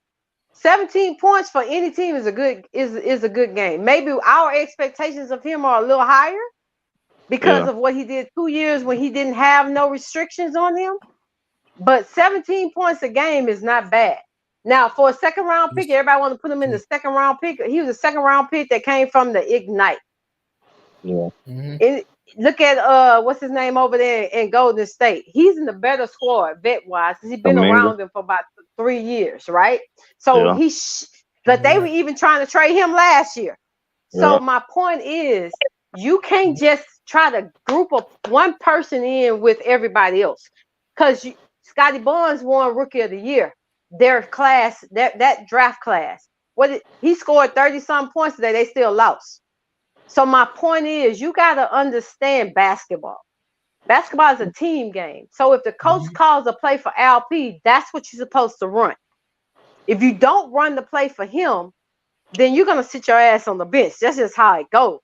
17 points for any team is a good game. Maybe our expectations of him are a little higher because of what he did 2 years when he didn't have no restrictions on him. But 17 points a game is not bad. Now, for a second round pick, everybody want to put him in the second round pick. He was a second round pick that came from the Ignite. Yeah. Look at what's his name over there in Golden State. He's in the better squad vet wise because he's been around them for about 3 years, right? So Yeah. but they were even trying to trade him last year. So my point is, you can't just try to group one person in with everybody else, because Scotty Barnes won Rookie of the Year. Their class, that draft class, he scored 30-some points today. They still lost. So my point is, you got to understand basketball. Basketball is a team game. So if the coach calls a play for LP, that's what you're supposed to run. If you don't run the play for him, then you're gonna sit your ass on the bench. That's just how it goes.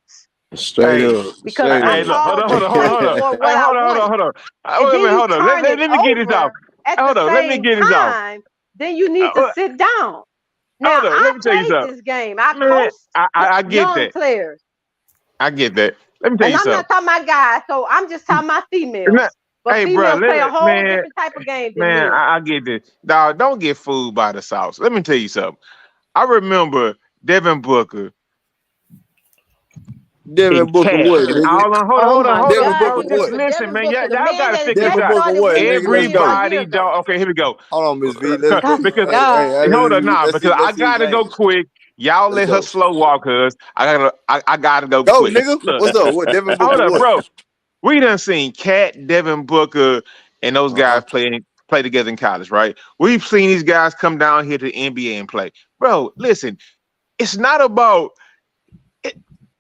Straight up. Because I called the play for what I want. And then you turn it Let me get this off. over at the same time, then you need to sit down. Now, I played this game. I coached young players. I get that. Let me tell And you I'm something. not talking about guys, so I'm just talking about females. But Hey, females bro, play a whole different type of game than men. I get this. Dog, don't get fooled by the sauce. Let me tell you something. I remember Devin Booker. Devin Booker what, nigga? Hold on. Devin Booker Just what? listen, man. Y'all got to figure this Devin out. Booker what, nigga? Let's go. Everybody, dog. Okay, here we go. Hold on, Miss V. Let's go. Because Hey, hold on, let's see, because I let's see his gotta go ass. quick. Y'all Let's let her go. slow walk, cuz I gotta go Go, quick. nigga. Look, What's up? What Devin Booker hold up, what? bro. We done seen Cat, Devin Booker, and those guys play together in college, right? We've seen these guys come down here to the NBA and play. Bro, listen, it's not about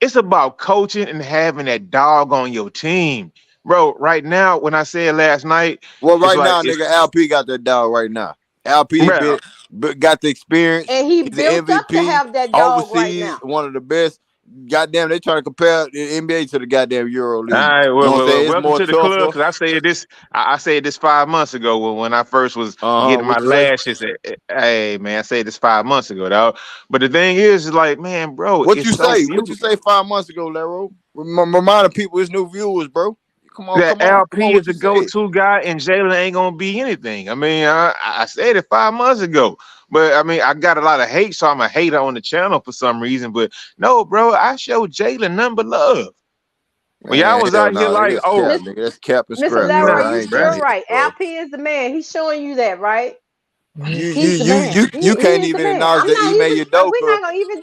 it's about coaching and having that dog on your team. Bro, right now, when I said last night, well, right now, nigga, LP got that dog right now. LP got the experience. And he He's built the MVP, up to have that dog right now. One of the best. Goddamn, they trying to compare the NBA to the goddamn Euro League. All right, you know what I'm saying? It's welcome more to the tougher. club. Because I said this 5 months ago when I first was getting my lashes. Hey, man, I said this 5 months ago, dog. But the thing is like, man, bro, what it's you so say? beautiful. What you say 5 months ago, Laro? Reminding people, it's new viewers, bro. Come on, that LP is the go-to guy, and Jalen ain't gonna be anything. I mean, I said it 5 months ago, but I mean, I got a lot of hate, so I'm a hater on the channel for some reason. But no, bro, I showed Jalen nothing but love. When y'all was out here like, nigga, that's cap and scrap. Mr. Laro, you still right. LP is the man. He's showing you that, right? He's the man. You can't even acknowledge that Ime Udoka. We're not gonna even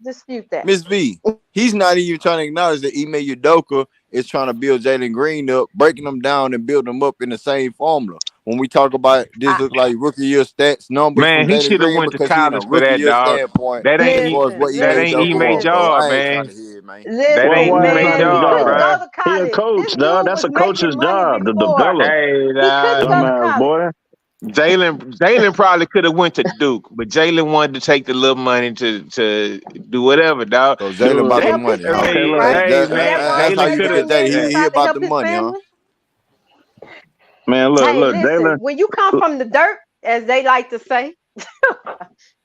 dispute that. Miss V, he's not even trying to acknowledge that Ime Udoka is trying to build Jalen Green up, breaking them down and building them up in the same formula. When we talk about this, look like rookie year stats numbers. Man, from he Jalen should have Green went to because he in a college for rookie that, year dog. standpoint. That ain't Ime job, man. That ain't Ime job, bro. He a coach, dog. That's a coach's job to develop. Hey, dumbass boy. Jalen probably could have went to Duke, but Jalen wanted to take the little money to do whatever, dog. So Jalen about the money. Okay, look, that's how you get Jalen. He about the money, huh? Man, look, listen, Jalen. When you come from the dirt, as they like to say,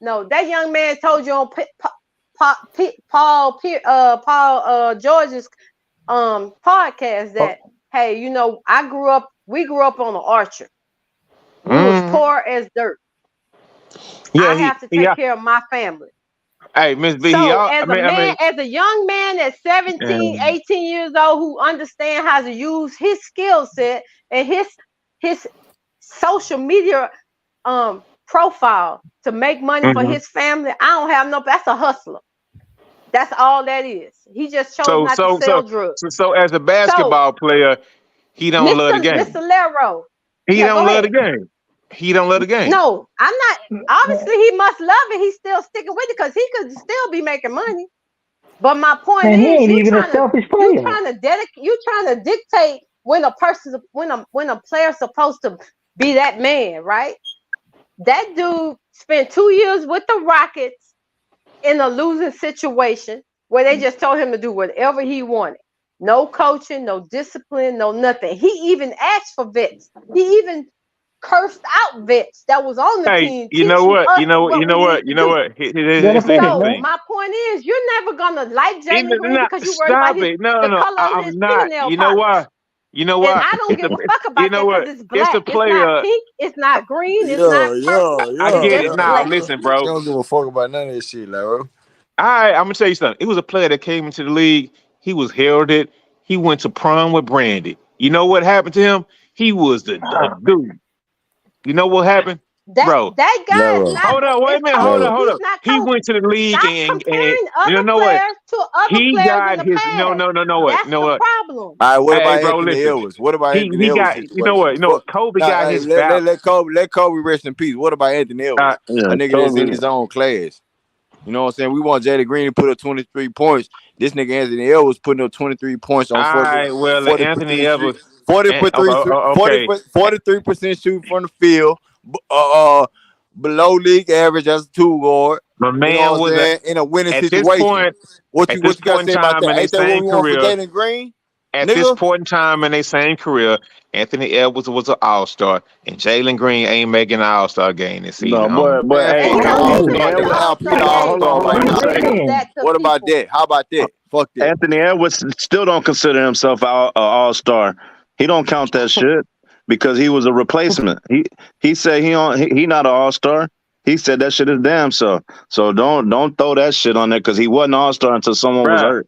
no, that young man told you on Paul George's podcast that, hey, you know, we grew up on an Archer. We was poor as dirt. Yeah, I have to take care of my family. Hey, Miss V, so as a young man at 17, 18 years old who understands how to use his skill set and his social media profile to make money for his family, that's a hustler. That's all that is. He just chose not to sell drugs. So as a basketball player, he don't love the game. Mr. Lero. He don't love the game. He don't love the game. No, I'm not. Obviously, he must love it. He's still sticking with it because he could still be making money. But my point is, he ain't even a selfish player. You trying to dictate when a player's supposed to be that man, right? That dude spent 2 years with the Rockets in a losing situation where they just told him to do whatever he wanted. No coaching, no discipline, no nothing. He even asked for vets. He even cursed out vets that was on the team. You know what? Here's so my point is, you're never gonna like Jalen Green because you worry about the color of his fingernail. You know why? You know what? And I don't give a fuck about that because it's black. It's not pink. It's not green. It's not purple. I get it now. Listen, bro. You don't give a fuck about none of this shit, Laro. All right, I'm gonna tell you something. It was a player that came into the league. He was heralded. He went to prom with Brandy. You know what happened to him? He was the dude. You know what happened? Bro, that guy is not. Hold on, wait a minute. Hold on. He went to the league and you know what? He got his no. That's the problem. All right, what about Anthony Edwards? What about Anthony Edwards? You know what? No, Kobe got his back. Let Kobe rest in peace. What about Anthony Edwards? A nigga that's in his own class. You know what I'm saying? We want Jalen Green to put up 23 points. This nigga Anthony Edwards putting up 23 points on 40. Anthony Edwards 43% shooting from the field. Below league average as a 2 guard. My man, you know what I'm saying? In a winning situation. What you got to say about that? Ain't that what we want for Jalen Green? At this point in time in their same career, Anthony Edwards was an all-star, and Jalen Green ain't making an all-star game this season. No, but hey, what about that? How about that? Fuck that. Anthony Edwards still don't consider himself an all-star. He don't count that shit because he was a replacement. He said he not an all-star. He said that shit is damn so. So don't throw that shit on there because he wasn't an all-star until someone was hurt.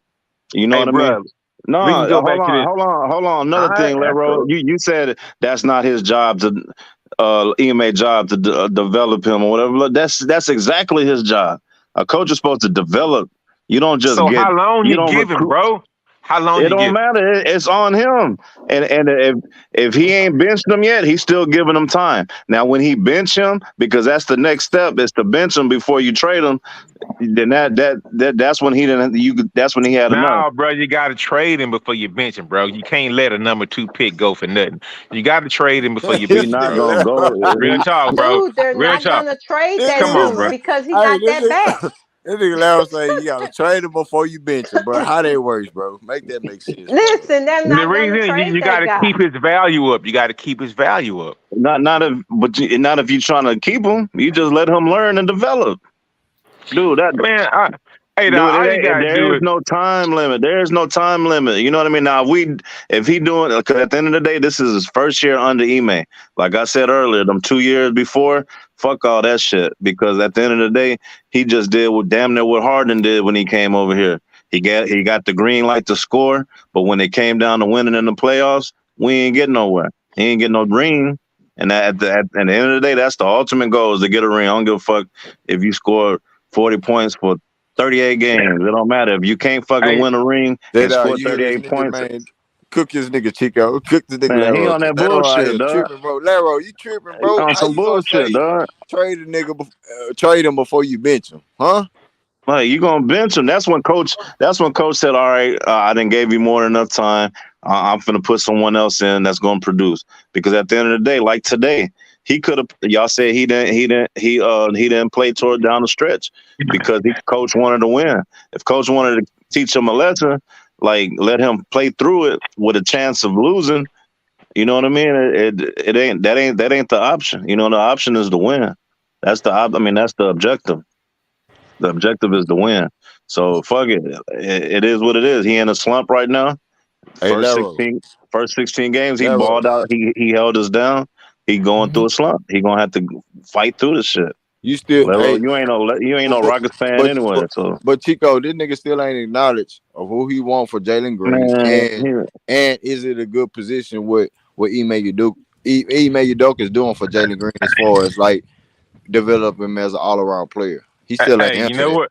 You know what I mean? No, hold on. Another thing, Lero, you said that's not his job to EMA job to develop him or whatever. That's exactly his job. A coach is supposed to develop. You don't just so how long you give him, bro? How long? It don't matter. It's on him. And if he ain't benched him yet, he's still giving him time. Now, when he bench him, because that's the next step, is to bench him before you trade him. Then that's when he didn't. That's when he had enough. No, bro, you got to trade him before you bench him, bro. You can't let a number 2 pick go for nothing. You got to trade him before you bench him. Not gonna go. Real talk, bro. Dude, they're not gonna trade that dude because he's not that bad. This nigga Larry say you gotta trade him before you bench him, bro. How that works, bro? Make that make sense. Listen, they're not the reason you gotta keep his value up. You gotta keep his value up. Not if you're trying to keep him. You just let him learn and develop. Dude, there is no time limit. There's no time limit. You know what I mean? Now, if he doing, because at the end of the day, this is his first year under Ime. Like I said earlier, them 2 years before, fuck all that shit. Because at the end of the day, he just did damn near what Harden did when he came over here. He got the green light to score, but when it came down to winning in the playoffs, we ain't getting nowhere. He ain't getting no ring. And at the end of the day, that's the ultimate goal, is to get a ring. I don't give a fuck if you score 40 points for 38 games. It don't matter. If you can't fucking win a ring and score 38 points. Man, cook his nigga Chico. Cook the nigga Laro. He on that bullshit, dog. Tripping, bro. Laro, you tripping, bro. On some bullshit, dog. Trade a nigga, trade him before you bench him, huh? Like, you gonna bench him? That's when coach said, "All right, I didn't give you more than enough time. I'm finna put someone else in that's gonna produce." Because at the end of the day, like today, he could have. Y'all said he didn't play toward down the stretch because coach wanted to win. If coach wanted to teach him a lesson, like let him play through it with a chance of losing. You know what I mean? It ain't the option. You know, the option is to win. That's the objective. The objective is to win. So fuck it. It is what it is. He in a slump right now. First 16 games, he balled out. He held us down. He going through a slump. He gonna have to fight through this shit. You still, you ain't no Rockets fan anyway. But Chico, this nigga still ain't acknowledged of who he want for Jalen Green, and is it a good position with what Ime Udoka is doing for Jalen Green as far as like develop him as an all around player? He still ain't answered. You know what?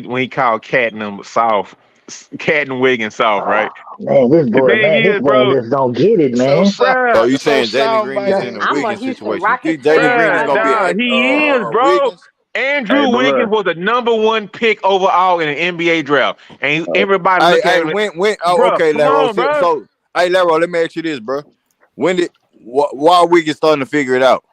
he called Cat and South, Cat and Wiggins South, right? Man, this The boy, thing is, bro, just don't get it, So man. So bruh, you so saying Jalen Green is soundbite in a I'm a Wiggins Houston situation? You Rockets think Jalen fan, Green is my bruh, gonna be dog. dog, he is, bro. Wiggins? Andrew but Wiggins look, was the #1 pick overall in the NBA draft, and everybody look at him. Bro, Okay, come Laro. on, bro. So, hey, Laro, let me ask you this, bro. Why Wiggins starting to figure it out?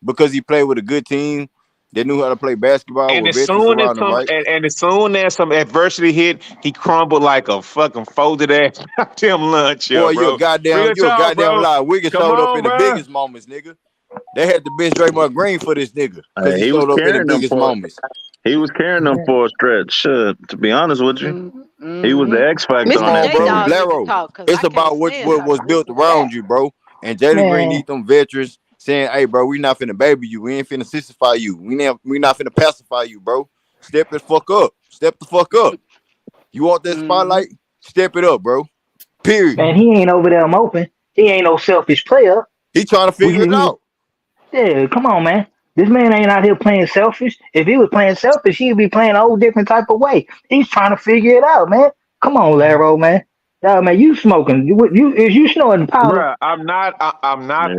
Because he played with a good team that knew how to play basketball And with as veterans soon as around him, right? as soon as some adversity hit, he crumbled like a fucking folded ass goddamn lunch, Boy, bro. you're a goddamn Bro. lie. Wiggins Come showed up on, in the bro. biggest moments, nigga. They had to bench Draymond Green for this nigga because he he was showed up in the carrying them biggest for. moments. He was carrying them for a stretch. Shit, to be honest with you, he was the X factor Mr. on that J team. Dog need to Laro, talk because it's I can't about what stand her. was To built listen to around that. you, bro. And Jalen Green Man, need them veterans saying, "Hey, bro, we not finna baby you. We ain't finna sissify you. We not finna pacify you, bro. Step the fuck up. Step the fuck up. You want that spotlight? Step it up, bro. Period. man, he ain't over there moping. He ain't no selfish player. He trying to figure it out. Yeah, come on, man. This man ain't out here playing selfish. If he was playing selfish, he'd be playing a whole different type of way. He's trying to figure it out, man. Come on, Laro, man. Man, you smoking? Is you snorting powder? Bro, I'm not Yeah,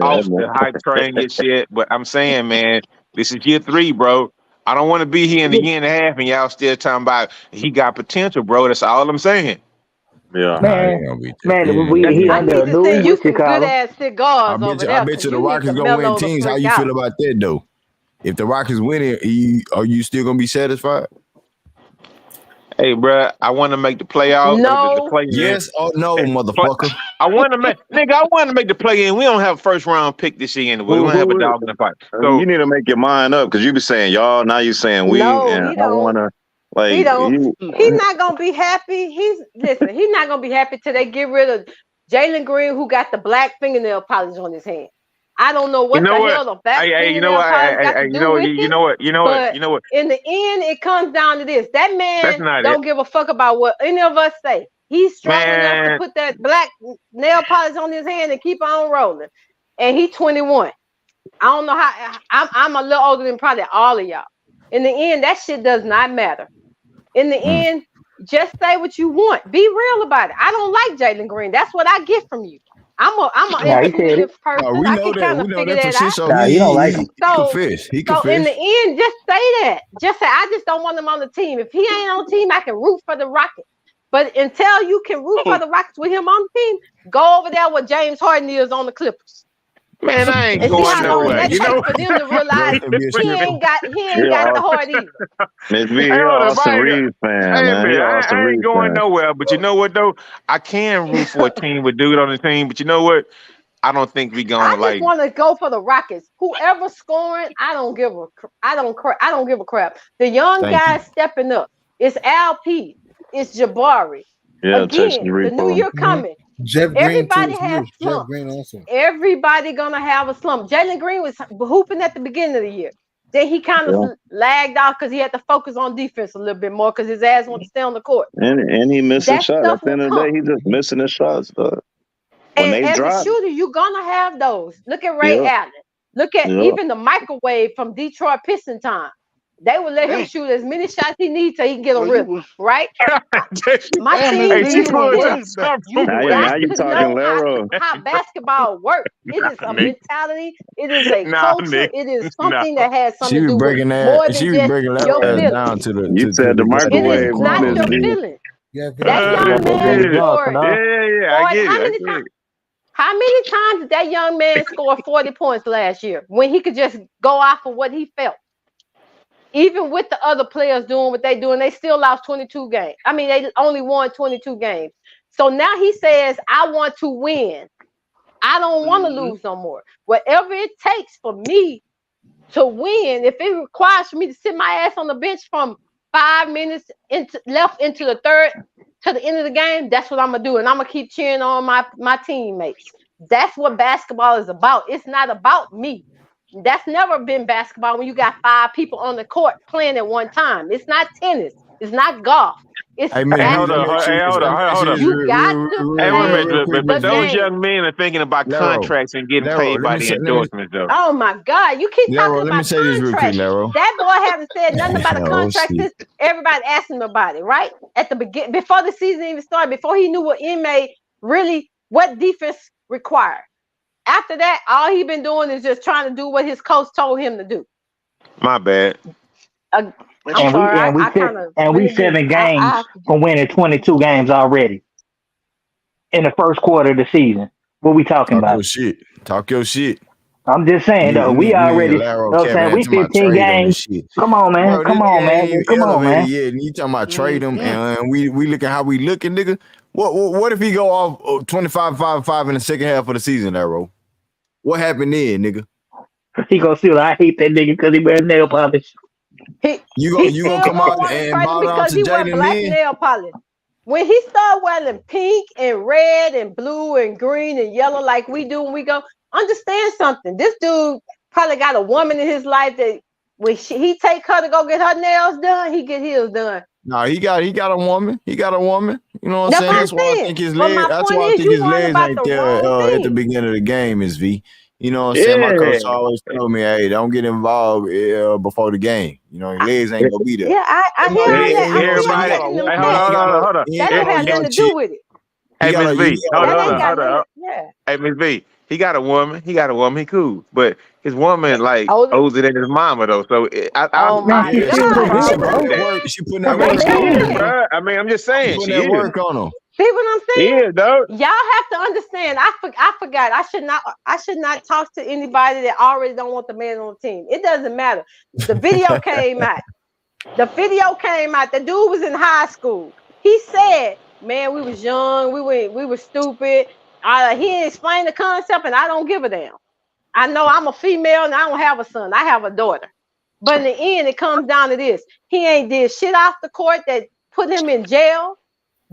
off the hype train yet shit, but I'm saying, man, this is year 3, bro. I don't want to be here in a year and a half and y'all still talking about he got potential, bro. That's all I'm saying. yeah. Man, That's he I under need a to new send you what you some good call him. ass cigars over I there bet because you the you need Rockets to gonna win mellow the teams. How freak you out. feel about that though? If the Rockets winning, are you still gonna be satisfied? Hey, bro, I want to make the playout, the No, play in. Yes or no, But motherfucker? I want to make, nigga, I want to make the play in. We don't have a first round pick this year anyway. We don't have a dog in the fight. You So, need to make your mind up because you be saying y'all, now you saying we, no, and he I don't. wanna He like don't. you. He's not gonna be happy. Listen. He's not gonna be happy till they get rid of Jalen Green, who got the black fingernail polish on his hand. I don't know you what know the what? hell the black You know fingernail what? polish got to You do know, with you it. know what? You know what? But You know what? in the end, it comes down to this: that That's man not it, don't give a fuck about what any of us say. He's strong enough to man. put that black nail polish on his hand and keep on rolling. And he's 21. I don't know how. I'm a little older than probably all of y'all. In the end, that shit does not matter. In the end, just say what you want. Be real about it. I don't like Jalen Green. That's what I get from you. I'm an Nah, he said it. intuitive person. We I know can that. kind We of know figure that for that shit. out. So Nah, you don't like him. he So, confessed. He so in confessed. the end, just say that. Just say, I just don't want him on the team. If he ain't on the team, I can root for the Rockets. But until you can root for the Rockets with him on the team, go over there where James Harden is on the Clippers. Man, I ain't And see going how long nowhere. that You takes know? for them to realize Growth and be a he stripper. ain't He got the a heart either. Miss B, he Hey, a hold up. Austin Reeves fan, Hey, man. He man, a Austin I ain't Reeves going fan. nowhere. But you know what, though? I can root for a team with dude on the team. But you know what? I don't think we I gonna just like. want to go for the Rockets. Whoever's scoring, I don't give a crap. The young Thank you. guys stepping up. It's Al P. It's Jabari. Yeah, Texas Again, the new Repo. year coming. Jeff Green too. Everybody has Jeff slumps. Green also. Everybody gonna have a slump. Jalen Green was hooping at the beginning of the year. Then he kind of Yeah, lagged off because he had to focus on defense a little bit more because his ass wanted to stay on the court. and he missing That shots. stuff At the will end of the come. day, he just missing his shots, dog. When And they as a drop, shooter, you're gonna have those. Look at Ray yeah, Allen. Look at yeah. even the microwave from Detroit Piston time. They would let him shoot as many shots he needs so he can get a rhythm, right? My thing Hey, she is pulled this: some you from got Now you to talking know Laro. how basketball works. It is a Nick. mentality. It is a Nah, culture. Nick. It is No. something that has She something to be do with breaking more that. than She be just breaking your that feelings. down to You said the the It is microwave, not chronos, Miss your B. nigga. feelings. Yeah, That You young got that man Jimmy Yeah. Johnson, scored huh? I 40. get How it. I many get times? it. How many times did that young man score 40 points last year when he could just go off of what he felt? Even with the other players doing what they do, and they still lost 22 games. I mean, they only won 22 games. So now he says, I want to win. I don't want to lose no more. Whatever it takes for me to win, if it requires for me to sit my ass on the bench from 5 minutes left into the third to the end of the game, that's what I'm gonna do. And I'm gonna keep cheering on my teammates. That's what basketball is about. It's not about me. That's never been basketball when you got 5 people on the court playing at one time. It's not tennis. It's not golf. It's Hey, Hey, Miss B, hold let me up. ask basketball. you Hey, this. hold Let me up. ask Hold you up. this You got to Hey, wait a play minute. quick, the But Miss B. those game. young men are thinking about Laro, contracts and getting Laro, paid by the let endorsements, though. Oh my God, you keep talking me about say this real quick, contracts. Laro. That boy haven't said nothing about a Oh contract shit. since everybody asked him about it, right? At the beginning, before the season even started, before he knew what what defense required. After that, all he been doing is just trying to do what his coach told him to do. My bad. I'm And sorry. I we kind of we really do. 7 games I from winning 22 games already in the first quarter of the season. What we talking Talk your about? shit. Talk your shit. I'm just saying though, we Nigga already, and you Laro know what I'm Kevin saying? had We to my 15 trade him and games. shit. Come on, man. Bro, this Come on, nigga ain't man. even Come on, elevated man. yet. And you talking about trade him mm-hmm. and we looking how we looking, nigga. What if he go off 25-5 in the second half of the season, Laro? What happened then, nigga? He gonna still, I hate that nigga because he wears nail polish. You He gonna still come gonna out want to and trade him bow down because to he wear Jalen black then? nail polish. When he start wearing pink and red and blue and green and yellow like we do when we go, understand something. This dude probably got a woman in his life that when he take her to go get her nails done, he get his done. No, he got a woman. He got a woman. You know what I'm That's saying? what That's I'm why I saying. think his But leg. my That's point why I is, think you his worrying legs about ain't the there wrong at the thing. beginning of the game. Is V? You know what I'm saying? My coach Yeah. always told me, "Hey, don't get involved before the game. You know, his legs ain't gonna be there." Yeah, I And my hear all legs, that. and I you know, see so y'all he Everybody. got a taking them Hey, woman. hold He on, ain't tests. hold got on, no, hold on. he ain't That got don't no have Hey, nothing young to do chick. with it. hey, Miss V. He got Hold a on, That hold ain't on, woman. got hold nothing. on. Yeah. Hey, Miss V. He got a woman. He got a woman. He cool. But his woman like Older. older than his mama though. So Oh Man, my she Yeah, I she still have a put look that. She good, problem putting with bro. that that. work. She putting Her that baby work She on good, him, is, nigga. bro. bro. I mean, I'm just She saying putting she that is. work on him. See what I'm She saying? is, though. Y'all have to understand. I forgot. I should not talk to anybody that already don't want the man on the team. It doesn't matter. The video came out. The video came out. The dude was in high school. He said, "Man, we was young. We were stupid. He explained the concept, and I don't give a damn. I know I'm a female, and I don't have a son. I have a daughter. But in the end, it comes down to this: he ain't did shit off the court that put him in jail.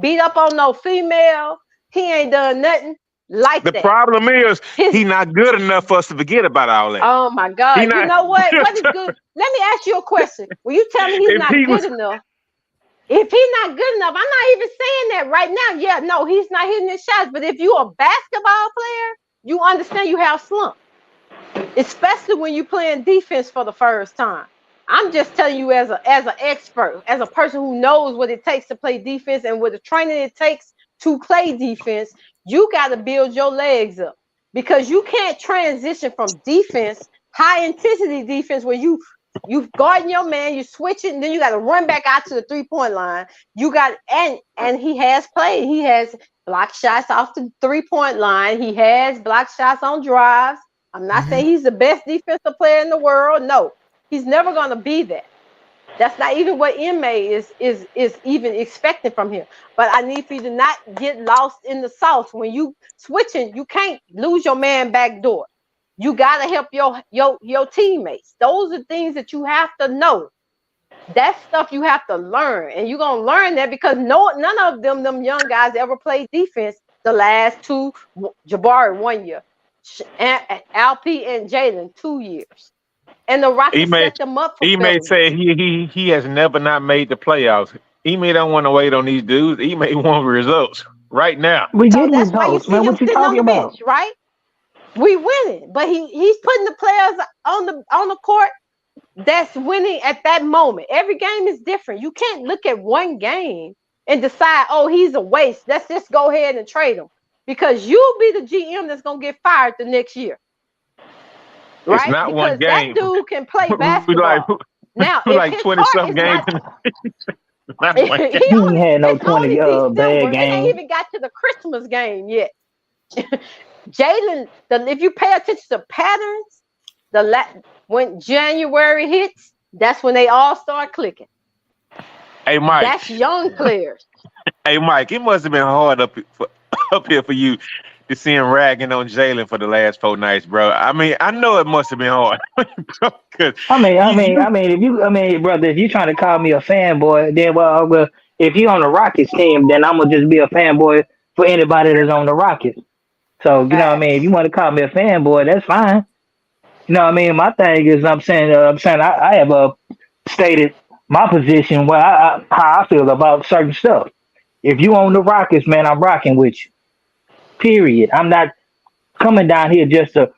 Beat up on no female. He ain't done nothing like The that. problem is His he not good enough for us to forget about all that. Oh my He God. You not. know what? What is good? Let me ask you a question. Will you tell me he's If not he good was, enough? If he's not good enough, I'm not even saying that right now. Yeah, no, he's not hitting his shots. But if you're a basketball player, you understand you have slump, especially when you're playing defense for the first time. I'm just telling you as an expert, as a person who knows what it takes to play defense and what the training it takes to play defense, you got to build your legs up because you can't transition from defense, high intensity defense, where you guarding your man, you switch it, and then you got to run back out to the 3-point line. You got and he has played. He has blocked shots off the 3-point line. He has blocked shots on drives. I'm not saying he's the best defensive player in the world. No, he's never going to be that. That's not even what Inmate is even expecting from him. But I need for you to not get lost in the sauce. When you switching, you can't lose your man back door. You got to help your teammates. Those are things that you have to know. That's stuff you have to learn, and you're gonna learn that because none of them young guys ever played defense. The last two, Jabari 1 year, and Alp and Jalen 2 years, and the he Rockets may set them up for he may failure. say he has never not made the playoffs. He may don't want to wait on these dudes. He may want results right now. We So getting that's why you results, see man. him What you sitting on talking the bench, about? right? We winning, but he's putting the players on the court that's winning at that moment. Every game is different. You can't look at one game and decide, oh, he's a waste. Let's just go ahead and trade him. Because you'll be the GM that's going to get fired the next year. It's Right? not one Because that game. dude can play we like basketball. Now, we if like his 20 heart something is games. not, Not one game. He ain't had no it's 20 only December. bad It ain't games. even got to the Christmas game yet. Jalen, if you pay attention to patterns, when January hits, that's when they all start clicking. Hey Mike. That's young players. Hey Mike. It must have been hard up here for you to see him ragging on Jalen for the last 4 nights, bro. I mean, I know it must have been hard, bro. Because you Brother, if you trying to call me a fanboy, then well, if you on the Rockets team, then I'm gonna just be a fanboy for anybody that's on the Rockets. So you know what I mean. If you Facts. want to call me a fanboy, that's fine. You know what I mean. My thing is, I have stated my position where how I feel about certain stuff. If you own the Rockets, man, I'm rocking with you. Period. I'm not coming down here just to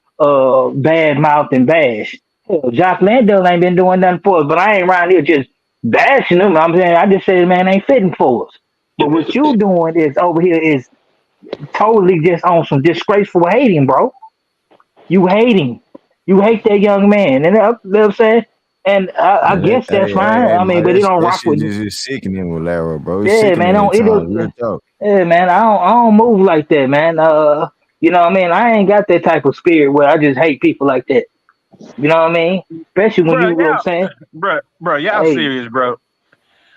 bad mouth and bash. Hell, Jock Landale ain't been doing nothing for us, but I ain't around here just bashing him. I'm saying I just say, man, ain't fitting for us. But what you doing is over here is totally just on some disgraceful hating, bro. You hating. You hate that young man. And you know what I'm saying? And I guess that's fine. I mean, but it don't that rock shit with me. just sickening with Larry, bro. It's Yeah, man. sickening at It times. don't. Real talk. Yeah, man. I don't move like that, man. You know what I mean? I ain't got that type of spirit where I just hate people like that. You know what I mean? Especially when you know what I'm saying? Bro, y'all Hey, serious, bro.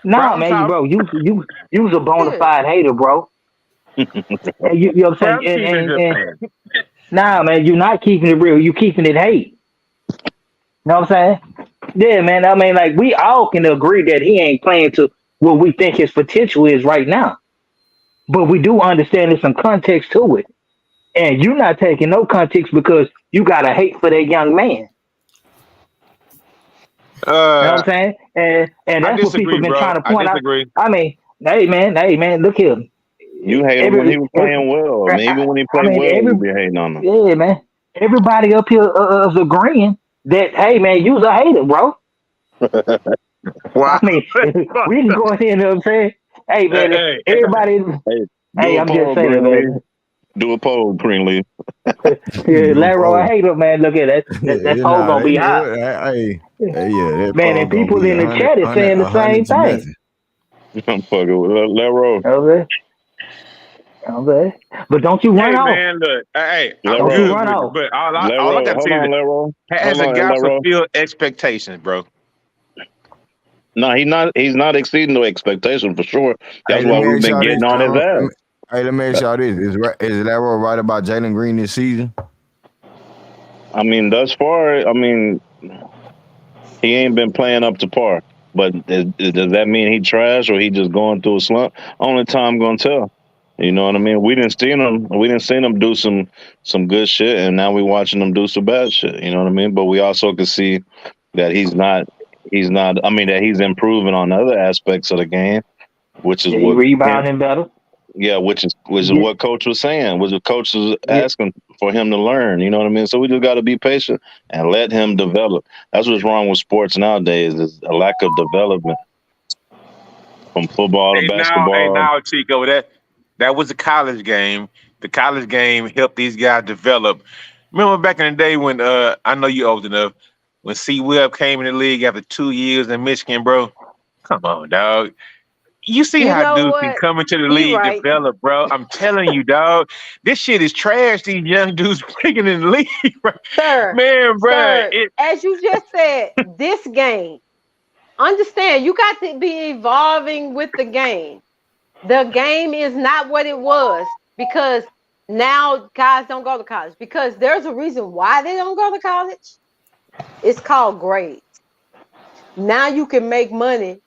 nah, I'm man, talking. you was a bona Good. fide hater, bro. And you know what Bro, I'm I'm saying? keeping it just saying. Nah, man, you're not keeping it real. You keeping it hate. You know what I'm saying? Yeah, man. I mean, like we all can agree that he ain't playing to what we think his potential is right now. But we do understand there's some context to it. And you're not taking no context because you got a hate for that young man. You know what I'm saying? And I that's what people disagree, been bro. trying to I point out. disagree. I mean, hey man, look here. You hate him when he was playing well. I mean, even when he played well, you be hating on him. Yeah, man. Everybody up here is agreeing that hey man, you's a hater, bro. Wow. I mean, we can go in here, you know what I'm saying? Hey man, Hey. everybody Hey, hey, do a I'm just poll, saying, Greenleaf. man. Do a poll, Greenleaf. Yeah, Laro, I hate him, man. Look at that poll Nah, gonna you be know hot. what? Yeah, that Man, poll and gonna people be in the chat is saying the 100 same to thing. nothing. I'm fucking with Lero. Okay. But don't you run Hey off. man, look. Hey, I'm Don't you good Lero. run with it. off. But all I Lero. gotta Hold say on, is Lero. has a Hold on, guy Lero. fulfilled expectations, bro? No, he's not exceeding the expectation for sure. Hey, That's let why me we've ask been y'all this, getting on his John. ass. Let me ask y'all this: is Larry right about Jalen Green this season? I mean, thus far, I mean, he ain't been playing up to par. But does that mean he trash or he just going through a slump? Only time gonna tell. You know what I mean? We didn't see him. We didn't see him do some good shit, and now we watching him do some bad shit. You know what I mean? But we also could see that he's not. He's not. I mean, that he's improving on other aspects of the game, which is Yeah, he what. rebounding better. Yeah, which is Yeah, what coach was saying. Was what coach was yeah. asking for him to learn. You know what I mean? So we just got to be patient and let him develop. That's what's wrong with sports nowadays is a lack of development from football to Hey basketball. now, Chico, that was a college game. The college game helped these guys develop. Remember back in the day when I know you old enough when C Webb came in the league after 2 years in Michigan, bro. Come on, dog. You see You how know dudes can what? come into the He league, right. develop, bro. I'm telling you, dog. This shit is trash. These young dudes playing in the league, bro. Sir, Man, bro. as you just said, this game, understand you got to be evolving with the game. The game is not what it was because now guys don't go to college because there's a reason why they don't go to college. It's called grades. Now you can make money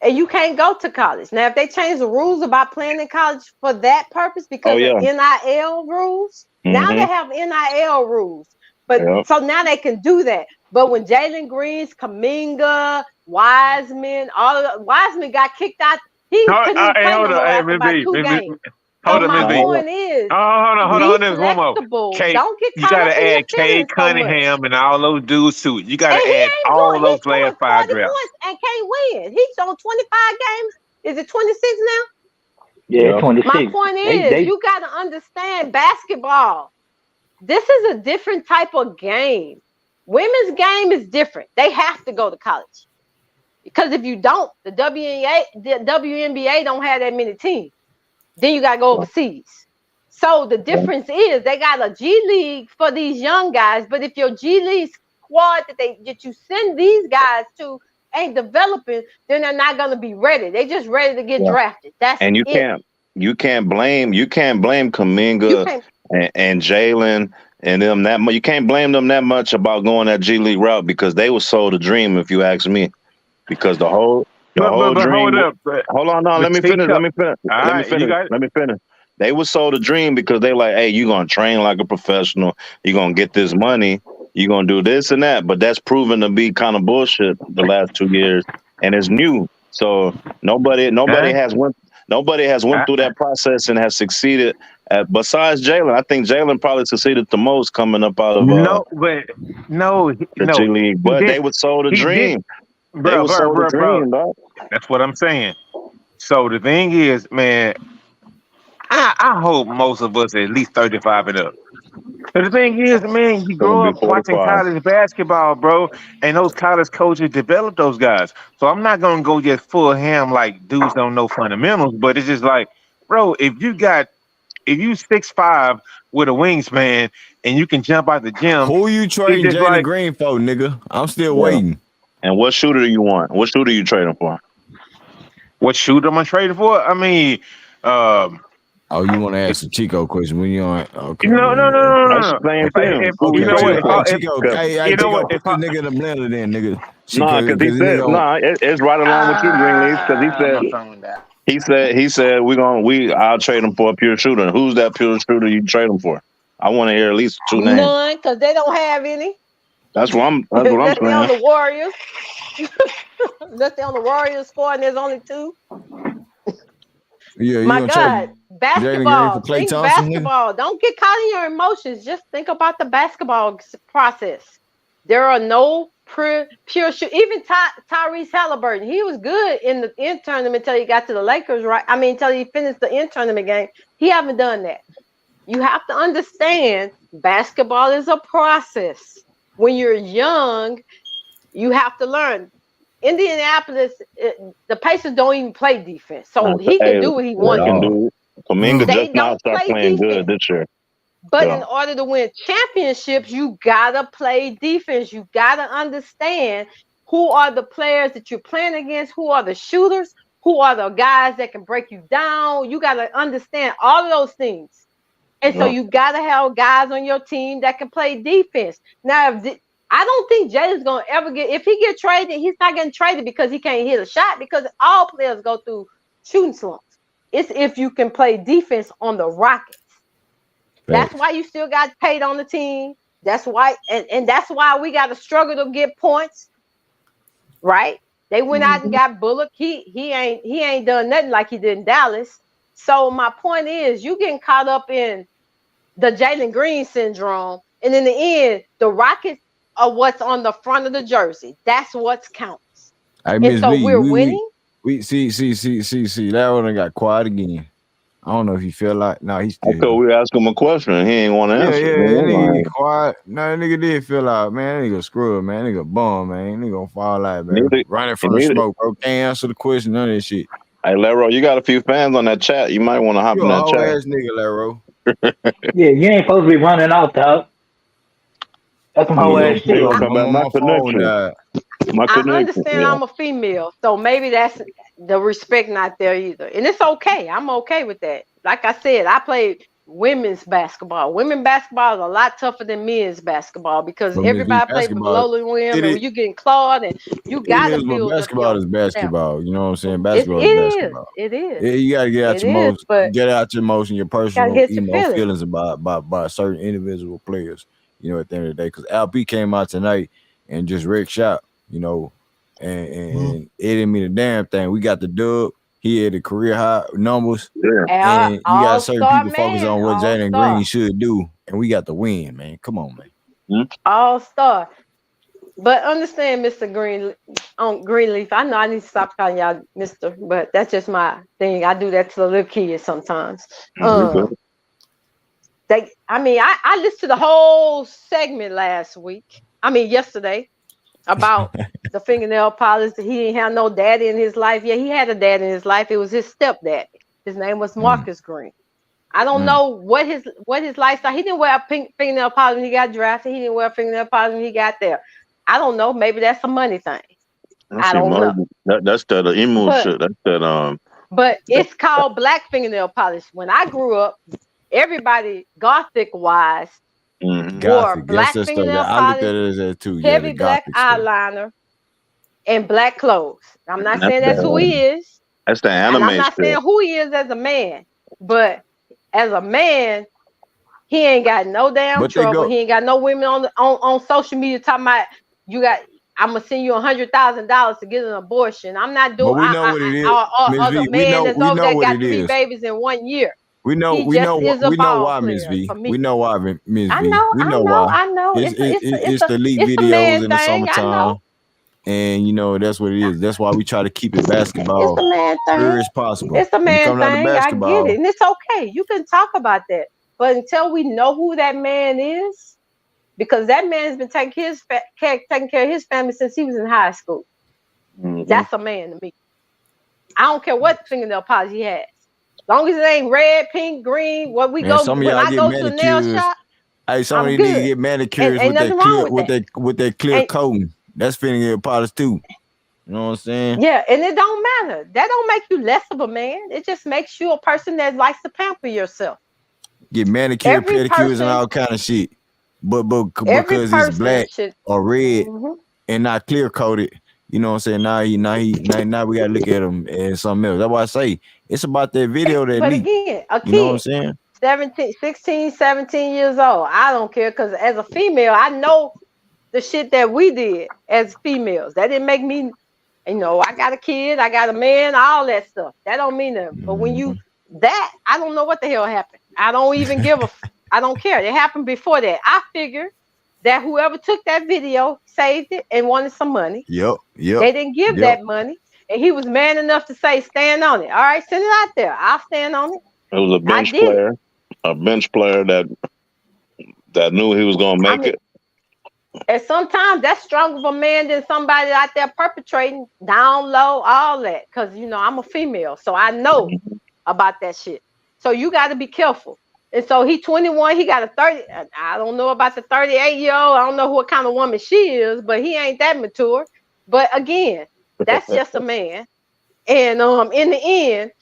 and you can't go to college. Now, if they change the rules about playing in college for that purpose Oh because of yeah. NIL rules, now they Mm-hmm. have NIL rules. But Yep. so now they can do that. But when Jalen Green's, Kaminga, Wiseman, Wiseman got kicked out, he couldn't even Hey, play hold no on. more Hey, after Miss about B. 2 games. So Hold on, my Miss Now, B. point is, Hold be on. There's one more. flexible. Kate, Don't get you caught got up to in your add Cade feelings so much. Cunningham and all those dudes too. You got And to he add ain't all doing. those He's scoring last 5 40 drafts. points and can't win. He's on 25 games. Is it 26 now? Yeah, yep. My 26. point is, They you got to understand basketball. This is a different type of game. Women's game is different. They have to go to college because if you don't, the WNBA don't have that many teams. Then you got to go overseas. So the difference is they got a G League for these young guys, but if your G League squad that you send these guys to ain't developing, then they're not going to be ready. They just ready to get Yeah. drafted. That's And it. you can't blame You Kaminga can't. and Jalen and them that much. You can't blame them that much about going that G League route because they were sold a dream, if you ask me. Because the whole But hold dream. up. But Hold on, no, let me take finish. up. All right, you got it. Let me finish. They were sold a dream because they like, hey, you're gonna train like a professional. You're gonna get this money. You're gonna do this and that. But that's proven to be kind of bullshit the last 2 years, and it's new. So nobody Huh? has went through that process and has succeeded. Besides Jalen, I think Jalen probably succeeded the most coming up out of No, but no, the G no. League. He But they did. were sold a He did, dream. They bro, were bro, sold a bro, bro. dream, dog. That's what I'm saying. So the thing is, man, I hope most of us at least 35 and up. But the thing is, man, you Gonna grow be up watching 45. college basketball, bro, and those college coaches develop those guys. So I'm not gonna go just full ham like dudes don't know fundamentals, but it's just like, bro, if you 6'5" with a wingspan and you can jump out the gym, Who you it's trading just Jalen like, Green for, nigga? I'm still Yeah. waiting. And what shooter do you want? What shooter you trading for? what shooter am I trading for? I mean, Oh, you want to ask the Chico question when you on? Okay. no. That's the same thing. If, Who you you know trading what? for? Chico, hey, You know Chico, what? put If this nigga in the blender then, nigga. Nah, because he said it's right along with you, Greenleaf. Because my phone died. he said I'll trade him for a pure shooter. Who's that pure shooter you trade him for? I want to hear at least 2 names. None, because they don't have any. That's what I'm Unless they're on saying. the Warriors. Unless they're on the Warriors squad and there's only 2. Yeah, you My gonna God, trade Jalen Green basketball. for Klay Think Thompson? basketball. Don't get caught in your emotions. Just think about the basketball process. There are no pure shoot. Even Tyrese Halliburton, he was good in the in tournament until he got to the Lakers, right? I mean, until he finished the in tournament game. He haven't done that. You have to understand basketball is a process. When you're young, you have to learn. Indianapolis, the Pacers don't even play defense, so he can do what he wants to do. Kuminga They just now don't start play playing defense. good this year. But in order to win championships, you gotta play defense. You gotta understand who are the players that you're playing against, who are the shooters, who are the guys that can break you down. You gotta understand all of those things. And so you gotta have guys on your team that can play defense. Now, I don't think Jalen's gonna ever if he get traded, he's not getting traded because he can't hit a shot, because all players go through shooting slumps. It's if you can play defense on the Rockets. That's why you still got paid on the team. That's why, and that's why we got to struggle to get points, right? They went out and got Bullock. He ain't done nothing like he did in Dallas. So my point is, you getting caught up in the Jalen Green syndrome, and in the end, the Rockets are what's on the front of the jersey. That's what counts. And so we're winning. We see. That one got quiet again. I don't know if he feel like. No, he's still. So we asked him a question. He ain't want to answer. Yeah, nigga quiet. No, that nigga did feel like, man, that nigga scrub, man, that nigga bum, man, that nigga gonna fall out, man. Running from the smoke, bro. Can't answer the question, none of that shit. Hey, Lero, you got a few fans on that chat. You might want to hop in that chat. Ass nigga, Lero. Yeah, you ain't supposed to be running off, dog. That's some whole ass shit. My phone died. I understand I'm a female, so maybe that's the respect not there either. And it's okay. I'm okay with that. Like I said, I played women's basketball. Women's basketball is a lot tougher than men's basketball because everybody plays below the rim, and you getting clawed, and you gotta build basketball is basketball. You know what I'm saying? Basketball is basketball. It is. Yeah, you gotta get out your emotions. Get out your emotion, your personal feelings about certain individual players. You know, at the end of the day, because Al B came out tonight and just wrecked shop. You know, and it didn't mean a damn thing. We got the dub. He had the career high numbers. Yeah. And you got certain people focus on what Jalen Green should do, and we got the win, man. Come on, man. All-star. But understand, Mr. Greenleaf, I know I need to stop calling y'all Mr., but that's just my thing. I do that to the little kids sometimes. I listened to the whole segment yesterday. About the fingernail polish. He didn't have no daddy in his life. Yeah, he had a dad in his life. It was his stepdad. His name was Marcus Green. I don't know what his lifestyle. He didn't wear a pink fingernail polish when he got drafted. He didn't wear a fingernail polish when he got there. I don't know. Maybe that's a money thing. I don't know. That's that emo shit. That's that But it's called black fingernail polish. When I grew up, everybody gothic wise. Wore black fingernail polish, heavy black eyeliner, and black clothes. I'm not saying that's who he is. That's the anime. I'm not saying who he is as a man, but as a man, he ain't got no damn trouble. He ain't got no women on social media talking about I'm gonna send you $100,000 to get an abortion. I'm not doing. But we know what it is. Or the man that's over there got 3 babies in 1 year. We know why, Ms. V. We know why, Ms. V. I know. It's the league videos in the summertime. And that's what it is. That's why we try to keep it basketball It's a man pure thing. as possible. It's a When it man comes down to thing. I get basketball, it. And it's okay. You can talk about that. But until we know who that man is, because that man has been taking care of his family since he was in high school. Mhm. That's a man to me. I don't care what fingernail polish he has. As long as it ain't red, pink, green, when some of when y'all I get go to a nail manicures. shop, Hey, some of I'm these niggas good. get And manicures ain't with that nothing wrong clear with that. with that clear And coating. That's fingernail polish too. You know what I'm saying? yeah, and it don't matter. That don't make you less of a man. It just makes you a person that likes to pamper yourself. Get manicure, Every pedicures, and person, all kind of shit. But every because it's person black should. or red Mhm. and not clear coated, you know what I'm saying? Now we gotta look at him as something else. That's why I say it's about that video that But leak. again, a You know what I'm kid, saying? 16, 17 years old. I don't care because as a female, I know the shit that we did as females. That didn't make me, I got a kid, I got a man, all that stuff. That don't mean that. But when I don't know what the hell happened. I don't even I don't care. It happened before that. I figured that whoever took that video saved it and wanted some money. Yep. They didn't give that money. And he was man enough to say, stand on it. All right, send it out there. I'll stand on it. It was I did it. a bench player that knew he was gonna make it. And sometimes that's stronger of a man than somebody out there perpetrating down low, all that. Because, I'm a female, so I know about that shit. So you got to be careful. And so he 21, he got a 30. I don't know about the 38-year-old. I don't know what kind of woman she is, but he ain't that mature. But again, that's just a man. And in the end,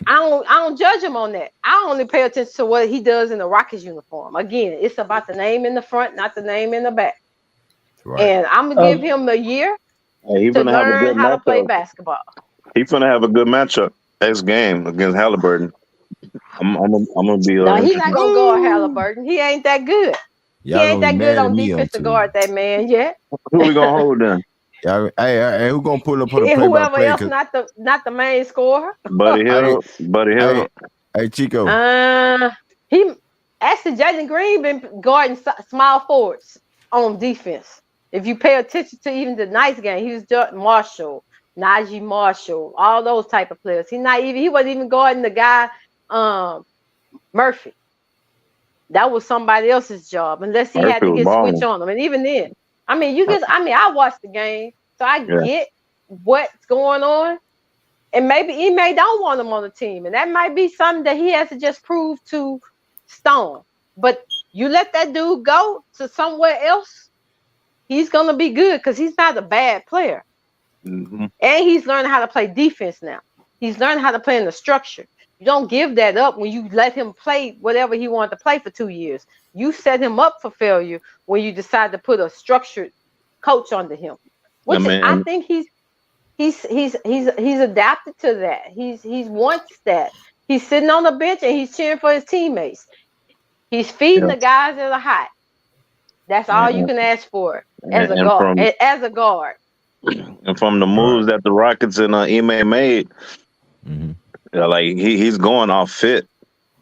I don't judge him on that. I only pay attention to what he does in the Rockets uniform. Again, it's about the name in the front, not the name in the back. Right. And I'm gonna give him a year He to finna have a learn good how to play matchup. basketball. He finna have a good matchup next game against Halliburton. I'm gonna be No, he's interested. not gonna guard Halliburton. He ain't that good. Y'all He ain't gonna be that good mad at on me defense to too. guard that man yet. Who we gonna hold then? Hey, who gonna pull up for the And whoever play-by-play? else not the main scorer. Buddy Hill. Hey, Chico. He actually Jalen Green been guarding small forwards on defense. If you pay attention to even the nice game, he was Marshall, Najee Marshall, all those type of players. He wasn't even guarding the guy Murphy. That was somebody else's job, unless he had to get switch on them. And even then, I watched the game, so I get what's going on. And maybe Ime don't want him on the team. And that might be something that he has to just prove to Stone. But you let that dude go to somewhere else, he's going to be good because he's not a bad player. Mm-hmm. And he's learning how to play defense now. He's learning how to play in the structure. You don't give that up when you let him play whatever he wanted to play for 2 years. You set him up for failure when you decide to put a structured coach under him. I think he's adapted to that. He's wants that. He's sitting on the bench and he's cheering for his teammates. He's feeding the guys that are hot. That's all you can ask for as a guard. And from the moves that the Rockets and Ime made, like he's going off fit.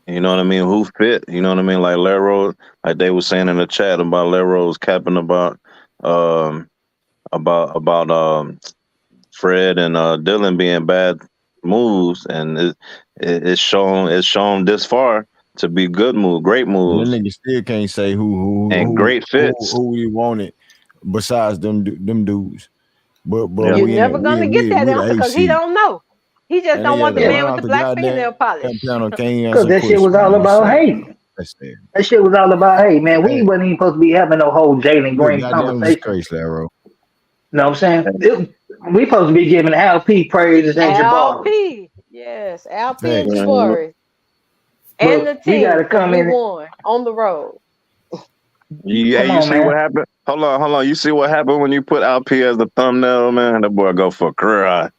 You know what I mean? Who fit? You know what I mean? Like Lero, like they were saying in the chat about Lero's capping about Fred and Dylan being bad moves, and it's shown this far to be good moves, great moves. And the nigga still can't say who great fits. Who he wanted besides them dudes. But you're never gonna get that answer because he don't know. He just don't want the man with the black fingernail polish. Because that shit was all about hate. That shit was all about hate, man. We wasn't even supposed to be having no whole Jalen Green conversation. Know what I'm saying? We supposed to be giving LP praise and Jabari. LP, yes, LP and Jabari. And the team, we gotta come in. Won on the road. Yeah, you see what happened? Hold on. You see what happened when you put LP as the thumbnail, man? That boy go for a career high.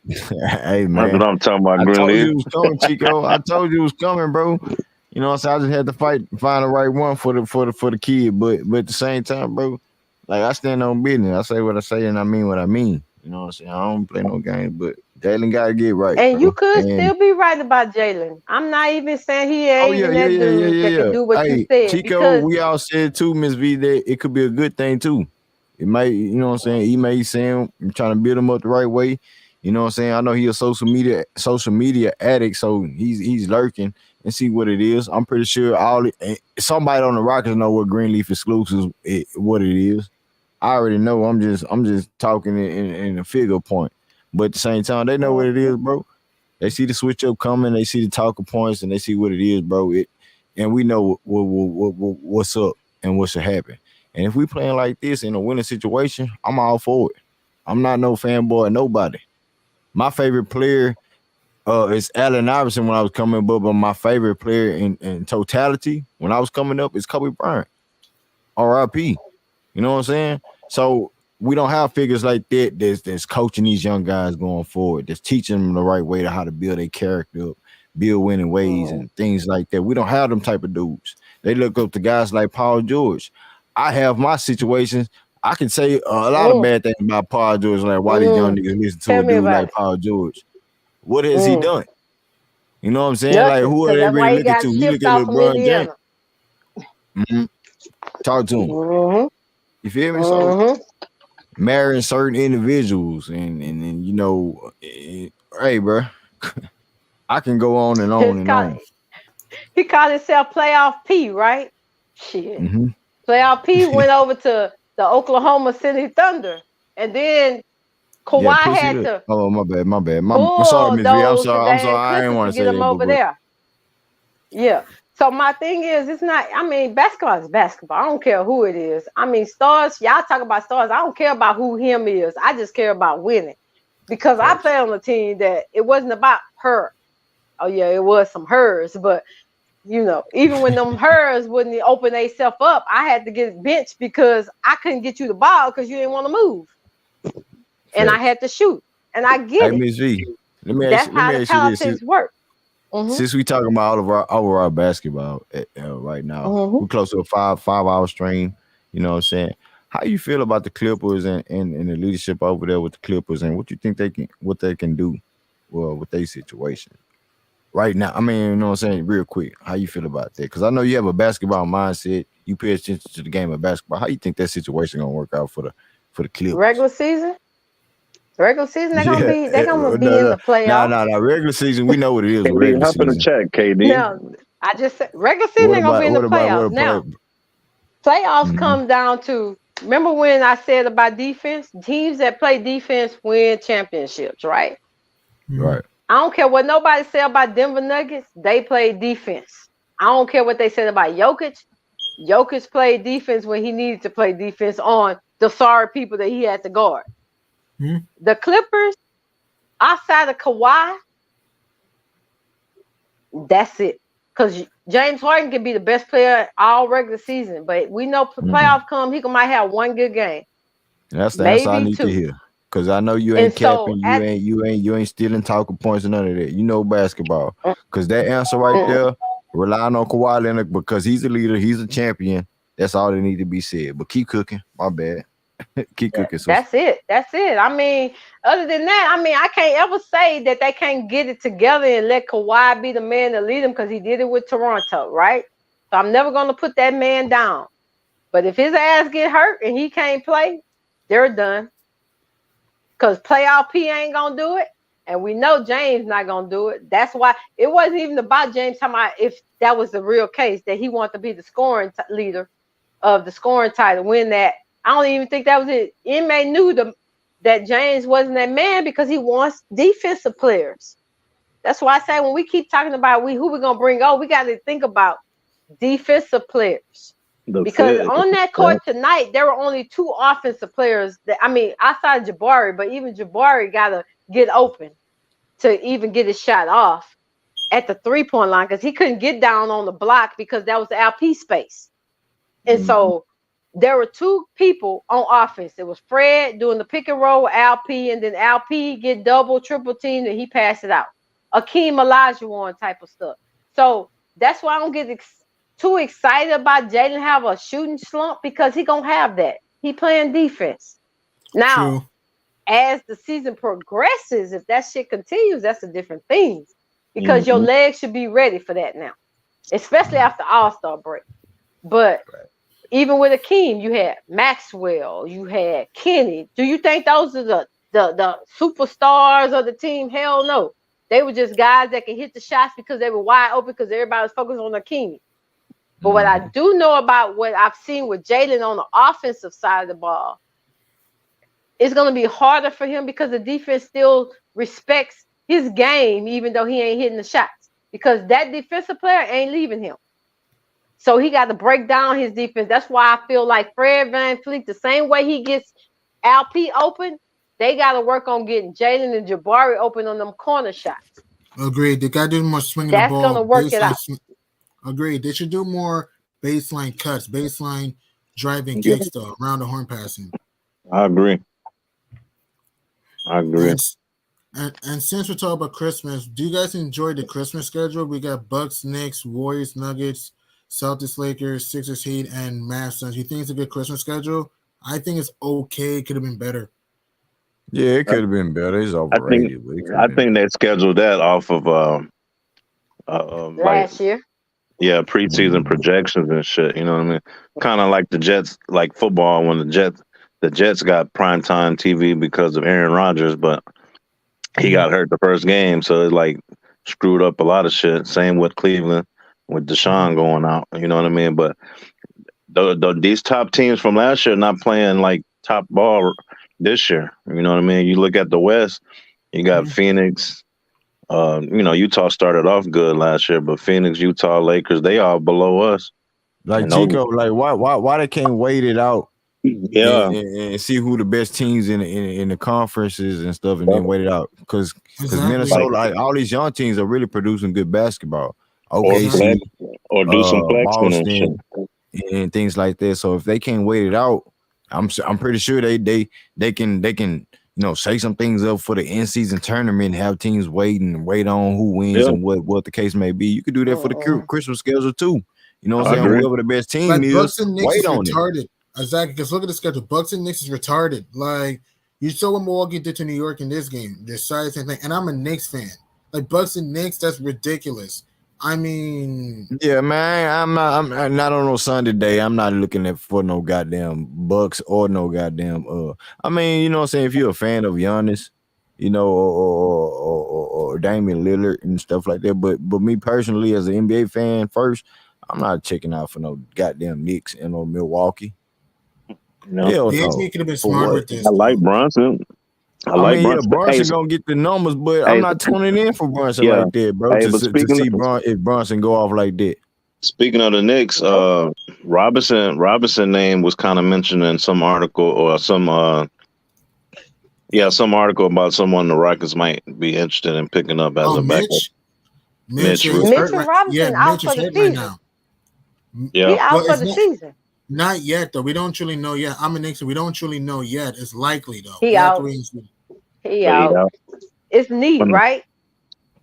Hey, man. That's what I'm talking about, Greenleaf. I told you it was coming, Chico. I told you it was coming, bro. You know what I'm saying? I just had to find the right one for the kid. But at the same time, bro, like I stand on business. I say what I say and I mean what I mean. You know what I'm saying? I don't play no games, but Jalen gotta get right. And bro. you could still be right about Jalen. I'm not even saying he ain't that dude that can do what you said. Chico, we all said too, Miss V, that it could be a good thing too. It may, you know what I'm saying? He may say him trying to build him up the right way. You know what I'm saying? I know he's a social media addict, so he's lurking and see what it is. I'm pretty sure somebody on the Rockets know what Greenleaf Exclusive what it is. I already know. I'm just talking in a figure point, but at the same time, they know what it is, bro. They see the switch up coming. They see the talking points, and they see what it is, bro. And we know what's up and what should happen. And if we playing like this in a winning situation, I'm all for it. I'm not no fanboy of nobody. My favorite player is Allen Iverson when I was coming up, but my favorite player in totality when I was coming up is Kobe Bryant. R.I.P. You know what I'm saying? So we don't have figures like that that's coaching these young guys going forward, that's teaching them the right way to how to build their character up, build winning ways and things like that. We don't have them type of dudes. They look up to guys like Paul George. I have my situations. I can say a lot of bad things about Paul George, like why these young niggas listen to a dude like Paul George. What has he done? You know what I'm saying? Nothing, like who are they really looking to? We look at LeBron James. Mm-hmm. Talk to him. You feel me? So marrying certain individuals and you know, hey, bro, I can go on and on and on. He called himself Playoff P, right? Shit. Playoff P went over to the Oklahoma City Thunder, and then Kawhi had to. Oh, my bad. I'm sorry, Miss V. I'm sorry. I didn't want to say that. Over there. Yeah. So my thing is, it's not. I mean, basketball is basketball. I don't care who it is. I mean, stars. Y'all talk about stars. I don't care about who him is. I just care about winning, because I played on a team that it wasn't about her. Oh yeah, it was some hers, but you know, even when them hers wouldn't open themselves up, I had to get benched because I couldn't get you the ball because you didn't want to move, and I had to shoot. And I get it. Ms. V, let me That's how the ask politics work. Since we talking about all of our basketball right now, we're close to a 5-hour stream. You know what I'm saying? How you feel about the Clippers and the leadership over there with the Clippers, and what you think they can do with their situation right now? I mean, you know what I'm saying? Real quick, how you feel about that? Because I know you have a basketball mindset. You pay attention to the game of basketball. How you think that situation gonna work out for the Clippers? Regular season, they're gonna be in the playoffs. No. Regular season, we know what it is. Regular season. In the check, KD. No, I just said regular season they're gonna be in the playoffs. Now, playoffs come down to. Remember when I said about defense? Teams that play defense win championships, right? Right. I don't care what nobody said about Denver Nuggets. They play defense. I don't care what they said about Jokic. Jokic played defense when he needed to play defense on the sorry people that he had to guard. The Clippers, outside of Kawhi, that's it. Because James Harden can be the best player all regular season, but we know playoff come, he might have one good game. That's the answer I need to hear. Because I know you ain't capping, you ain't stealing talking points and none of that. You know basketball. Because that answer right there, relying on Kawhi Leonard because he's a leader, he's a champion. That's all that need to be said. But keep cooking. My bad. Keep cooking. That's it. I mean, other than that, I can't ever say that they can't get it together and let Kawhi be the man to lead them because he did it with Toronto, right? So I'm never going to put that man down. But if his ass get hurt and he can't play, they're done. Because playoff P ain't going to do it. And we know James not going to do it. That's why it wasn't even about James talking about if that was the real case, that he wanted to be the scoring leader of the scoring title, win that. I don't even think that was it. Inmate knew that James wasn't that man because he wants defensive players. That's why I say when we keep talking about who we're going to bring we got to think about defensive players. Because on that court tonight, there were only 2 offensive players outside Jabari, but even Jabari got to get open to even get his shot off at the 3-point line because he couldn't get down on the block because that was the LP space. And so there were 2 people on offense. It was Fred doing the pick and roll with LP, and then LP get double, triple team, and he passed it out. Akeem Olajuwon type of stuff. So that's why I don't get too excited about Jalen have a shooting slump because he gonna have that. He playing defense. Now, as the season progresses, if that shit continues, that's a different thing. Because your legs should be ready for that now, especially after All-Star break. But even with Akeem, you had Maxwell, you had Kenny. Do you think those are the superstars of the team? Hell no. They were just guys that could hit the shots because they were wide open because everybody was focused on Akeem. But what I do know about what I've seen with Jalen on the offensive side of the ball, it's going to be harder for him because the defense still respects his game, even though he ain't hitting the shots. Because that defensive player ain't leaving him. So he got to break down his defense. That's why I feel like Fred VanVleet, the same way he gets LP open, they got to work on getting Jalen and Jabari open on them corner shots. Agreed. They got to do more swinging That's the ball. That's going to work it out. Agreed. They should do more baseline cuts, baseline driving kicks, though, around the horn passing. I agree. And since we're talking about Christmas, do you guys enjoy the Christmas schedule? We got Bucks, Knicks, Warriors, Nuggets, Celtics, Lakers, Sixers, Heat, and Mavs, Suns. You think it's a good Christmas schedule? I think it's okay. It could have been better. Yeah, it could have been better. It's overrated. I think they scheduled that off of last year. Yeah, preseason projections and shit. You know what I mean? Kind of like the Jets, like football when the Jets got primetime TV because of Aaron Rodgers, but he got hurt the first game, so it like screwed up a lot of shit. Same with Cleveland with Deshaun going out. You know what I mean? But these top teams from last year not playing like top ball this year. You know what I mean? You look at the West, you got Phoenix. Utah started off good last year, but Phoenix, Utah, Lakers, they all below us. Like Chico, like why they can't wait it out? Yeah, and see who the best teams in the conferences and stuff, and then wait it out because Minnesota, like all these young teams are really producing good basketball. OKC, or do some flexing Boston, and things like that. So if they can't wait it out, I'm pretty sure they can. Say some things up for the in-season tournament, have teams wait on who wins and what the case may be. You could do that for the Christmas schedule too. You know what I'm saying? Whoever the best team is, Bucks and Knicks wait is on retarded. Exactly, because look at the schedule. Bucks and Knicks is retarded. Like, you saw what Milwaukee did to New York in this game. Their size and thing. And I'm a Knicks fan. Like, Bucks and Knicks, that's ridiculous. I mean, yeah, man. I'm not on no Sunday day. I'm not looking for no goddamn Bucks or no goddamn. I mean, you know what I'm saying? If you're a fan of Giannis, or Damian Lillard and stuff like that, but me personally, as an NBA fan, first, I'm not checking out for no goddamn Knicks and no Milwaukee. No, the NBA could have been smart with this. I like Brunson. Brunson gonna get the numbers, but I'm not tuning in for Brunson like that, bro. To see if Brunson go off like that. Speaking of the Knicks, Robinson name was kind of mentioned in some article or some article about someone the Rockets might be interested in picking up as a backup. Mitchell Robinson out for the season. Yeah, he out for the season. Not yet, though. We don't truly know yet. I'm a Knicks. We don't truly know yet. It's likely, though. He out. He out. It's knee, right?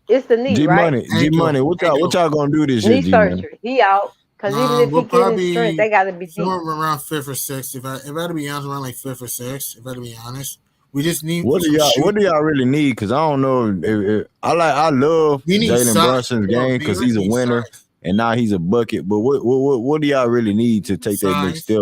It's the knee, right? G Money. What y'all gonna do this year? Knee surgery. He out. Because even if he gets his strength, they got to be deep. Around 5th or 6th. If I had to be honest, around like 5th or 6th. If I had to be honest, we just need. What do y'all really need? Because I don't know. I love Jalen Brunson's game because he's a winner. And now he's a bucket, but what do y'all really need to take that next step?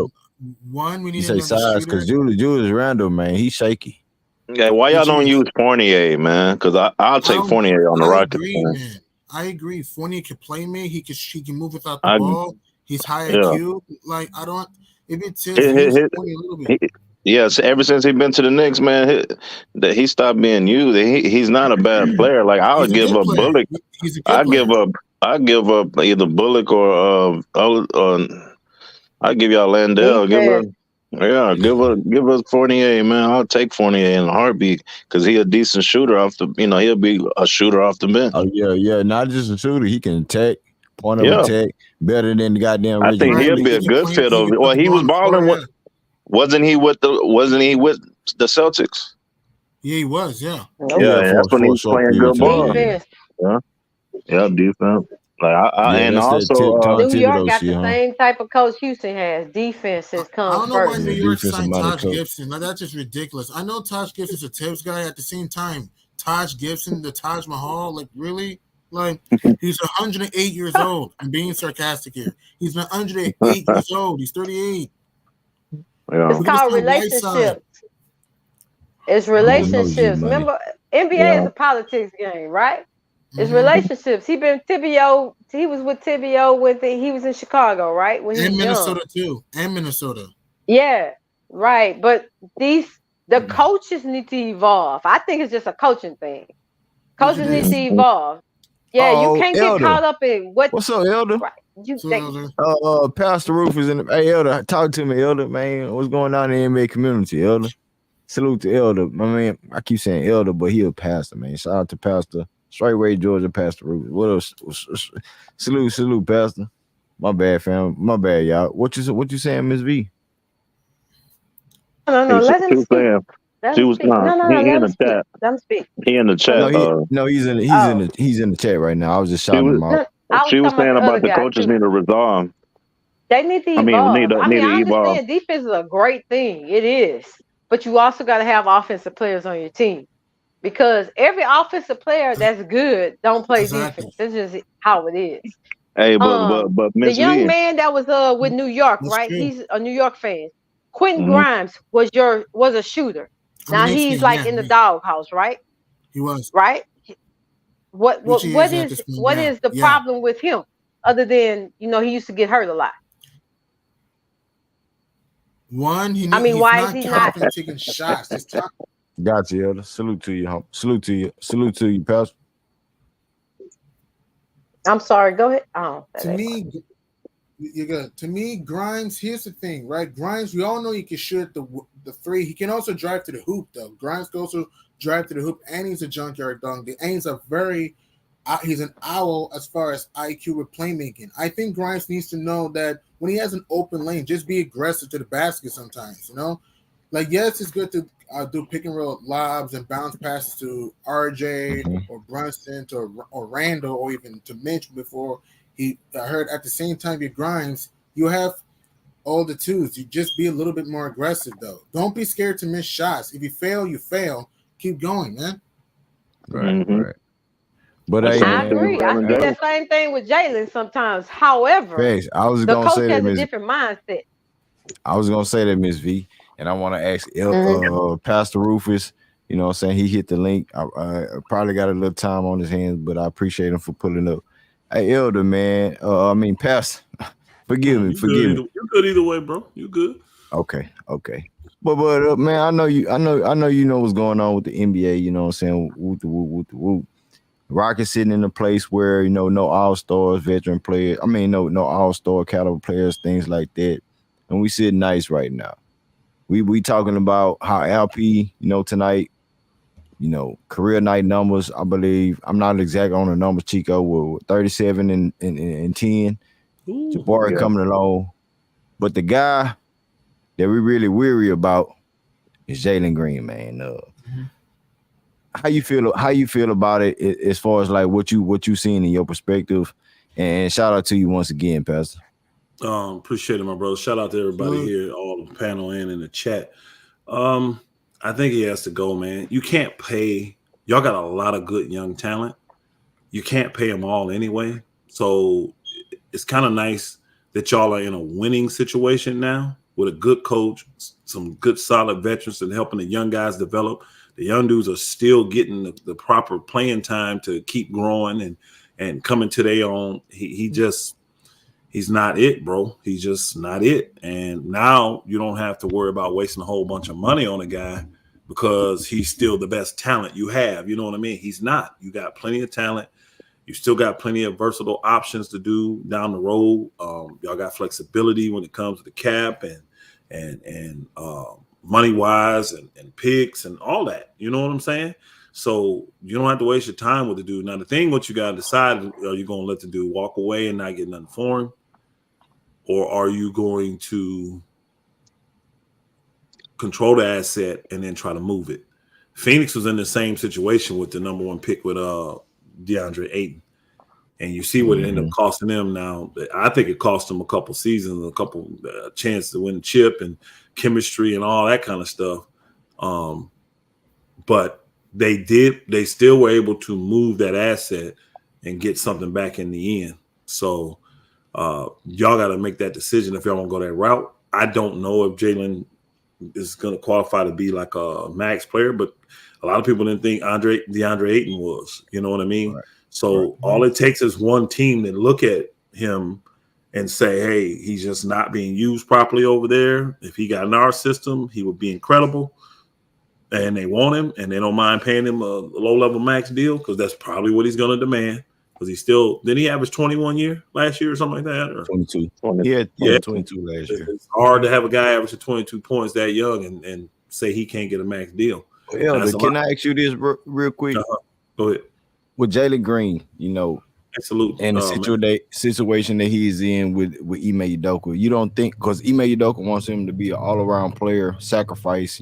One, we need to say size because Julius Randle, man, he's shaky. Yeah, why y'all don't use Fournier, man? Because I'll take Fournier on the Rockets. Man. I agree. Fournier can play me. He can move without the ball. He's high IQ. Like if it's Fournier a little bit. Yes, ever since he's been to the Knicks, man, he stopped being used. He's not a bad player. Like I would give up Bullock. I give up either Bullock or I give y'all Landell. Give us Fournier, man. I'll take Fournier in a heartbeat because he's a decent shooter off the. He'll be a shooter off the bench. Oh yeah. Not just a shooter. He can attack, point of attack better than the goddamn. I think he'll be a good fit over. Well, he was balling. Wasn't he with the Celtics? Yeah, he was. Yeah. Yeah, that's when he was playing good ball. Yeah, defense. And also New York got the same type of coach Houston has. Defenses come first. I don't know first. why New York signed Taj Gibson. Like, that's just ridiculous. I know Taj Gibson's a tips guy. At the same time, Taj Gibson, the Taj Mahal, like really, Like, he's 108 years old. I'm being sarcastic here. He's 108 years old. He's 38. Yeah. It's called relationships. It's I don't know, G relationships. Money. Remember, NBA is a politics game, right? It's relationships. He been Tibio. He was with Tibio he was in Chicago, right? When he And was Minnesota young. too. And Minnesota. Yeah, right. But the coaches need to evolve. I think it's just a coaching thing. Coaches need to evolve. Yeah, you can't get caught up in what. What's up, Elder? Right. Pastor Roof is in the. Hey, Elder, talk to me, Elder, man. What's going on in the NBA community, Elder? Salute to Elder, my man. I keep saying Elder, but he a pastor, man. Shout out to Pastor Straightway Georgia, Pastor Roof. What else? Salute, Pastor. My bad, fam. My bad, y'all. What you saying, Miss V? No. Let him speak. She was he in the chat. Let him speak. He in the chat. He's in the chat right now. I was just shouting him out. She was saying about the coaches need to resolve. They need to evolve. I evolve. understand defense is a great thing. It is. But you also got to have offensive players on your team. Because every offensive player that's good don't play defense. That's just how it is. Hey, but the young man that was with New York, right? He's a New York fan. Quentin Grimes was a shooter. Now he's in the doghouse, right? He was. Right? What is the problem with him? Other than, he used to get hurt a lot. Why is he not taking shots? Got you, Elder. Salute to you, Salute to you, Pastor. I'm sorry. Go ahead. Oh, to me, Grimes. Here's the thing, right? Grimes. We all know he can shoot the three. He can also drive to the hoop, though. Grimes can also drive to the hoop, and he's a junkyard dunk. And he's an owl as far as IQ with playmaking. I think Grimes needs to know that when he has an open lane, just be aggressive to the basket sometimes, yes, it's good to do pick and roll lobs and bounce passes to RJ or Brunson or Randall or even to Mitch before he heard. At the same time, your Grimes, you have all the twos. You just be a little bit more aggressive, though. Don't be scared to miss shots. If you fail, you fail. Keep going, man. Right. But I agree. I see that same thing with Jalen sometimes. However, the coach has a different mindset. I was gonna say that, Miss V, and I want to ask Pastor Rufus. You know what I'm saying? He hit the link. I probably got a little time on his hands, but I appreciate him for pulling up. Hey, Elder, man. Pastor. Forgive me. You good either way, bro. You good. Okay. But man, I know you know what's going on with the NBA. You know what I'm saying? Whoop the whoop. Rockets sitting in a place where no all-stars, veteran players. No all-star caliber players, things like that. And we sit nice right now. We talking about how LP, tonight, career night numbers. I believe I'm not exact on the numbers. Chico with 37 and 10. Jabari coming along, but the guy that we really weary about is Jalen Green, man. How you feel about it as far as like what you seen in your perspective? And shout out to you once again, Pastor. Appreciate it, my brother. Shout out to everybody here, all the panel and in the chat. I think he has to go, man. You can't pay. Y'all got a lot of good young talent. You can't pay them all anyway. So it's kind of nice that y'all are in a winning situation now with a good coach, some good solid veterans and helping the young guys develop. The young dudes are still getting the proper playing time to keep growing and coming to their own. He's not it, bro. He's just not it. And now you don't have to worry about wasting a whole bunch of money on a guy because he's still the best talent you have. You know what I mean? He's not. You got plenty of talent. You still got plenty of versatile options to do down the road. Y'all got flexibility when it comes to the cap and money wise and picks and all that. You know what I'm saying? So you don't have to waste your time with the dude. Now, the thing, what you got to decide, are you going to let the dude walk away and not get nothing for him? Or are you going to control the asset and then try to move it? Phoenix was in the same situation with the number one pick with DeAndre Ayton. And you see what it ended up costing them now. I think it cost them a couple seasons, a couple chance to win the chip and chemistry and all that kind of stuff. But they still were able to move that asset and get something back in the end. So y'all got to make that decision if y'all want to go that route. I don't know if Jalen is going to qualify to be like a max player, but a lot of people didn't think DeAndre Ayton was. You know what I mean? Right. So all it takes is one team to look at him and say, hey, he's just not being used properly over there. If he got in our system, he would be incredible. And they want him, and they don't mind paying him a low-level max deal because that's probably what he's going to demand. Because did he average 21 last year or something like that? Or 22. Yeah, 22 last year. It's hard to have a guy average 22 points that young and say he can't get a max deal. Elder, can I ask you this real quick? Go ahead. With Jalen Green, absolutely, and the situation that he's in with Ime Udoka, you don't think, because Ime Udoka wants him to be an all-around player, sacrifice,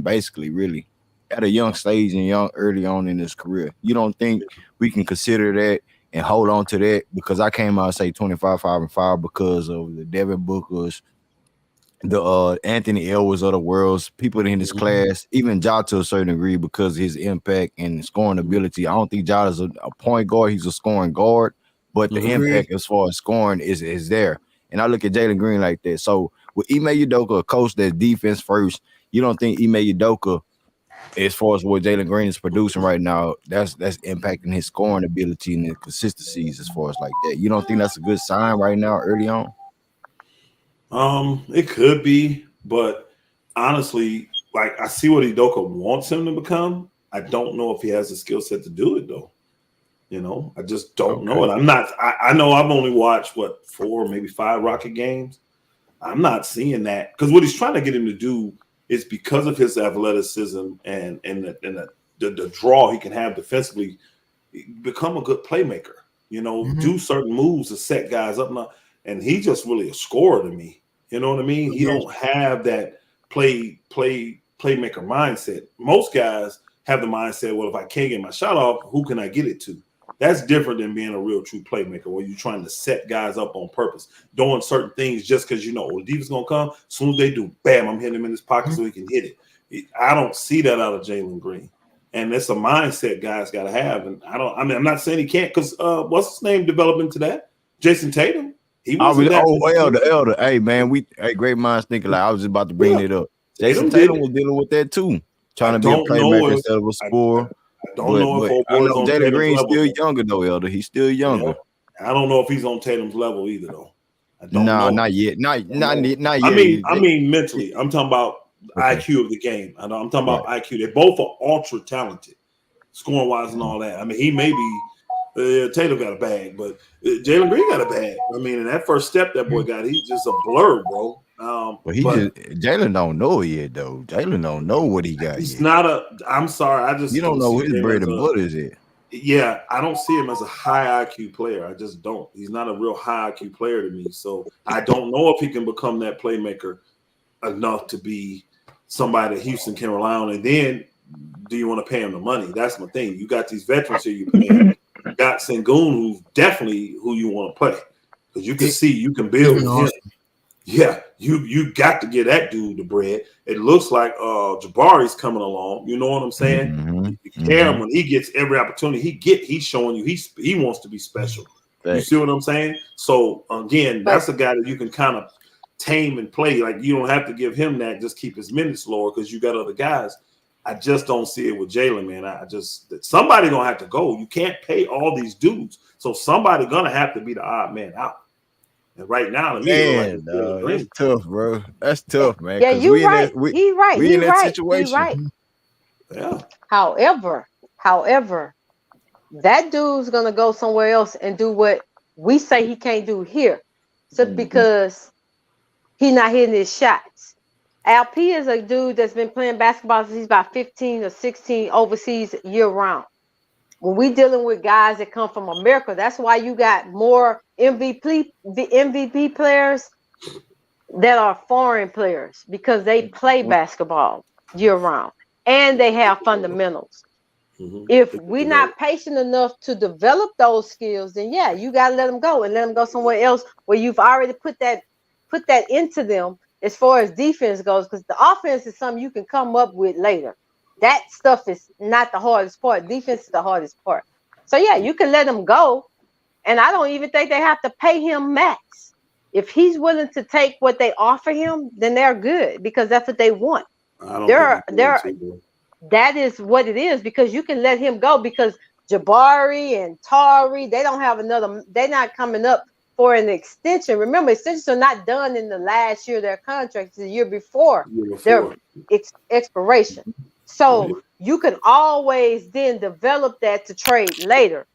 basically, really, at a young stage and early on in his career, you don't think we can consider that and hold on to that? Because I came out and say 25, 5, and 5 because of the Devin Bookers, the Anthony Edwards of the world, people in his class, even Ja to a certain degree because of his impact and scoring ability. I don't think Ja is a point guard; he's a scoring guard, but the impact as far as scoring is there. And I look at Jalen Green like that. So with Ime Udoka, a coach that's defense first, you don't think Ime Udoka, as far as what Jalen Green is producing right now, that's impacting his scoring ability and his consistencies as far as like that? You don't think that's a good sign right now, early on? It could be, but honestly, like, I see what Udoka wants him to become. I don't know if he has the skill set to do it, though. I just don't know it. I know I've only watched 4, maybe 5 Rocket games. I'm not seeing that, because what he's trying to get him to do is, because of his athleticism and the draw he can have defensively, become a good playmaker. Do certain moves to set guys up. And he's just really a scorer to me. You know what I mean? He don't have that playmaker mindset. Most guys have the mindset, well, if I can't get my shot off, who can I get it to? That's different than being a real true playmaker, where you're trying to set guys up on purpose, doing certain things just because the defense is going to come. As soon as they do, bam, I'm hitting him in his pocket so he can hit it. I don't see that out of Jalen Green. And that's a mindset guys got to have. And I'm not saying he can't, because what's his name developed into that? Jason Tatum. Elder. Hey, man, great minds thinking. Like, I was just about to bring it up. Jason Tatum was dealing with that too, trying to be a playmaker instead of a scorer. I don't know if Jalen Green's still younger though, Elder. He's still younger. I don't know if he's on Tatum's level either, though. No, not yet. Not yet. I mean, mentally. I'm talking about IQ of the game. I'm talking about IQ. They both are ultra talented, scoring wise and all that. I mean, he may be. Tatum got a bag, but Jalen Green got a bag. I mean, in that first step that boy got, he's just a blur, bro. Jalen don't know it yet, though. Jalen don't know what he got. He's not I'm sorry. You don't know his bread and butter is it. Yeah, I don't see him as a high IQ player. I just don't. He's not a real high IQ player to me. So I don't know if he can become that playmaker enough to be somebody that Houston can rely on. And then, do you want to pay him the money? That's my thing. You got these veterans here you pay. You got Sengun, who's definitely who you want to play, because you can see you can build with him. Yeah, you got to get that dude the bread. It looks like Jabari's coming along. You know what I'm saying? Cam, when he gets every opportunity he's showing you he wants to be special. You see what I'm saying? So again, that's a guy that you can kind of tame and play. Like, you don't have to give him that. Just keep his minutes lower because you got other guys. I just don't see it with Jalen, man. Somebody gonna have to go. You can't pay all these dudes, so somebody gonna have to be the odd man out. And right now, that's tough, bro. That's tough, man. Yeah, you're right. He's right. We in that situation. Right. Yeah. However, that dude's gonna go somewhere else and do what we say he can't do here, simply because he's not hitting his shots. LP is a dude that's been playing basketball since he's about 15 or 16 overseas year round. When we dealing with guys that come from America, that's why you got more MVP players that are foreign players, because they play basketball year round and they have fundamentals. If we're not patient enough to develop those skills, then you got to let them go and let them go somewhere else where you've already put that into them. As far as defense goes, because the offense is something you can come up with later. That stuff is not the hardest part. Defense is the hardest part. So yeah, you can let him go, and I don't even think they have to pay him max. If he's willing to take what they offer him, then they're good because that's what they want. I don't think that is what it is, because you can let him go because Jabari and Tari, they don't have another. They're not coming up for an extension. Remember, extensions are not done in the last year of their contract, the year before their expiration. So you can always then develop that to trade later.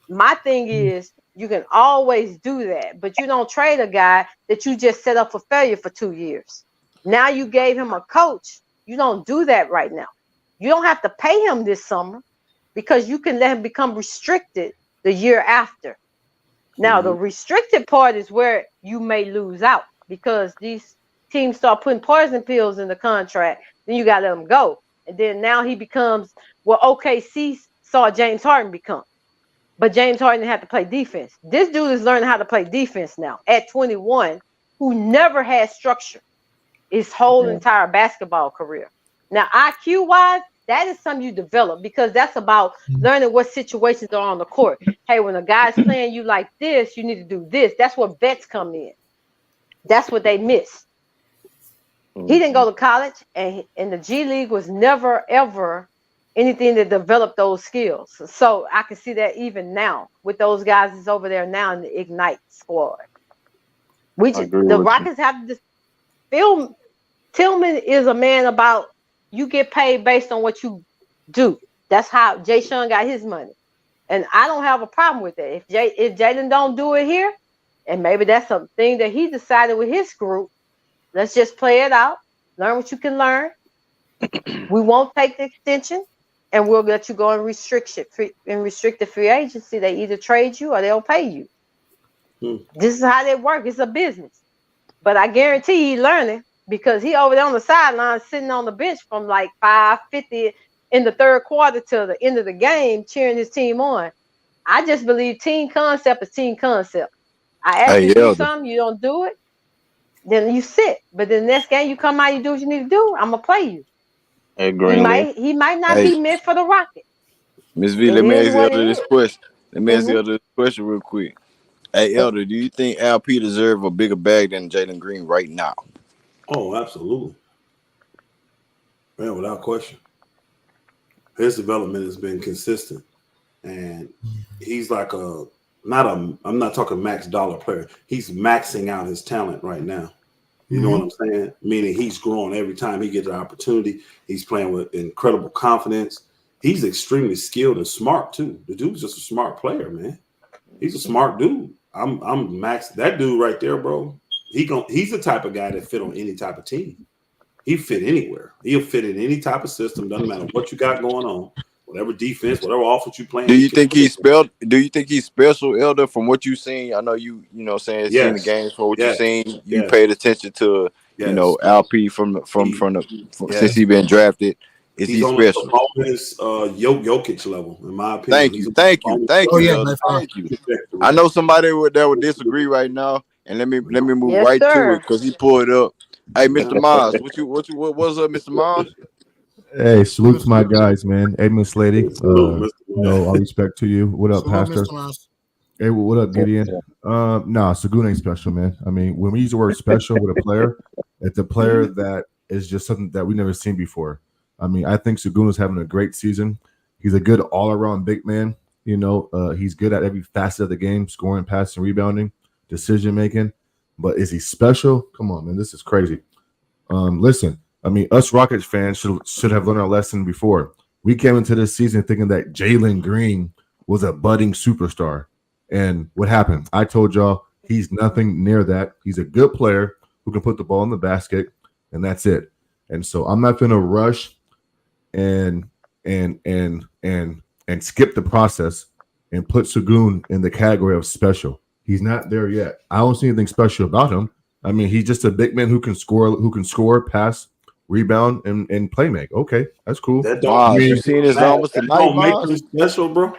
My thing is, you can always do that, but you don't trade a guy that you just set up for failure for 2 years. Now you gave him a coach. You don't do that right now. You don't have to pay him this summer because you can let him become restricted the year after. Now, the restricted part is where you may lose out because these teams start putting poison pills in the contract. Then you got to let him go. And then now he becomes what OKC saw James Harden become. But James Harden didn't have to play defense. This dude is learning how to play defense now at 21, who never had structure his whole entire basketball career. Now, IQ-wise, that is something you develop because that's about learning what situations are on the court. Hey, when a guy's playing you like this, you need to do this. That's where vets come in. That's what they miss. He didn't go to college, and the G League was never, ever anything to develop those skills. So I can see that even now with those guys that's over there now in the Ignite squad. The Rockets have to film. Tillman is a man about you get paid based on what you do. That's how Jay Sean got his money. And I don't have a problem with that. If Jalen don't do it here, and maybe that's something that he decided with his group, let's just play it out, learn what you can learn. We won't take the extension, and we'll let you go in restricted free agency. They either trade you or they'll pay you. This is how they work. It's a business. But I guarantee he's learning because he over there on the sideline sitting on the bench from like 5:50 in the third quarter to the end of the game cheering his team on. I just believe team concept is team concept. I ask you to do something, you don't do it, then you sit. But the next game you come out, you do what you need to do, I'm going to play you. Hey, he might not be meant for the Rockets. Ms. V, let me ask you Elder this question. Let me ask you this question real quick. Hey, Elder, do you think LP deserve a bigger bag than Jalen Green right now? Oh, absolutely. Man, without question. His development has been consistent. And he's like I'm not talking max dollar player. He's maxing out his talent right now. You know what I'm saying? Meaning he's growing every time he gets an opportunity. He's playing with incredible confidence. He's extremely skilled and smart too. The dude's just a smart player, man. He's a smart dude. I'm max that dude right there, bro. He's the type of guy that fit on any type of team. He fit anywhere. He'll fit in any type of system. Doesn't matter what you got going on. Whatever defense, whatever offense you playing. Do you think he's special, Elder, from what you've seen? I know you seen the games for what you've seen. You paid attention to LP from since he been drafted. Is he special? He's on his Jokic level, in my opinion. Thank you. Thank you. I know somebody that would disagree right now, and let me move to it because he pulled it up. Hey, Mr. Miles, what's up, Mr. Miles? Hey, salute to my guys, man. Edmund Slady. All respect to you. What up, Pastor? Hey, what up, Gideon? Sagoon ain't special, man. I mean, when we use the word special with a player, it's a player that is just something that we've never seen before. I mean, I think Sagoon is having a great season. He's a good all-around big man. He's good at every facet of the game, scoring, passing, rebounding, decision-making. But is he special? Come on, man. This is crazy. Listen. I mean, us Rockets fans should have learned our lesson before. We came into this season thinking that Jalen Green was a budding superstar. And what happened? I told y'all he's nothing near that. He's a good player who can put the ball in the basket, and that's it. And so I'm not going to rush and skip the process and put Sagoon in the category of special. He's not there yet. I don't see anything special about him. I mean, he's just a big man who can score, pass, rebound, and play make. Okay, that's cool. You seen his numbers tonight, don't make him special, bro.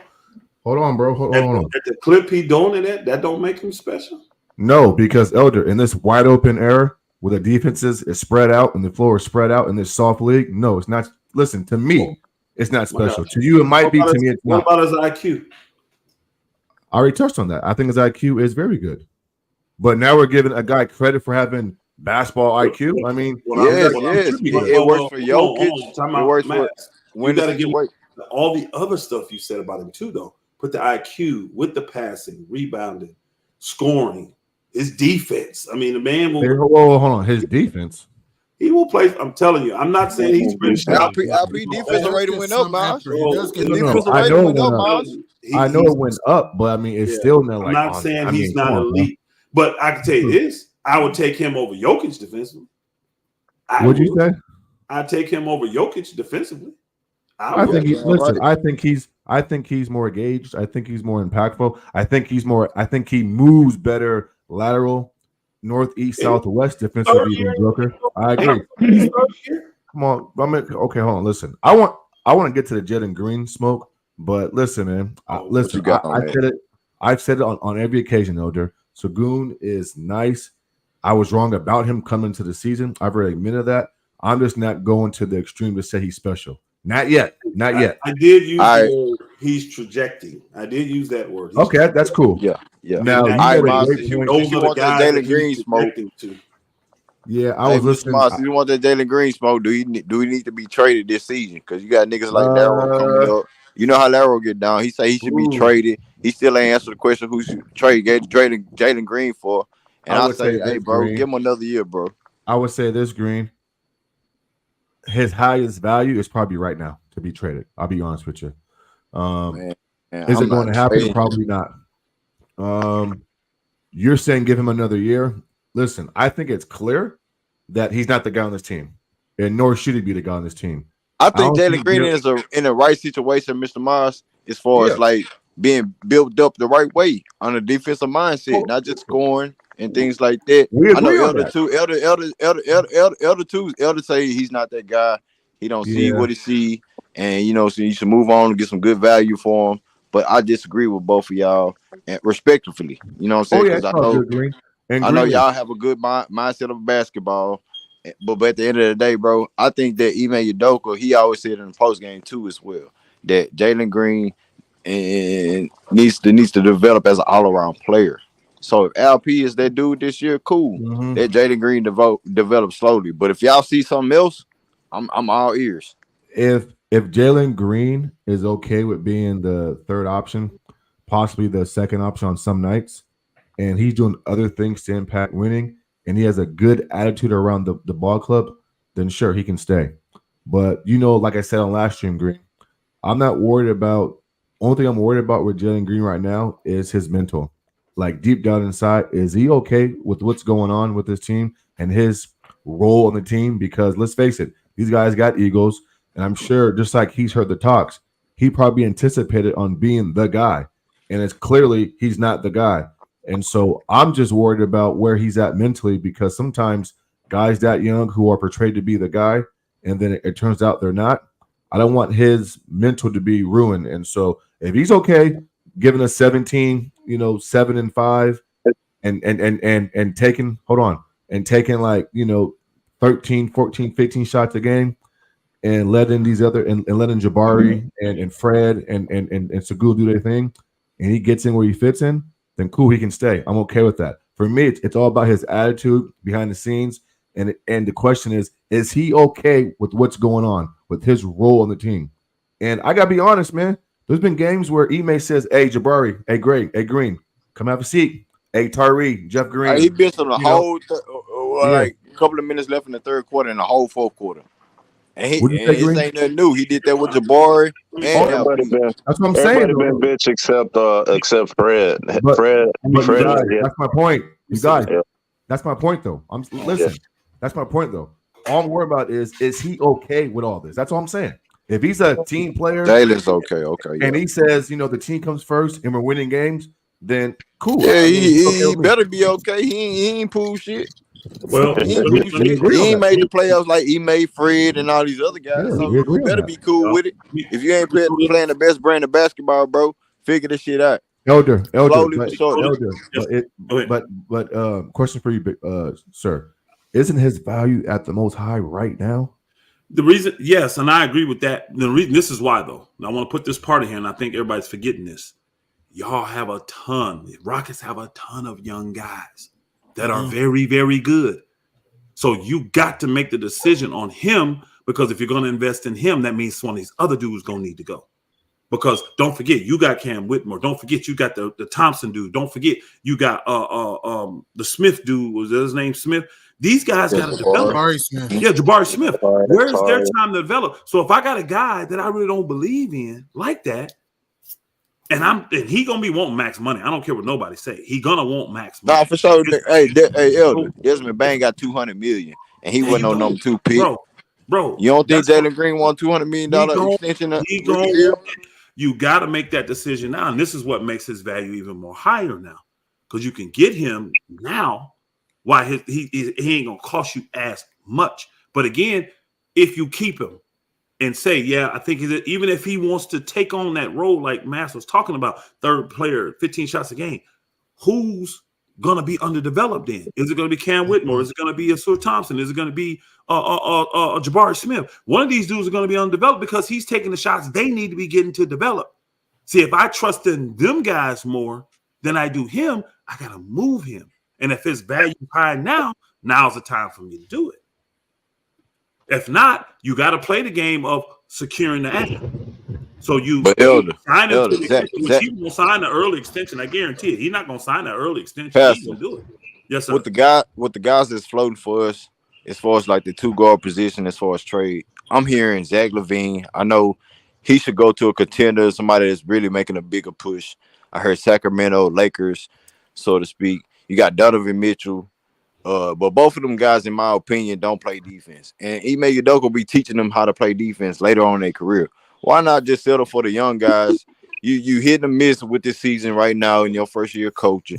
Hold on, bro. Hold on. At the clip he doing it at, that don't make him special? No, because Elder, in this wide open era where the defenses is spread out and the floor is spread out in this soft league, no, it's not. Listen, to me, it's not special. To you, it might be. To me, it's not. What about his IQ? I already touched on that. I think his IQ is very good. But now we're giving a guy credit for having basketball IQ. I mean, yes. It works for Jokic. It works for you got to give situation. all the other stuff you said about him too, though. Put the IQ with the passing, rebounding, scoring, his defense. I mean, the man will. Hey, hold on. His defense. He will play. I'm telling you. I'm not saying he's British. LP defensive rating went up, Miles. I know it went up, but I mean, it's still not like. I'm not saying he's not elite, but I can tell you this: I would take him over Jokic defensively. What'd you say? I'd take him over Jokic defensively. I think he's more engaged. I think he's more impactful. I think he moves better lateral, northeast, southwest defensively than Joker. I agree. Come on, okay, hold on. Listen, I want to get to the Jalen Green smoke, but listen, man. I've said it on every occasion, Elder. Sagoon is nice. I was wrong about him coming to the season. I've already admitted that. I'm just not going to the extreme to say he's special. Not yet. I did use the word he's trajecting. I did use that word. Okay, that's cool. Yeah. Now, those are the guys that Jalen Green smoke. Yeah, I was listening. If you want that Jalen Green smoke, do we need to be traded this season? Because you got niggas like Darryl coming up. You know how Darryl get down. He say he should be traded. He still ain't answered the question who should trade Jalen Green for. And I say, hey, bro, Green. Give him another year, bro. I would say this, Green. His highest value is probably right now to be traded. I'll be honest with you. Is it going to happen? Trading. Probably not. You're saying give him another year. Listen, I think it's clear that he's not the guy on this team, and nor should he be the guy on this team. I think Jalen Green is in the right situation, Mr. Mars, as far as like being built up the right way on a defensive mindset, not just scoring and things like that. I know Elder say he's not that guy. He don't see what he see, and so you should move on and get some good value for him. But I disagree with both of y'all, and respectfully. You know what I'm saying? Because I know y'all have a good mindset of basketball, but at the end of the day, bro, I think that Ime Udoka, he always said in the post game too as well that Jalen Green needs to develop as an all around player. So if LP is that dude this year, cool. That Jalen Green develop slowly. But if y'all see something else, I'm all ears. If Jalen Green is okay with being the third option, possibly the second option on some nights, and he's doing other things to impact winning, and he has a good attitude around the ball club, then sure, he can stay. But, like I said on last stream, Green, I'm not worried about – only thing I'm worried about with Jalen Green right now is his mental. Like, deep down inside, is he okay with what's going on with his team and his role on the team? Because let's face it, these guys got egos, and I'm sure just like he's heard the talks, he probably anticipated on being the guy, and it's clearly he's not the guy. And so I'm just worried about where he's at mentally, because sometimes guys that young who are portrayed to be the guy, and then it turns out they're not. I don't want his mental to be ruined. And so if he's okay giving us 17, 7-5, and taking like 13, 14, 15 shots a game, and letting these other and letting Jabari and Fred and Sagoon do their thing, and he gets in where he fits in, then cool, he can stay. I'm okay with that. For me, it's all about his attitude behind the scenes, and the question is he okay with what's going on with his role on the team? And I gotta be honest, man. There's been games where Ime says, "Hey Jabari, hey Greg, hey Green, come have a seat. Hey Tyree, Jeff Green." He missed on the whole like a couple of minutes left in the third quarter and the whole fourth quarter. And this ain't nothing new. He did that with Jabari. That's what I'm saying. Everybody been bitch except Fred. Fred. That's my point. You guys, that's my point though. That's my point though. All I'm worried about is he okay with all this? That's all I'm saying. If he's a team player, Jalen's okay, and he says, the team comes first and we're winning games, then cool. Yeah, he better be okay. He ain't pull shit. Well, he ain't made the playoffs like he made Fred and all these other guys. So you better be cool with it. If you ain't playing the best brand of basketball, bro, figure this shit out. Elder. But question for you, sir. Isn't his value at the most high right now? The reason, yes, and I agree with that. The reason, this is why, though. And I want to put this part in here, and I think everybody's forgetting this. y'all have a ton. The Rockets have a ton of young guys that are very, very good. So you got to make the decision on him, because if you're going to invest in him, that means one of these other dudes going to need to go. Because don't forget, you got Cam Whitmore. Don't forget, you got the Thompson dude. Don't forget, you got the Smith dude. Was his name Smith? These guys got to develop. Yeah, Jabari Smith. Where's their time to develop? So if I got a guy that I really don't believe in like that, and he gonna be wanting max money. I don't care what nobody say. He gonna want max money. Nah, for sure. Hey, Elder, Desmond Bain got $200 million, and he wasn't on number 2 pick. Bro, you don't think Jalen Green won $200 million extension? You got to make that decision now, and this is what makes his value even more higher now, because you can get him now. Why he ain't gonna cost you as much. But again, if you keep him and say, yeah, I think even if he wants to take on that role like Mass was talking about, third player, 15 shots a game, who's gonna be underdeveloped then? Is it gonna be Cam Whitmore? Is it gonna be Asur Thompson? Is it gonna be Jabari Smith? One of these dudes are gonna be undeveloped because he's taking the shots they need to be getting to develop. See, if I trust in them guys more than I do him, I gotta move him. And if his value is high now's the time for me to do it. If not, you got to play the game of securing the asset. So you sign him to the extension. He won't sign the early extension. I guarantee it. He's not going to sign the early extension. He's going to do it. Yes, sir. With the guys that's floating for us, as far as like the 2-guard position, as far as trade, I'm hearing Zach LaVine. I know he should go to a contender, somebody that's really making a bigger push. I heard Sacramento, Lakers, so to speak. You got Donovan Mitchell, but both of them guys, in my opinion, don't play defense. And Ime Udoka will be teaching them how to play defense later on in their career. Why not just settle for the young guys? You hit and miss with this season right now in your first year coaching.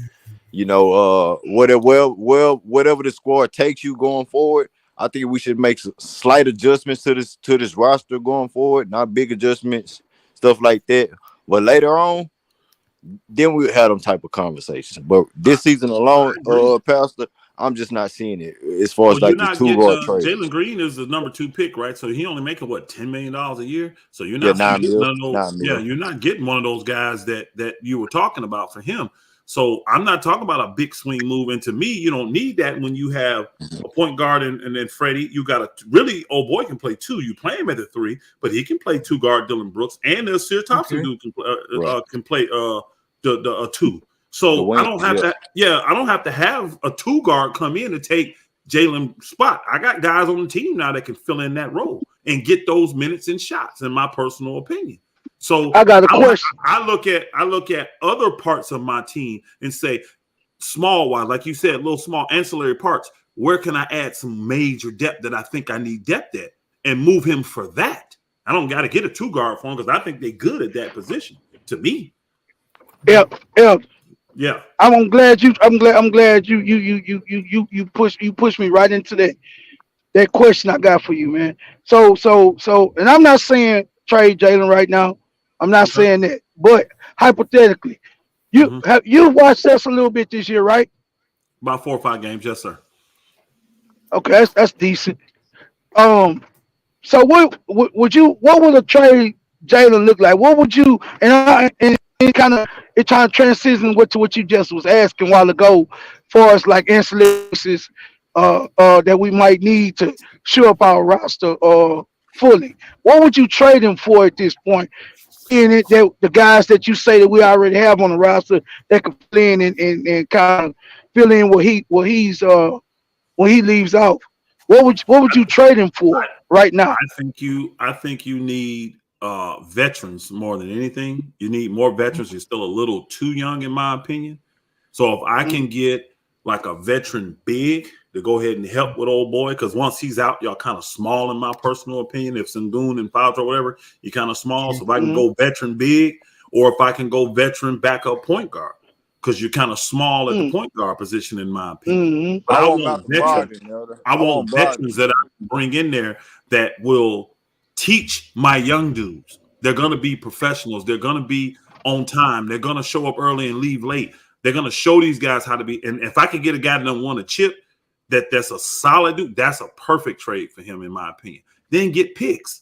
You know, whatever the squad takes you going forward, I think we should make slight adjustments to this roster going forward, not big adjustments, stuff like that. But later on, then we had them type of conversations. But this season alone, Pastor, I'm just not seeing it as far as like the 2-guard trade. Jalen Green is the number 2 pick, right? So he only making what, $10 million a year. So you're not getting none of those. Yeah, you're not getting one of those guys that you were talking about for him. So I'm not talking about a big swing move. And to me, you don't need that when you have a point guard and then Freddie. You got old boy can play 2. You play him at the 3, but he can play 2-guard Dylan Brooks, and the Sear Thompson dude can play the 2. So I don't have I don't have to have a 2-guard come in to take Jalen's spot. I got guys on the team now that can fill in that role and get those minutes and shots, in my personal opinion. So I got a question. I look at other parts of my team and say, small wise, like you said, little small ancillary parts. Where can I add some major depth that I think I need depth at, and move him for that? I don't got to get a 2-guard for him because I think they're good at that position. To me, yeah. I'm glad you push me right into that question I got for you, man. So, and I'm not saying trade Jalen right now. I'm not saying that, but hypothetically, you watched us a little bit this year, right? About 4 or 5 games, yes, sir. Okay, that's decent. So what would a trade Jalen look like? What would you and kind of trying to transition to what you just was asking a while ago, for us like installations that we might need to shore up our roster fully. What would you trade him for at this point? In it, that the guys that you say that we already have on the roster that could fill in and kind of fill in what he's when he leaves off. What would you trade him for right now? I think you need veterans more than anything. You need more veterans. You're still a little too young, in my opinion. So if I can get like a veteran big to go ahead and help with old boy, because once he's out, y'all kind of small, in my personal opinion. If Sengun and Fowler or whatever, you're kind of small. So if I can go veteran big, or if I can go veteran backup point guard, because you're kind of small at the point guard position, in my opinion. But I want veterans that I can bring in there that will teach my young dudes. They're going to be professionals. They're going to be on time. They're going to show up early and leave late. They're going to show these guys how to be. And if I can get a guy that doesn't want a chip, that's a solid dude, that's a perfect trade for him, in my opinion. Then get picks.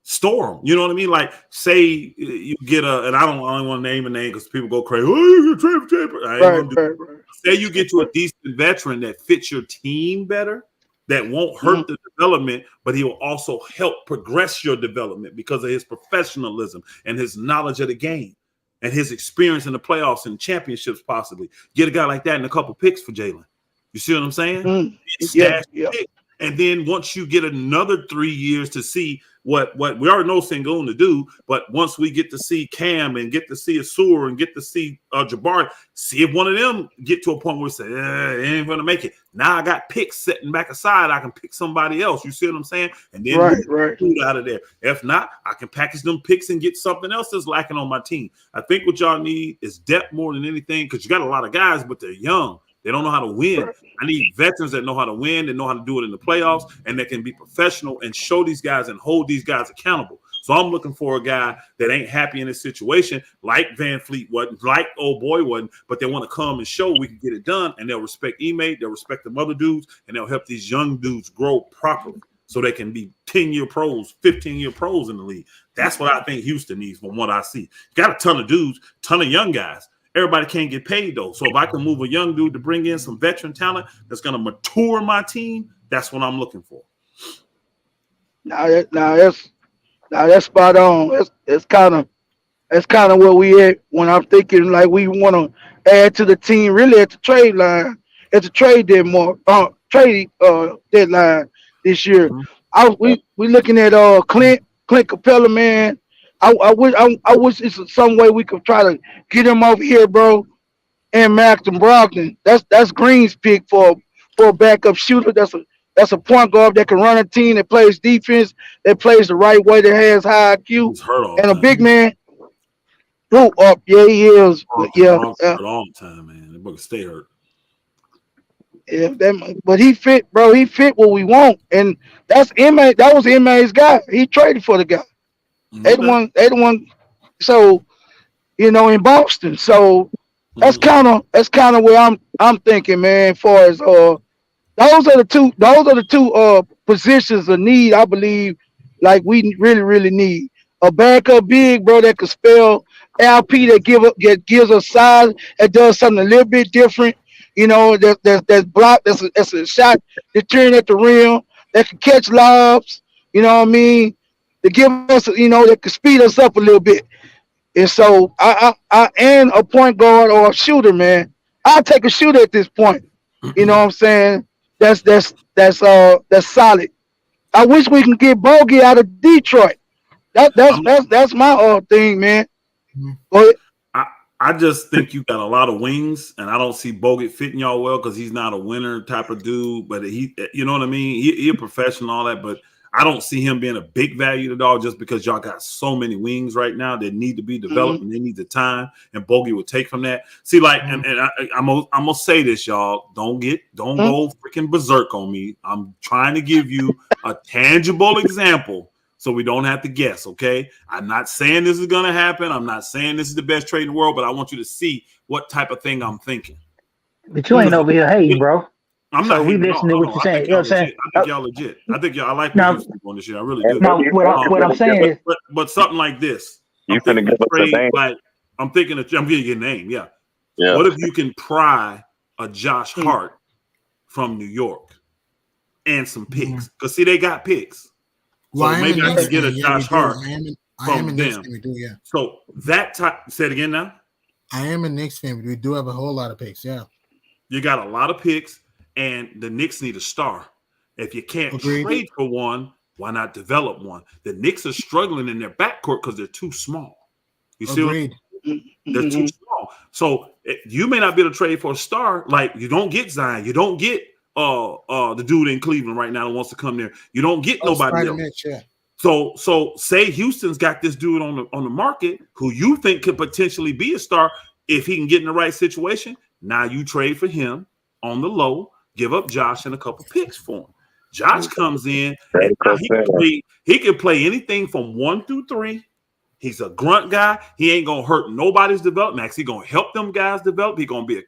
store them. You know what I mean? Like, say you get and I don't want to name a name because people go crazy. Oh, you trade for Jay. I ain't gonna do it. Right. Say you get to a decent veteran that fits your team better, that won't hurt the development, but he will also help progress your development because of his professionalism and his knowledge of the game and his experience in the playoffs and championships possibly. Get a guy like that and a couple picks for Jalen. You see what I'm saying? Yeah. And then once you get another 3 years to see what we already know Sengun to do, but once we get to see Cam and get to see Asur and get to see Jabari, see if one of them get to a point where we say, they ain't going to make it. Now I got picks sitting back aside. I can pick somebody else. You see what I'm saying? And then move out of there. If not, I can package them picks and get something else that's lacking on my team. I think what y'all need is depth more than anything because you got a lot of guys, but they're young. They don't know how to win. I need veterans that know how to win, that know how to do it in the playoffs, and that can be professional and show these guys and hold these guys accountable. So I'm looking for a guy that ain't happy in his situation, like Van Fleet wasn't, like old boy wasn't, but they want to come and show we can get it done, and they'll respect Ime, they'll respect the other dudes, and they'll help these young dudes grow properly so they can be 10-year pros, 15-year pros in the league. That's what I think Houston needs from what I see. You got a ton of dudes, ton of young guys. Everybody can't get paid, though. So if I can move a young dude to bring in some veteran talent that's going to mature my team, that's what I'm looking for. Now that's spot on. That's kind of where we at when I'm thinking like we want to add to the team really at the trade line, at the trade deadline this year. We looking at Clint Capella, man. I wish it's some way we could try to get him over here, bro. And Malcolm Brogdon. That's Green's pick for a backup shooter. That's a point guard that can run a team, that plays defense, that plays the right way, that has high IQ, and a big man. He is. Hurt all the time, man. That book stay hurt. Yeah, but he fit, bro. He fit what we want, and that's Ime. That was Ime's guy. He traded for the guy. They the one. So, in Boston. So that's kind of where I'm thinking, man. As far as those are the two positions of need. I believe, like we really need a backup big, bro, that could spell LP, that gives us size, that does something a little bit different. That's blocked. That's a shot that turn at the rim, that can catch lobs. You know what I mean? To give us, that could speed us up a little bit. And so I and a point guard or a shooter, man. I'll take a shooter at this point. You know what I'm saying? That's solid. I wish we can get Bogey out of Detroit. That's my thing, man. Go ahead. I just think you got a lot of wings, and I don't see Bogut fitting y'all well because he's not a winner type of dude. But you know what I mean? He a professional, all that, but I don't see him being a big value to dog just because y'all got so many wings right now that need to be developed and they need the time, and Bogey will take from that. See, like, and I'm gonna say this, y'all. Don't go freaking berserk on me. I'm trying to give you a tangible example so we don't have to guess, okay? I'm not saying this is gonna happen. I'm not saying this is the best trade in the world, but I want you to see what type of thing I'm thinking. But you ain't over here hating, bro. I'm not. We listening to what you're saying. You know what I'm saying? I think y'all legit. I think y'all. I like what you're on this shit. I really do. No, what I'm saying is, but something like this. You finna give us a name? Like I'm thinking. I'm giving you a name. Yeah. What if you can pry a Josh Hart from New York and some picks? Because see, they got picks. So maybe I can get a Josh Hart from them. So that type. Say it again now. I am a Knicks fan, but we do have a whole lot of picks. Yeah. You got a lot of picks. And the Knicks need a star. If you can't trade for one, why not develop one? The Knicks are struggling in their backcourt because they're too small. You see they're too small. So you may not be able to trade for a star. Like you don't get Zion. You don't get the dude in Cleveland right now that wants to come there. You don't get nobody else. Mitch, yeah. So say Houston's got this dude on the market who you think could potentially be a star if he can get in the right situation. Now you trade for him on the low. Give up Josh and a couple picks for him. Josh comes in and he can play anything from 1 through 3. He's a grunt guy. He ain't gonna hurt nobody's development. Actually, gonna help them guys develop. He gonna be a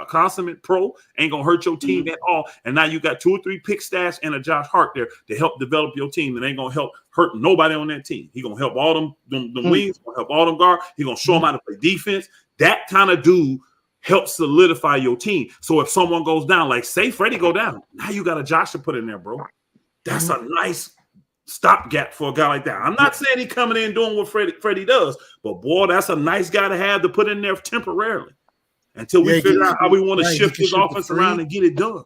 consummate pro. Ain't gonna hurt your team at all. And now you got 2 or 3 pick stash and a Josh Hart there to help develop your team. And ain't gonna help hurt nobody on that team. He gonna help all them wings. Gonna help all them guards. He gonna show them how to play defense. That kind of dude helps solidify your team. So if someone goes down, like say Freddie go down, now you got a Josh to put in there, bro. That's a nice stopgap for a guy like that. I'm not saying he coming in doing what Freddie does, but boy, that's a nice guy to have to put in there temporarily until we figure out how we want to shift his offense around and get it done.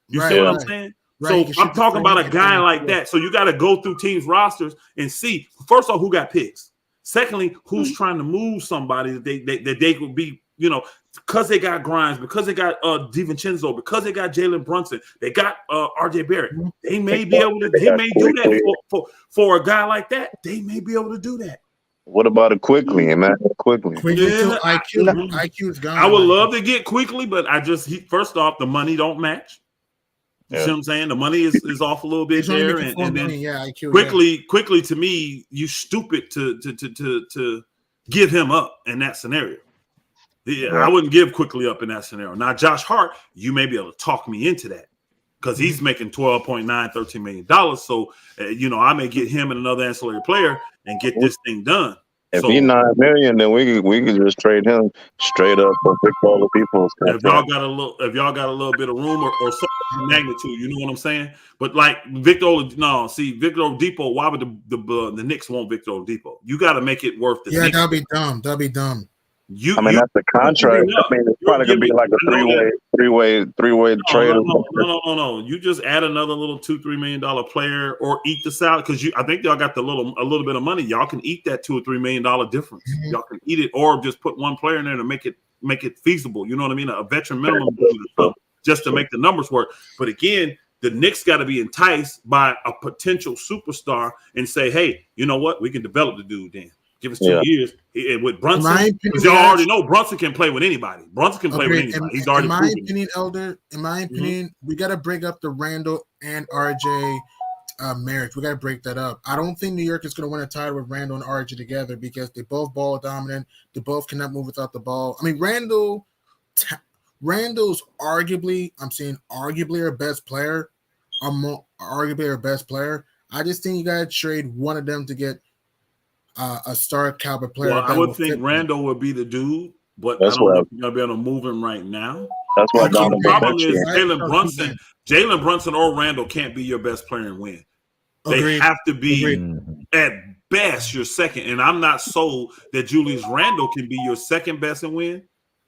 You see what I'm saying? So I'm talking about a guy like that. So you got to go through teams' rosters and see, first off, who got picks. Secondly, who's trying to move somebody that they could be, you know, because they got Grimes, because they got DiVincenzo, because they got Jalen Brunson, they got RJ Barrett. They may be able to. They may do that for a guy like that. They may be able to do that. What about it quickly, man? Quickly. Yeah, IQ is gone. I would love to get quickly, but first off, the money don't match. You see what I'm saying? The money is off a little bit there, and then IQ, quickly to me, you stupid to give him up in that scenario. Yeah, I wouldn't give quickly up in that scenario. Now, Josh Hart, you may be able to talk me into that because he's making $12.9, $13 million. So, I may get him and another ancillary player and get this thing done. If he's $9 million, then we could just trade him straight up for big baller people. If y'all got a little bit of room or some magnitude, you know what I'm saying? But like Victor Oladipo, why would the Knicks want Victor Oladipo? You got to make it worth the Knicks. That'd be dumb. That'd be dumb. That's the contract. It's probably gonna be like a three-way trade. No. You just add another little $2-3 million player or eat the salary because I think y'all got a little bit of money. Y'all can eat that $2 or $3 million difference. Y'all can eat it, or just put one player in there to make it feasible. You know what I mean? A veteran minimum just to make the numbers work. But again, the Knicks got to be enticed by a potential superstar and say, hey, you know what? We can develop the dude then. Give us 2 years. And with Brunson, because y'all already know Brunson can play with anybody. Brunson can play with anybody. He's already proven it. In my opinion, we got to break up the Randall and RJ marriage. We got to break that up. I don't think New York is going to win a title with Randall and RJ together because they both ball dominant. They both cannot move without the ball. I mean, Randall's arguably our best player. Arguably our best player. I just think you got to trade one of them to get a star caliber player. Well, I would think Randall would be the dude, but I don't know if you're gonna be able to move him right now. That's why the problem is Jalen Brunson or Randall can't be your best player and win. They have to be at best your second. And I'm not sold that Julius Randle can be your second best and win.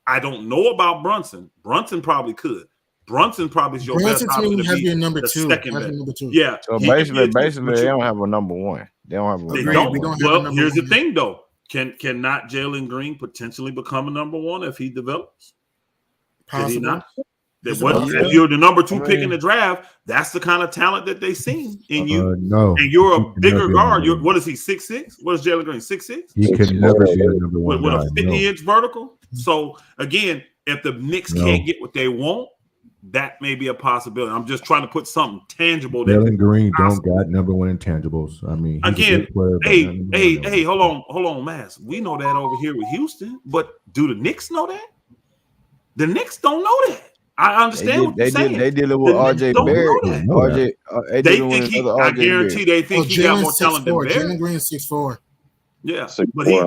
I don't know about Brunson. Brunson probably could. Brunson probably is your best option to be number two. Second best. Yeah. So basically, they don't have a number one. They don't have a number one. Well, here's the thing, though. Cannot Jalen Green potentially become a number one if he develops? Can he not? If you're the number two pick in the draft, that's the kind of talent that they see in you. No. And you're a bigger guard. What is he, 6'6"? What is Jalen Green, 6'6"? He can never be a number one with a 50-inch vertical. So, again, if the Knicks can't get what they want, that may be a possibility. I'm just trying to put something tangible there. Jalen Green don't got number one intangibles. I mean, again, hey, hold on, Mass. We know that over here with Houston, but do the Knicks know that? The Knicks don't know that. I understand what you're saying. They dealing with RJ Barrett. They think I guarantee they think he got more talent than Barrett. Jalen Green 6'4". Yeah, but he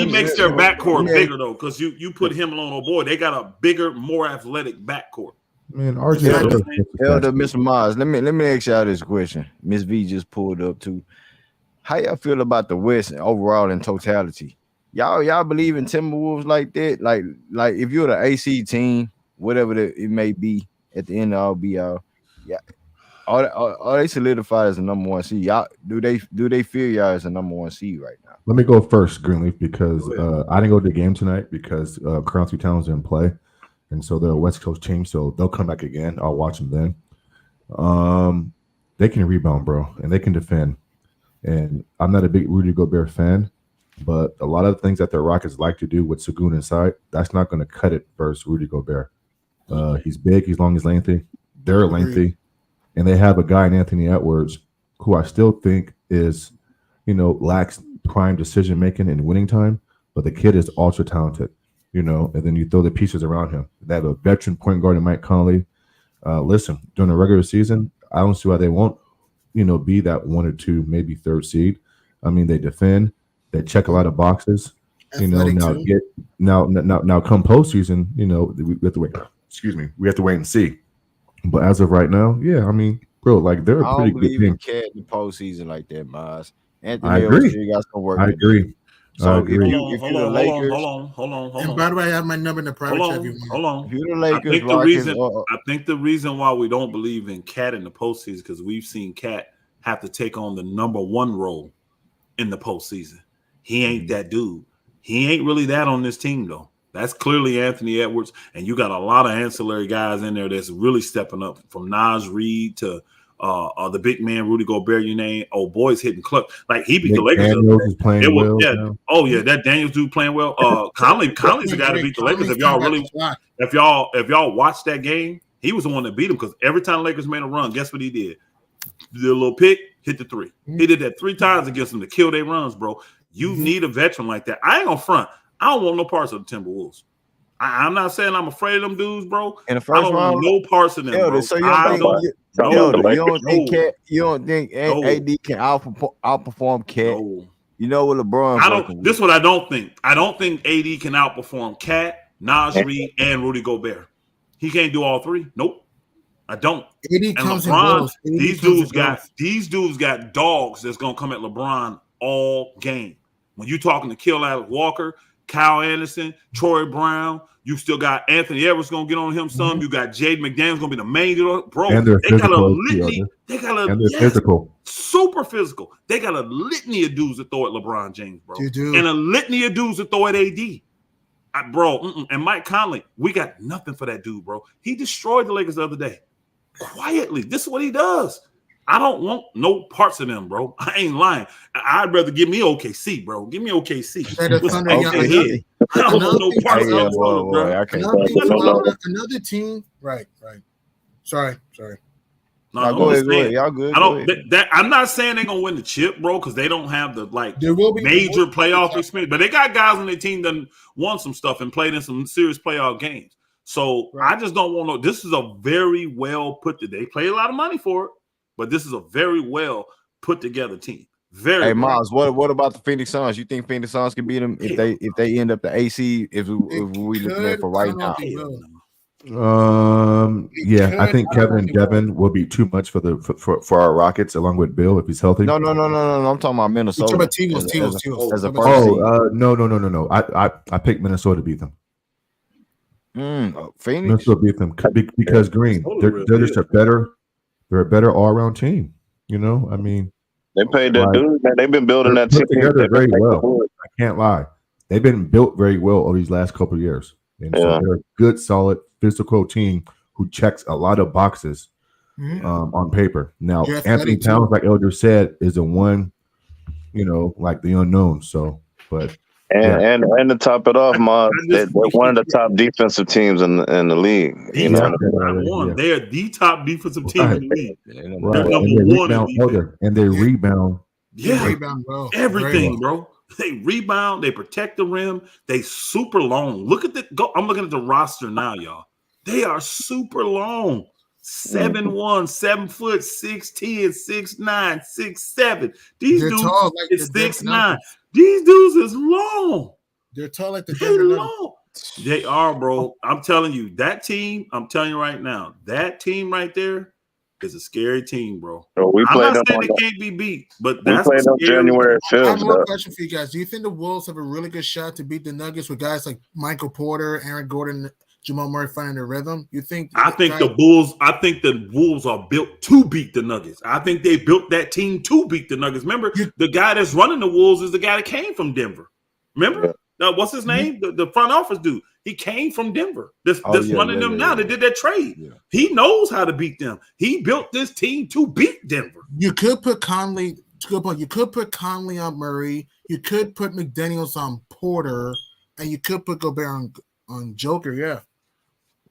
makes their backcourt bigger though, because you put him alone. Oh boy, they got a bigger, more athletic backcourt. Man, RJ, Elder Mr. Mars, let me ask y'all this question. Miss V just pulled up too. How y'all feel about the West overall in totality? Y'all believe in Timberwolves like that? Like if you're the AC team, whatever it may be at the end of all be all, yeah. Are they solidified as a number one seed? Y'all, do they feel y'all as a number one seed right now? Let me go first, Greenleaf, because I didn't go to the game tonight because Carl Towns didn't play, and so they're a West Coast team, so they'll come back again. I'll watch them then. They can rebound, bro, and they can defend. And I'm not a big Rudy Gobert fan, but a lot of the things that the Rockets like to do with Sengun inside, that's not going to cut it versus Rudy Gobert. He's big, he's long, he's lengthy. They're lengthy. And they have a guy in Anthony Edwards who I still think is lacks prime decision making and winning time, but the kid is ultra talented. And then you throw the pieces around him. They have a veteran point guard in Mike Conley. Listen, during the regular season, I don't see why they won't, be that 1 or 2, maybe 3rd seed. I mean, they defend, they check a lot of boxes. Now come postseason, we have to wait. Excuse me, we have to wait and see. But as of right now, yeah, I mean, bro, like they're a pretty good team. Cat in the postseason like that, Miles. I agree. Got some work. I agree. So Hold on. And by the way, I have my number in the private chat. Hold on. If you're the Lakers, I think the reason why we don't believe in Cat in the postseason because we've seen Cat have to take on the number 1 role in the postseason. He ain't that dude. He ain't really that on this team though. That's clearly Anthony Edwards, and you got a lot of ancillary guys in there that's really stepping up from Naz Reid to the big man Rudy Gobert. You name boys hitting clutch like he beat the Lakers. Daniels is playing well. That Daniels dude playing well. Conley's the guy to beat the Lakers. If y'all watched that game, he was the one that beat him because every time the Lakers made a run, guess what he did? Did a little pick, hit the 3. He did that 3 times against them to kill their runs, bro. You need a veteran like that. I ain't gonna front. I don't want no parts of the Timberwolves. I'm not saying I'm afraid of them dudes, bro. In the first round, want no parts of them, bro. So you don't think AD can outperform Cat? No. You know what LeBron? This is what I don't think. I don't think AD can outperform Cat, Naz Reid, and Rudy Gobert. He can't do all 3. Nope. I don't. AD comes LeBron, these dudes got dogs that's gonna come at LeBron all game. When you talking to Kill Alex Walker, Kyle Anderson, Troy Brown, you still got Anthony Edwards gonna get on him some. You got Jaden McDaniels gonna be the main dude, bro. And they got a litany. Physical, super physical. They got a litany of dudes that throw at LeBron James, bro, and a litany of dudes that throw at AD. And Mike Conley, we got nothing for that dude, bro. He destroyed the Lakers the other day, quietly. This is what he does. I don't want no parts of them, bro. I ain't lying. I'd rather give me OKC, bro. Give me OKC. I don't want no parts of them, bro. Another team, right. Sorry. No, go ahead. Y'all good. I'm not saying they're gonna win the chip, bro, because they don't have the major playoff experience. But they got guys on their team that won some stuff and played in some serious playoff games. So I just don't want no. This is a very well put together. They play a lot of money for it. But this is a very well put together team. Hey, Miles, what about the Phoenix Suns? You think Phoenix Suns can beat them if they end up the AC? If we looking at for right now? Yeah, I think Kevin and Devin will be too much for our Rockets along with Bill if he's healthy. No. I'm talking about Minnesota. As a no. I picked Minnesota to beat them. Phoenix. Minnesota beat them because Green. They're just a better all-around team. I mean, they paid that dude, man. They've been building that team together very well. I can't lie. They've been built very well over these last couple of years. And so they're a good, solid, physical team who checks a lot of boxes on paper. Now, Anthony Towns, like Elder said, is the one, like the unknown. So, but and to top it off, they're one of the top defensive teams in the league. They are the top defensive team in the league. They're number 1 and they rebound. Yeah, everything, bro. They rebound. They protect the rim. They super long. Look at I'm looking at the roster now, y'all. They are super long. 7'1", 7 foot, 6'10", 6'9", 6'7". These dudes is 6'9". These dudes is long. They're tall like the Denver Nuggets. They are, bro. I'm telling you, that team. I'm telling you right now, that team right there is a scary team, bro. I'm not saying they can't be beat, but that's played on January 5th. I have one question for you guys. Do you think the Wolves have a really good shot to beat the Nuggets with guys like Michael Porter, Aaron Gordon, Jamal Murray finding their rhythm? I think the Wolves are built to beat the Nuggets. I think they built that team to beat the Nuggets. Remember, the guy that's running the Wolves is the guy that came from Denver. Remember? What's his name? The front office dude. He came from Denver. That's running them now. They did that trade. Yeah. He knows how to beat them. He built this team to beat Denver. You could put Conley. Good point. You could put Conley on Murray. You could put McDaniels on Porter, and you could put Gobert on Joker. Yeah.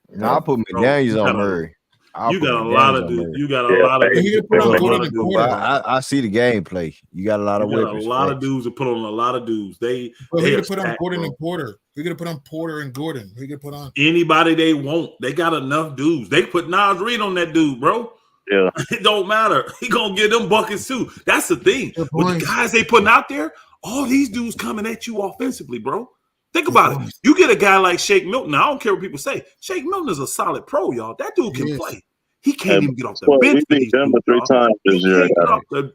No, I put McDaniels on Murray. I'll You put got a my lot games of on dudes. Murray. You got a lot of He dudes. could put on Gordon and Porter. I see the gameplay. You got a lot of You got weapons. a lot of facts. dudes that put on a lot of dudes. They could put on stacked, Gordon bro. and Porter. We could put on Porter and Gordon. We could put on Anybody they want. They got enough dudes. They put Nas Reed on that dude, bro. Yeah. It don't matter. He gonna get them buckets too. That's the thing. With the guys they putting out there, all these dudes coming at you offensively, bro. Think about it. You get a guy like Shake Milton. I don't care what people say. Shake Milton is a solid pro, y'all. That dude can play. He can't even get off the bench. We beat Denver 3 times this year.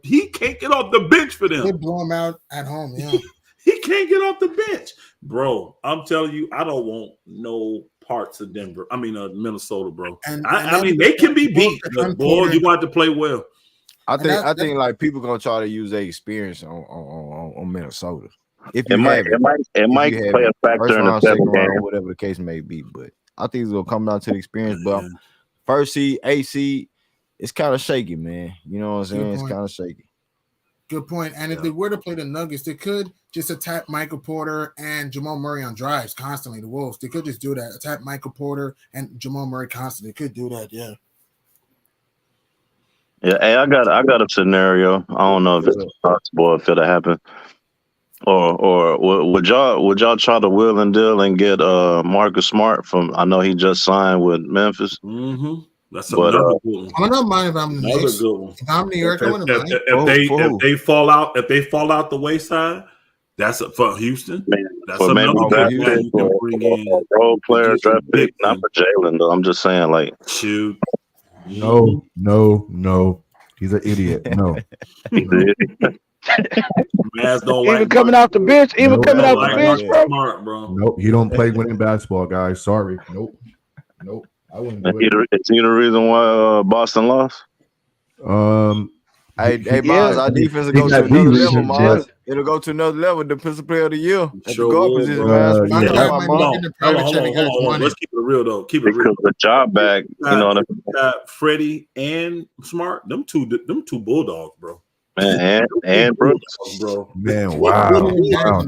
He can't get off the bench for them. They blow him out at home. Yeah. He can't get off the bench, bro. I'm telling you, I don't want no parts of Denver. I mean, Minnesota, bro. I mean, they can be beat, but boy, you want to play well. I think like people gonna try to use their experience on Minnesota. It might play a factor in the second game, or whatever the case may be. But I think it's gonna come down to the experience. But first seed, AC, it's kind of shaky, man. You know what I'm saying? It's kind of shaky. Good point. And if they were to play the Nuggets, they could just attack Michael Porter and Jamal Murray on drives constantly. The Wolves, they could just do that. Attack Michael Porter and Jamal Murray constantly. They could do that. Yeah. Yeah, hey, I got a scenario. I don't know if it's possible if it'll happen. Or would y'all try to wheel and deal and get Marcus Smart from? I know he just signed with Memphis. Mm-hmm. That's another good one. I don't mind if I'm the Knicks. If I'm New York, I wouldn't mind. If they fall out the wayside, that's for Houston. That's another good one you can bring in. Role player draft pick, not for Jalen though. I'm just saying, like, shoot. No. He's an idiot. No. Even coming off the bench, bro. bro. Nope, he don't play winning basketball, guys. Sorry. Nope. I wouldn't do it. Is he the reason why Boston lost? Hey, Miles, our defense will go to another level, Miles. It'll go to another level. Defensive player of the year at the guard position, Hold on. Let's keep it real though. Keep it real. Because the job back, you know what I mean? Freddie and Smart, them two bulldogs, bro. Man, and Brooks, bro. Man, wow.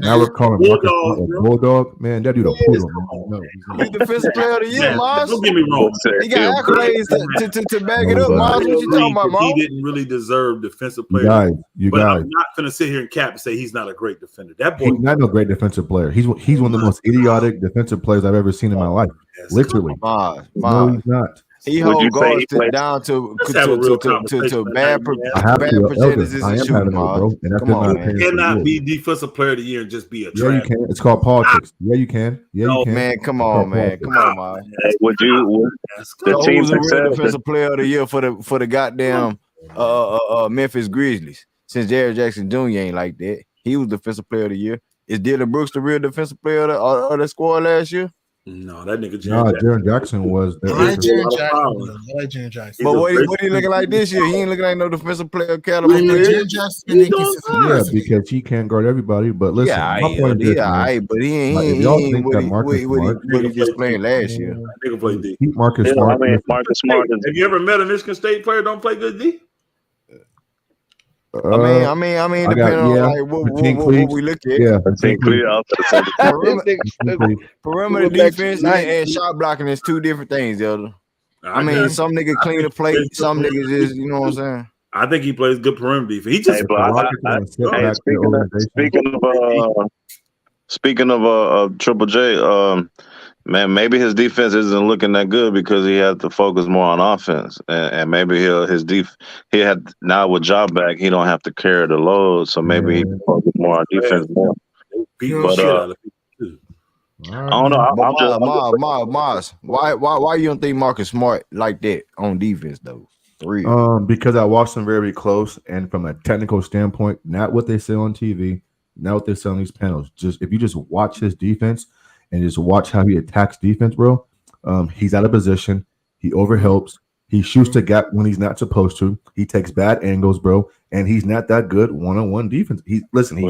Now we're calling Marcus a bulldog. Man, that dude a poodle. No, he's defensive player of the year, Miles. Don't get me wrong. He got accolades to back it up, Miles. What you talking about, Miles? He didn't really deserve defensive player. You but guys. I'm not going to sit here and cap and say he's not a great defender. That boy, he's not no great defensive player. He's one of the most idiotic defensive players I've ever seen in my life. Literally. No, he's not. He holds guards down to bad percentages and shooting. Come on, man. You cannot be defensive player of the year and just be a trash. Yeah, you can. It's called politics. Yeah, you can. Yeah, you can. Man, come on, man. Come on, man. Would the team who's a real defensive player of the year for the goddamn Memphis Grizzlies? Since Jared Jackson Jr. ain't like that, he was defensive player of the year. Is Dylan Brooks the real defensive player of the squad last year? No, that nigga Jaren Jackson was. I like Jaren Jackson. But what he looking like this year? He ain't looking like no defensive player caliber player. Jaren Jackson yeah, because he can't guard everybody. But listen, my point is this, but he ain't what he just playing last year. Nigga play D. Keep Marcus Smart. Marcus Smart. Have you ever met a Michigan State player don't play good D? I mean, depending on like what we look at. Yeah, perimeter defense and shot blocking is two different things, Elder. I mean, some niggas clean the plate, some niggas is, you know what I'm saying. I think he plays good perimeter defense. He just speaking of Triple J, man, maybe his defense isn't looking that good because he had to focus more on offense, and maybe he had now with job back, he don't have to carry the load, so maybe he can focus more on defense. But I don't know. Mars, why you don't think Marcus Smart like that on defense though? Because I watched them very close, and from a technical standpoint, not what they say on TV, not what they say on these panels. Just if you just watch his defense and just watch how he attacks defense, bro. He's out of position. He overhelps. He shoots the gap when he's not supposed to. He takes bad angles, bro, and he's not that good one-on-one defense. He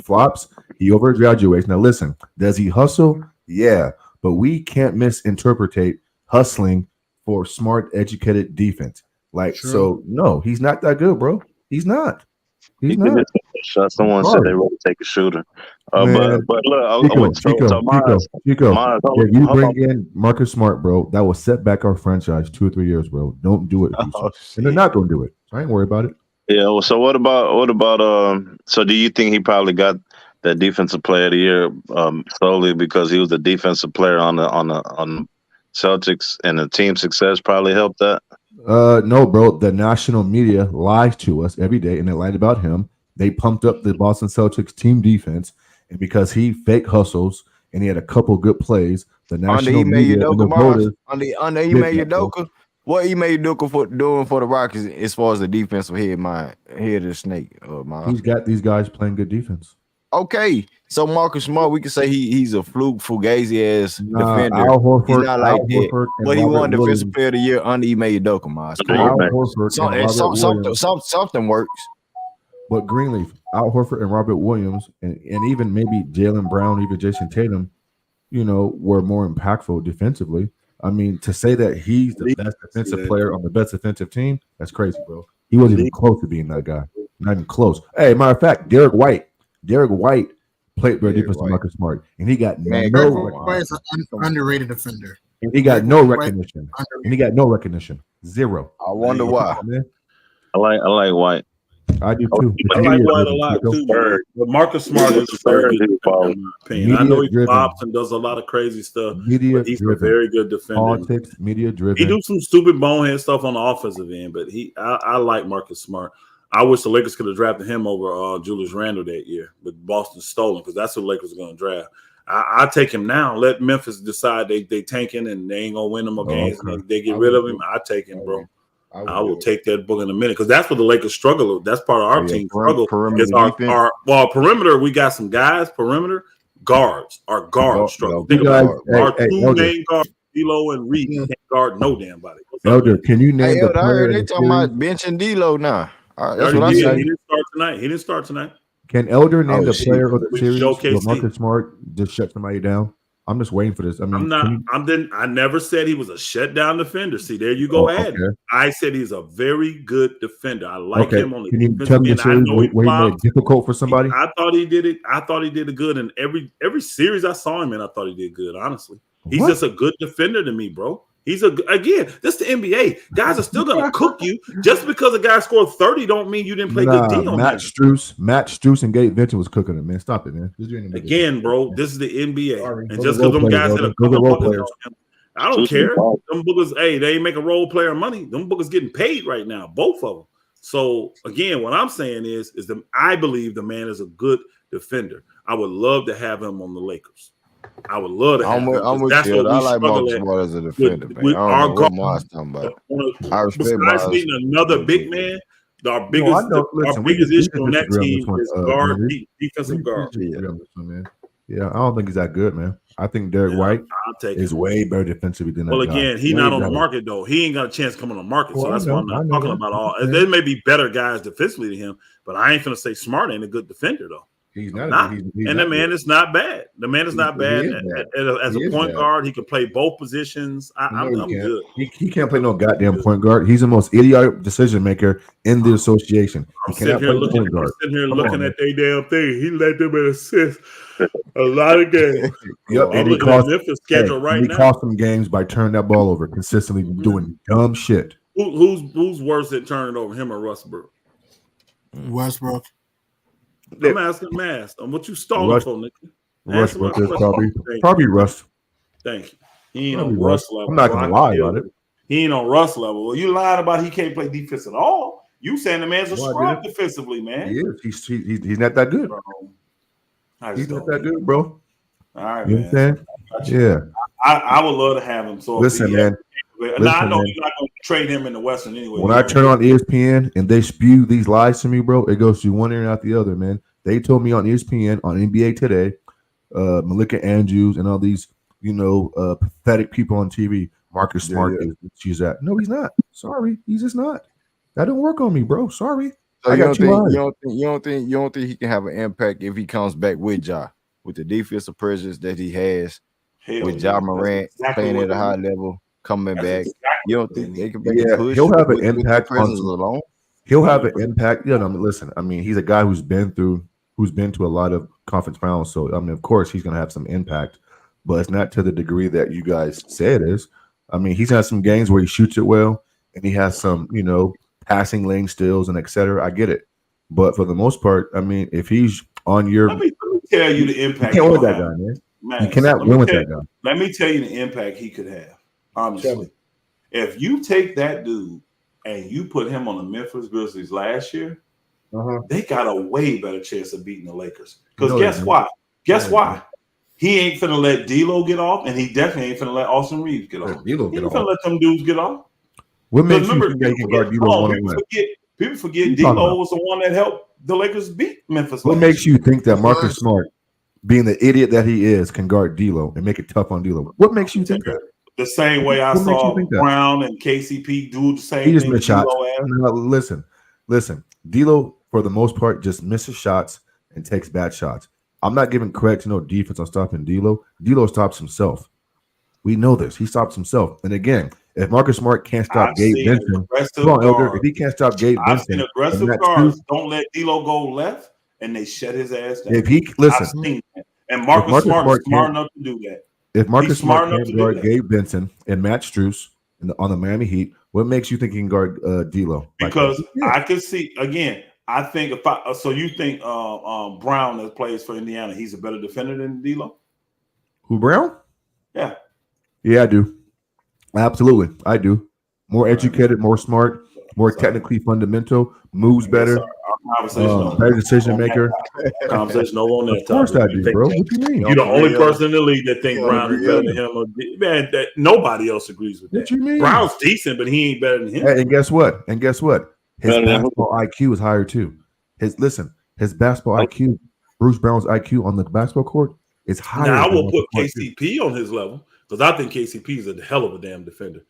flops. He overgraduates. Now, listen, does he hustle? Yeah, but we can't misinterpret hustling for smart, educated defense. So no, he's not that good, bro. He's not. He's He could not. just shot. Someone said they rather take a shooter. Man, But look, Chico, Miles, if you hold bring on. in Marcus Smart, bro, that will set back our franchise 2 or 3 years, bro. Don't do it, Houston. And they're not going to do it. So I ain't worried about it. Yeah. Well, so what about so do you think he probably got that defensive player of the year solely because he was the defensive player on the Celtics and the team success probably helped that? No, bro. The national media lies to us every day, and they lied about him. They pumped up the Boston Celtics team defense, and because he fake hustles and he had a couple good plays, the national media and the voters under Ime Udoka. What Ime Udoka doing for the Rockets as far as the defensive head of the snake? He's got these guys playing good defense. Okay, so Marcus Smart, we can say he's a fugazi ass defender. Al Horford, he's not like that, but he won Defensive Player of the Year under Ime Udoka. Al Horford something works. But Greenleaf, Al Horford, and Robert Williams, and even maybe Jaylen Brown, even Jason Tatum, were more impactful defensively. I mean, to say that he's the best defensive player on the best defensive team, that's crazy, bro. He wasn't even close to being that guy. Not even close. Hey, matter of fact, Derek White played better defense than Marcus Smart, and he got no underrated defender. And he got no recognition. And he got no recognition. Zero. I wonder why. I like White. I do too. I like White a lot too, but Marcus Smart is a very good defender, in my opinion. I know he flops and does a lot of crazy stuff, but he's a very good defender. Politics, media driven. He do some stupid bonehead stuff on the offensive end, but I like Marcus Smart. I wish the Lakers could have drafted him over Julius Randle that year, but Boston stole him because that's what the Lakers are going to draft. I take him now. Let Memphis decide they tanking and they ain't going to win no more games. And they get rid of him. I take him, bro. I will take that book in a minute because that's what the Lakers struggle with. That's part of our team struggle. Is our perimeter. We got some guys, perimeter guards. Our guards struggle. Think about our two main guards, D'Lo and Reed, can't guard no damn body. Elder, can you name the player? They talking about benching D'Lo now. That's what I said. He didn't start tonight. Can Elder name the player of the series where KC. Marcus Smart just shut somebody down? I'm just waiting for this. I mean, I never said he was a shutdown defender. See, there you go, Ed. Okay. I said he's a very good defender. I like him on the defense. Can you tell me the series where he made it difficult for somebody? I thought he did it. I thought he did it good in every series I saw him in. I thought he did good. Honestly, he's just a good defender to me, bro. He's this the NBA. Guys are still gonna cook you. Just because a guy scored 30 don't mean you didn't play good D on Matt Strus and Gabe Vincent was cooking it, man. Stop it, man. Again, bro, this is the NBA. And just because them guys had a couple buckets on him, I don't care. Them bookers, they ain't making role player money. Them bookers getting paid right now, both of them. So again, what I'm saying is that I believe the man is a good defender. I would love to have him on the Lakers. I would love to have him. I'm with you. I like Marcus Smart as a defender. With our guard, talking about. I respect besides needing another big man, our biggest issue on that team is guard, defensive guard. Yeah, I don't think he's that good, man. I think Derek White is way better defensively than that. Well, again, he's not on the market though. He ain't got a chance to come on the market, so that's why I'm not talking about all. There may be better guys defensively than him, but I ain't gonna say Smart ain't a good defender though. He's not. The man is not bad. The man is not bad as a point guard. He can play both positions. I'm good. He can't play no goddamn point guard. He's the most idiotic decision maker in the association. I'm sitting here looking at their damn thing. He led them in assists a lot of games. And he cost them games by turning that ball over consistently, doing dumb shit. Who's worse at turning it over, him or Westbrook? Westbrook. I'm asking what you stalling for, Nick? Westbrook is probably Russ. Thank you. He ain't on Russ level. I'm not gonna lie about it. He ain't on Russ level. Well, you lying about he can't play defense at all. You saying the man's a scrub defensively, man? He is. He's not that good. He's not that good, bro. All right, you know what I'm saying? Yeah. I would love to have him. So listen, man. I know you're not going to trade him in the Western anyway. When I turn on ESPN and they spew these lies to me, bro, it goes through one ear and out the other, man. They told me on ESPN, on NBA Today, Malika Andrews and all these, pathetic people on TV, Marcus Smart she's that. No, he's not. Sorry, he's just not. That don't work on me, bro. Sorry. So you don't think he can have an impact if he comes back with Ja, with the defensive presence that he has, with Ja Morant playing at a high level, coming back. You don't think they can make a push? He'll have an impact on He'll have an impact. You know, I mean, listen, I mean, he's a guy who's been to a lot of conference finals. So, I mean, of course, he's going to have some impact, but it's not to the degree that you guys say it is. I mean, he's had some games where he shoots it well, and he has some, you know, passing lane steals and et cetera. I get it. But for the most part, I mean, if he's on your – let me tell you the impact. You can't win with that guy, man. Max, you cannot win with that guy. Let me tell you the impact he could have, honestly. If you take that dude and you put him on the Memphis Grizzlies last year, they got a way better chance of beating the Lakers. Because guess why? Guess why? He ain't finna let D'Lo get off, and he definitely ain't finna let Austin Reeves get off. He ain't finna let them dudes get off. What makes you think they can guard D'Lo one-on-one? People forget D'Lo was the one that helped the Lakers beat Memphis. What makes you think that Marcus Smart, being the idiot that he is, can guard D'Lo and make it tough on D'Lo? What makes you think that? The same way I saw Brown and KCP do the same he just thing. Missed shots. Listen. D'Lo, for the most part, just misses shots and takes bad shots. I'm not giving credit to no defense on stopping D'Lo. D'Lo stops himself. We know this. He stops himself. And again, if Marcus Smart can't stop Gabe Vincent, if he can't stop Gabe Vincent, aggressive guards don't let D'Lo go left, and they shut his ass down. If he and Marcus Smart is smart enough to do that. If Marcus Smart can guard Gabe Vincent and Matt Strus on the Miami Heat, what makes you think he can guard D'Lo? Because I can see again. I think so you think Brown that plays for Indiana, he's a better defender than D'Lo? Who, Brown? Yeah. Yeah, I do. Absolutely, I do. More educated, more smart, more technically fundamental, moves better, better decision maker. Conversation over on that. Of course I do, bro. What do you mean? You're the only person in the league that think Brown is better than him. Man, that nobody else agrees with that. What you mean? Brown's decent, but he ain't better than him. And guess what? His basketball IQ is higher too. His basketball IQ, Bruce Brown's IQ on the basketball court is higher. Now I will put KCP on his level because I think KCP is a hell of a damn defender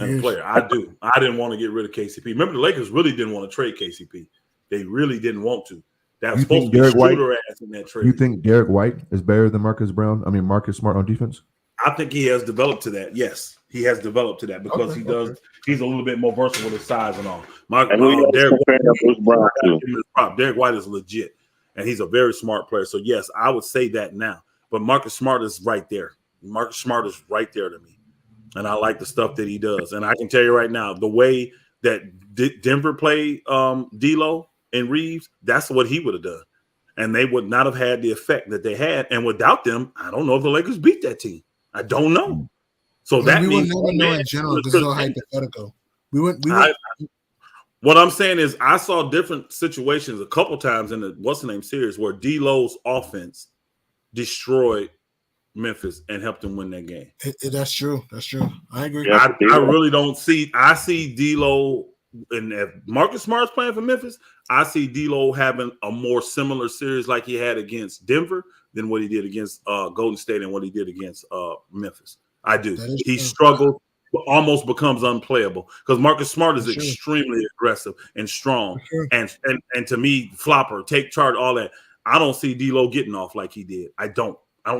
and a player. I do. I didn't want to get rid of KCP. Remember, the Lakers really didn't want to trade KCP. They really didn't want to. That was supposed to be shooter ass in that trade. You think Derek White is better than Marcus Smart on defense? I think he has developed to that. Yes, he has developed to that because he does. He's a little bit more versatile with his size and all. Derek White is legit, and he's a very smart player. So yes, I would say that now. But Marcus Smart is right there. Marcus Smart is right there to me, and I like the stuff that he does. And I can tell you right now, the way that Denver played D'Lo and Reeves, that's what he would have done, and they would not have had the effect that they had. And without them, I don't know if the Lakers beat that team. I don't know. So that means we would never know in general. This is all hypothetical. What I'm saying is, I saw different situations a couple times in the what's the name series where D'Lo's offense destroyed Memphis and helped them win that game. That's true. I agree. I really don't see. I see D'Lo, and if Marcus Smart's playing for Memphis, I see D'Lo having a more similar series like he had against Denver than what he did against Golden State and what he did against Memphis. I do. He struggled, almost becomes unplayable because Marcus Smart is extremely aggressive and strong, and to me, flopper, take charge, all that. I don't see D'Lo getting off like he did. I don't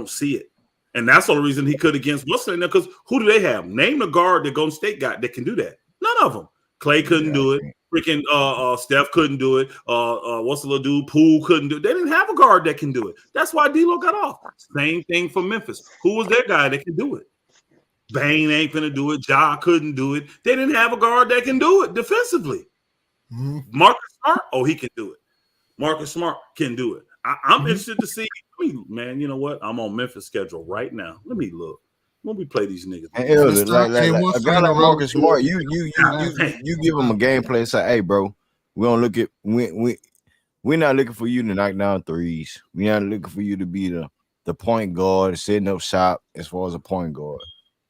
see it, and that's the only reason he could against Wilson. Because who do they have? Name the guard that Golden State got that can do that. None of them. Clay couldn't do it. Freaking Steph couldn't do it. What's the little dude? Poole couldn't do it. They didn't have a guard that can do it. That's why D'Lo got off. Same thing for Memphis. Who was their guy that can do it? Bane ain't gonna do it. Ja couldn't do it. They didn't have a guard that can do it defensively. Marcus Smart, he can do it. Marcus Smart can do it. I'm interested to see. Man, you know what? I'm on Memphis schedule right now. Let me look. When we play these niggas, a guy like Marcus Smart, you give him a game plan and say, "Hey, bro, we don't look at we're not looking for you to knock down threes. We're not looking for you to be the point guard, setting up shop as far as a point guard.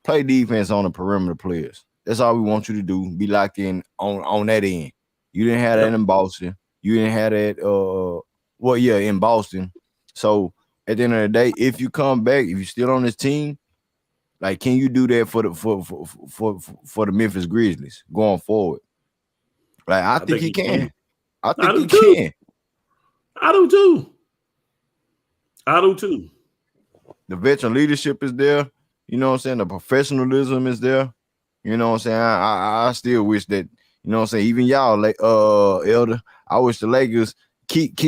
Play defense on the perimeter players. That's all we want you to do. Be locked in on that end. You didn't have that in Boston. You didn't have that. In Boston. So at the end of the day, if you come back, if you're still on this team, like, can you do that for the Memphis Grizzlies going forward? Like, I think he can. I think he can. I do too. The veteran leadership is there. You know what I'm saying? The professionalism is there. You know what I'm saying? I still wish that, You know what I'm saying? Even y'all, like Elder, I wish the Lakers keep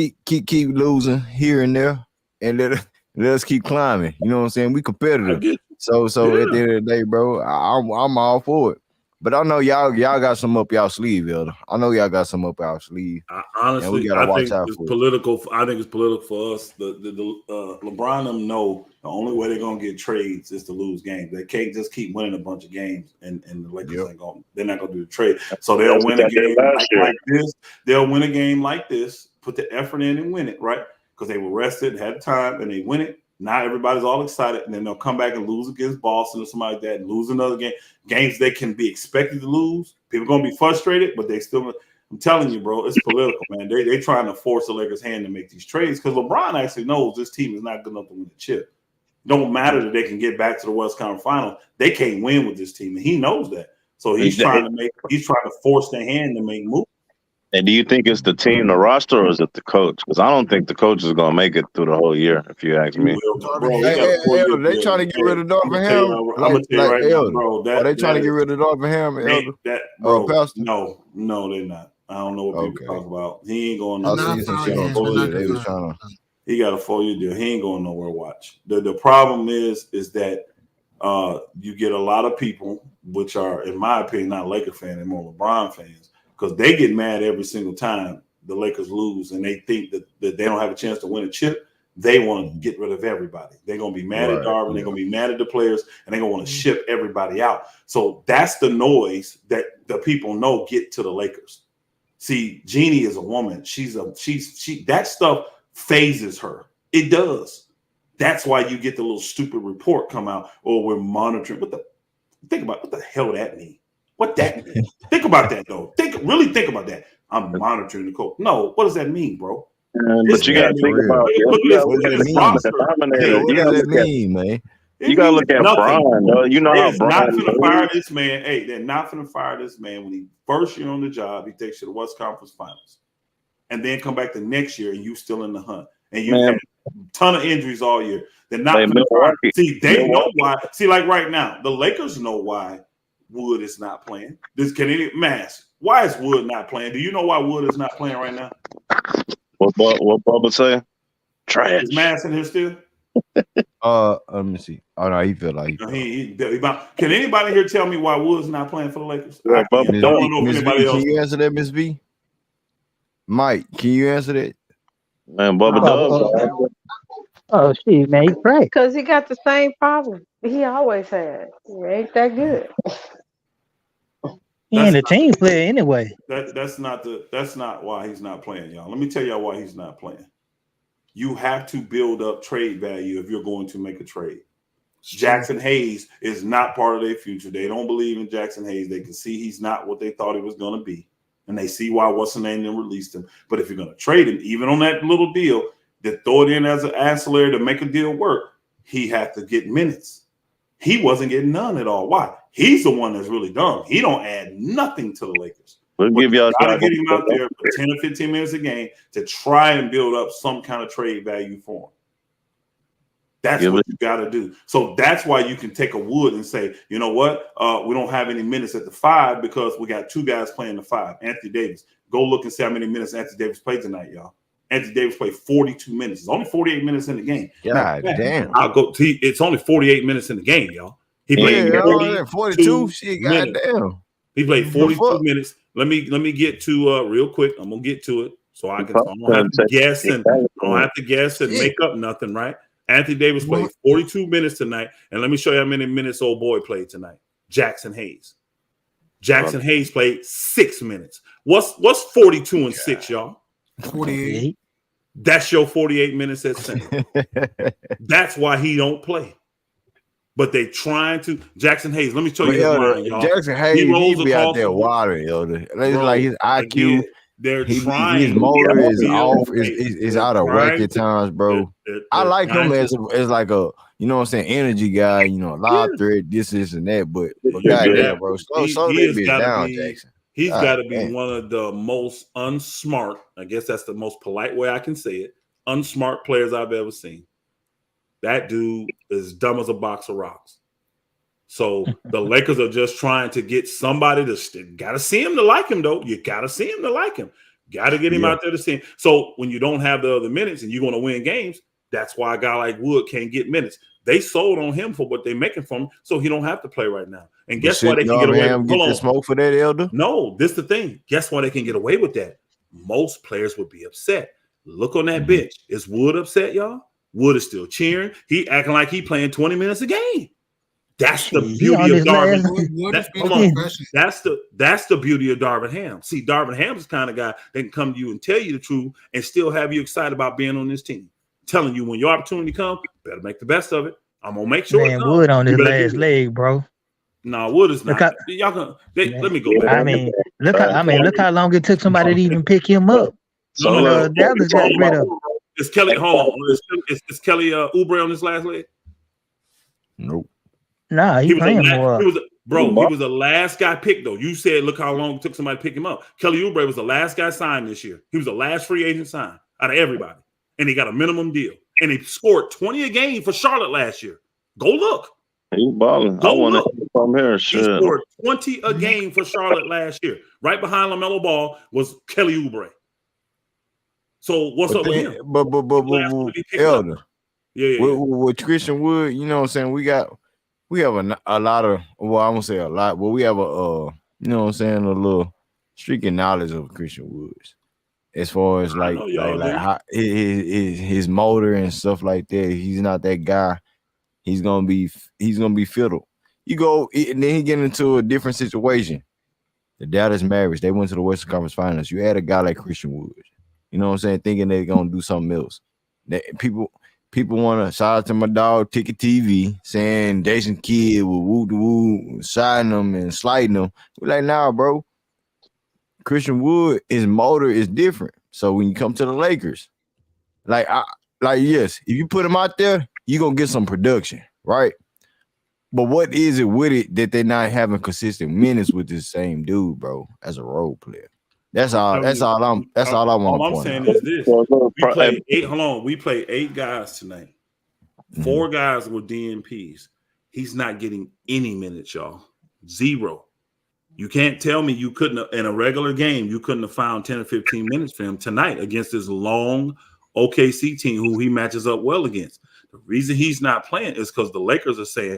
losing here and there, and let us keep climbing. You know what I'm saying? We competitive. So at the end of the day, bro, I'm all for it. But I know y'all got some up y'all sleeve, Elder. I know y'all got some up y'all sleeve. Honestly, I think it's political. I think it's political for us. The LeBron them know the only way they're gonna get trades is to lose games. They can't just keep winning a bunch of games, and the Lakers ain't gonna. They're not gonna do the trade. So they'll win a game like this. They'll win a game like this. Put the effort in and win it, right? Because they were rested, had time, and they win it. Now everybody's all excited, and then they'll come back and lose against Boston or somebody like that, and lose another game. Games they can be expected to lose. People are gonna be frustrated, but they still. I'm telling you, bro, it's political, man. They trying to force the Lakers' hand to make these trades because LeBron actually knows this team is not good enough to win the chip. Don't matter that they can get back to the West Conference Finals. They can't win with this team, and he knows that. So he's trying to force their hand to make moves. And do you think it's the team, the roster, or is it the coach? Because I don't think the coach is going to make it through the whole year, if you ask me. They trying to get rid of Darvin Ham. I'm going to tell you right now, bro. Are they trying to get rid of Darvin Ham? No, they're not. I don't know what people talk about. He ain't going nowhere. He got a 4-year deal. He ain't going nowhere. Watch. The problem is that you get a lot of people, which are, in my opinion, not Laker fans, they're more LeBron fans, because they get mad every single time the Lakers lose, and they think that they don't have a chance to win a chip. They want to get rid of everybody. They're going to be mad at Darvin. They're going to be mad at the players, and they're going to want to ship everybody out. So that's the noise that the people know get to the Lakers. See, Jeannie is a woman. She that stuff phases her. It does. That's why you get the little stupid report come out. Oh, we're monitoring. Think about what the hell that mean? What that mean? Think about that though. Really think about that. I'm monitoring the coach. No, what does that mean, bro? But you got to think about what does that mean, man? You got to look at Brian, though. You know how Brian not going to fire this man. Hey, they're not going to fire this man when he first year on the job. He takes you to the West Conference Finals, and then come back the next year and you still in the hunt, and you had a ton of injuries all year. They're not going to fire. See, they know why. See, like right now, the Lakers know why Wood is not playing. Why is Wood not playing? Do you know why Wood is not playing right now? What Bubba say? Trash. Is Mass in here still? Let me see. Oh no, he feel like can anybody here tell me why Wood's not playing for the Lakers? Can you answer that, Miss V? Mike, can you answer that? Man, Bubba does. Oh shit, man, he's great. Because he got the same problem he always had. He ain't that good. He ain't a team player anyway. That's not why he's not playing, y'all. Let me tell y'all why he's not playing. You have to build up trade value if you're going to make a trade. Jackson Hayes is not part of their future. They don't believe in Jackson Hayes. They can see he's not what they thought he was going to be. And they see why what's the name then released him. But if you're going to trade him, even on that little deal, that throw it in as an ancillary to make a deal work, he had to get minutes. He wasn't getting none at all. Why? He's the one that's really dumb. He don't add nothing to the Lakers. We'll give y'all got to get him out there for 10 or 15 minutes a game to try and build up some kind of trade value for him. That's what you got to do. So that's why you can take a Wood and say, you know what? We don't have any minutes at the 5 because we got 2 guys playing the 5. Anthony Davis. Go look and see how many minutes Anthony Davis played tonight, y'all. Anthony Davis played 42 minutes. It's only 48 minutes in the game. God damn. It's only 48 minutes in the game, y'all. He played 42. Shit, goddamn. He played 42 minutes. Let me get to real quick. I'm gonna get to it so I don't have to guess and make up nothing, right? Anthony Davis played 42 minutes tonight, and let me show you how many minutes old boy played tonight. Jackson Hayes. Jackson Hayes played 6 minutes. What's 42 and 6, y'all? 48. That's your 48 minutes at center. That's why he don't play. But they trying to Jackson Hayes. Let me show you his line, y'all. Jackson Hayes, he be out there watering, Elder. It's like his IQ. They're trying. His motor is off. Is out of whack at times, bro. I like him as like a, you know what I'm saying, energy guy. You know, live thread, this and that. But goddamn, bro, slow that bitch down, Jackson. He's got to be one of the most unsmart. I guess that's the most polite way I can say it. Unsmart players I've ever seen. That dude is dumb as a box of rocks. So the Lakers are just trying to get somebody to got to see him to like him, though. You got to see him to like him. Got to get him out there to see him. So when you don't have the other minutes and you're going to win games, that's why a guy like Wood can't get minutes. They sold on him for what they're making from him, so he don't have to play right now. And guess why they can get away with the smoke for that, Elder? No, this is the thing. Guess why they can get away with that? Most players would be upset. Look on that bench. Is Wood upset, y'all? Wood is still cheering. He acting like he playing 20 minutes a game. That's the beauty of Darvin. That's the beauty of Darvin Ham. See, Darvin Ham's the kind of guy that can come to you and tell you the truth and still have you excited about being on this team. Telling you when your opportunity comes, better make the best of it. I'm gonna make sure. Man, Wood on his last leg, bro. No, Wood is not. Y'all can. Let me go back. I mean, look how long it took somebody to even pick him up. Dallas got rid of. Is Kelly? Hold on. Is Kelly Oubre on his last leg? Nope. Nah, he playing more. He was the last guy picked, though. You said, look how long it took somebody to pick him up. Kelly Oubre was the last guy signed this year. He was the last free agent signed out of everybody. And he got a minimum deal. And he scored 20 a game for Charlotte last year. Go look. He balling. I want to from here. He scored 20 a game for Charlotte last year. Right behind LaMelo Ball was Kelly Oubre. So what's up with him? But Elder. With Christian Wood, you know what I'm saying? We have a lot of, well, I won't say a lot, but we have you know what I'm saying, a little streaking knowledge of Christian Woods. As far as like how his motor and stuff like that, he's not that guy. He's gonna be fiddled. You go and then he get into a different situation. The Dallas Mavericks, they went to the Western Conference Finals. You had a guy like Christian Woods, you know what I'm saying, thinking they're gonna do something else. That people want to shout out to my dog Ticket TV saying Jason Kidd will woo signing them and sliding them. We're like, nah, bro. Christian Wood, his motor is different. So when you come to the Lakers, yes, if you put him out there, you're gonna get some production, right? But what is it with it that they're not having consistent minutes with this same dude, bro, as a role player? That's all I want to point out. All I'm saying is this. We played 8 guys tonight. 4 guys were DNPs. He's not getting any minutes, y'all. 0. You can't tell me you couldn't have, in a regular game, you couldn't have found 10 or 15 minutes for him tonight against this long OKC team who he matches up well against. The reason he's not playing is because the Lakers are saying,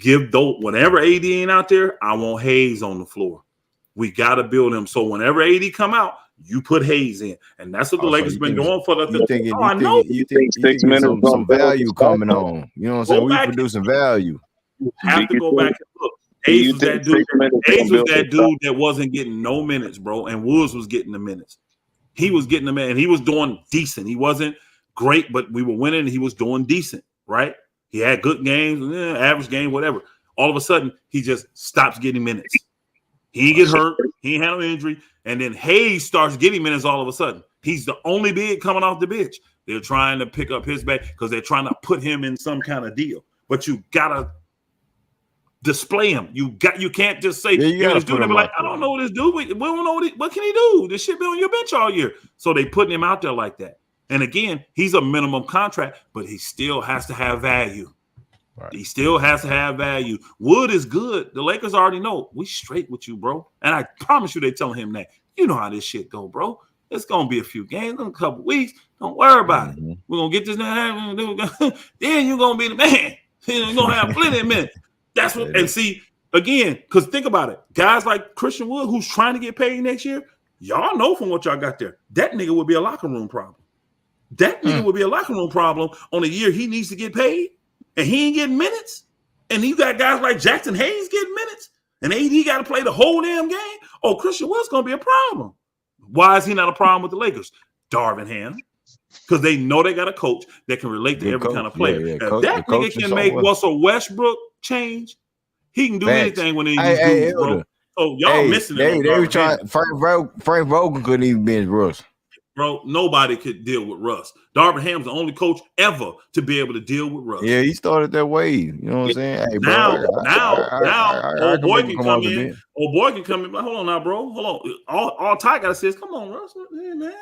whenever AD ain't out there, I want Hayes on the floor. We got to build him. So whenever AD come out, you put Hayes in. And that's what the Lakers been doing for the You think 6 minutes some value coming on. You know what I'm saying? We producing value. You have to go back and look. Hayes was that dude that wasn't getting no minutes, bro, and Woods was getting the minutes. He was getting the minutes, and he was doing decent. He wasn't great, but we were winning, and he was doing decent, right? He had good games, average game, whatever. All of a sudden, he just stops getting minutes. He get hurt. He ain't had no injury, and then Hayes starts getting minutes all of a sudden. He's the only big coming off the bench. They're trying to pick up his back because they're trying to put him in some kind of deal. But you got to display him. You can't just say this dude. Like, I don't know what this dude. We don't know what can he do? This shit been on your bench all year. So they putting him out there like that. And again, he's a minimum contract, but he still has to have value. Right. He still has to have value. Wood is good. The Lakers already know we straight with you, bro. And I promise you, they telling him that. You know how this shit go, bro. It's gonna be a few games in a couple weeks. Don't worry about it. We're gonna get this now. Then you're gonna be the man. You're gonna have plenty of minutes. That's what, and see, again, because think about it. Guys like Christian Wood, who's trying to get paid next year, y'all know from what y'all got there, that nigga would be a locker room problem. That nigga would be a locker room problem on a year he needs to get paid, and he ain't getting minutes. And you got guys like Jackson Hayes getting minutes, and AD got to play the whole damn game. Oh, Christian Wood's going to be a problem. Why is he not a problem with the Lakers? Darvin Ham. Because they know they got a coach that can relate to every kind of player. If that nigga can make Russell Westbrook change, he can do anything when he needs bro. So y'all missing it. They were trying. Frank Vogel couldn't even bench Russ. Bro, nobody could deal with Russ. Darvin Ham's the only coach ever to be able to deal with Russ. Yeah, he started that way. You know what I'm saying? Hey, now, old boy can come in. Old boy can come in. Hold on now, bro. Hold on. All Ty got to say is, come on, Russ. Hey, man.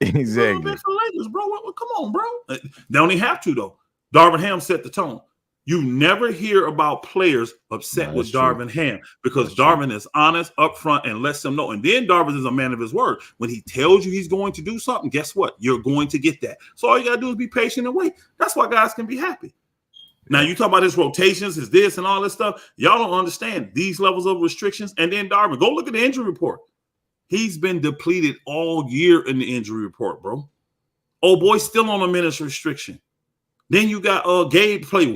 Exactly. For Lakers, bro. Come on, bro. They don't even have to, though. Darvin Ham set the tone. You never hear about players upset with Darvin Ham because Darvin is honest, upfront, and lets them know. And then Darvin is a man of his word. When he tells you he's going to do something, guess what? You're going to get that. So all you got to do is be patient and wait. That's why guys can be happy. Now, you talk about his rotations, his this and all this stuff. Y'all don't understand these levels of restrictions. And then Darvin, go look at the injury report. He's been depleted all year in the injury report, bro. Oh, boy, still on a minutes restriction. Then you got Gabe play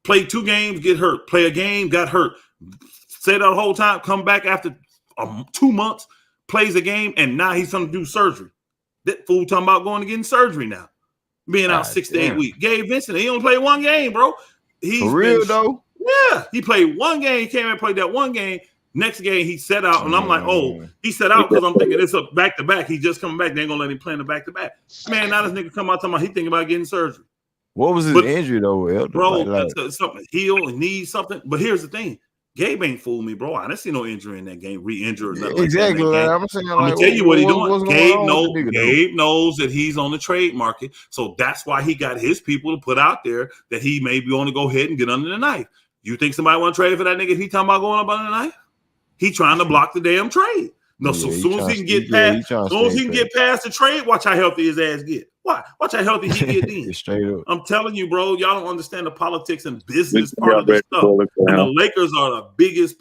play 2 games, get hurt, play a game, got hurt, stay that whole time, come back after 2 months, plays a game, and now he's going to do surgery. That fool talking about going to getting surgery now, being out 6 to 8 weeks. Gabe Vincent, he only played 1 game, bro. He's for real though. Yeah, he played 1 game. He came and played that 1 game. Next game he set out, and I'm like, oh, he set out because I'm thinking it's a back-to-back. He just coming back. They ain't gonna let him play in the back-to-back. Man, now this nigga come out talking about he thinking about getting surgery. What was his injury though, Elder? Bro, something heel and knee something. But here's the thing. Gabe ain't fooled me, bro. I didn't see no injury in that game, re-injury or nothing. Exactly. Like I'm gonna tell you what he's doing. Gabe knows that he's on the trade market. So that's why he got his people to put out there that he may be on to go ahead and get under the knife. You think somebody want to trade for that nigga if he talking about going up under the knife? He trying to block the damn trade. No, so as soon as he can get past the trade, watch how healthy his ass get. Watch how healthy he get then. Straight up. I'm telling you, bro, y'all don't understand the politics and business part of this stuff. And the Lakers are the biggest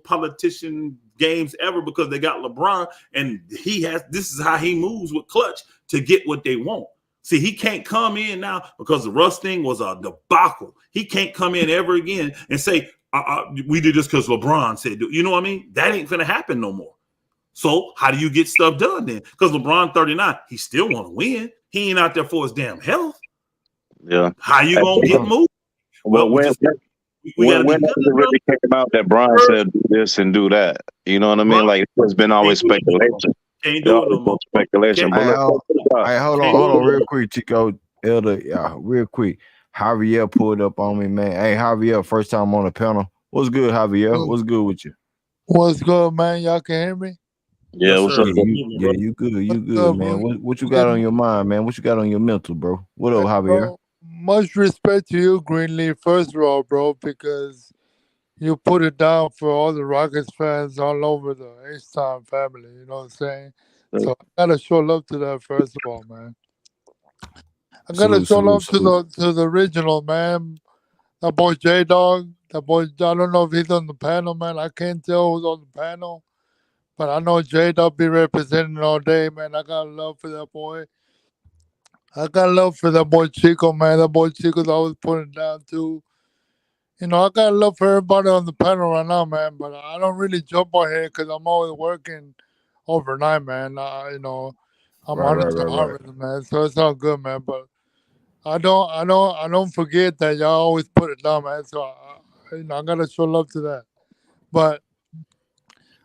politician games ever because they got LeBron, and this is how he moves with clutch to get what they want. See, he can't come in now because the Russ thing was a debacle. He can't come in ever again and say, we did this because LeBron said, you know what I mean? That ain't gonna happen no more. So how do you get stuff done then? Because LeBron 39, he still want to win. He ain't out there for his damn health. Yeah. How you gonna get moved? Well, when does it really came out that Brian said do this and do that? You know what I mean? Like it's been always speculation. Can't do it no more. Speculation. Hold on, real quick, Chico, Elder, real quick. Javier pulled up on me, man. Hey, Javier, first time on the panel. What's good, Javier? What's good with you? What's good, man? Y'all can hear me? Yeah, what's up? You good. You good, man. What you got on your mind, man? What you got on your mental, bro? What up, Javier? Bro, much respect to you, Greenleaf, first of all, bro, because you put it down for all the Rockets fans all over the H-Town family, you know what I'm saying? So I gotta show love to that, first of all, man. I gotta show love to the original, man. That boy J-Dog. That boy, I don't know if he's on the panel, man. I can't tell who's on the panel. But I know J-Dog be representing all day, man. I got love for that boy. I got love for that boy Chico, man. That boy Chico's always putting it down, too. You know, I got love for everybody on the panel right now, man. But I don't really jump on here because I'm always working overnight, man. You know, I'm on it, man. So it's all good, man. But I don't forget that y'all always put it down, man. So I gotta show love to that. But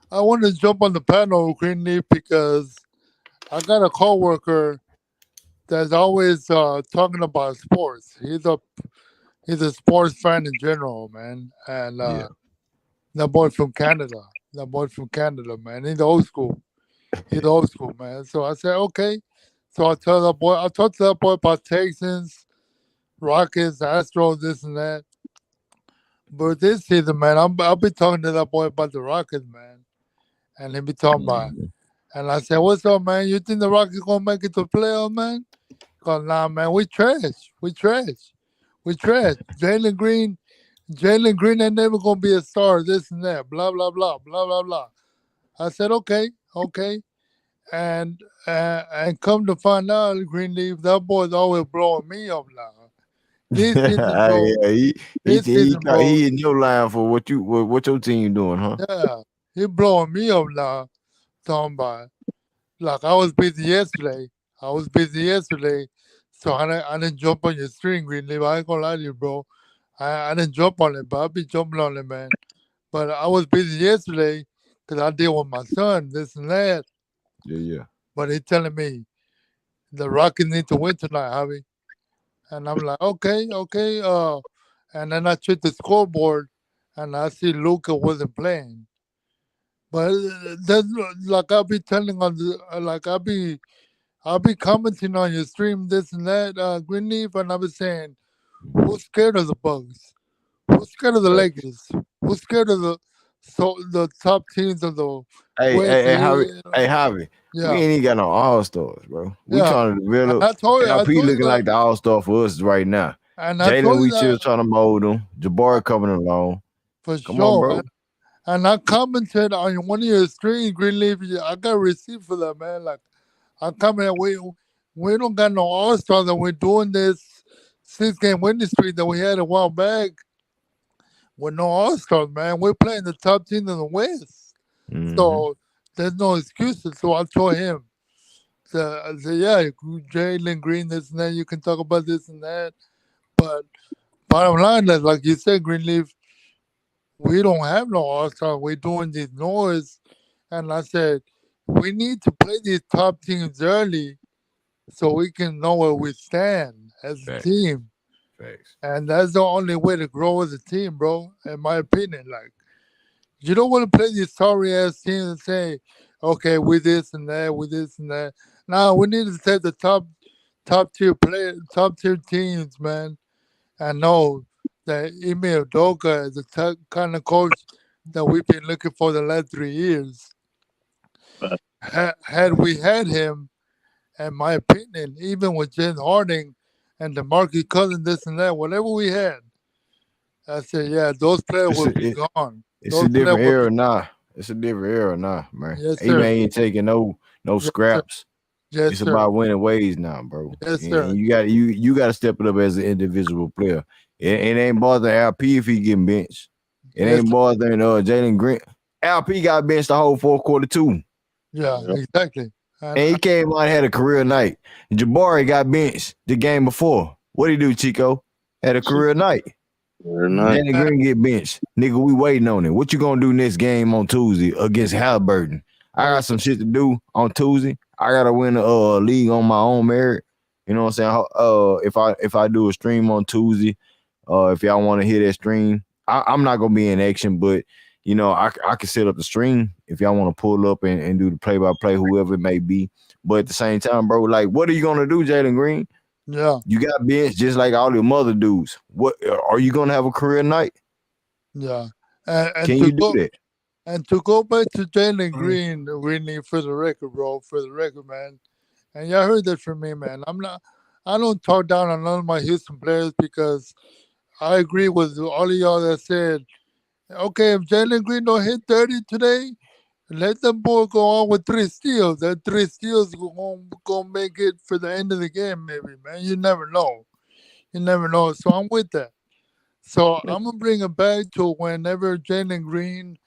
I want to jump on the panel, Greenleaf, because I got a coworker that's always talking about sports. He's a sports fan in general, man. And that boy from Canada, man. He's old school. Man. So I said, okay. So I talked to that boy about Texans, Rockets, Astros, this and that. But this season, man, I'll be talking to that boy about the Rockets, man. And he'll be talking about it. And I said, what's up, man? You think the Rockets gonna make it to playoffs, man? Because nah, man, we trash. Jalen Green ain't never gonna be a star, this and that, blah, blah, blah, blah, blah, blah. I said, okay. And come to find out, Greenleaf, that boy's always blowing me up now. This season, bro. He in your line for what your team doing, huh? Yeah, he blowing me up now. Talking about, like, I was busy yesterday. So I didn't jump on your string, Greenleaf. I ain't gonna lie to you, bro. I didn't jump on it, but I'll be jumping on it, man. But I was busy yesterday because I deal with my son, this and that. Yeah. But he telling me the Rockets need to win tonight, Javi. And I'm like, okay. And then I checked the scoreboard, and I see Luka wasn't playing. But that's like I'll be telling on I'll be commenting on your stream, this and that, Greenleaf, and I'll be saying, Who's scared of the Bucks? Who's scared of the Lakers? Who's scared of the top teams of the West? Javi. Yeah. We ain't even got no all-stars, bro. We trying to develop. I told you looking like the all-star for us right now. And Jalen, we still trying to mold him. Jabari coming along. For Come sure, on, bro. And I commented on one of your streams, Greenleaf. I got a receipt for that, man. Like, I commented, we don't got no all-stars, and we're doing this 6-game winning streak that we had a while back with no all-stars, man. We're playing the top team in the West. So there's no excuses. So I told him, I said, yeah, Jalen Green, this and that, you can talk about this and that. But bottom line is, like you said, Greenleaf, we don't have no all-star. We're doing this noise. And I said, we need to play these top teams early so we can know where we stand as a team. And that's the only way to grow as a team, bro, in my opinion. Like, you don't want to play these sorry-ass teams and say, okay, with this and that, with this and that. Now, we need to take the top-tier teams, man, and know that Ime Udoka is the kind of coach that we've been looking for the last 3 years. Had we had him, in my opinion, even with James Harden and DeMarcus Cousins, this and that, whatever we had, I said, yeah, those players will be gone. It's a different era now. It's a different era now, man. Yes, Ime sir. ain't taking no scraps. Yes, it's sir. about winning ways now, bro. Yes, sir. And you got to step it up as an individual player. It ain't bothering LP if he getting benched. It ain't bothering Jalen Green. LP got benched the whole fourth quarter too. Yeah, exactly. And he came out and had a career night. Jabari got benched the game before. What'd he do, Chico? Had a career night. Jalen Green get benched. Nigga, we waiting on it. What you gonna do next game on Tuesday against Halliburton? I got some shit to do on Tuesday. I gotta win the league on my own merit. You know what I'm saying? If I do a stream on Tuesday, if y'all want to hear that stream, I'm not gonna be in action, but you know, I can set up the stream if y'all want to pull up and do the play-by-play, whoever it may be. But at the same time, bro, like, what are you gonna do, Jalen Green? Yeah, you got benched just like all them other dudes. What are you gonna have a career night? Yeah, and can you do that? And to go back to Jalen Green, really, for the record, bro, for the record, man. And y'all heard that from me, man. I don't talk down on none of my Houston players because I agree with all of y'all that said, okay, if Jalen Green don't hit 30 today, let them boy go on with 3 steals. That 3 steals gonna make it for the end of the game, maybe, man. You never know. You never know. So I'm with that. So I'm gonna bring it back to whenever Jalen Green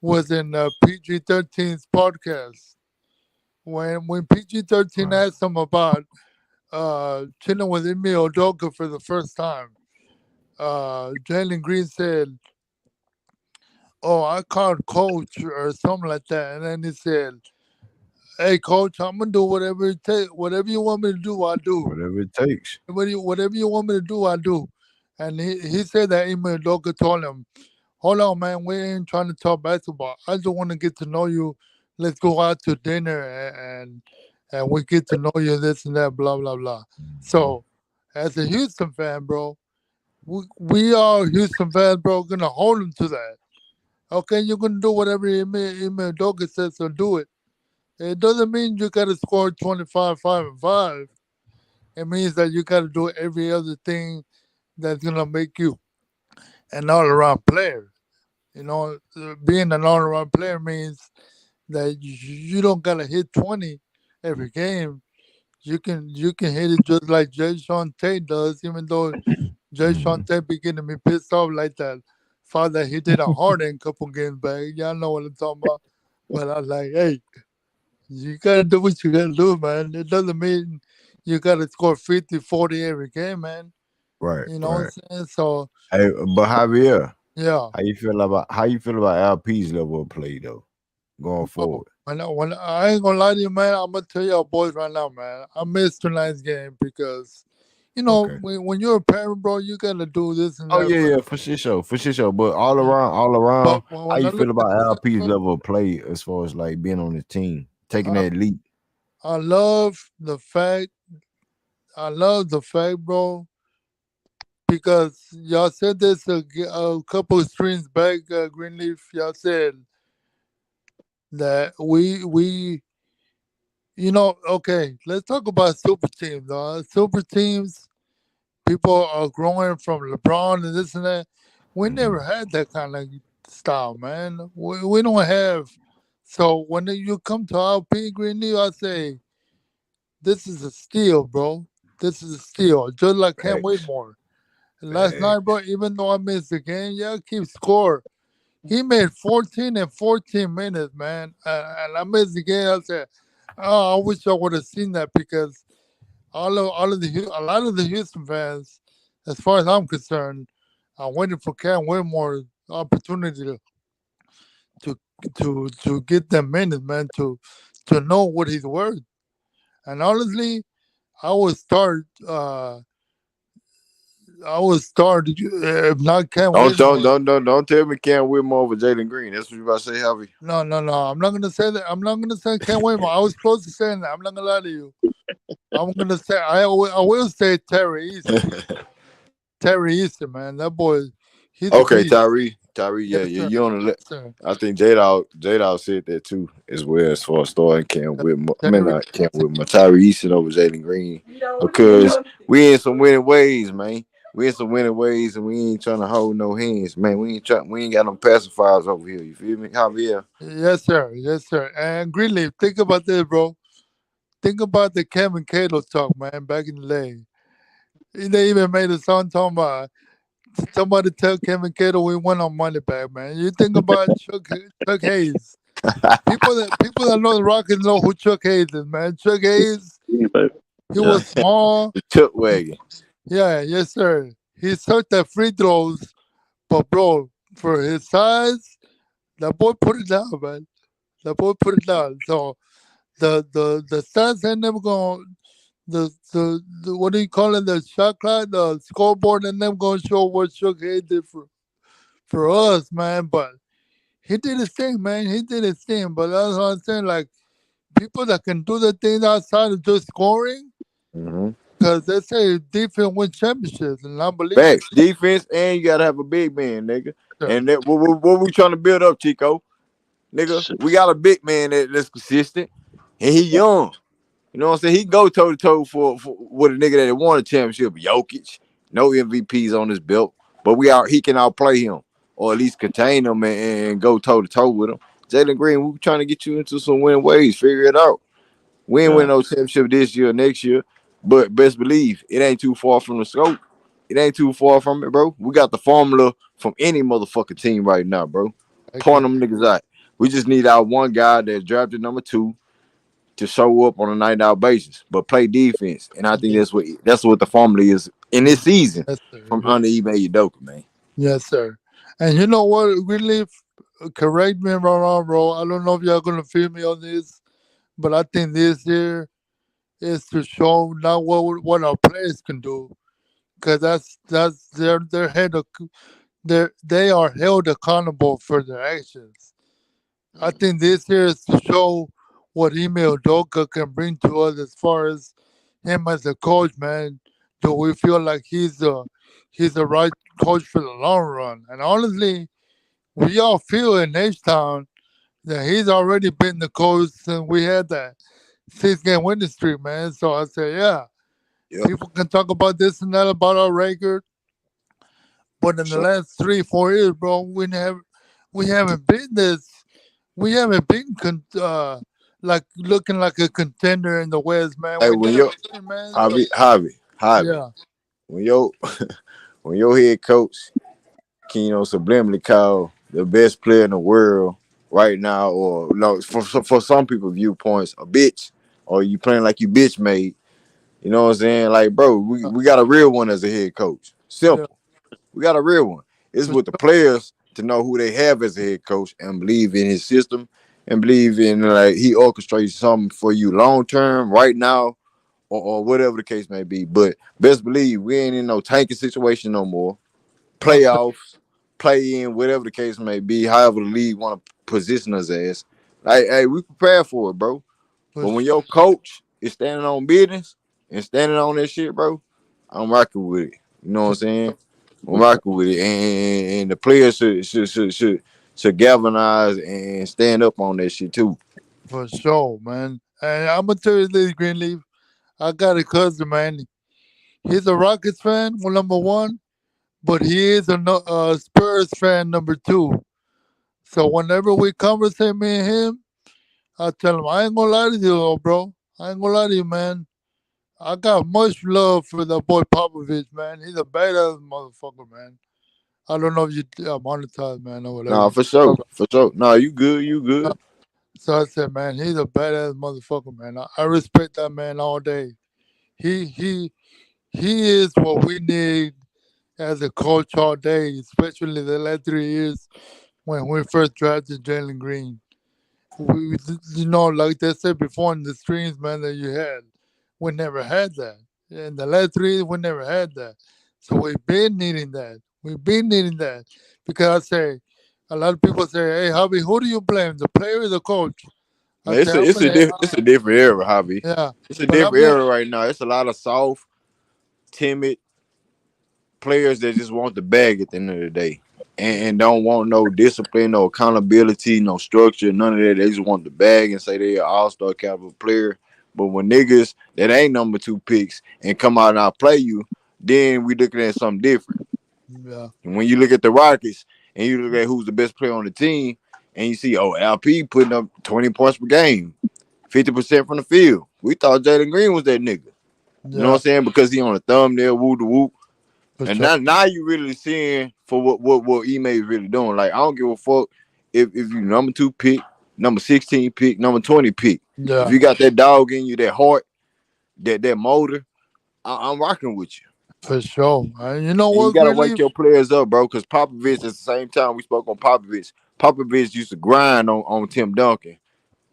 was in PG-13's podcast. When PG-13 asked him about chilling with Ime Udoka for the first time, Jalen Green said, oh, I called coach or something like that. And then he said, hey, coach, I'm going to do whatever it takes. Whatever you want me to do, I'll do. Whatever it takes. Whatever you want me to do, I'll do. And he said that Ime Udoka told him, hold on, man, we ain't trying to talk basketball. I just want to get to know you. Let's go out to dinner and we get to know you, this and that, blah, blah, blah. So, as a Houston fan, bro, we are Houston fans, bro, going to hold him to that. Okay, you're going to do whatever Ime Udoka says, so do it. It doesn't mean you got to score 25, 5, and 5. It means that you got to do every other thing that's going to make you an all-around player. You know, being an all-around player means that you don't got to hit 20 every game. You can hit it just like Jay Sean Tate does, even though Jay Sean Tate be getting me pissed off like that. Father, he did a Harden a couple games back. Y'all know what I'm talking about. But I was like, hey, you got to do what you got to do, man. It doesn't mean you got to score 50, 40 every game, man. Right. You know what I'm saying? So, hey, but Javier, yeah, how you feel about LP's level of play though, going forward? When I ain't gonna lie to you, man, I'm gonna tell y'all boys right now, man. I missed tonight's game because, you know, when you're a parent, bro, you gotta do this and that. Oh yeah, for sure. But all around, how you feel about LP's level of play as far as like being on the team, taking that leap? I love the fact, bro, because y'all said this a couple of streams back, Greenleaf. Y'all said that we okay. Let's talk about super teams. Super teams. People are growing from LeBron and this and that. We never had that kind of style, man. We don't have. So when you come to our P Greenleaf, I say this is a steal, bro. This is a steal. Just like Cam Whitmore. Last night, bro, even though I missed the game, yeah, keep score. He made 14 in 14 minutes, man. And I missed the game. I said, oh, I wish I would have seen that because a lot of the Houston fans, as far as I'm concerned, are waiting for Cam Whitmore's opportunity to get them minutes, man, to know what he's worth. And honestly, I would start. If not Cam Whitmore. Don't tell me Cam Whitmore over Jalen Green. That's what you about to say, Javi. No. I'm not gonna say that. I'm not gonna say Cam Whitmore. I was close to saying that. I'm not gonna lie to you. I'm gonna say I will say Terry Easton. Terry Easton, man, that boy. He's okay. Tyree. Yeah, yes, you on the left. I think J-Dawg said that too, as well as far as starting Cam Whitmore. I mean, not Cam Whitmore. Tyree Easton over Jalen Green because we in some winning ways, man. We in some winning ways, and we ain't trying to hold no hands, man. We ain't got no pacifiers over here. You feel me, Javier? Yes, sir. And Greenleaf, think about this, bro. Think about the Kevin Cato talk, man, back in the day. They even made a song talking about somebody tell Kevin Cato we won our money back, man. You think about Chuck Hayes. People that know the Rockets know who Chuck Hayes is, man. Chuck Hayes, he was small. The Chuck wagon. Yeah, yes, sir. He took the free throws, but bro, for his size, that boy put it down, man. That boy put it down. So the stats ain't never going. The what do you call it? The shot clock, the scoreboard, and them gonna show what Chuck Hayes did for us, man. But he did his thing, man. He did his thing. But that's what I'm saying. Like people that can do the things outside of just scoring, because they say defense wins championships, and I believe facts, defense, and you gotta have a big man, nigga. Sure. And that what we trying to build up, Chico, nigga. We got a big man that's consistent, and he young. You know what I'm saying? He go toe to toe for with a nigga that won a championship. Jokic, no MVPs on his belt, but he can outplay him or at least contain him and go toe to toe with him. Jalen Green, we trying to get you into some win ways. Figure it out. We ain't win no championship this year, next year, but best believe it ain't too far from the scope. It ain't too far from it, bro. We got the formula from any motherfucking team right now, bro. Point them niggas out. We just need our one guy that's drafted number 2. To show up on a night-out basis, but play defense, and I think that's what the formula is in this season from under Ime Udoka, man. Yes, sir. And you know what, really, correct me if I'm wrong, bro. I don't know if y'all gonna feel me on this, but I think this year is to show not what our players can do, because that's their head of they are held accountable for their actions. I think this year is to show what Ime Udoka can bring to us as far as him as a coach, man. Do we feel like he's the right coach for the long run? And honestly, we all feel in H-Town that he's already been the coach since we had that 6-game winning streak, man. So I say, people can talk about this and that about our record, but in the last 3-4 years, bro, we haven't been this. We haven't been like looking like a contender in the West, man. Hey, when your Javi, yeah. when your head coach can subliminally call the best player in the world right now, or no, for some people viewpoints, a bitch, or you playing like you bitch made. You know what I'm saying? Like, bro, we got a real one as a head coach. Simple. Yeah. We got a real one. It's with the players to know who they have as a head coach and believe in his system and believe in like he orchestrates something for you long term, right now, or whatever the case may be. But best believe we ain't in no tanking situation no more. Playoffs, play in, whatever the case may be, however the league want to position us as. Like, hey, we prepared for it, bro. But when your coach is standing on business and standing on that shit, bro, I'm rocking with it. You know what I'm saying? I'm rocking with it, and the players should galvanize and stand up on that shit too. For sure, man. And I'm gonna tell you this, Greenleaf. I got a cousin, man. He's a Rockets fan, well, number one, but he is a Spurs fan, number two. So whenever we conversate, me and him, I tell him, I ain't gonna lie to you, bro. I ain't gonna lie to you, man. I got much love for that boy Popovich, man. He's a badass motherfucker, man. I don't know if you monetize, man, or whatever. Nah, for sure. Nah, you good. So I said, man, he's a badass motherfucker, man. I respect that man all day. He is what we need as a coach all day, especially the last 3 years when we first drafted Jalen Green. Like they said before in the streams, man, that you had, we never had that. In the last 3 years, we never had that. So we've been needing that. Because I say, a lot of people say, hey, Javi, who do you blame, the player or the coach? Man, it's a different era, Javi. Yeah. It's a different era right now. It's a lot of soft, timid players that just want the bag at the end of the day. And don't want no discipline, no accountability, no structure, none of that. They just want the bag and say they're an all-star caliber player. But when niggas that ain't number 2 picks and come out and outplay you, then we looking at something different. Yeah. And when you look at the Rockets and you look at who's the best player on the team, and you see, LP putting up 20 points per game, 50% from the field. We thought Jalen Green was that nigga. Yeah. You know what I'm saying? Because he on the thumbnail, woo the whoop. And now you really seeing for what Ime is really doing. Like, I don't give a fuck if you number 2 pick, number 16 pick, number 20 pick. Yeah. If you got that dog in you, that heart, that motor, I'm rocking with you. For sure. You know what? You gotta wake your players up, bro. Because Popovich, at the same time we spoke on Popovich, Popovich used to grind on Tim Duncan,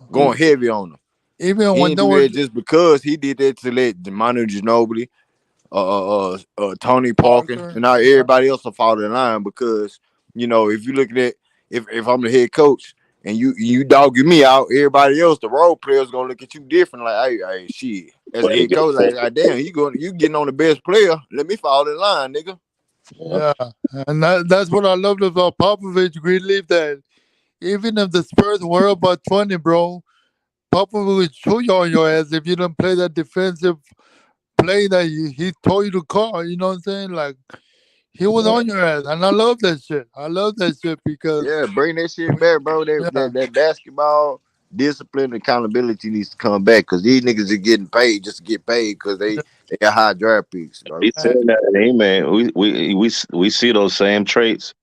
going heavy on him. Even he when didn't do that just because he did that to let Manu Ginobili, Tony Parker, and now everybody else will fall in line. Because if you look at it, if I'm the head coach and you dogging me out, everybody else, the role players, gonna look at you different. Like, hey, shit. As a head coach, like damn, you getting on the best player. Let me fall in line, nigga. Yeah, and that's what I loved about Popovich, Greenleaf, that even if the Spurs were about 20, bro, Popovich would show you on your ass if you don't play that defensive play that he told you to call. You know what I'm saying? Like, he was on your ass, and I love that shit. Because bring that shit back, bro. That basketball discipline and accountability needs to come back, because these niggas are getting paid just to get paid because they got high draft picks, bro. He said that, man. We see those same traits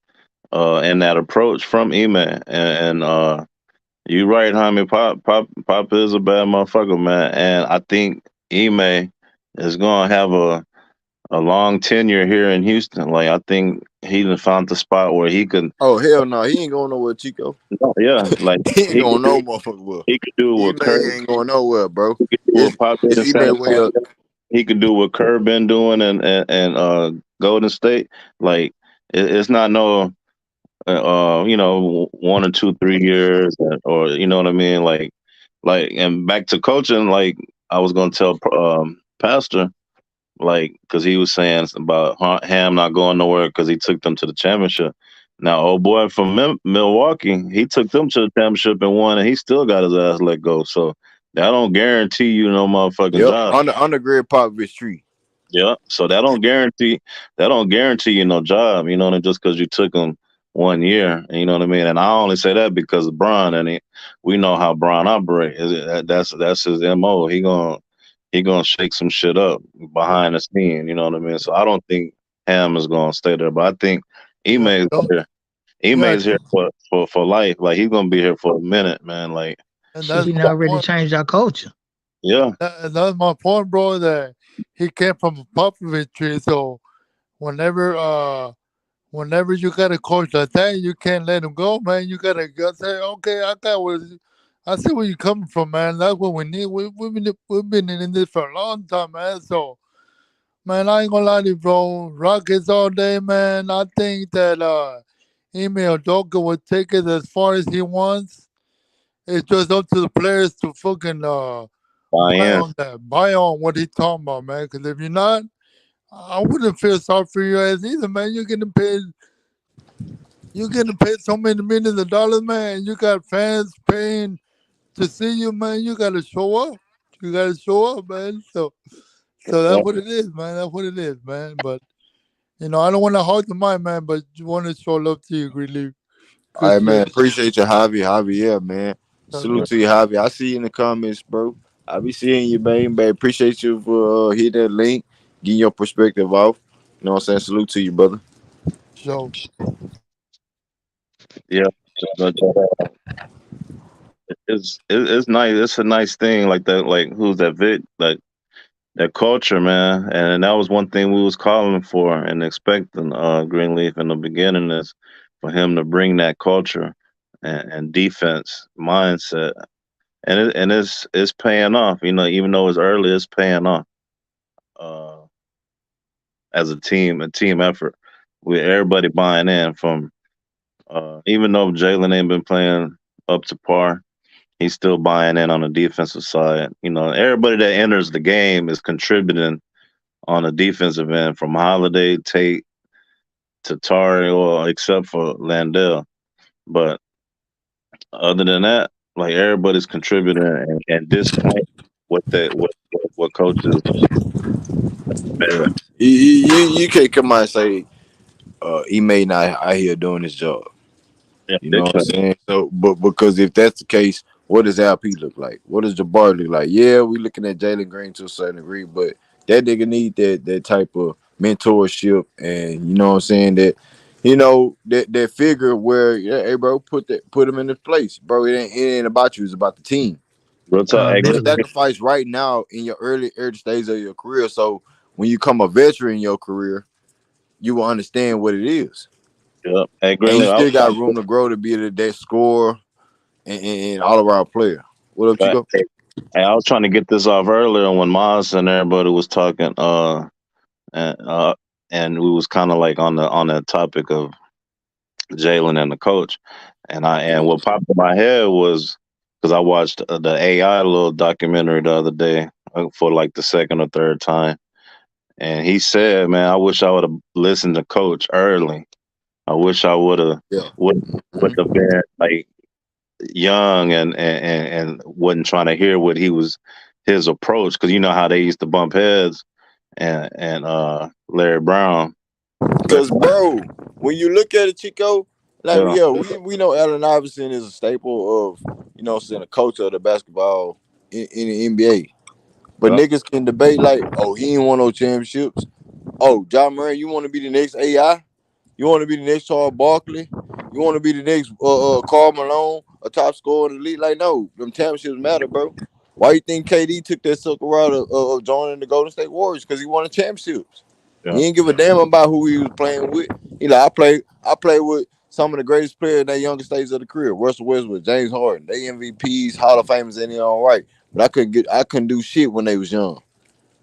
and that approach from E-Man. And you right, homie. Pop is a bad motherfucker, man. And I think E-Man is gonna have a long tenure here in Houston. Like, I think he done found the spot where he could. Oh hell no, he ain't going nowhere, Chico. No, yeah, like he ain't going no motherfucker. Well. He could do what Kerr ain't going nowhere, bro. He could do what Pop He could do what Kerr been doing and Golden State. Like, it's not no 1 or 2, 3 years, or you know what I mean. Like and back to coaching. Like, I was gonna tell Pastor. Like, because he was saying about Ham not going nowhere because he took them to the championship. Now, old boy from Milwaukee, he took them to the championship and won, and he still got his ass let go. So that don't guarantee you no motherfucking job. Under Greg Popovich tree. Yeah. So that don't guarantee you no job. You know what I mean? Just because you took them 1 year, you know what I mean. And I only say that because of Bron, and we know how Bron operates. That's his MO. He gonna shake some shit up behind the scene, you know what I mean? So I don't think Ham is gonna stay there, but I think Ime's here. Ime's here for life. Like, he's gonna be here for a minute, man. Like, and that's we already changed our culture. Yeah, that's my point, bro. That he came from a Popovich tree, so whenever you got a coach like that, you can't let him go, man. You gotta say, okay, I see where you're coming from, man. That's what we need. We've been in this for a long time, man. So, man, I ain't gonna lie to you, bro. Rockets all day, man. I think that Ime Udoka will take it as far as he wants. It's just up to the players to fucking buy on what he's talking about, man. Because if you're not, I wouldn't feel sorry for your ass either, man. You're getting paid so many millions of dollars, man. You got fans paying to see you, man. You gotta show up. You gotta show up, man. So that's what it is, man. That's what it is, man. But I don't want to hog the mic, man, but you want to show love to you, Greenleaf. All right, man. Appreciate you, Javi. Javi, yeah, man. Salute to you, Javi. I see you in the comments, bro. I be seeing you, man. Appreciate you for hitting that link, getting your perspective off. You know what I'm saying? Salute to you, brother. So Yeah, it's nice. It's a nice thing like that. Like who's that Vic? Like that culture, man. And that was one thing we was calling for and expecting Greenleaf in the beginning is for him to bring that culture and defense mindset. And it's paying off. Even though it's early, it's paying off. As a team effort, with everybody buying in from. Even though Jalen ain't been playing up to par, he's still buying in on the defensive side. Everybody that enters the game is contributing on the defensive end, from Holiday, Tate to Tari, or except for Landell. But other than that, like everybody's contributing and displaying what coaches. Yeah. You can't come out and say he may not out here doing his job. Yeah, You know what I'm saying? So, but because if that's the case, what does LP look like? What does Jabbar look like? Yeah, we looking at Jalen Green to a certain degree, but that nigga need that type of mentorship, and you know what I'm saying, that figure where, yeah, hey bro, put him in his place, bro. It ain't about you, it's about the team. That sacrifice right now in your early stages of your career. So when you come a veteran in your career, you will understand what it is. Yeah, hey, and you Greenleaf, still got room to grow to be that scorer and all around player. What up, Chico? Hey, I was trying to get this off earlier when Miles and everybody was talking, and we was kind of like on the topic of Jalen and the coach, and what popped in my head was because I watched the AI little documentary the other day for like the second or third time, and he said, "Man, I wish I would have listened to Coach early. I wish I would have would have been like young and wasn't trying to hear what his approach, because you know how they used to bump heads and Larry Brown." Because bro, when you look at it, Chico, like we know Allen Iverson is a staple of, saying, a coach of the basketball in the NBA. But niggas can debate like, oh, he ain't won no championships. Oh, John Moran, you want to be the next AI? You want to be the next Charles Barkley? You want to be the next Karl Malone, a top scorer in the league? Like, no, them championships matter, bro. Why you think KD took that sucker route of joining the Golden State Warriors? Because he won the championships. Yeah. He didn't give a damn about who he was playing with. He like, I play with some of the greatest players in their younger stages of the career. Russell Westbrook, James Harden, they MVPs, Hall of Famers, and they all right. But I couldn't do shit when they was young.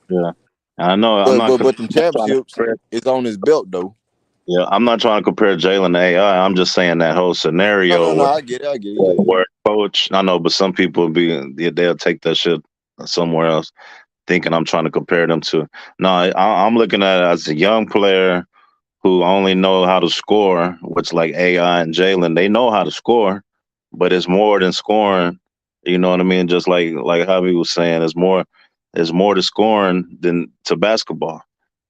Yeah, I know. But them championships is on his belt though. Yeah, I'm not trying to compare Jalen to AI. I'm just saying that whole scenario. No, I get it. Where coach, I know, but some people they'll take that shit somewhere else, thinking I'm trying to compare them to. No, I'm looking at it as a young player who only know how to score, which like AI and Jalen, they know how to score, but it's more than scoring. You know what I mean? Just like Javi was saying, it's more to scoring than to basketball.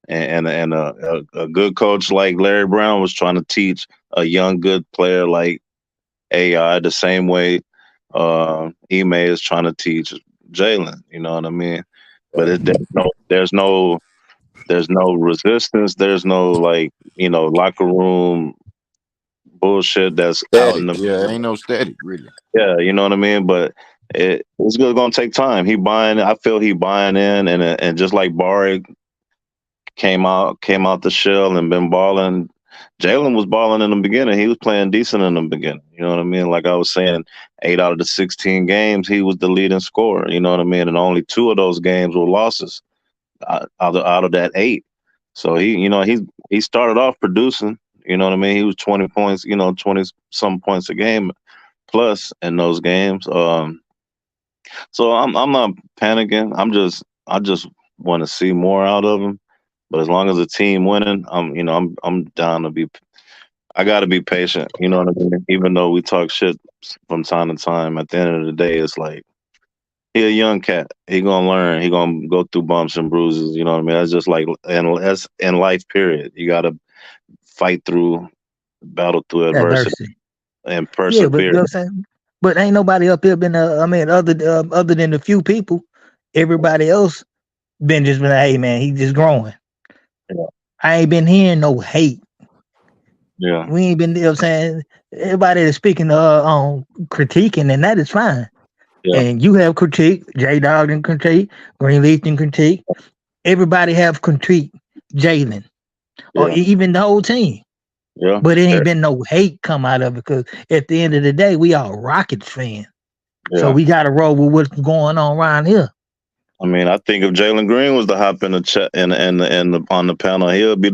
And a good coach like Larry Brown was trying to teach a young good player like AI the same way Ime is trying to teach Jalen. You know what I mean? But there's no resistance. There's no locker room bullshit that's static. out in the Ain't no static really. Yeah, you know what I mean. But it's gonna take time. I feel he buying in, and just like Barry came out the shell and been balling. Jalen was balling in the beginning. He was playing decent in the beginning. You know what I mean? Like I was saying, 8 out of the 16 games, he was the leading scorer. You know what I mean? And only 2 of those games were losses out of that 8. So he started off producing. You know what I mean? He was 20 points, 20 some points a game plus in those games. So I'm not panicking. I just want to see more out of him. But as long as the team winning, I'm down to be. I got to be patient. You know what I mean? Even though we talk shit from time to time, at the end of the day, it's like he a young cat. He gonna learn. He gonna go through bumps and bruises. You know what I mean? That's just like that's in life. Period. You got to fight through, battle through adversity, and persevere. Yeah, but you know what I'm saying? But ain't nobody up here been. Other than a few people, everybody else been just been. Hey man, he just growing. Yeah. I ain't been hearing no hate. Yeah. We ain't been, you know what I'm saying? Everybody is speaking on critiquing, and that is fine. Yeah. And you have critique, J-Dog and critique, Greenleaf and critique. Everybody have critique Jalen. Or even the whole team. Yeah. But it ain't been no hate come out of it because at the end of the day, we all Rockets fans. Yeah. So we gotta roll with what's going on around here. I mean, I think if Jalen Green was to hop in the chat and on the panel, he'll be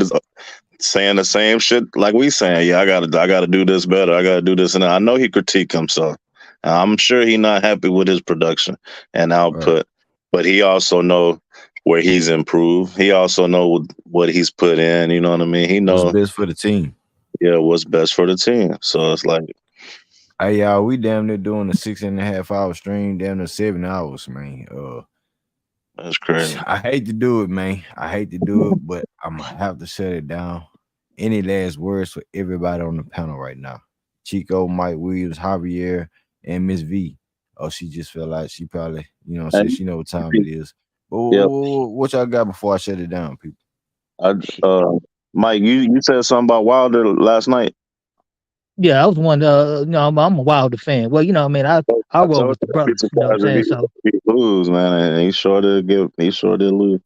saying the same shit like we saying. Yeah, I gotta do this better. I gotta do this, and I know he critique himself. I'm sure he's not happy with his production and output, but he also know where he's improved. He also know what he's put in. You know what I mean? He knows what's best for the team. Yeah, what's best for the team. So it's like, hey y'all, we damn near doing a 6.5 hour stream, damn near 7 hours, man. That's crazy. I hate to do it, man. I hate to do it, but I'm gonna have to shut it down. Any last words for everybody on the panel right now? Chico, Mike Williams, Javier, and Miss V. Oh, she just felt like she probably, said she know what time it is. What y'all got before I shut it down, people? Mike, you said something about Wilder last night. Yeah, I was one. I'm a Wilder fan. Well, you know, I mean, I roll with the brothers. You know what I'm saying? So he lose, man, and he sure did lose.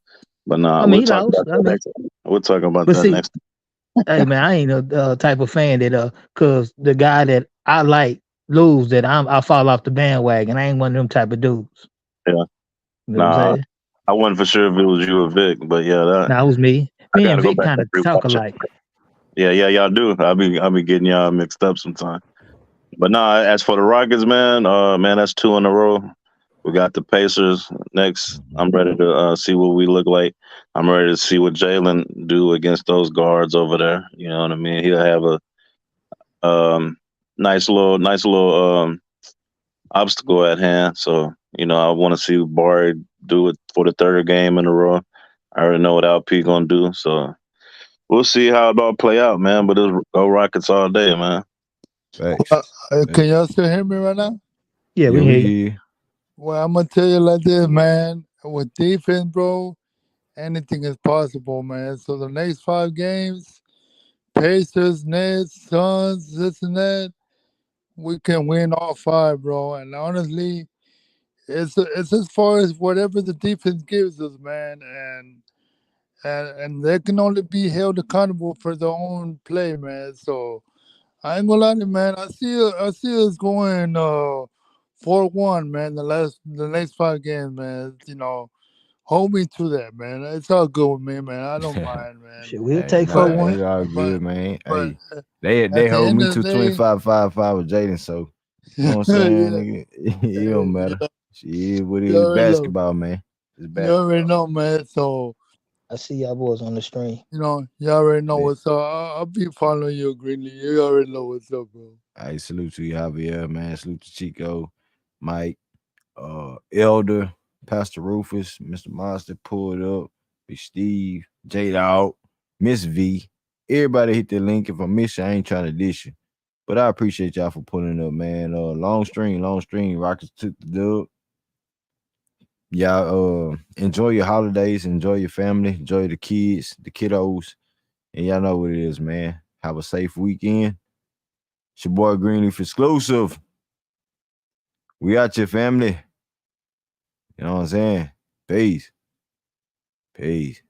But nah, we'll talk about that next. We'll talk about that next. Hey man, I ain't no type of fan that cause the guy that I like lose that I fall off the bandwagon. I ain't one of them type of dudes. Yeah. You know what I'm saying? I wasn't for sure if it was you or Vic, but yeah, that was me. Me and Vic kind of talk alike. Yeah, y'all do. I'll be getting y'all mixed up sometime. But nah, as for the Rockets, man, that's 2 in a row. We got the Pacers next. I'm ready to see what we look like. I'm ready to see what Jalen do against those guards over there. You know what I mean? He'll have a nice little obstacle at hand. So, I want to see Barry do it for the 3rd game in a row. I already know what LP gonna do. So we'll see how it all play out, man. But it's go Rockets all day, man. Can y'all still hear me right now? Yeah, we hear you. Well, I'm gonna tell you like this, man. With defense, bro, anything is possible, man. So the next 5 games, Pacers, Nets, Suns, this and that, we can win all 5, bro. And honestly, it's as far as whatever the defense gives us, man, and they can only be held accountable for their own play, man. So I ain't gonna lie to you, man. I see us going 4-1, man. The next 5 games, man. Hold me to that, man. It's all good with me, man. I don't mind, man. Shit, we'll take 4-1. It's all good, man. Hey, they hold me to 25-5 with Jaden, so you know what I'm saying, nigga? It don't matter. She is what it is. Basketball, man. It's basketball. You already know, man. So I see y'all boys on the stream. You already know what's up. I'll be following you, Greenleaf. You already know what's up, bro. I salute to you, Javier, man. Salute to Chico, Mike, Elder, Pastor Rufus, Mr. Monster, pulled up, Big Steve, J-Dog, Miss V. Everybody hit the link. If I miss you, I ain't trying to dish you. But I appreciate y'all for pulling up, man. Long stream. Rockets took the dub. Y'all enjoy your holidays, enjoy your family, enjoy the kids, the kiddos, and y'all know what it is, man. Have a safe weekend. It's your boy Greenleaf Exclusive. We out your family. You know what I'm saying? Peace. Peace.